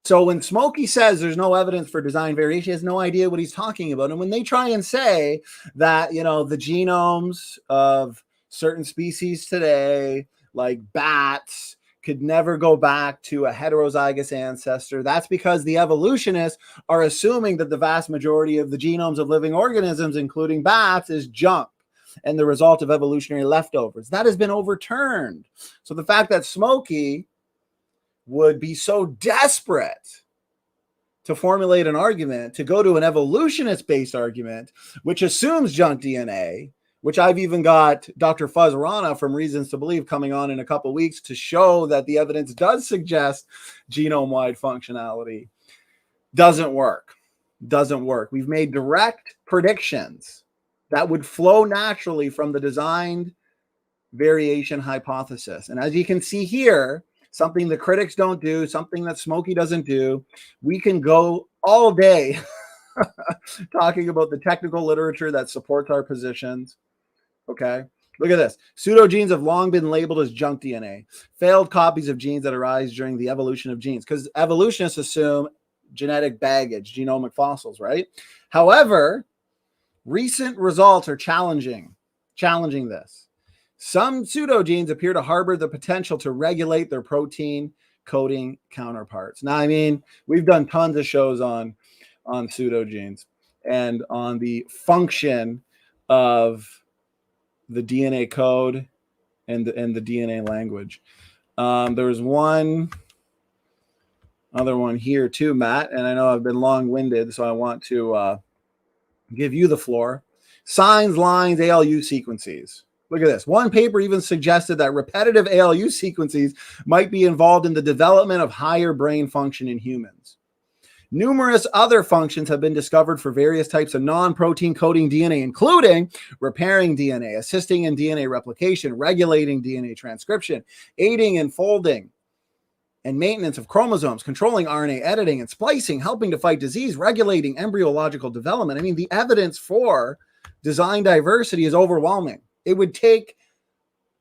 So when Smokey says there's no evidence for design variation, he has no idea what he's talking about. And when they try and say that, you know, the genomes of certain species today, like bats, could never go back to a heterozygous ancestor, that's because the evolutionists are assuming that the vast majority of the genomes of living organisms, including bats, is junk and the result of evolutionary leftovers. That has been overturned. So the fact that Smokey would be so desperate to formulate an argument, to go to an evolutionist-based argument, which assumes junk DNA, which I've even got Dr. Fuzz Rana from Reasons to Believe coming on in a couple of weeks to show that the evidence does suggest genome-wide functionality, doesn't work. Doesn't work. We've made direct predictions that would flow naturally from the designed variation hypothesis. And as you can see here, something the critics don't do, something that Smokey doesn't do, we can go all day talking about the technical literature that supports our positions. Okay, look at this. Pseudogenes have long been labeled as junk DNA, failed copies of genes that arise during the evolution of genes, because evolutionists assume genetic baggage, genomic fossils, right? However, recent results are challenging this. Some pseudogenes appear to harbor the potential to regulate their protein coding counterparts. Now, I mean, we've done tons of shows on pseudogenes and on the function of the DNA code and the DNA language. There's one other one here too, Matt, and I know I've been long-winded, so I want to give you the floor. Signs, lines, ALU sequences. Look at this. One paper even suggested that repetitive ALU sequences might be involved in the development of higher brain function in humans. Numerous other functions have been discovered for various types of non-protein coding DNA, including repairing DNA, assisting in DNA replication, regulating DNA transcription, aiding in folding and maintenance of chromosomes, controlling RNA editing and splicing, helping to fight disease, regulating embryological development. I mean, the evidence for design diversity is overwhelming. It would take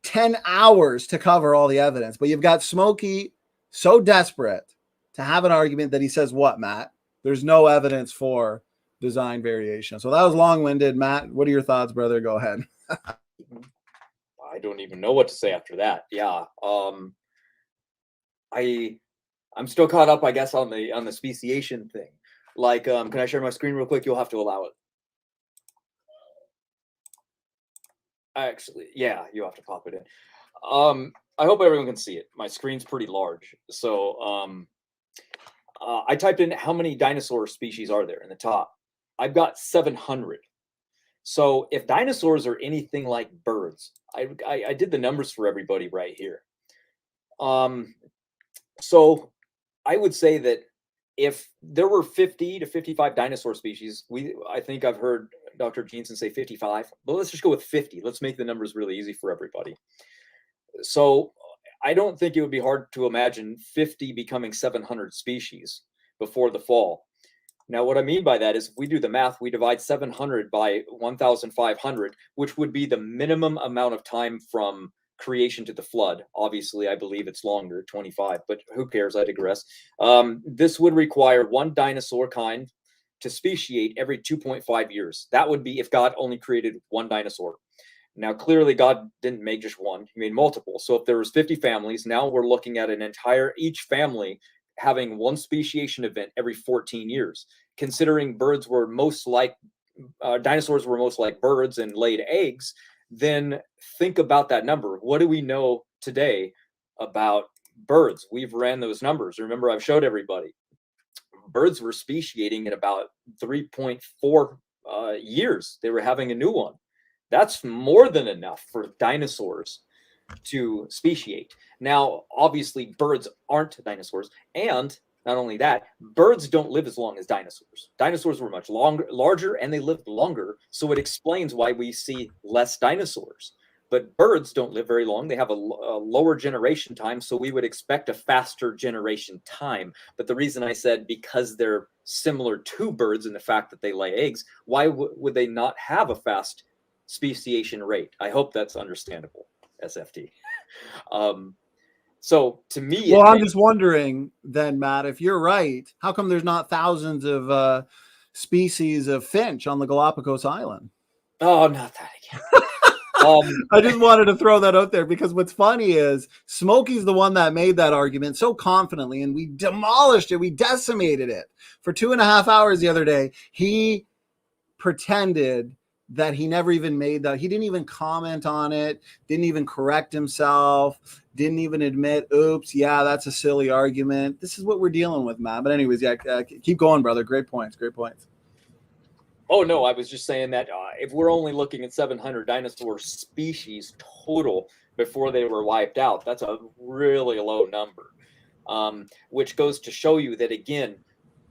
10 hours to cover all the evidence, but you've got Smokey so desperate to have an argument that he says, what, Matt? There's no evidence for design variation. So that was long-winded. Matt, what are your thoughts, brother? Go ahead. I don't even know what to say after that. Yeah. I'm still caught up, I guess, on the speciation thing. Like, can I share my screen real quick? You'll have to allow it. Actually, yeah, you have to pop it in. I hope everyone can see it. My screen's pretty large. So I typed in how many dinosaur species are there in the top. I've got 700. So if dinosaurs are anything like birds, I did the numbers for everybody right here. So I would say that if there were 50 to 55 dinosaur species, I think I've heard Dr. Jensen say 55, but let's just go with 50. Let's make the numbers really easy for everybody. So I don't think it would be hard to imagine 50 becoming 700 species before the fall. Now, what I mean by that is if we do the math, we divide 700 by 1,500, which would be the minimum amount of time from creation to the flood. Obviously, I believe it's longer, 25, but who cares? I digress. This would require one dinosaur kind to speciate every 2.5 years. That would be if God only created one dinosaur. Now, clearly, God didn't make just one. He made multiple. So if there was 50 families, now we're looking at each family having one speciation event every 14 years. Considering dinosaurs were most like birds and laid eggs, then think about that number. What do we know today about birds? We've ran those numbers. Remember, I've showed everybody. Birds were speciating in about 3.4 years. They were having a new one. That's more than enough for dinosaurs to speciate. Now, obviously, birds aren't dinosaurs. And not only that, birds don't live as long as dinosaurs. Dinosaurs were much larger, and they lived longer. So it explains why we see less dinosaurs. But birds don't live very long. They have a lower generation time. So we would expect a faster generation time. But the reason I said because they're similar to birds in the fact that they lay eggs, why would they not have a fast speciation rate? I hope that's understandable, SFT. So to me, well, I'm just wondering then, Matt, if you're right, how come there's not thousands of species of finch on the Galapagos Island? Oh, not that again. I just wanted to throw that out there because what's funny is Smokey's the one that made that argument so confidently, and we demolished it. We decimated it for 2.5 hours the other day. He pretended that he never even made that. He didn't even comment on it, didn't even correct himself, didn't even admit, oops, yeah, that's a silly argument. This is what we're dealing with, Matt. But anyways, yeah, keep going, brother. Great points. Great points. Oh, no, I was just saying that if we're only looking at 700 dinosaur species total before they were wiped out, that's a really low number, which goes to show you that, again,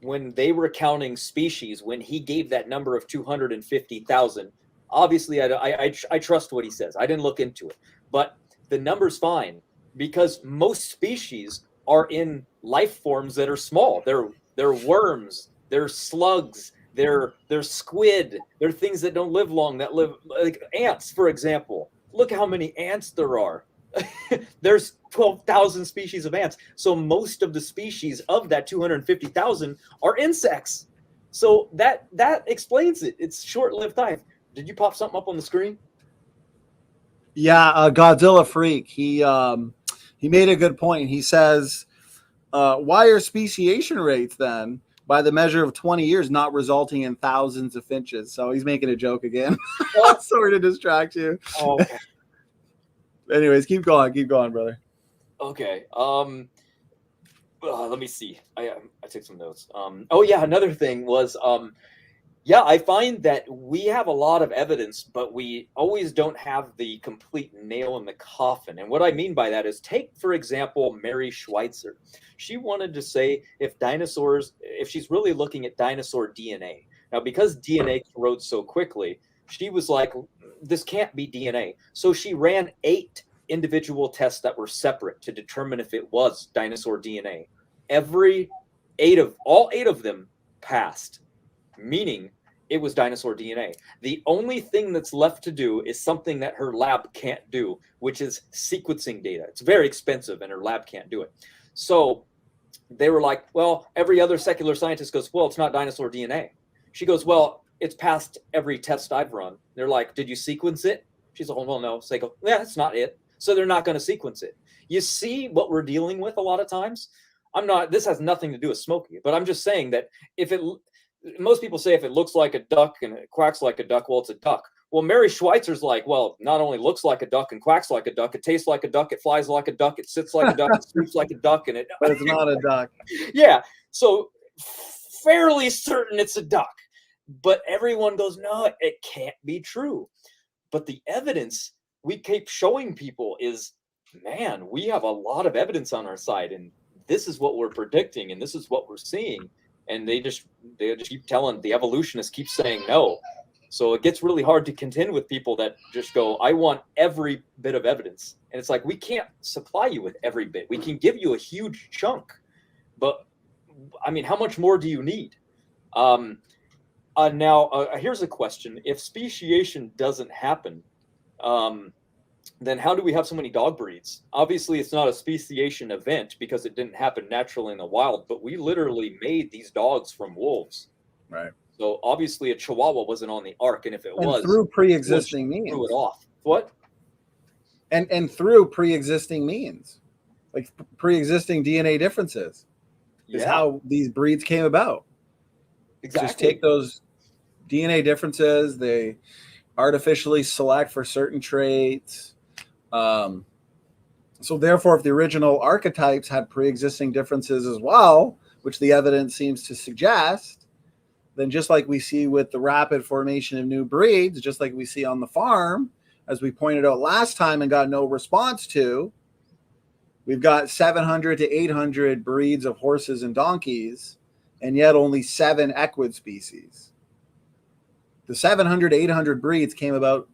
when they were counting species, when he gave that number of 250,000, obviously I trust what he says. I didn't look into it, but the number's fine because most species are in life forms that are small. They're worms, they're slugs, they're squid, they're things that don't live long, that live like ants, for example. Look how many ants there are. There's 12,000 species of ants. So most of the species of that 250,000 are insects. So that explains it. It's short-lived life. Did you pop something up on the screen? Yeah, Godzilla Freak. He made a good point. He says, why are speciation rates then, by the measure of 20 years, not resulting in thousands of finches? So he's making a joke again. Sorry to distract you. Oh, okay. Anyways, keep going, brother. Okay. Let me see. I took some notes. Oh yeah, another thing was Yeah, I find that we have a lot of evidence, but we always don't have the complete nail in the coffin. And what I mean by that is, take, for example, Mary Schweitzer. She wanted to say if she's really looking at dinosaur DNA. Now, because DNA corrodes so quickly, she was like, this can't be DNA. So she ran 8 individual tests that were separate to determine if it was dinosaur DNA. All 8 of them passed, meaning it was dinosaur DNA. The only thing that's left to do is something that her lab can't do, which is sequencing data. It's very expensive and her lab can't do it. So they were like, well, every other secular scientist goes, well, it's not dinosaur DNA. She goes, well, it's passed every test I've run. They're like, did you sequence it? She's like, oh, well, no. So they go, yeah, that's not it. So they're not going to sequence it. You see what we're dealing with a lot of times? This has nothing to do with Smokey, but I'm just saying that most people say if it looks like a duck and it quacks like a duck, well, it's a duck. Well, Mary Schweitzer's like, well, not only looks like a duck and quacks like a duck, it tastes like a duck, it flies like a duck, it sits like a duck, it sleeps like a duck, and but it's not a duck. Yeah, so fairly certain it's a duck. But everyone goes, no, it can't be true. But the evidence we keep showing people is, man, we have a lot of evidence on our side, and this is what we're predicting, and this is what we're seeing. And they just keep telling, the evolutionists keep saying no. So it gets really hard to contend with people that just go, I want every bit of evidence. And it's like, we can't supply you with every bit. We can give you a huge chunk, but I mean, how much more do you need? Now, here's a question. If speciation doesn't happen, then how do we have so many dog breeds? Obviously, it's not a speciation event because it didn't happen naturally in the wild, but we literally made these dogs from wolves. Right. So obviously a Chihuahua wasn't on the ark, and if it was, through pre-existing means. Threw it off. What? And through pre-existing means, like pre-existing DNA differences, is how these breeds came about. Exactly. Just take those DNA differences, they artificially select for certain traits. So therefore, if the original archetypes had pre-existing differences as well, which the evidence seems to suggest, then just like we see with the rapid formation of new breeds, just like we see on the farm, as we pointed out last time and got no response to, we've got 700 to 800 breeds of horses and donkeys, and yet only 7 equid species. The 700 to 800 breeds came about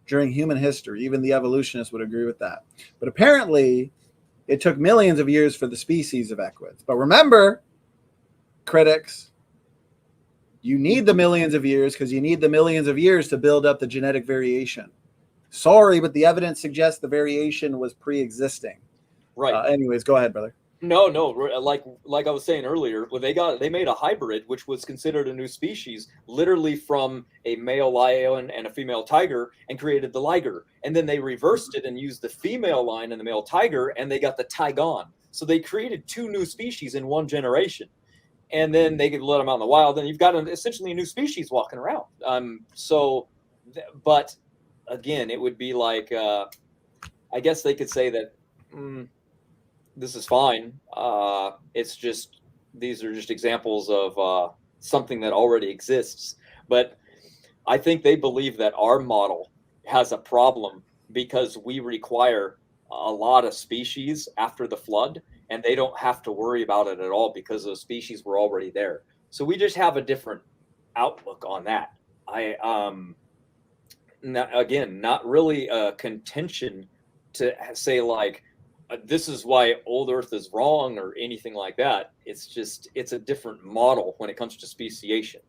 during human history. Even the evolutionists would agree with that. But apparently, it took millions of years for the species of equids. But remember, critics, you need the millions of years because you need the millions of years to build up the genetic variation. Sorry, but the evidence suggests the variation was pre-existing. Right. Anyways, go ahead, brother. No, like I was saying earlier, they made a hybrid, which was considered a new species, literally from a male lion and a female tiger, and created the liger. And then they reversed it and used the female lion and the male tiger, and they got the tigon. So they created 2 new species in 1 generation. And then they could let them out in the wild, and you've got essentially a new species walking around. But again, it would be like, I guess they could say that, this is fine. It's just, these are just examples of something that already exists. But I think they believe that our model has a problem because we require a lot of species after the flood, and they don't have to worry about it at all because those species were already there. So we just have a different outlook on that. Not really a contention to say like, this is why old Earth is wrong or anything like that. It's just, it's a different model when it comes to speciation.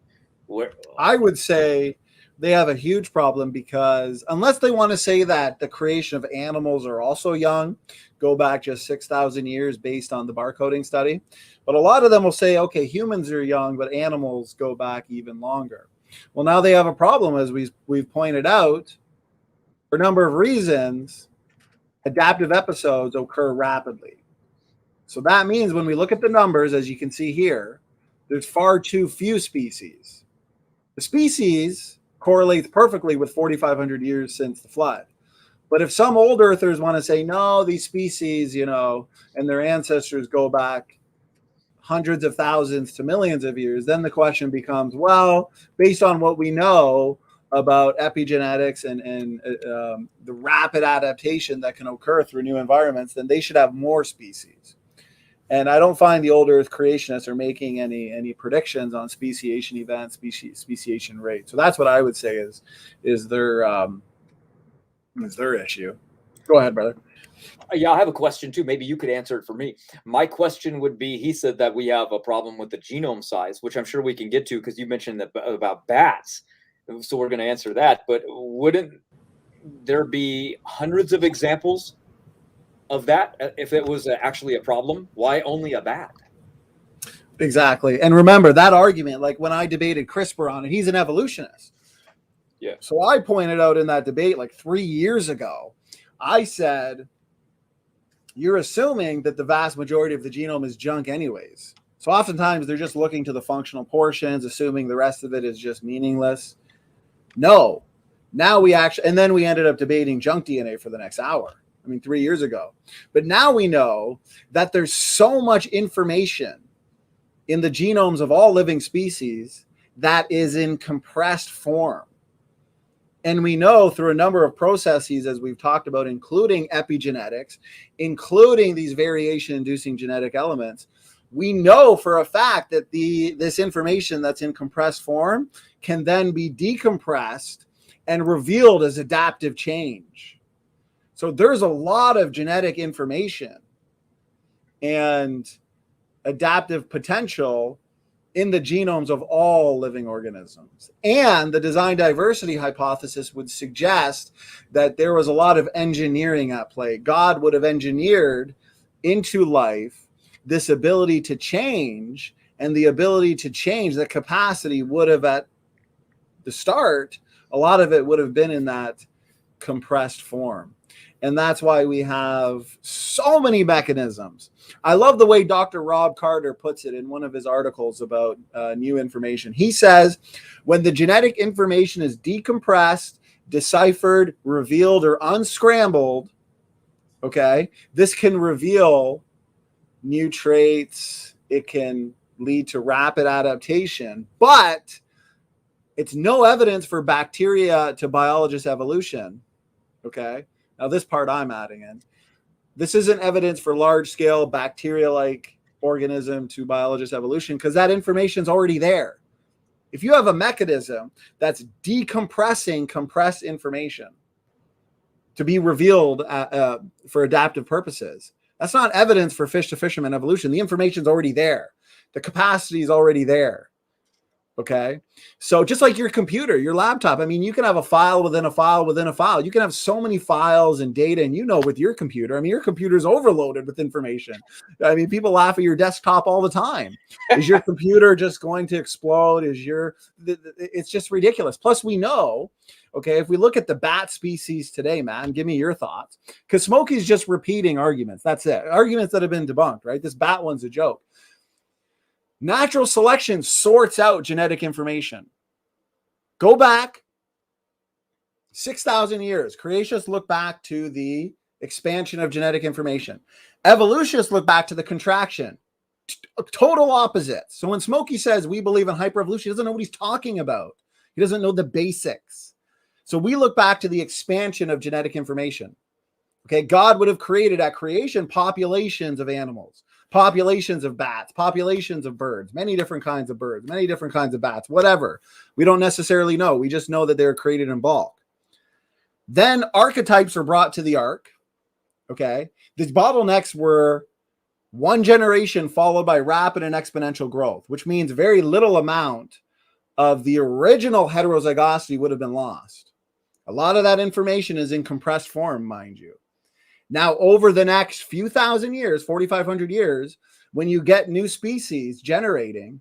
I would say they have a huge problem because unless they want to say that the creation of animals are also young, go back just 6,000 years based on the barcoding study. But a lot of them will say, okay, humans are young, but animals go back even longer. Well, now they have a problem, as we've pointed out, for a number of reasons. Adaptive episodes occur rapidly. So that means when we look at the numbers, as you can see here, there's far too few species. The species correlates perfectly with 4,500 years since the flood. But if some old earthers want to say, no, these species, and their ancestors go back hundreds of thousands to millions of years, then the question becomes, well, based on what we know about epigenetics and the rapid adaptation that can occur through new environments, then they should have more species. And I don't find the old Earth creationists are making any predictions on speciation events, speciation rate. So that's what I would say is their issue. Go ahead, brother. Yeah, I have a question too. Maybe you could answer it for me. My question would be, he said that we have a problem with the genome size, which I'm sure we can get to because you mentioned that about bats. So we're going to answer that. But wouldn't there be hundreds of examples of that if it was actually a problem? Why only a bat? Exactly. And remember that argument, like when I debated CRISPR on it, he's an evolutionist. Yeah. So I pointed out in that debate like 3 years ago, I said, you're assuming that the vast majority of the genome is junk anyways. So oftentimes they're just looking to the functional portions, assuming the rest of it is just meaningless. No. Now we actually, and then we ended up debating junk DNA for the next hour. 3 years ago. But now we know that there's so much information in the genomes of all living species that is in compressed form. And we know through a number of processes, as we've talked about, including epigenetics, including these variation-inducing genetic elements, we know for a fact that this information that's in compressed form can then be decompressed and revealed as adaptive change. So there's a lot of genetic information and adaptive potential in the genomes of all living organisms. And the design diversity hypothesis would suggest that there was a lot of engineering at play. God would have engineered into life this ability to change, and the ability to change, the capacity would have at the start, a lot of it would have been in that compressed form. And that's why we have so many mechanisms. I love the way Dr. Rob Carter puts it in one of his articles about new information. He says, when the genetic information is decompressed, deciphered, revealed, or unscrambled, okay, this can reveal new traits. It can lead to rapid adaptation, but it's no evidence for bacteria to biologist evolution, okay? Now, this part I'm adding in. This isn't evidence for large-scale bacteria-like organism to biologist evolution because that information is already there. If you have a mechanism that's decompressing compressed information to be revealed for adaptive purposes, that's not evidence for fish-to-fisherman evolution. The information is already there. The capacity is already there. Okay. So just like your computer, your laptop, you can have a file within a file within a file. You can have so many files and data, and with your computer, your computer is overloaded with information. People laugh at your desktop all the time. Is your computer just going to explode? It's just ridiculous. Plus we know, okay, if we look at the bat species today, man, give me your thoughts. Because Smokey's just repeating arguments. That's it. Arguments that have been debunked, right? This bat one's a joke. Natural selection sorts out genetic information. Go back 6,000 years. Creationists look back to the expansion of genetic information. Evolutionists look back to the contraction. Total opposites. So when Smokey says we believe in hyperevolution, he doesn't know what he's talking about. He doesn't know the basics. So we look back to the expansion of genetic information. Okay, God would have created at creation populations of animals, populations of bats, populations of birds, many different kinds of birds, many different kinds of bats, whatever. We don't necessarily know. We just know that they're created in bulk. Then archetypes were brought to the ark. Okay. These bottlenecks were one generation followed by rapid and exponential growth, which means very little amount of the original heterozygosity would have been lost. A lot of that information is in compressed form, mind you. Now, over the next few thousand years, 4,500 years, when you get new species generating,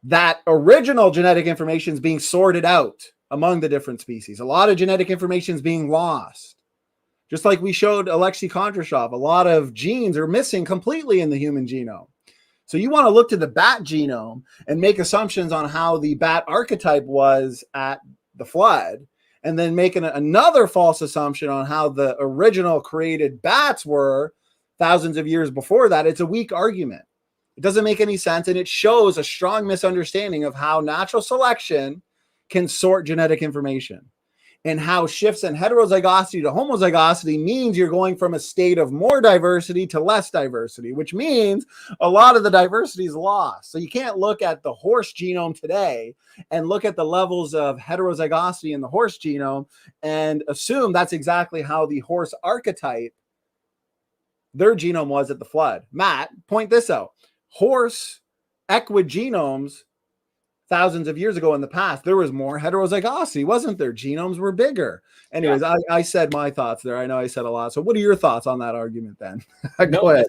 that original genetic information is being sorted out among the different species. A lot of genetic information is being lost. Just like we showed Alexei Kondrashov, a lot of genes are missing completely in the human genome. So you want to look to the bat genome and make assumptions on how the bat archetype was at the flood, and then making another false assumption on how the original created bats were thousands of years before that. It's a weak argument. It doesn't make any sense, and it shows a strong misunderstanding of how natural selection can sort genetic information, and how shifts in heterozygosity to homozygosity means you're going from a state of more diversity to less diversity, which means a lot of the diversity is lost. So you can't look at the horse genome today and look at the levels of heterozygosity in the horse genome and assume that's exactly how the horse archetype, their genome, was at the flood. Matt, point this out. Horse equid genomes thousands of years ago in the past, there was more heterozygosity, wasn't there? Genomes were bigger. Anyways, yeah. I said my thoughts there. I know I said a lot. So what are your thoughts on that argument then? Go ahead.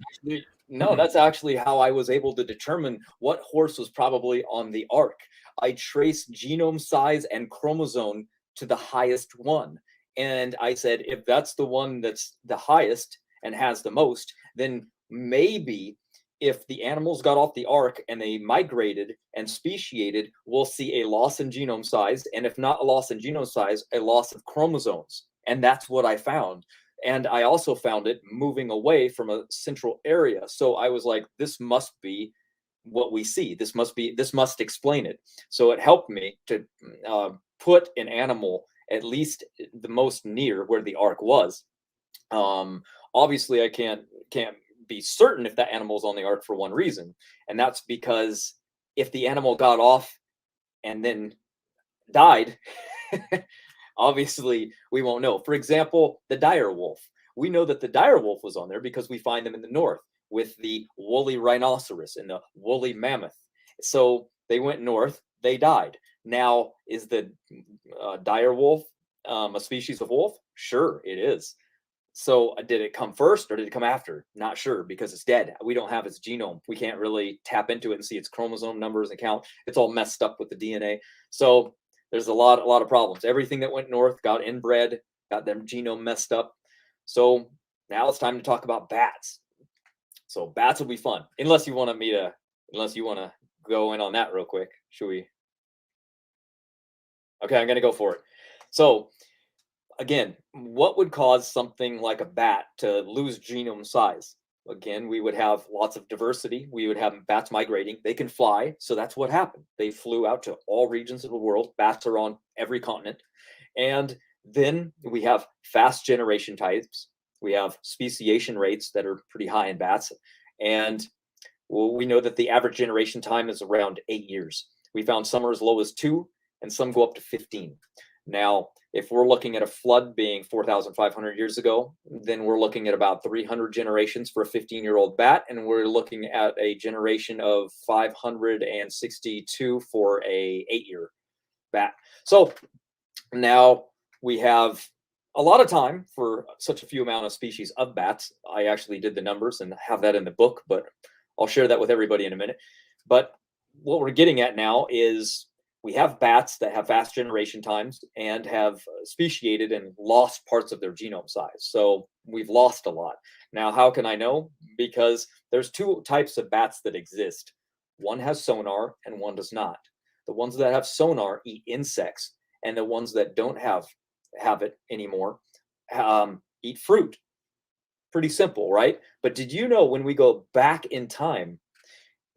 That's actually how I was able to determine what horse was probably on the ark. I traced genome size and chromosome to the highest one. And I said, if that's the one that's the highest and has the most, then maybe if the animals got off the ark and they migrated and speciated, we'll see a loss in genome size. And if not a loss in genome size, a loss of chromosomes. And that's what I found. And I also found it moving away from a central area. So I was like, this must be what we see. This must explain it. So it helped me to put an animal at least the most near where the ark was. Obviously I can't be certain if that animal's on the ark for one reason, and that's because if the animal got off and then died, obviously we won't know. For example, the dire wolf. We know that the dire wolf was on there because we find them in the north with the woolly rhinoceros and the woolly mammoth. So they went north, they died. Now, is the dire wolf a species of wolf? Sure, it is. So did it come first or did it come after? Not sure, because it's dead. We don't have its genome. We can't really tap into it and see its chromosome numbers and count. It's all messed up with the DNA. So there's a lot of problems. Everything that went north got inbred, got their genome messed up. So now it's time to talk about bats. So bats will be fun, unless you want to go in on that real quick. Should we? Okay, I'm going to go for it. So again, what would cause something like a bat to lose genome size? Again, we would have lots of diversity. We would have bats migrating. They can fly, so that's what happened. They flew out to all regions of the world. Bats are on every continent. And then we have fast generation types. We have speciation rates that are pretty high in bats. And we know that the average generation time is around 8 years. We found some are as low as 2, and some go up to 15. Now, if we're looking at a flood being 4,500 years ago, then we're looking at about 300 generations for a 15-year-old bat, and we're looking at a generation of 562 for a 8-year bat. So now we have a lot of time for such a few amount of species of bats. I actually did the numbers and have that in the book, but I'll share that with everybody in a minute. But what we're getting at now is we have bats that have fast generation times and have speciated and lost parts of their genome size. So we've lost a lot. Now, how can I know? Because there's two types of bats that exist. One has sonar and one does not. The ones that have sonar eat insects, and the ones that don't have it anymore eat fruit. Pretty simple, right? But did you know when we go back in time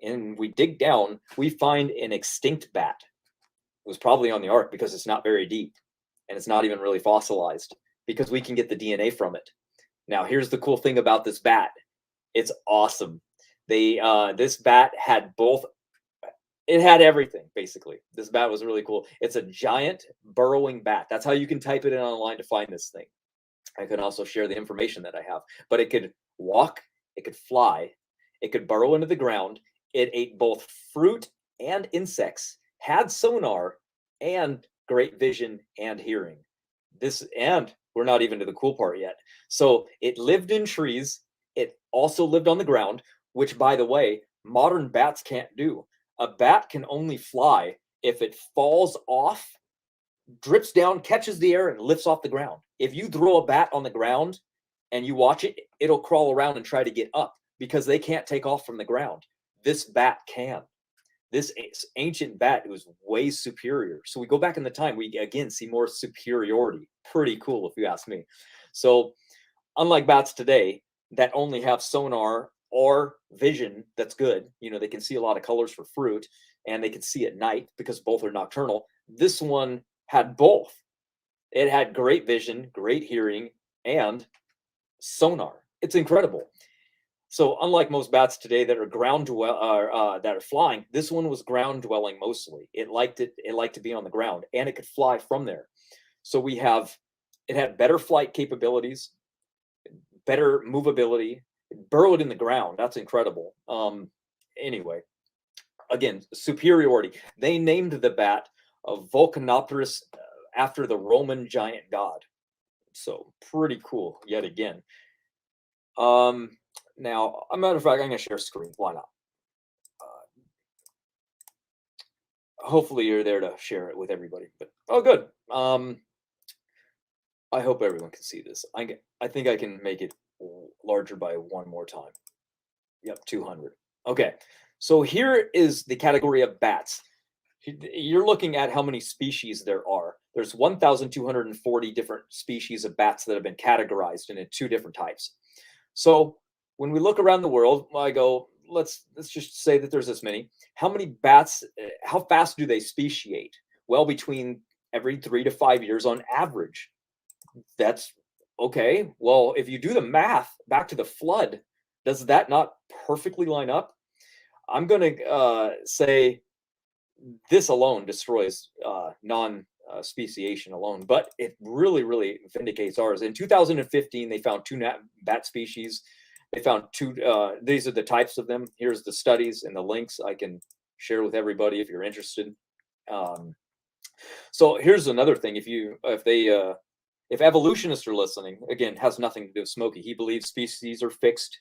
and we dig down, we find an extinct bat? It was probably on the ark because it's not very deep and it's not even really fossilized, because we can get the DNA from it. Now, here's the cool thing about this bat. It's awesome. This bat had both. It had everything, basically. This bat was really cool. It's a giant burrowing bat. That's how you can type it in online to find this thing. I can also share the information that I have. But it could walk, it could fly, it could burrow into the ground. It ate both fruit and insects, had sonar, and great vision and hearing. And we're not even to the cool part yet. So it lived in trees. It also lived on the ground, which, by the way, modern bats can't do. A bat can only fly if it falls off, drips down, catches the air, and lifts off the ground. If you throw a bat on the ground and you watch it, it'll crawl around and try to get up because they can't take off from the ground. This bat can. This ancient bat was way superior. So we go back in the time, we again see more superiority. Pretty cool, if you ask me. So unlike bats today that only have sonar or vision that's good. You know, they can see a lot of colors for fruit, and they can see at night because both are nocturnal. This one had both. It had great vision, great hearing, and sonar. It's incredible. So unlike most bats today that are that are flying, this one was ground dwelling mostly. It liked to be on the ground, and it could fly from there. So it had better flight capabilities, better movability. It burrowed in the ground. That's incredible. Anyway, again, superiority. They named the bat Vulcanopterus after the Roman giant god. So pretty cool yet again. Now, a matter of fact, I'm going to share screen. Why not? Hopefully you're there to share it with everybody. But oh, good. I hope everyone can see this. I think I can make it larger by one more time. Yep, 200. Okay, so here is the category of bats. You're looking at how many species there are. There's 1,240 different species of bats that have been categorized into 2 different types. So when we look around the world, I go, let's just say that there's this many. How many bats, how fast do they speciate? Well, between every 3 to 5 years on average. That's okay. Well, if you do the math back to the flood, does that not perfectly line up? I'm going to say this alone destroys non-speciation alone, but it really, really vindicates ours. In 2015, they found 2 bat species. They found 2, these are the types of them. Here's the studies and the links I can share with everybody if you're interested. So here's another thing. If evolutionists are listening, again, has nothing to do with Smokey. He believes species are fixed,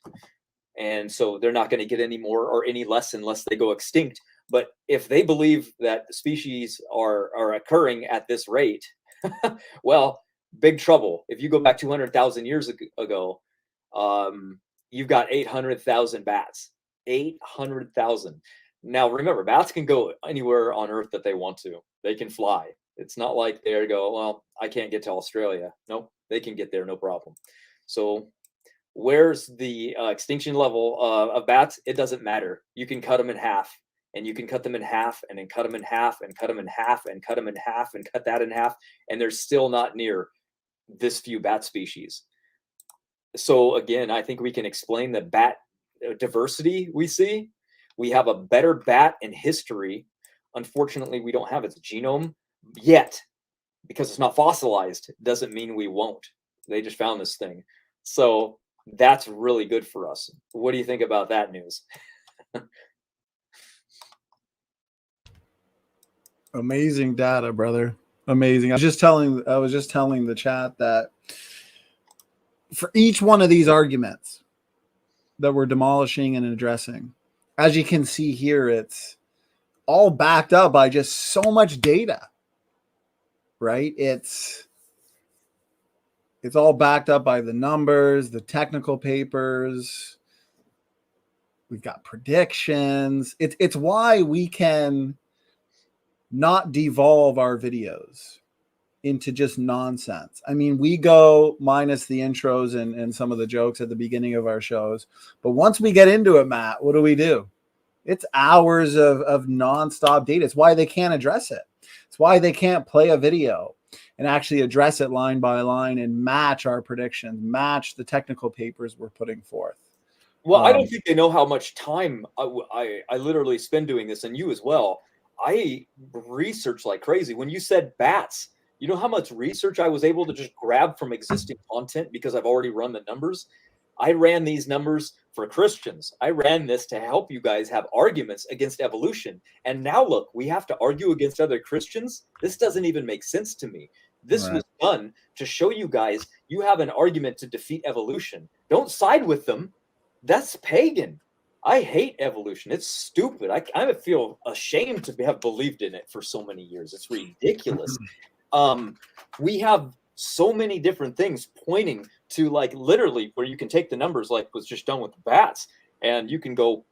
and so they're not going to get any more or any less unless they go extinct. But if they believe that the species are occurring at this rate, well, big trouble. If you go back 200,000 years ago, you've got 800,000 bats. 800,000. Now, remember, bats can go anywhere on Earth that they want to. They can fly. It's not like they go, well, I can't get to Australia. Nope, they can get there, no problem. So where's the extinction level of bats? It doesn't matter. You can cut them in half, and you can cut them in half, and then cut them in half, and cut them in half, and cut them in half, and cut that in half, and they're still not near this few bat species. So again, I think we can explain the bat diversity we see. We have a better bat in history. Unfortunately, we don't have its genome yet because it's not fossilized. Doesn't mean we won't. They just found this thing. So that's really good for us. What do you think about that news? Amazing data, brother. Amazing. I was just telling the chat that for each one of these arguments that we're demolishing and addressing, as you can see here, it's all backed up by just so much data, right? It's all backed up by the numbers, the technical papers. We've got predictions. It's why we can not devolve our videos into just nonsense. I mean, we go minus the intros and some of the jokes at the beginning of our shows. But once we get into it, Matt, what do? It's hours of nonstop data. It's why they can't address it. It's why they can't play a video and actually address it line by line and match our predictions, match the technical papers we're putting forth. Well, I don't think they know how much time I literally spend doing this, and you as well. I research like crazy. When you said bats, you know how much research I was able to just grab from existing content because I've already run the numbers? I ran these numbers for Christians. I ran this to help you guys have arguments against evolution. And now look, we have to argue against other Christians? This doesn't even make sense to me. This was done to show you guys you have an argument to defeat evolution. Don't side with them. That's pagan. I hate evolution. It's stupid. I feel ashamed to have believed in it for so many years. It's ridiculous. We have so many different things pointing to, like, literally where you can take the numbers like was just done with the bats, and you can go,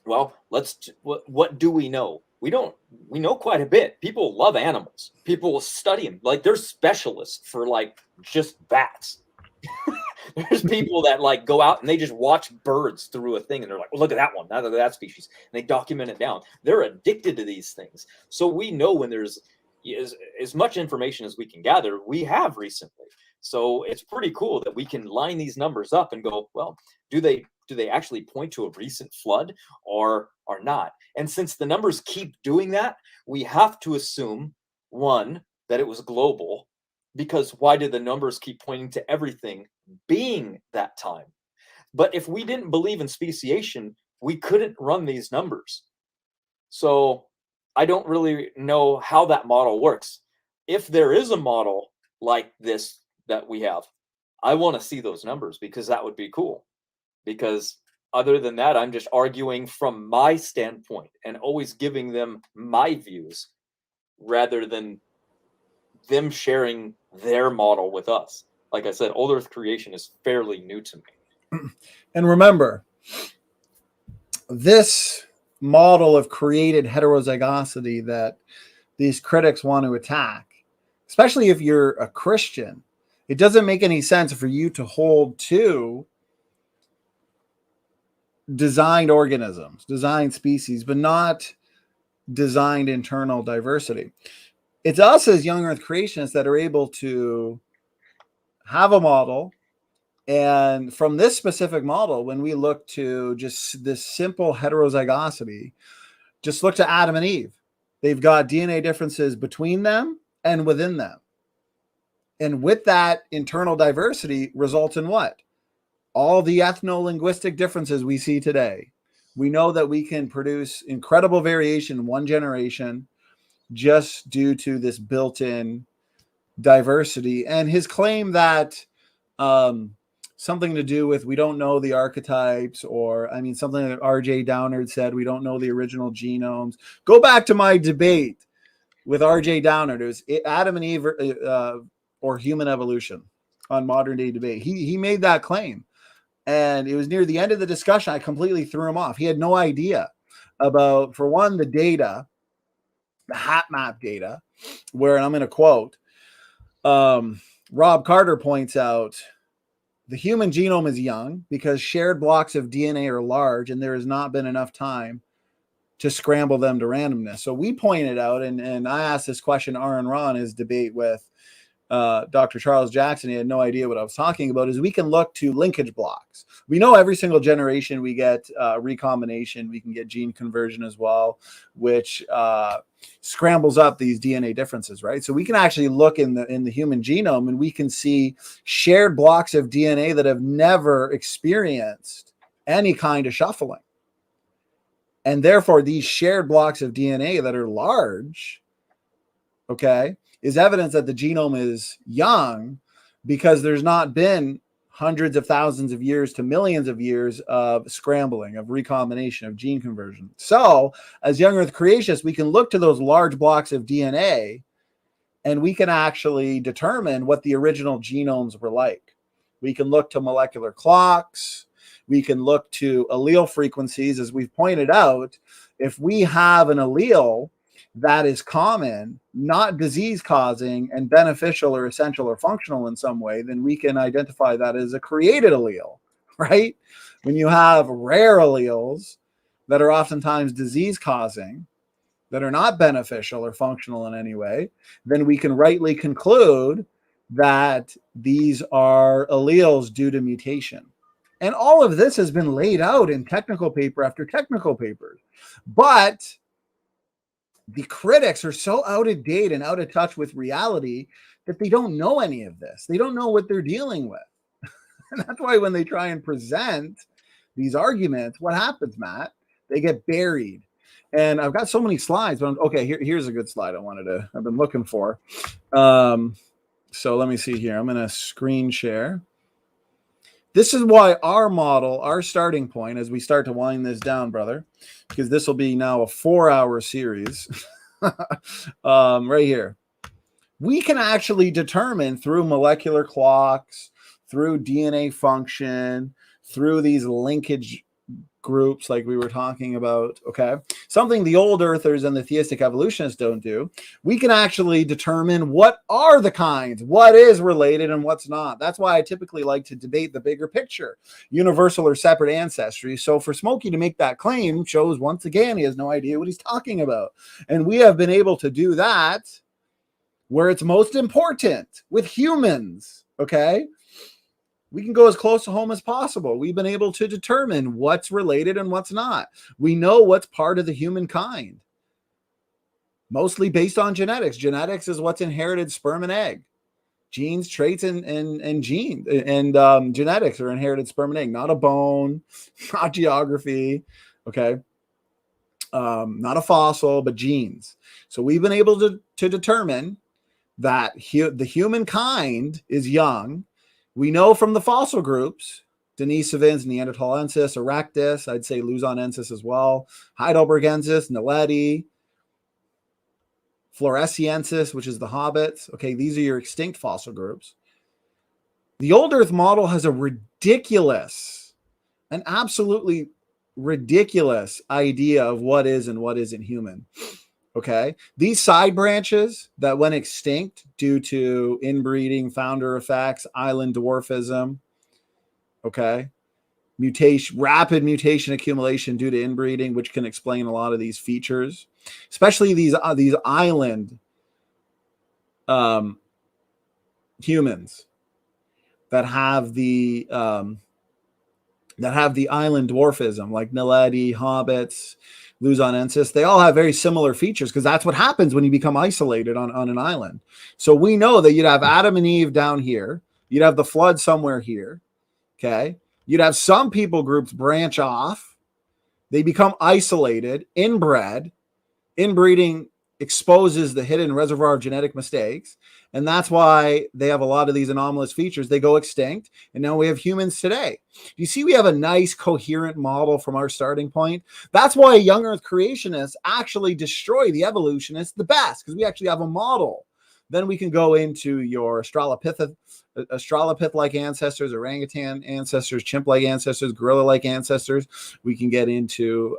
well, what do we know? We know quite a bit. People love animals. People will study them. Like, they're specialists for like just bats. There's people that like go out and they just watch birds through a thing, and they're like, well, look at that one, look at that species, and they document it down. They're addicted to these things. So we know when there's as much information as we can gather, we have recently. So it's pretty cool that we can line these numbers up and go, well, do they actually point to a recent flood or not? And since the numbers keep doing that, we have to assume, one, that it was global, because why did the numbers keep pointing to everything being that time? But if we didn't believe in speciation, we couldn't run these numbers. So I don't really know how that model works. If there is a model like this that we have, I want to see those numbers, because that would be cool. Because other than that, I'm just arguing from my standpoint and always giving them my views rather than them sharing their model with us. Like I said, Old Earth creation is fairly new to me. And remember, this model of created heterozygosity that these critics want to attack, especially if you're a Christian, it doesn't make any sense for you to hold to designed organisms, designed species, but not designed internal diversity. It's us as young Earth creationists that are able to have a model. And from this specific model, when we look to just this simple heterozygosity, just look to Adam and Eve. They've got DNA differences between them and within them. And with that internal diversity results in what? All the ethno-linguistic differences we see today. We know that we can produce incredible variation in one generation just due to this built-in diversity. And his claim that something to do with we don't know the archetypes, or I mean something that R.J. Downard said, we don't know the original genomes. Go back to my debate with R.J. Downard. It was Adam and Eve or human evolution on Modern Day Debate. He made that claim. And it was near the end of the discussion, I completely threw him off. He had no idea about, for one, the data, the hat map data, where, and I'm going to quote, Rob Carter points out, the human genome is young because shared blocks of DNA are large and there has not been enough time to scramble them to randomness. So we pointed out, and I asked this question, Aaron Ra, in his debate with Dr. Charles Jackson, he had no idea what I was talking about, is we can look to linkage blocks. We know every single generation we get recombination, we can get gene conversion as well, which scrambles up these DNA differences, right? So we can actually look in the human genome and we can see shared blocks of DNA that have never experienced any kind of shuffling. And therefore, these shared blocks of DNA that are large, okay, is evidence that the genome is young because there's not been hundreds of thousands of years to millions of years of scrambling, of recombination, of gene conversion. So as young Earth creationists, we can look to those large blocks of DNA and we can actually determine what the original genomes were like. We can look to molecular clocks. We can look to allele frequencies. As we've pointed out, if we have an allele that is common, not disease causing, and beneficial or essential or functional in some way, then we can identify that as a created allele, right? When you have rare alleles that are oftentimes disease causing, that are not beneficial or functional in any way, then we can rightly conclude that these are alleles due to mutation. And all of this has been laid out in technical paper after technical paper. But the critics are so out of date and out of touch with reality that they don't know any of this. They don't know what they're dealing with. And that's why when they try and present these arguments, what happens, Matt? They get buried. And I've got so many slides, but okay, here's a good slide I've been looking for. So let me see here. I'm going to screen share. This is why our model, our starting point, as we start to wind this down, brother, because this will be now a 4-hour series right here. We can actually determine through molecular clocks, through DNA function, through these linkage groups like we were talking about, okay, something the old earthers and the theistic evolutionists don't do, we can actually determine what are the kinds, what is related and what's not. That's why I typically like to debate the bigger picture, universal or separate ancestry. So for Smokey to make that claim shows, once again, he has no idea what he's talking about. And we have been able to do that where it's most important with humans, okay? We can go as close to home as possible. We've been able to determine what's related and what's not. We know what's part of the humankind, mostly based on genetics. Genetics is what's inherited sperm and egg. Genes, traits, and genetics are inherited sperm and egg, not a bone, not geography, okay? Not a fossil, but genes. So we've been able to determine that the humankind is young. We know from the fossil groups, Denisovans, Neanderthalensis, Erectus, I'd say Luzonensis as well, Heidelbergensis, Naledi, Floresiensis, which is the hobbits. Okay, these are your extinct fossil groups. The old Earth model has a ridiculous, an absolutely ridiculous idea of what is and what isn't human. Okay, these side branches that went extinct due to inbreeding, founder effects, island dwarfism, okay, mutation, rapid mutation accumulation due to inbreeding, which can explain a lot of these features, especially these island humans that have the island dwarfism, like Naledi, hobbits, Luzonensis. They all have very similar features because that's what happens when you become isolated on an island. So we know that you'd have Adam and Eve down here. You'd have the flood somewhere here. Okay. You'd have some people groups branch off. They become isolated, inbred. Inbreeding exposes the hidden reservoir of genetic mistakes. And that's why they have a lot of these anomalous features. They go extinct. And now we have humans today. You see, we have a nice coherent model from our starting point. That's why young Earth creationists actually destroy the evolutionists the best, because we actually have a model. Then we can go into your Australopith-like ancestors, orangutan ancestors, chimp-like ancestors, gorilla-like ancestors. We can get into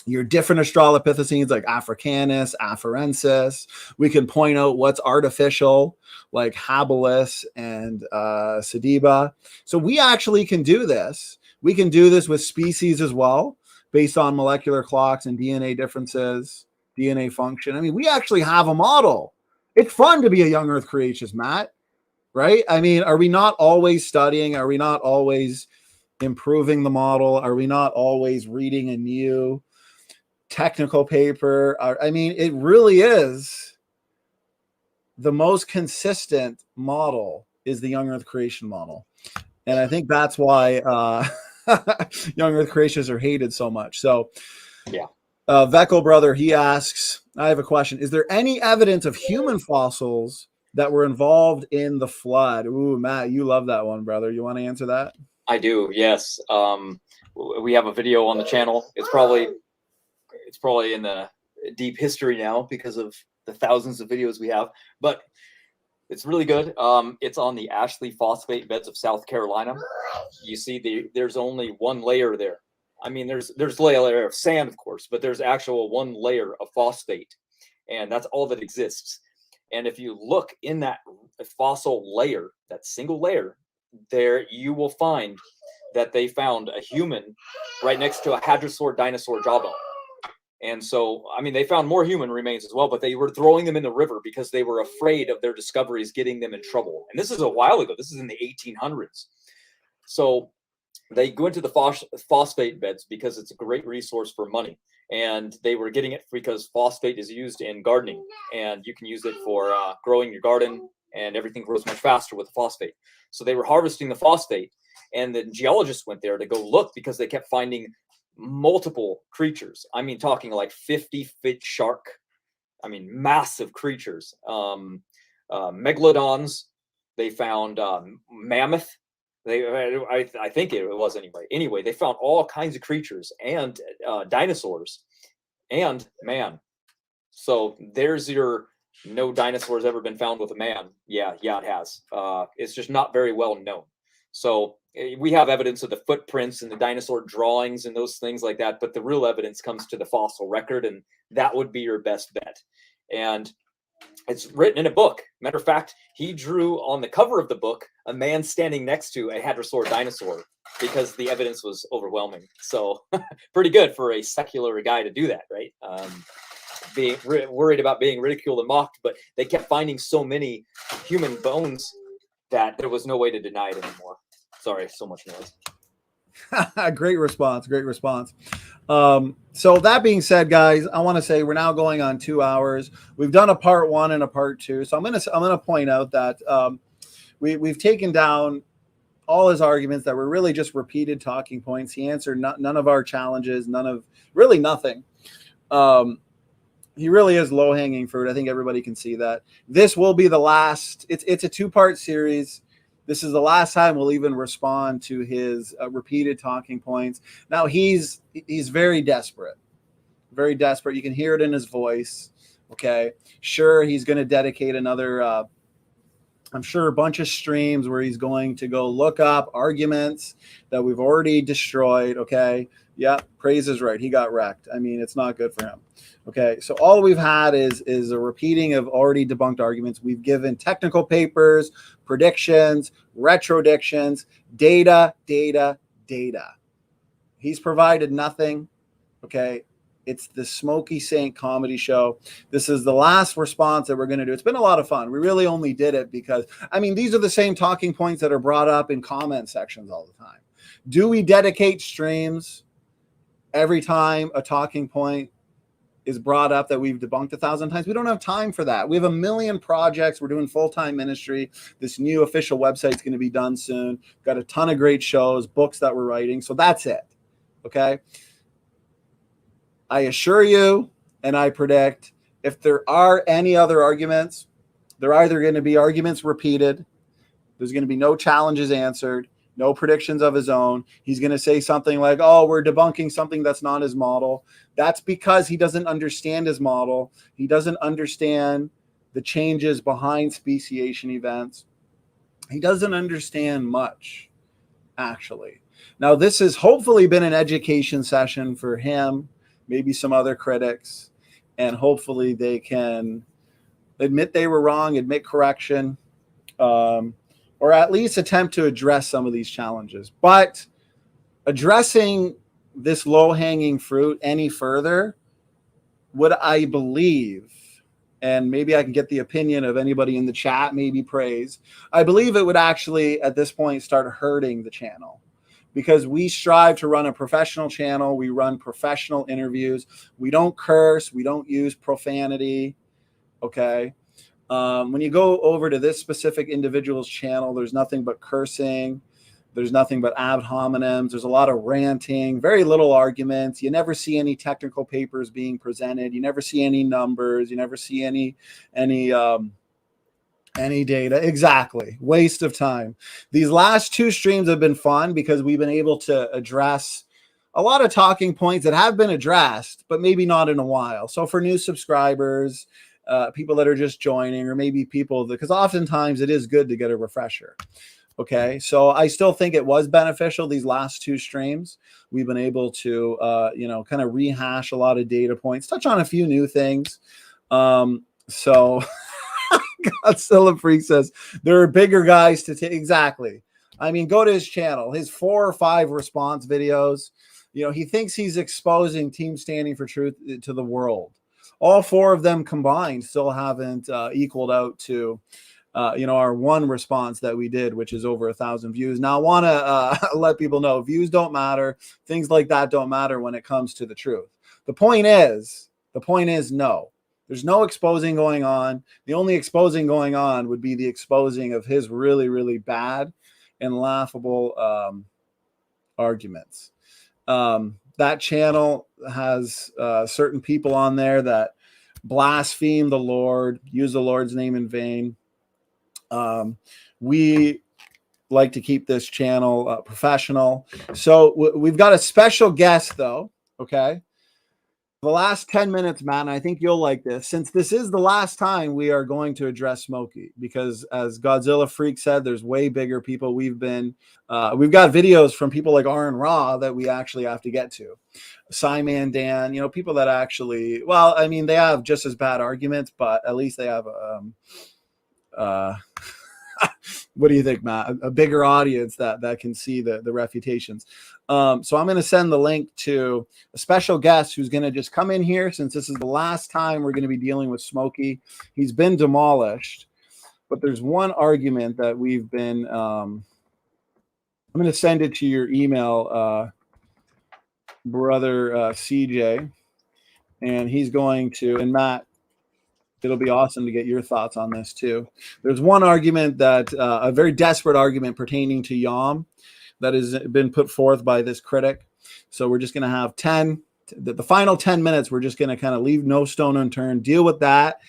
your different Australopithecines like Africanus, Afarensis. We can point out what's artificial like Habilis and Sediba. So we actually can do this. We can do this with species as well, based on molecular clocks and DNA differences, DNA function. I mean, we actually have a model. It's fun to be a young Earth creationist, Matt, right? I mean, are we not always studying? Are we not always improving the model? Are we not always reading a new technical paper? I mean, it really is the most consistent model is the young Earth creation model. And I think that's why young Earth creationists are hated so much. So yeah. Veckel brother, he asks, I have a question. Is there any evidence of human fossils that were involved in the flood? Ooh, Matt, you love that one, brother. You want to answer that? I do, yes. We have a video on the channel. It's probably in the deep history now because of the thousands of videos we have, but it's really good. It's on the Ashley phosphate beds of South Carolina. You see there's only one layer there. I mean, there's a layer of sand, of course, but there's actual one layer of phosphate, and that's all that exists. And if you look in that fossil layer, that single layer, there you will find that they found a human right next to a hadrosaur dinosaur jawbone. And so, I mean, they found more human remains as well, but they were throwing them in the river because they were afraid of their discoveries getting them in trouble. And this is a while ago. This is in the 1800s. So they go into the phosphate beds because it's a great resource for money. And they were getting it because phosphate is used in gardening. And you can use it for growing your garden, and everything grows much faster with the phosphate. So they were harvesting the phosphate. And the geologists went there to go look because they kept finding multiple creatures. I mean, talking like 50-foot shark. I mean, massive creatures. Megalodons. They found mammoth. I think it was anyway. Anyway, they found all kinds of creatures and dinosaurs and man. So there's your no dinosaurs ever been found with a man. Yeah, it has. It's just not very well known. So we have evidence of the footprints and the dinosaur drawings and those things like that, but the real evidence comes to the fossil record, and that would be your best bet. And it's written in a book. Matter of fact, he drew on the cover of the book a man standing next to a hadrosaur dinosaur because the evidence was overwhelming. So pretty good for a secular guy to do that, right? Being worried about being ridiculed and mocked, but they kept finding so many human bones that there was no way to deny it anymore. Sorry, so much noise. Great response. Great response. So that being said, guys, I want to say we're now going on 2 hours. We've done a part 1 and a part 2. So I'm gonna point out that we've taken down all his arguments that were really just repeated talking points. He answered none of our challenges, really nothing. He really is low hanging fruit. I think everybody can see that. This will be the last. It's a 2-part series. This is the last time we'll even respond to his repeated talking points. Now he's very desperate, very desperate. You can hear it in his voice. Okay, sure, he's going to dedicate another, I'm sure, a bunch of streams where he's going to go look up arguments that we've already destroyed. Okay, yeah, Praise is right. He got wrecked. I mean, it's not good for him. Okay, so all we've had is a repeating of already debunked arguments. We've given technical papers, predictions, retrodictions, data. He's provided nothing. Okay, it's the Smokey Saint comedy show. This is the last response that we're going to do. It's been a lot of fun. We really only did it because, I mean, these are the same talking points that are brought up in comment sections all the time. Do we dedicate streams every time a talking point is brought up that we've debunked 1,000 times? We don't have time for that. We have a million projects. We're doing full-time ministry. This new official website is going to be done soon. Got a ton of great shows, books that we're writing. So that's it. Okay. I assure you, and I predict, if there are any other arguments, they're either going to be arguments repeated. There's going to be no challenges answered, no predictions of his own. He's going to say something like, oh, we're debunking something that's not his model. That's because he doesn't understand his model. He doesn't understand the changes behind speciation events. He doesn't understand much, actually. Now, this has hopefully been an education session for him, maybe some other critics, and hopefully they can admit they were wrong, admit correction, or at least attempt to address some of these challenges. But addressing this low-hanging fruit any further would, I believe, and maybe I can get the opinion of anybody in the chat, maybe Praise, I believe it would actually, at this point, start hurting the channel. Because we strive to run a professional channel. We run professional interviews. We don't curse. We don't use profanity. Okay. When you go over to this specific individual's channel, there's nothing but cursing. There's nothing but ad hominems. There's a lot of ranting, very little arguments. You never see any technical papers being presented. You never see any numbers. You never see any data. Exactly. Waste of time. These last 2 streams have been fun because we've been able to address a lot of talking points that have been addressed, but maybe not in a while. So for new subscribers, people that are just joining, or maybe people that, because oftentimes it is good to get a refresher. Okay. So I still think it was beneficial. These last 2 streams, we've been able to, kind of rehash a lot of data points, touch on a few new things. So Godzilla Freak says there are bigger guys to take. Exactly. I mean, go to his channel, his 4 or 5 response videos. You know, he thinks he's exposing Team Standing for Truth to the world. All 4 of them combined still haven't equaled out to, our 1 response that we did, which is over 1,000 views. Now, I want to let people know views don't matter. Things like that don't matter when it comes to the truth. The point is no. There's no exposing going on. The only exposing going on would be the exposing of his really, really bad and laughable arguments. That channel has certain people on there that blaspheme the Lord, use the Lord's name in vain. We like to keep this channel professional. So we've got a special guest, though. Okay. the last 10 minutes, Matt, and I think you'll like this, since this is the last time we are going to address Smokey, because as Godzilla Freak said, there's way bigger people. We've got videos from people like Aaron Ra that we actually have to get to. Simon Dan, people that actually, well, I mean, they have just as bad arguments, but at least they have what do you think, Matt? A bigger audience that can see the refutations. So I'm going to send the link to a special guest who's going to just come in here, since this is the last time we're going to be dealing with Smokey. He's been demolished, but there's one argument that we've been. I'm going to send it to your email, brother CJ, and he's going to. And Matt, it'll be awesome to get your thoughts on this too. There's one argument that a very desperate argument pertaining to Yom that has been put forth by this critic. So we're just going to have the final 10 minutes. We're just going to kind of leave no stone unturned, deal with that,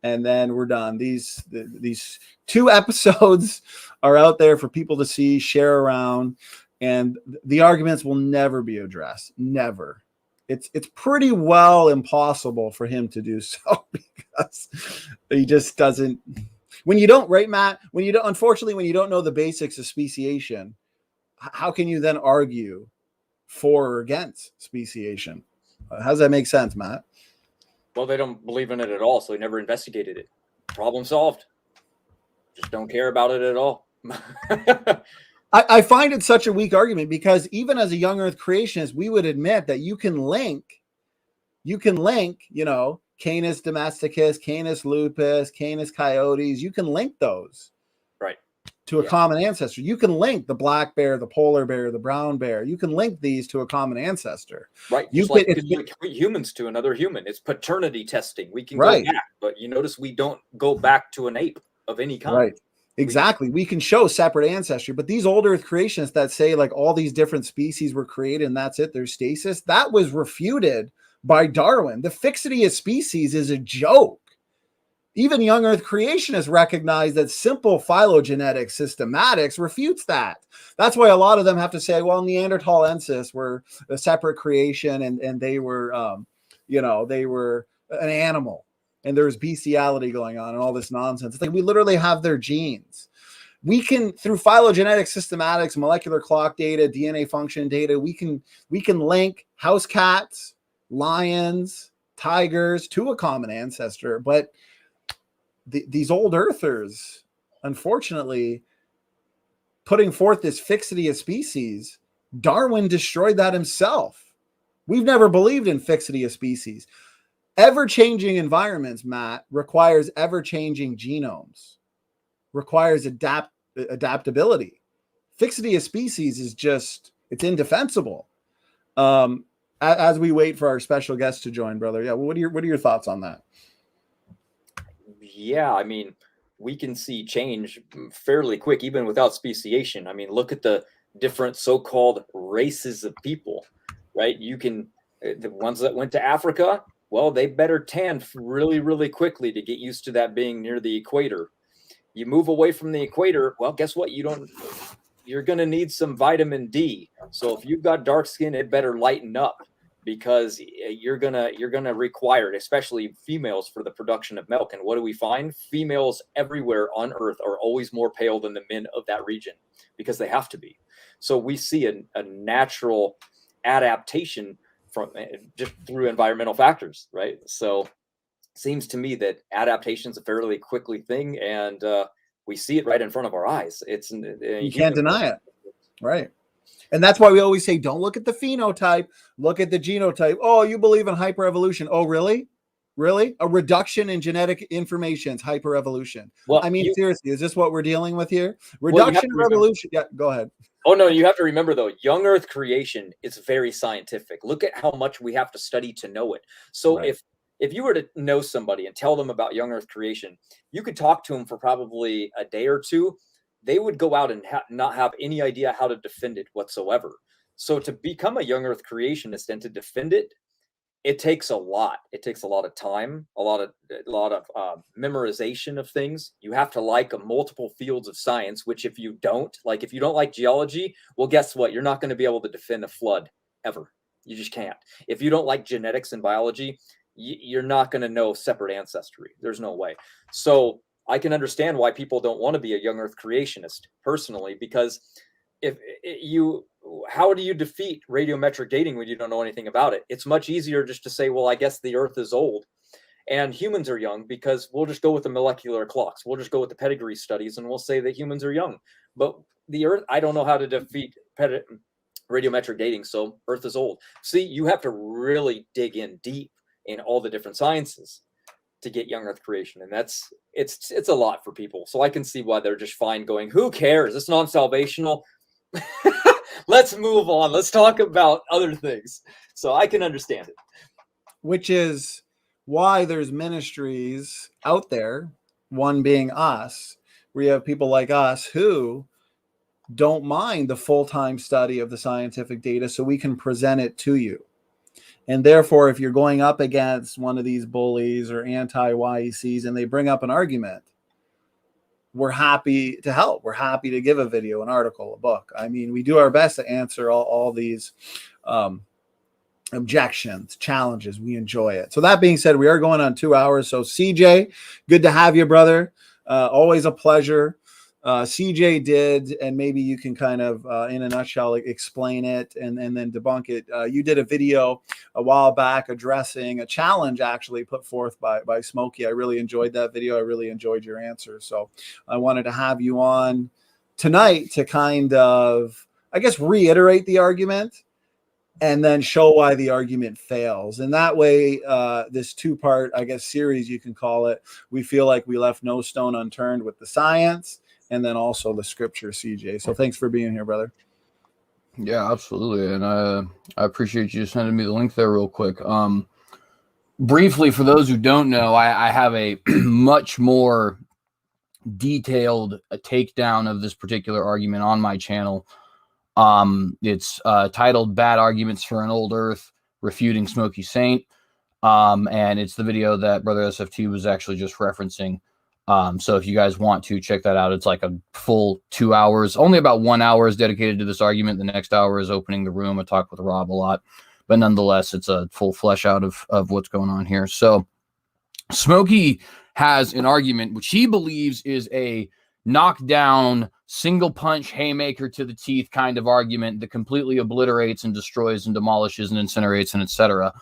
and then we're done. These 2 episodes are out there for people to see, share around, and the arguments will never be addressed. Never. It's pretty well impossible for him to do so, because he just doesn't. When you don't, right, Matt? Unfortunately, when you don't know the basics of speciation, how can you then argue for or against speciation? How does that make sense, Matt? Well, they don't believe in it at all, so they never investigated it. Problem solved. Just don't care about it at all. I find it such a weak argument, because even as a young Earth creationist, we would admit that you can link, Canis domesticus, Canis lupus, Canis coyotes. You can link those to a common ancestor. You can link the black bear, the polar bear, the brown bear. You can link these to a common ancestor. Right. Just like humans to another human. It's paternity testing. We can go back, but you notice we don't go back to an ape of any kind. Right. Exactly. We can show separate ancestry, but these old Earth creationists that say like all these different species were created and that's it, there's stasis, that was refuted by Darwin. The fixity of species is a joke. Even young Earth creationists recognize that simple phylogenetic systematics refutes that. That's why a lot of them have to say, well, Neanderthalensis were a separate creation and they were, they were an animal. And there's bestiality going on and all this nonsense. It's like we literally have their genes. We can, through phylogenetic systematics, molecular clock data, DNA function data, we can link house cats, lions, tigers to a common ancestor. But these old earthers, unfortunately, putting forth this fixity of species, Darwin destroyed that himself. We've never believed in fixity of species. Ever-changing environments, Matt, requires ever-changing genomes, requires adaptability. Fixity of species is just, it's indefensible. As we wait for our special guest to join, brother. Yeah, what are your thoughts on that? Yeah, I mean, we can see change fairly quick, even without speciation. I mean, look at the different so-called races of people, right? You can, the ones that went to Africa, well, they better tan really, really quickly to get used to that being near the equator. You move away from the equator, well, guess what? You're going to need some vitamin D. So if you've got dark skin, it better lighten up, because you're going to require it, especially females, for the production of milk. And what do we find? Females everywhere on Earth are always more pale than the men of that region, because they have to be. So we see a natural adaptation from just through environmental factors, right? So seems to me that adaptation is a fairly quickly thing, and we see it right in front of our eyes. You can't deny it, right? And that's why we always say, don't look at the phenotype, look at the genotype. Oh, you believe in hyperevolution? Oh, really? Really? A reduction in genetic information is hyperevolution. Well, I mean, seriously, is this what we're dealing with here? Reduction of evolution. Yeah, go ahead. Oh, no, you have to remember, though, young Earth creation is very scientific. Look at how much we have to study to know it. So if you were to know somebody and tell them about young Earth creation, you could talk to them for probably a day or two. They would go out and not have any idea how to defend it whatsoever. So to become a young Earth creationist and to defend it, it takes a lot. It takes a lot of time, a lot of memorization of things. You have to like multiple fields of science, which if you don't like geology, well, guess what? You're not going to be able to defend a flood ever. You just can't. If you don't like genetics and biology, you're not going to know separate ancestry. There's no way. So I can understand why people don't want to be a young Earth creationist personally, because how do you defeat radiometric dating when you don't know anything about it? It's much easier just to say, well, I guess the Earth is old and humans are young, because we'll just go with the molecular clocks. We'll just go with the pedigree studies and we'll say that humans are young. But the Earth, I don't know how to defeat radiometric dating, so Earth is old. See, you have to really dig in deep in all the different sciences to get young Earth creation, and it's a lot for people. So I can see why they're just fine going, who cares? It's non-salvational. Let's move on. Let's talk about other things. So I can understand it. Which is why there's ministries out there, one being us, where you have people like us who don't mind the full-time study of the scientific data so we can present it to you. And therefore, if you're going up against one of these bullies or anti-YECs and they bring up an argument, we're happy to help. We're happy to give a video, an article, a book. I mean, we do our best to answer all these objections, challenges. We enjoy it. So that being said, we are going on 2 hours. So CJ, good to have you, brother. Always a pleasure. CJ did, and maybe you can kind of, in a nutshell, explain it and then debunk it. You did a video a while back addressing a challenge actually put forth by Smokey. I really enjoyed that video. I really enjoyed your answer. So I wanted to have you on tonight to kind of, I guess, reiterate the argument and then show why the argument fails. And that way, this two-part, I guess, series, you can call it, we feel like we left no stone unturned with the science and then also the scripture, CJ. So thanks for being here, brother. Yeah, absolutely. And I appreciate you sending me the link there real quick. Briefly, for those who don't know, I have a much more detailed takedown of this particular argument on my channel. It's titled Bad Arguments for an Old Earth, Refuting Smokey Saint. And it's the video that Brother SFT was actually just referencing. So if you guys want to check that out, it's like a full 2 hours. Only about 1 hour is dedicated to this argument. The next hour is opening the room. I talk with Rob a lot, but nonetheless, it's a full flesh out of what's going on here. So Smokey has an argument which he believes is a knockdown, single punch, haymaker to the teeth kind of argument that completely obliterates and destroys and demolishes and incinerates and etc.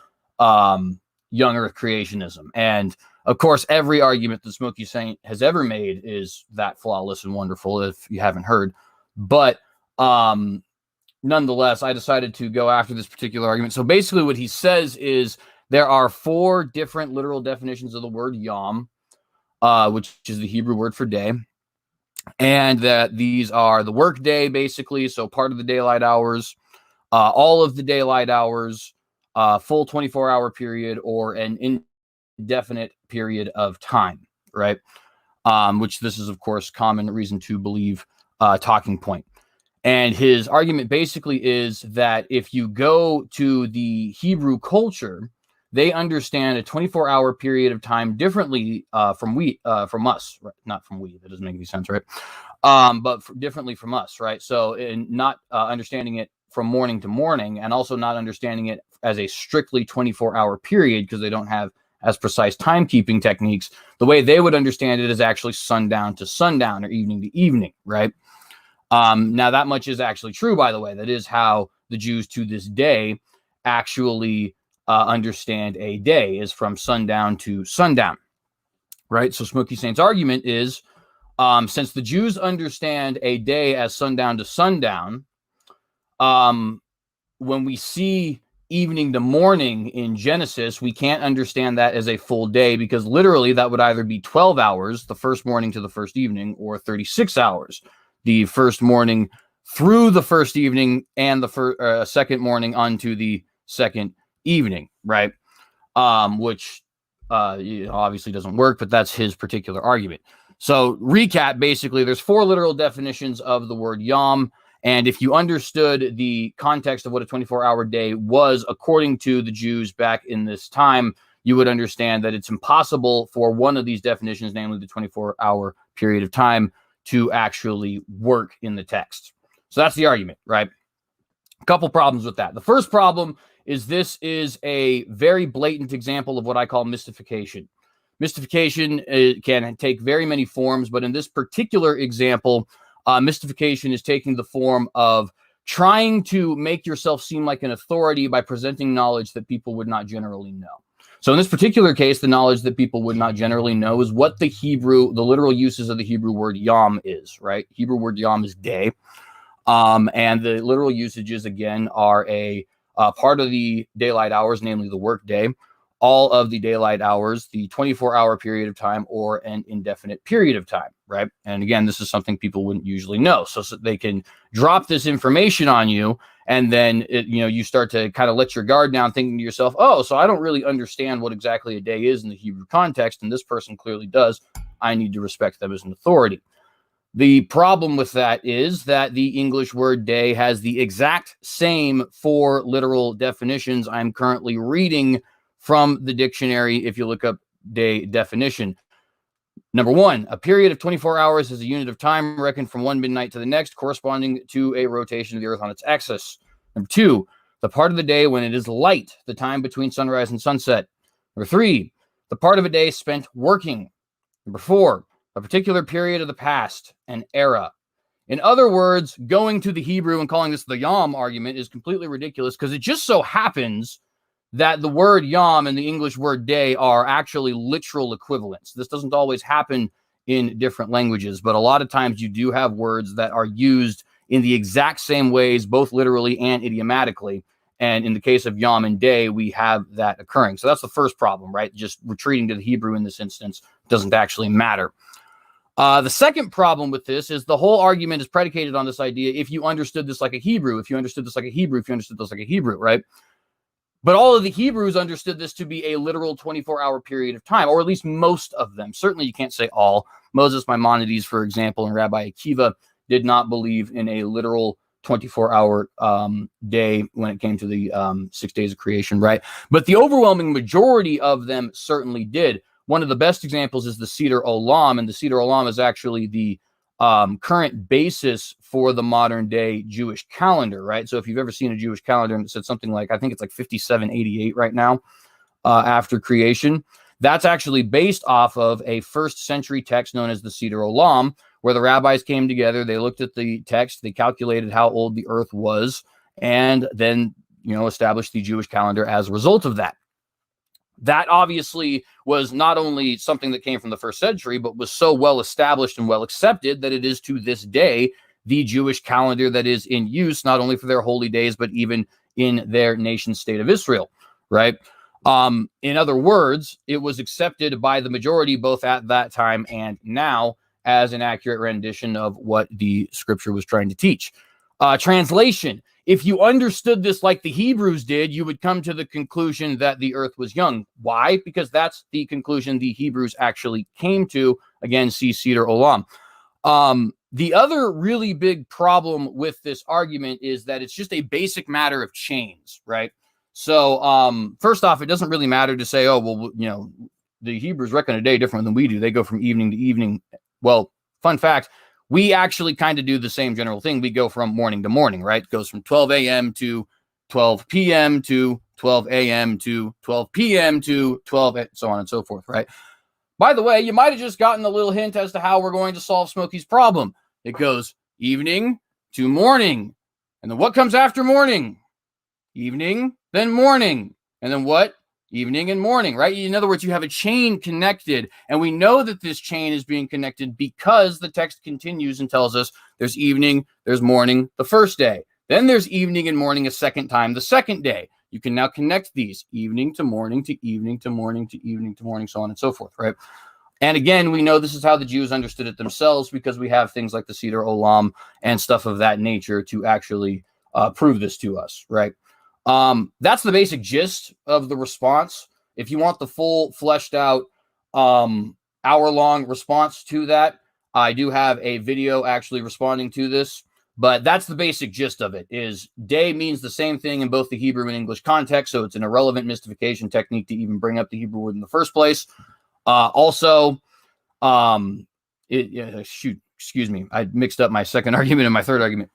Young Earth creationism. And of course, every argument that Smokey Saint has ever made is that flawless and wonderful, if you haven't heard. But nonetheless, I decided to go after this particular argument. So basically what he says is there are 4 different literal definitions of the word yom, which is the Hebrew word for day. And that these are the work day, basically, so part of the daylight hours, all of the daylight hours, full 24-hour period, or an indefinite period of time, right? Which this is, of course, common reason to believe talking point. And his argument basically is that if you go to the Hebrew culture, they understand a 24-hour period of time differently from us, right? Not from we. That doesn't make any sense, right? But differently from us, right? So in not understanding it from morning to morning, and also not understanding it as a strictly 24-hour period, because they don't have as precise timekeeping techniques. The way they would understand it is actually sundown to sundown, or evening to evening, right? Now that much is actually true, by the way. That is how the Jews to this day actually understand a day, is from sundown to sundown, right? So Smokey Saint's argument is, since the Jews understand a day as sundown to sundown, when we see evening to morning in Genesis, we can't understand that as a full day, because literally that would either be 12 hours, the first morning to the first evening, or 36 hours, the first morning through the first evening and the second morning onto the second evening, right? Which obviously doesn't work, but that's his particular argument. So recap, basically, there's 4 literal definitions of the word yom. And if you understood the context of what a 24-hour day was, according to the Jews back in this time, you would understand that it's impossible for one of these definitions, namely the 24-hour period of time, to actually work in the text. So that's the argument, right? A couple problems with that. The first problem is this is a very blatant example of what I call mystification. Mystification can take very many forms, but in this particular example, mystification is taking the form of trying to make yourself seem like an authority by presenting knowledge that people would not generally know. So in this particular case, the knowledge that people would not generally know is what the literal uses of the Hebrew word yom is, right? Hebrew word yom is day. And the literal usages, again, are a part of the daylight hours, namely the work day, all of the daylight hours, the 24-hour period of time, or an indefinite period of time, right? And again, this is something people wouldn't usually know. So they can drop this information on you, and then you start to kind of let your guard down, thinking to yourself, oh, so I don't really understand what exactly a day is in the Hebrew context, and this person clearly does. I need to respect them as an authority. The problem with that is that the English word day has the exact same 4 literal definitions. I'm currently reading from the dictionary. If you look up day definition, number 1, a period of 24 hours is a unit of time reckoned from one midnight to the next, corresponding to a rotation of the earth on its axis. Number 2, the part of the day when it is light, the time between sunrise and sunset. Number 3, the part of a day spent working. Number 4, a particular period of the past, an era. In other words, going to the Hebrew and calling this the yom argument is completely ridiculous, because it just so happens that the word yom and the English word day are actually literal equivalents. This doesn't always happen in different languages, but a lot of times you do have words that are used in the exact same ways, both literally and idiomatically. And in the case of yom and day, we have that occurring. So that's the first problem, right? Just retreating to the Hebrew in this instance doesn't actually matter. The second problem with this is the whole argument is predicated on this idea: if you understood this like a Hebrew, if you understood this like a Hebrew, if you understood this like a Hebrew, right? But all of the Hebrews understood this to be a literal 24-hour period of time, or at least most of them. Certainly you can't say all. Moses Maimonides, for example, and Rabbi Akiva did not believe in a literal 24-hour day when it came to the 6 days of creation, right? But the overwhelming majority of them certainly did. One of the best examples is the Seder Olam, and the Seder Olam is actually the current basis for the modern day Jewish calendar, right? So if you've ever seen a Jewish calendar and it said something like, I think it's like 5788 right now after creation, that's actually based off of a 1st century text known as the Seder Olam, where the rabbis came together, they looked at the text, they calculated how old the earth was, and then, established the Jewish calendar as a result of that. That obviously was not only something that came from the 1st century, but was so well established and well accepted that it is to this day the Jewish calendar that is in use, not only for their holy days, but even in their nation state of Israel, right? In other words, it was accepted by the majority, both at that time and now, as an accurate rendition of what the scripture was trying to teach. Translation: if you understood this like the Hebrews did, you would come to the conclusion that the earth was young. Why? Because that's the conclusion the Hebrews actually came to. Again, see Seder Olam. The other really big problem with this argument is that it's just a basic matter of chains, right? So first off, it doesn't really matter to say, oh, well, the Hebrews reckon a day different than we do. They go from evening to evening. Well, fun fact, we actually kind of do the same general thing. We go from morning to morning, right? It goes from 12 a.m. to 12 p.m. to 12 a.m. to 12 p.m. to 12, so on and so forth, right? By the way, you might have just gotten a little hint as to how we're going to solve Smokey's problem. It goes evening to morning. And then what comes after morning? Evening, then morning. And then what? Evening and morning, right? In other words, you have a chain connected, and we know that this chain is being connected because the text continues and tells us there's evening, there's morning the first day. Then there's evening and morning a second time the second day. You can now connect these evening to morning to evening to morning to evening to morning, so on and so forth, right? And again, we know this is how the Jews understood it themselves, because we have things like the Seder Olam and stuff of that nature to actually prove this to us, right? That's the basic gist of the response. If you want the full fleshed out hour-long response to that, I do have a video actually responding to this, but that's the basic gist of it. Is day means the same thing in both the Hebrew and English context, so it's an irrelevant mystification technique to even bring up the Hebrew word in the first place. Excuse me, I mixed up my second argument and my third argument.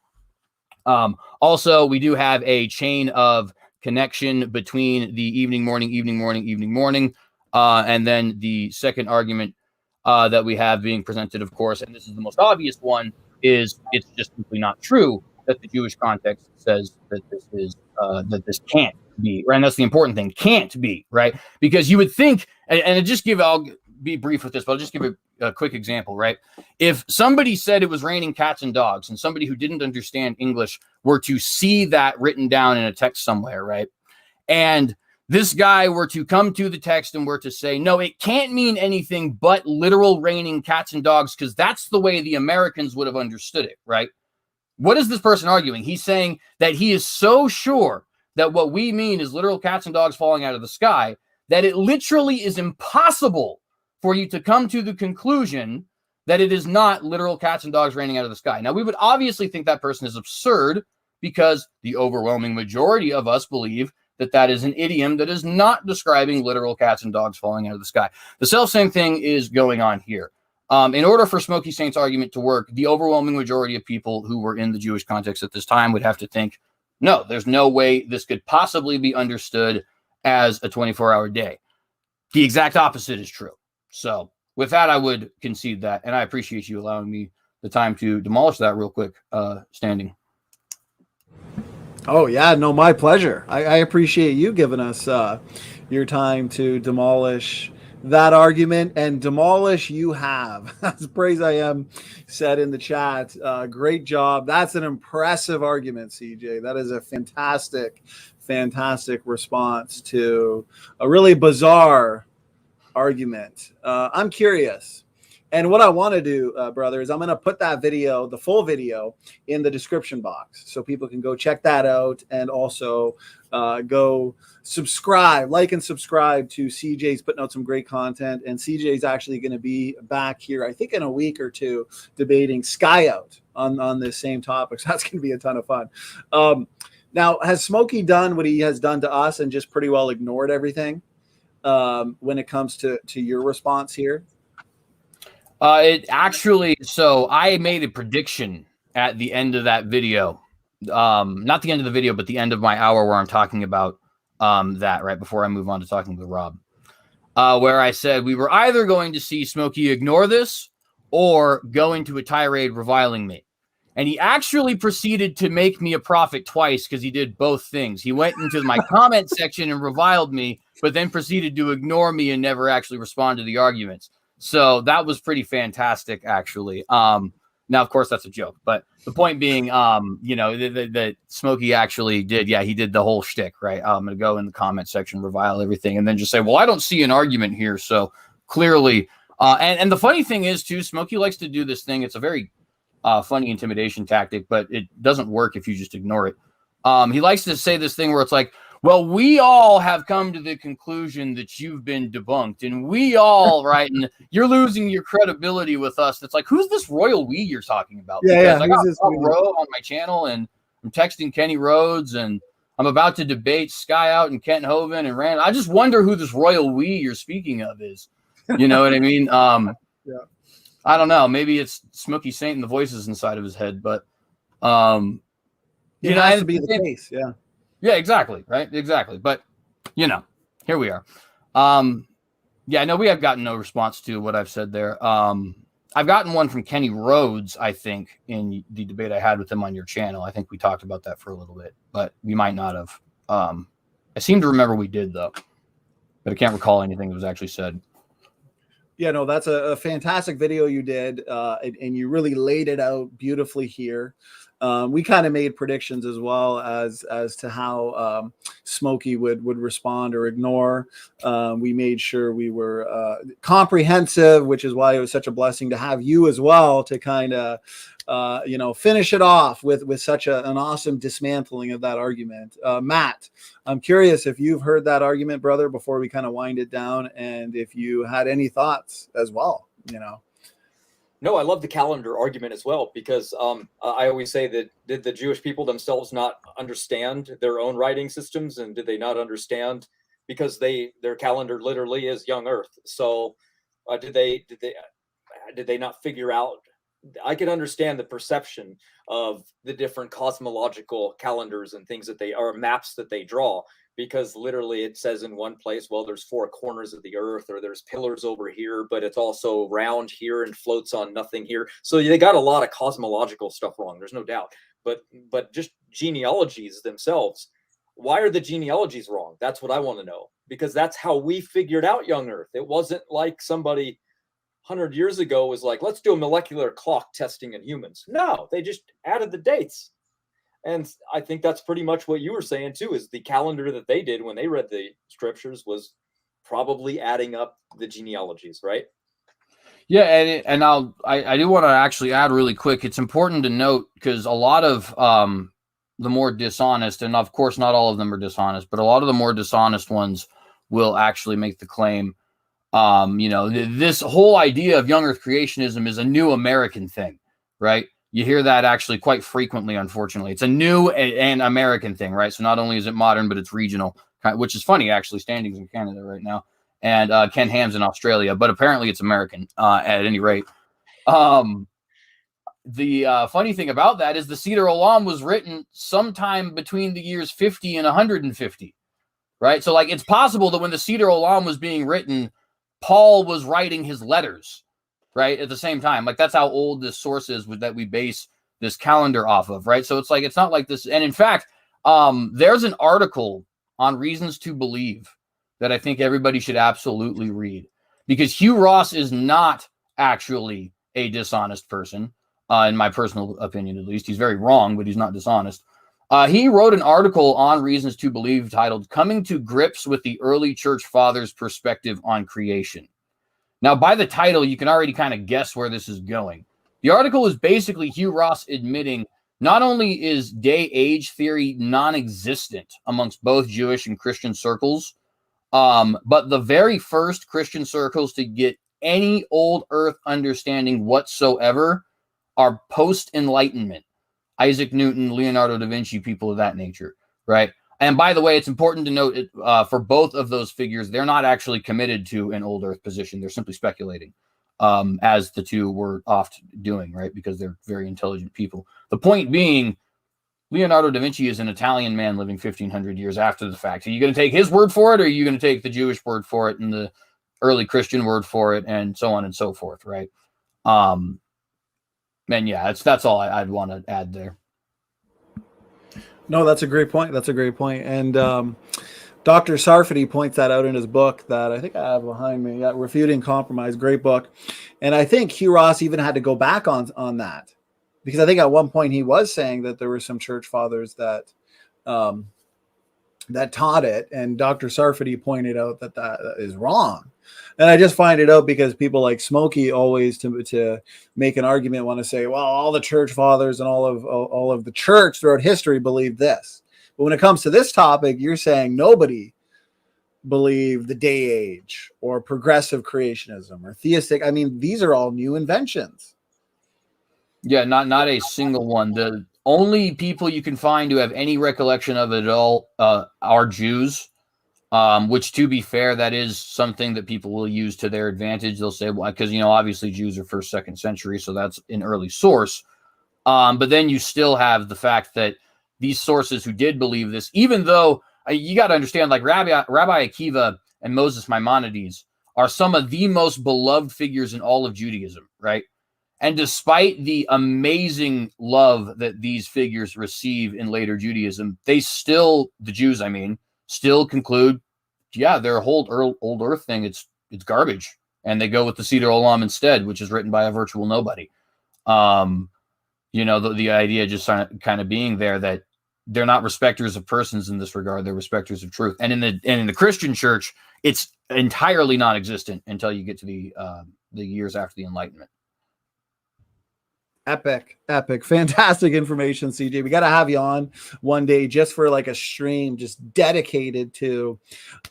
Also, we do have a chain of connection between the evening, morning, evening, morning, evening, morning, and then the second argument that we have being presented, of course, and this is the most obvious one, is it's just simply not true that the Jewish context says that this is that this can't be, right? And that's the important thing, can't be, right? Because you would think, and just give, I'll be brief with this, but I'll just give a quick example, right? If somebody said it was raining cats and dogs, and somebody who didn't understand English were to see that written down in a text somewhere, right? And this guy were to come to the text and were to say, no, it can't mean anything but literal raining cats and dogs, because that's the way the Americans would have understood it, right? What is this person arguing? He's saying that he is so sure that what we mean is literal cats and dogs falling out of the sky that it literally is impossible for you to come to the conclusion that it is not literal cats and dogs raining out of the sky. Now, we would obviously think that person is absurd because the overwhelming majority of us believe that that is an idiom that is not describing literal cats and dogs falling out of the sky. The self-same thing is going on here. In order for Smokey Saint's argument to work, the overwhelming majority of people who were in the Jewish context at this time would have to think, no, there's no way this could possibly be understood as a 24-hour day. The exact opposite is true. So with that, I would concede that, and I appreciate you allowing me the time to demolish that real quick, Standing. Oh, yeah, no, my pleasure. I appreciate you giving us your time to demolish that argument, and demolish you have. As Praise I Am said in the chat, great job. That's an impressive argument, CJ. That is a fantastic, fantastic response to a really bizarre argument. I'm curious. And what I want to do, brother, is I'm going to put that video, the full video, in the description box so people can go check that out, and also go subscribe, like and subscribe to CJ's putting out some great content. And CJ's actually going to be back here, I think, in a week or two, debating Sky Out on this same topic. So that's going to be a ton of fun. Now, has Smokey done what he has done to us and just pretty well ignored everything when it comes to your response here? It actually, so I made a prediction at the end of that video, not the end of the video, but the end of my hour where I'm talking about that right before I move on to talking with Rob, where I said we were either going to see Smokey ignore this or go into a tirade reviling me. And he actually proceeded to make me a prophet twice because he did both things. He went into my comment section and reviled me, but then proceeded to ignore me and never actually respond to the arguments. So that was pretty fantastic, actually. Now, of course, that's a joke, but the point being, you know, that Smokey actually did. Yeah, he did the whole shtick, right? I'm going to go in the comment section, revile everything, and then just say, well, I don't see an argument here. So clearly, and the funny thing is, too, Smokey likes to do this thing. It's a very funny intimidation tactic, but it doesn't work if you just ignore it. He likes to say this thing where it's like, well, we all have come to the conclusion that you've been debunked, and we all, right, and you're losing your credibility with us. It's like, who's this royal we you're talking about? Yeah, because I got Rob Rowe on my channel, and I'm texting Kenny Rhodes, and I'm about to debate Sky Out and Kent Hovind and Rand. I just wonder who this royal we you're speaking of is. You know what I mean? Yeah. I don't know. Maybe it's Smokey Saint and the voices inside of his head, but it has to be the case. Yeah. Yeah, exactly. Right. Exactly. But you know, here we are. Yeah, I know we have gotten no response to what I've said there. I've gotten one from Kenny Rhodes, I think, in the debate I had with him on your channel. I think we talked about that for a little bit, but we might not have. I seem to remember we did, though, but I can't recall anything that was actually said. Yeah, no, that's a fantastic video you did, and you really laid it out beautifully here. We kind of made predictions as well as to how Smokey would respond or ignore. We made sure we were comprehensive, which is why it was such a blessing to have you as well to kind of finish it off with such an awesome dismantling of that argument. Matt, I'm curious if you've heard that argument, brother, before we kind of wind it down, and if you had any thoughts as well, you know. No, I love the calendar argument as well, because I always say that, did the Jewish people themselves not understand their own writing systems, and did they not understand, because their calendar literally is Young Earth. So did they not figure out I could understand the perception of the different cosmological calendars and things that they are, maps that they draw, because literally it says in one place, well, there's 4 corners of the earth, or there's pillars over here, but it's also round here and floats on nothing here. So they got a lot of cosmological stuff wrong. There's no doubt. But just genealogies themselves, why are the genealogies wrong? That's what I want to know, because that's how we figured out young Earth. It wasn't like somebody 100 years ago was like, let's do a molecular clock testing in humans. No, they just added the dates. And I think that's pretty much what you were saying too, is the calendar that they did when they read the scriptures was probably adding up the genealogies, right? Yeah, and I do want to actually add really quick. It's important to note, because a lot of the more dishonest, and of course not all of them are dishonest, but a lot of the more dishonest ones will actually make the claim, this whole idea of young Earth creationism is a new American thing, right? You hear that actually quite frequently, unfortunately. It's a new and American thing, right? So not only is it modern, but it's regional, which is funny, actually. Standings in Canada right now, and Ken Ham's in Australia, but apparently it's American at any rate. The funny thing about that is the Seder Olam was written sometime between the years 50 and 150, right? So like, it's possible that when the Seder Olam was being written, Paul was writing his letters, right, at the same time. Like, that's how old this source is that we base this calendar off of, right? So it's like, it's not like this. And in fact, there's an article on Reasons to Believe that I think everybody should absolutely read, because Hugh Ross is not actually a dishonest person, in my personal opinion, at least. He's very wrong, but he's not dishonest. He wrote an article on Reasons to Believe titled "Coming to Grips with the Early Church Fathers' Perspective on Creation." Now, by the title, you can already kind of guess where this is going. The article is basically Hugh Ross admitting not only is day-age theory non-existent amongst both Jewish and Christian circles, but the very first Christian circles to get any old Earth understanding whatsoever are post-Enlightenment. Isaac Newton, Leonardo da Vinci, people of that nature, right? And by the way, it's important to note for both of those figures, they're not actually committed to an old Earth position. They're simply speculating, as the two were oft doing, right? Because they're very intelligent people. The point being, Leonardo da Vinci is an Italian man living 1,500 years after the fact. Are you going to take his word for it, or are you going to take the Jewish word for it and the early Christian word for it, and so on and so forth, right? And yeah, that's all I'd want to add there. No, that's a great point. That's a great point. And Dr. Sarfati points that out in his book that I think I have behind me. Yeah, Refuting Compromise, great book. And I think Hugh Ross even had to go back on that, because I think at one point he was saying that there were some church fathers that that taught it, and Dr. Sarfati pointed out that is wrong. And I just find it out because people like Smokey always to make an argument want to say, well, all the church fathers and all of the church throughout history believed this. But when it comes to this topic, you're saying nobody believed the day age or progressive creationism or theistic. I mean, these are all new inventions. Yeah, not a single one. The only people you can find who have any recollection of it at all are Jews. Which, to be fair, that is something that people will use to their advantage. They'll say, well, because, obviously Jews are 1st, 2nd century, so that's an early source. But then you still have the fact that these sources who did believe this, even though you got to understand, like Rabbi Akiva and Moses Maimonides are some of the most beloved figures in all of Judaism, right? And despite the amazing love that these figures receive in later Judaism, they still, the Jews, I mean, still conclude, yeah, their whole old Earth thing, it's garbage, and they go with the Seder Olam instead, which is written by a virtual nobody. The idea just kind of being there that they're not respecters of persons in this regard; they're respecters of truth. And in the Christian church, it's entirely non-existent until you get to the years after the Enlightenment. Epic, fantastic information, CJ. We got to have you on one day just for like a stream, just dedicated to,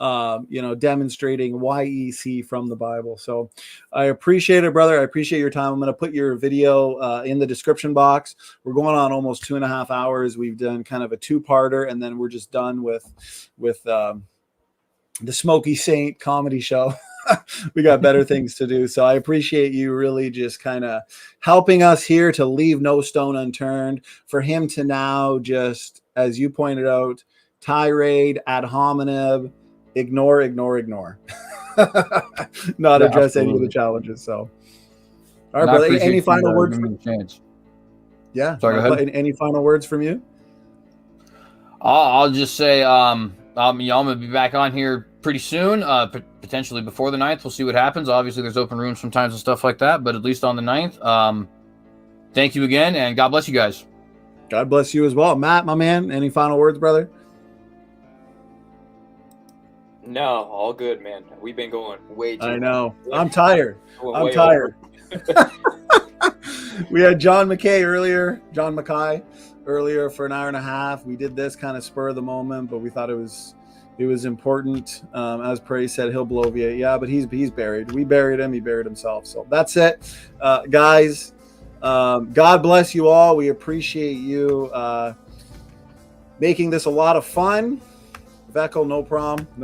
demonstrating YEC from the Bible. So I appreciate it, brother. I appreciate your time. I'm going to put your video in the description box. We're going on almost 2.5 hours. We've done kind of a 2-parter, and then we're just done with the Smokey Saint comedy show. we got better things to do. So I appreciate you really just kind of helping us here to leave no stone unturned for him to now just, as you pointed out, tirade ad hominem, ignore, not address any of the challenges. So, all right, brother. Any final words? Yeah. Sorry, go ahead. Any final words from you? I'll just say, I'm gonna be back on here pretty soon, potentially before the 9th. We'll see what happens. Obviously, there's open rooms sometimes and stuff like that, but at least on the 9th. Thank you again, and God bless you guys. God bless you as well. Matt, my man, any final words, brother? No, all good, man. We've been going way too I know. long. I'm tired. I'm tired. We had John Mackay earlier for an hour and a half. We did this kind of spur of the moment, but we thought it was important. As Prey said, he'll blow V8. Yeah, but he's buried. We buried him. He buried himself. So that's it, guys. God bless you all. We appreciate you making this a lot of fun. Veckel, no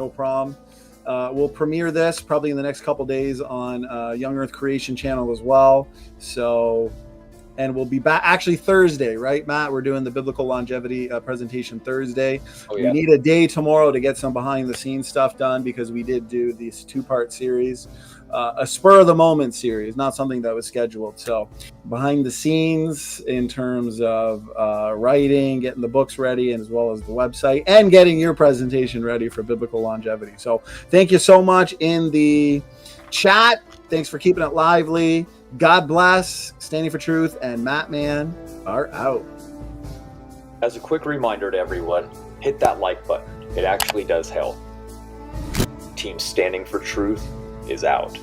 problem. We'll premiere this probably in the next couple days on Young Earth Creation channel as well. So, and we'll be back actually Thursday, right, Matt? We're doing the biblical longevity presentation Thursday. Oh, yeah. We need a day tomorrow to get some behind the scenes stuff done because we did do this 2-part series, a spur of the moment series, not something that was scheduled. So behind the scenes in terms of writing, getting the books ready, and as well as the website and getting your presentation ready for biblical longevity. So thank you so much in the chat. Thanks for keeping it lively. God bless. Standing for Truth and Matt Man are out. As a quick reminder to everyone, hit that like button. It actually does help. Team Standing for Truth is out.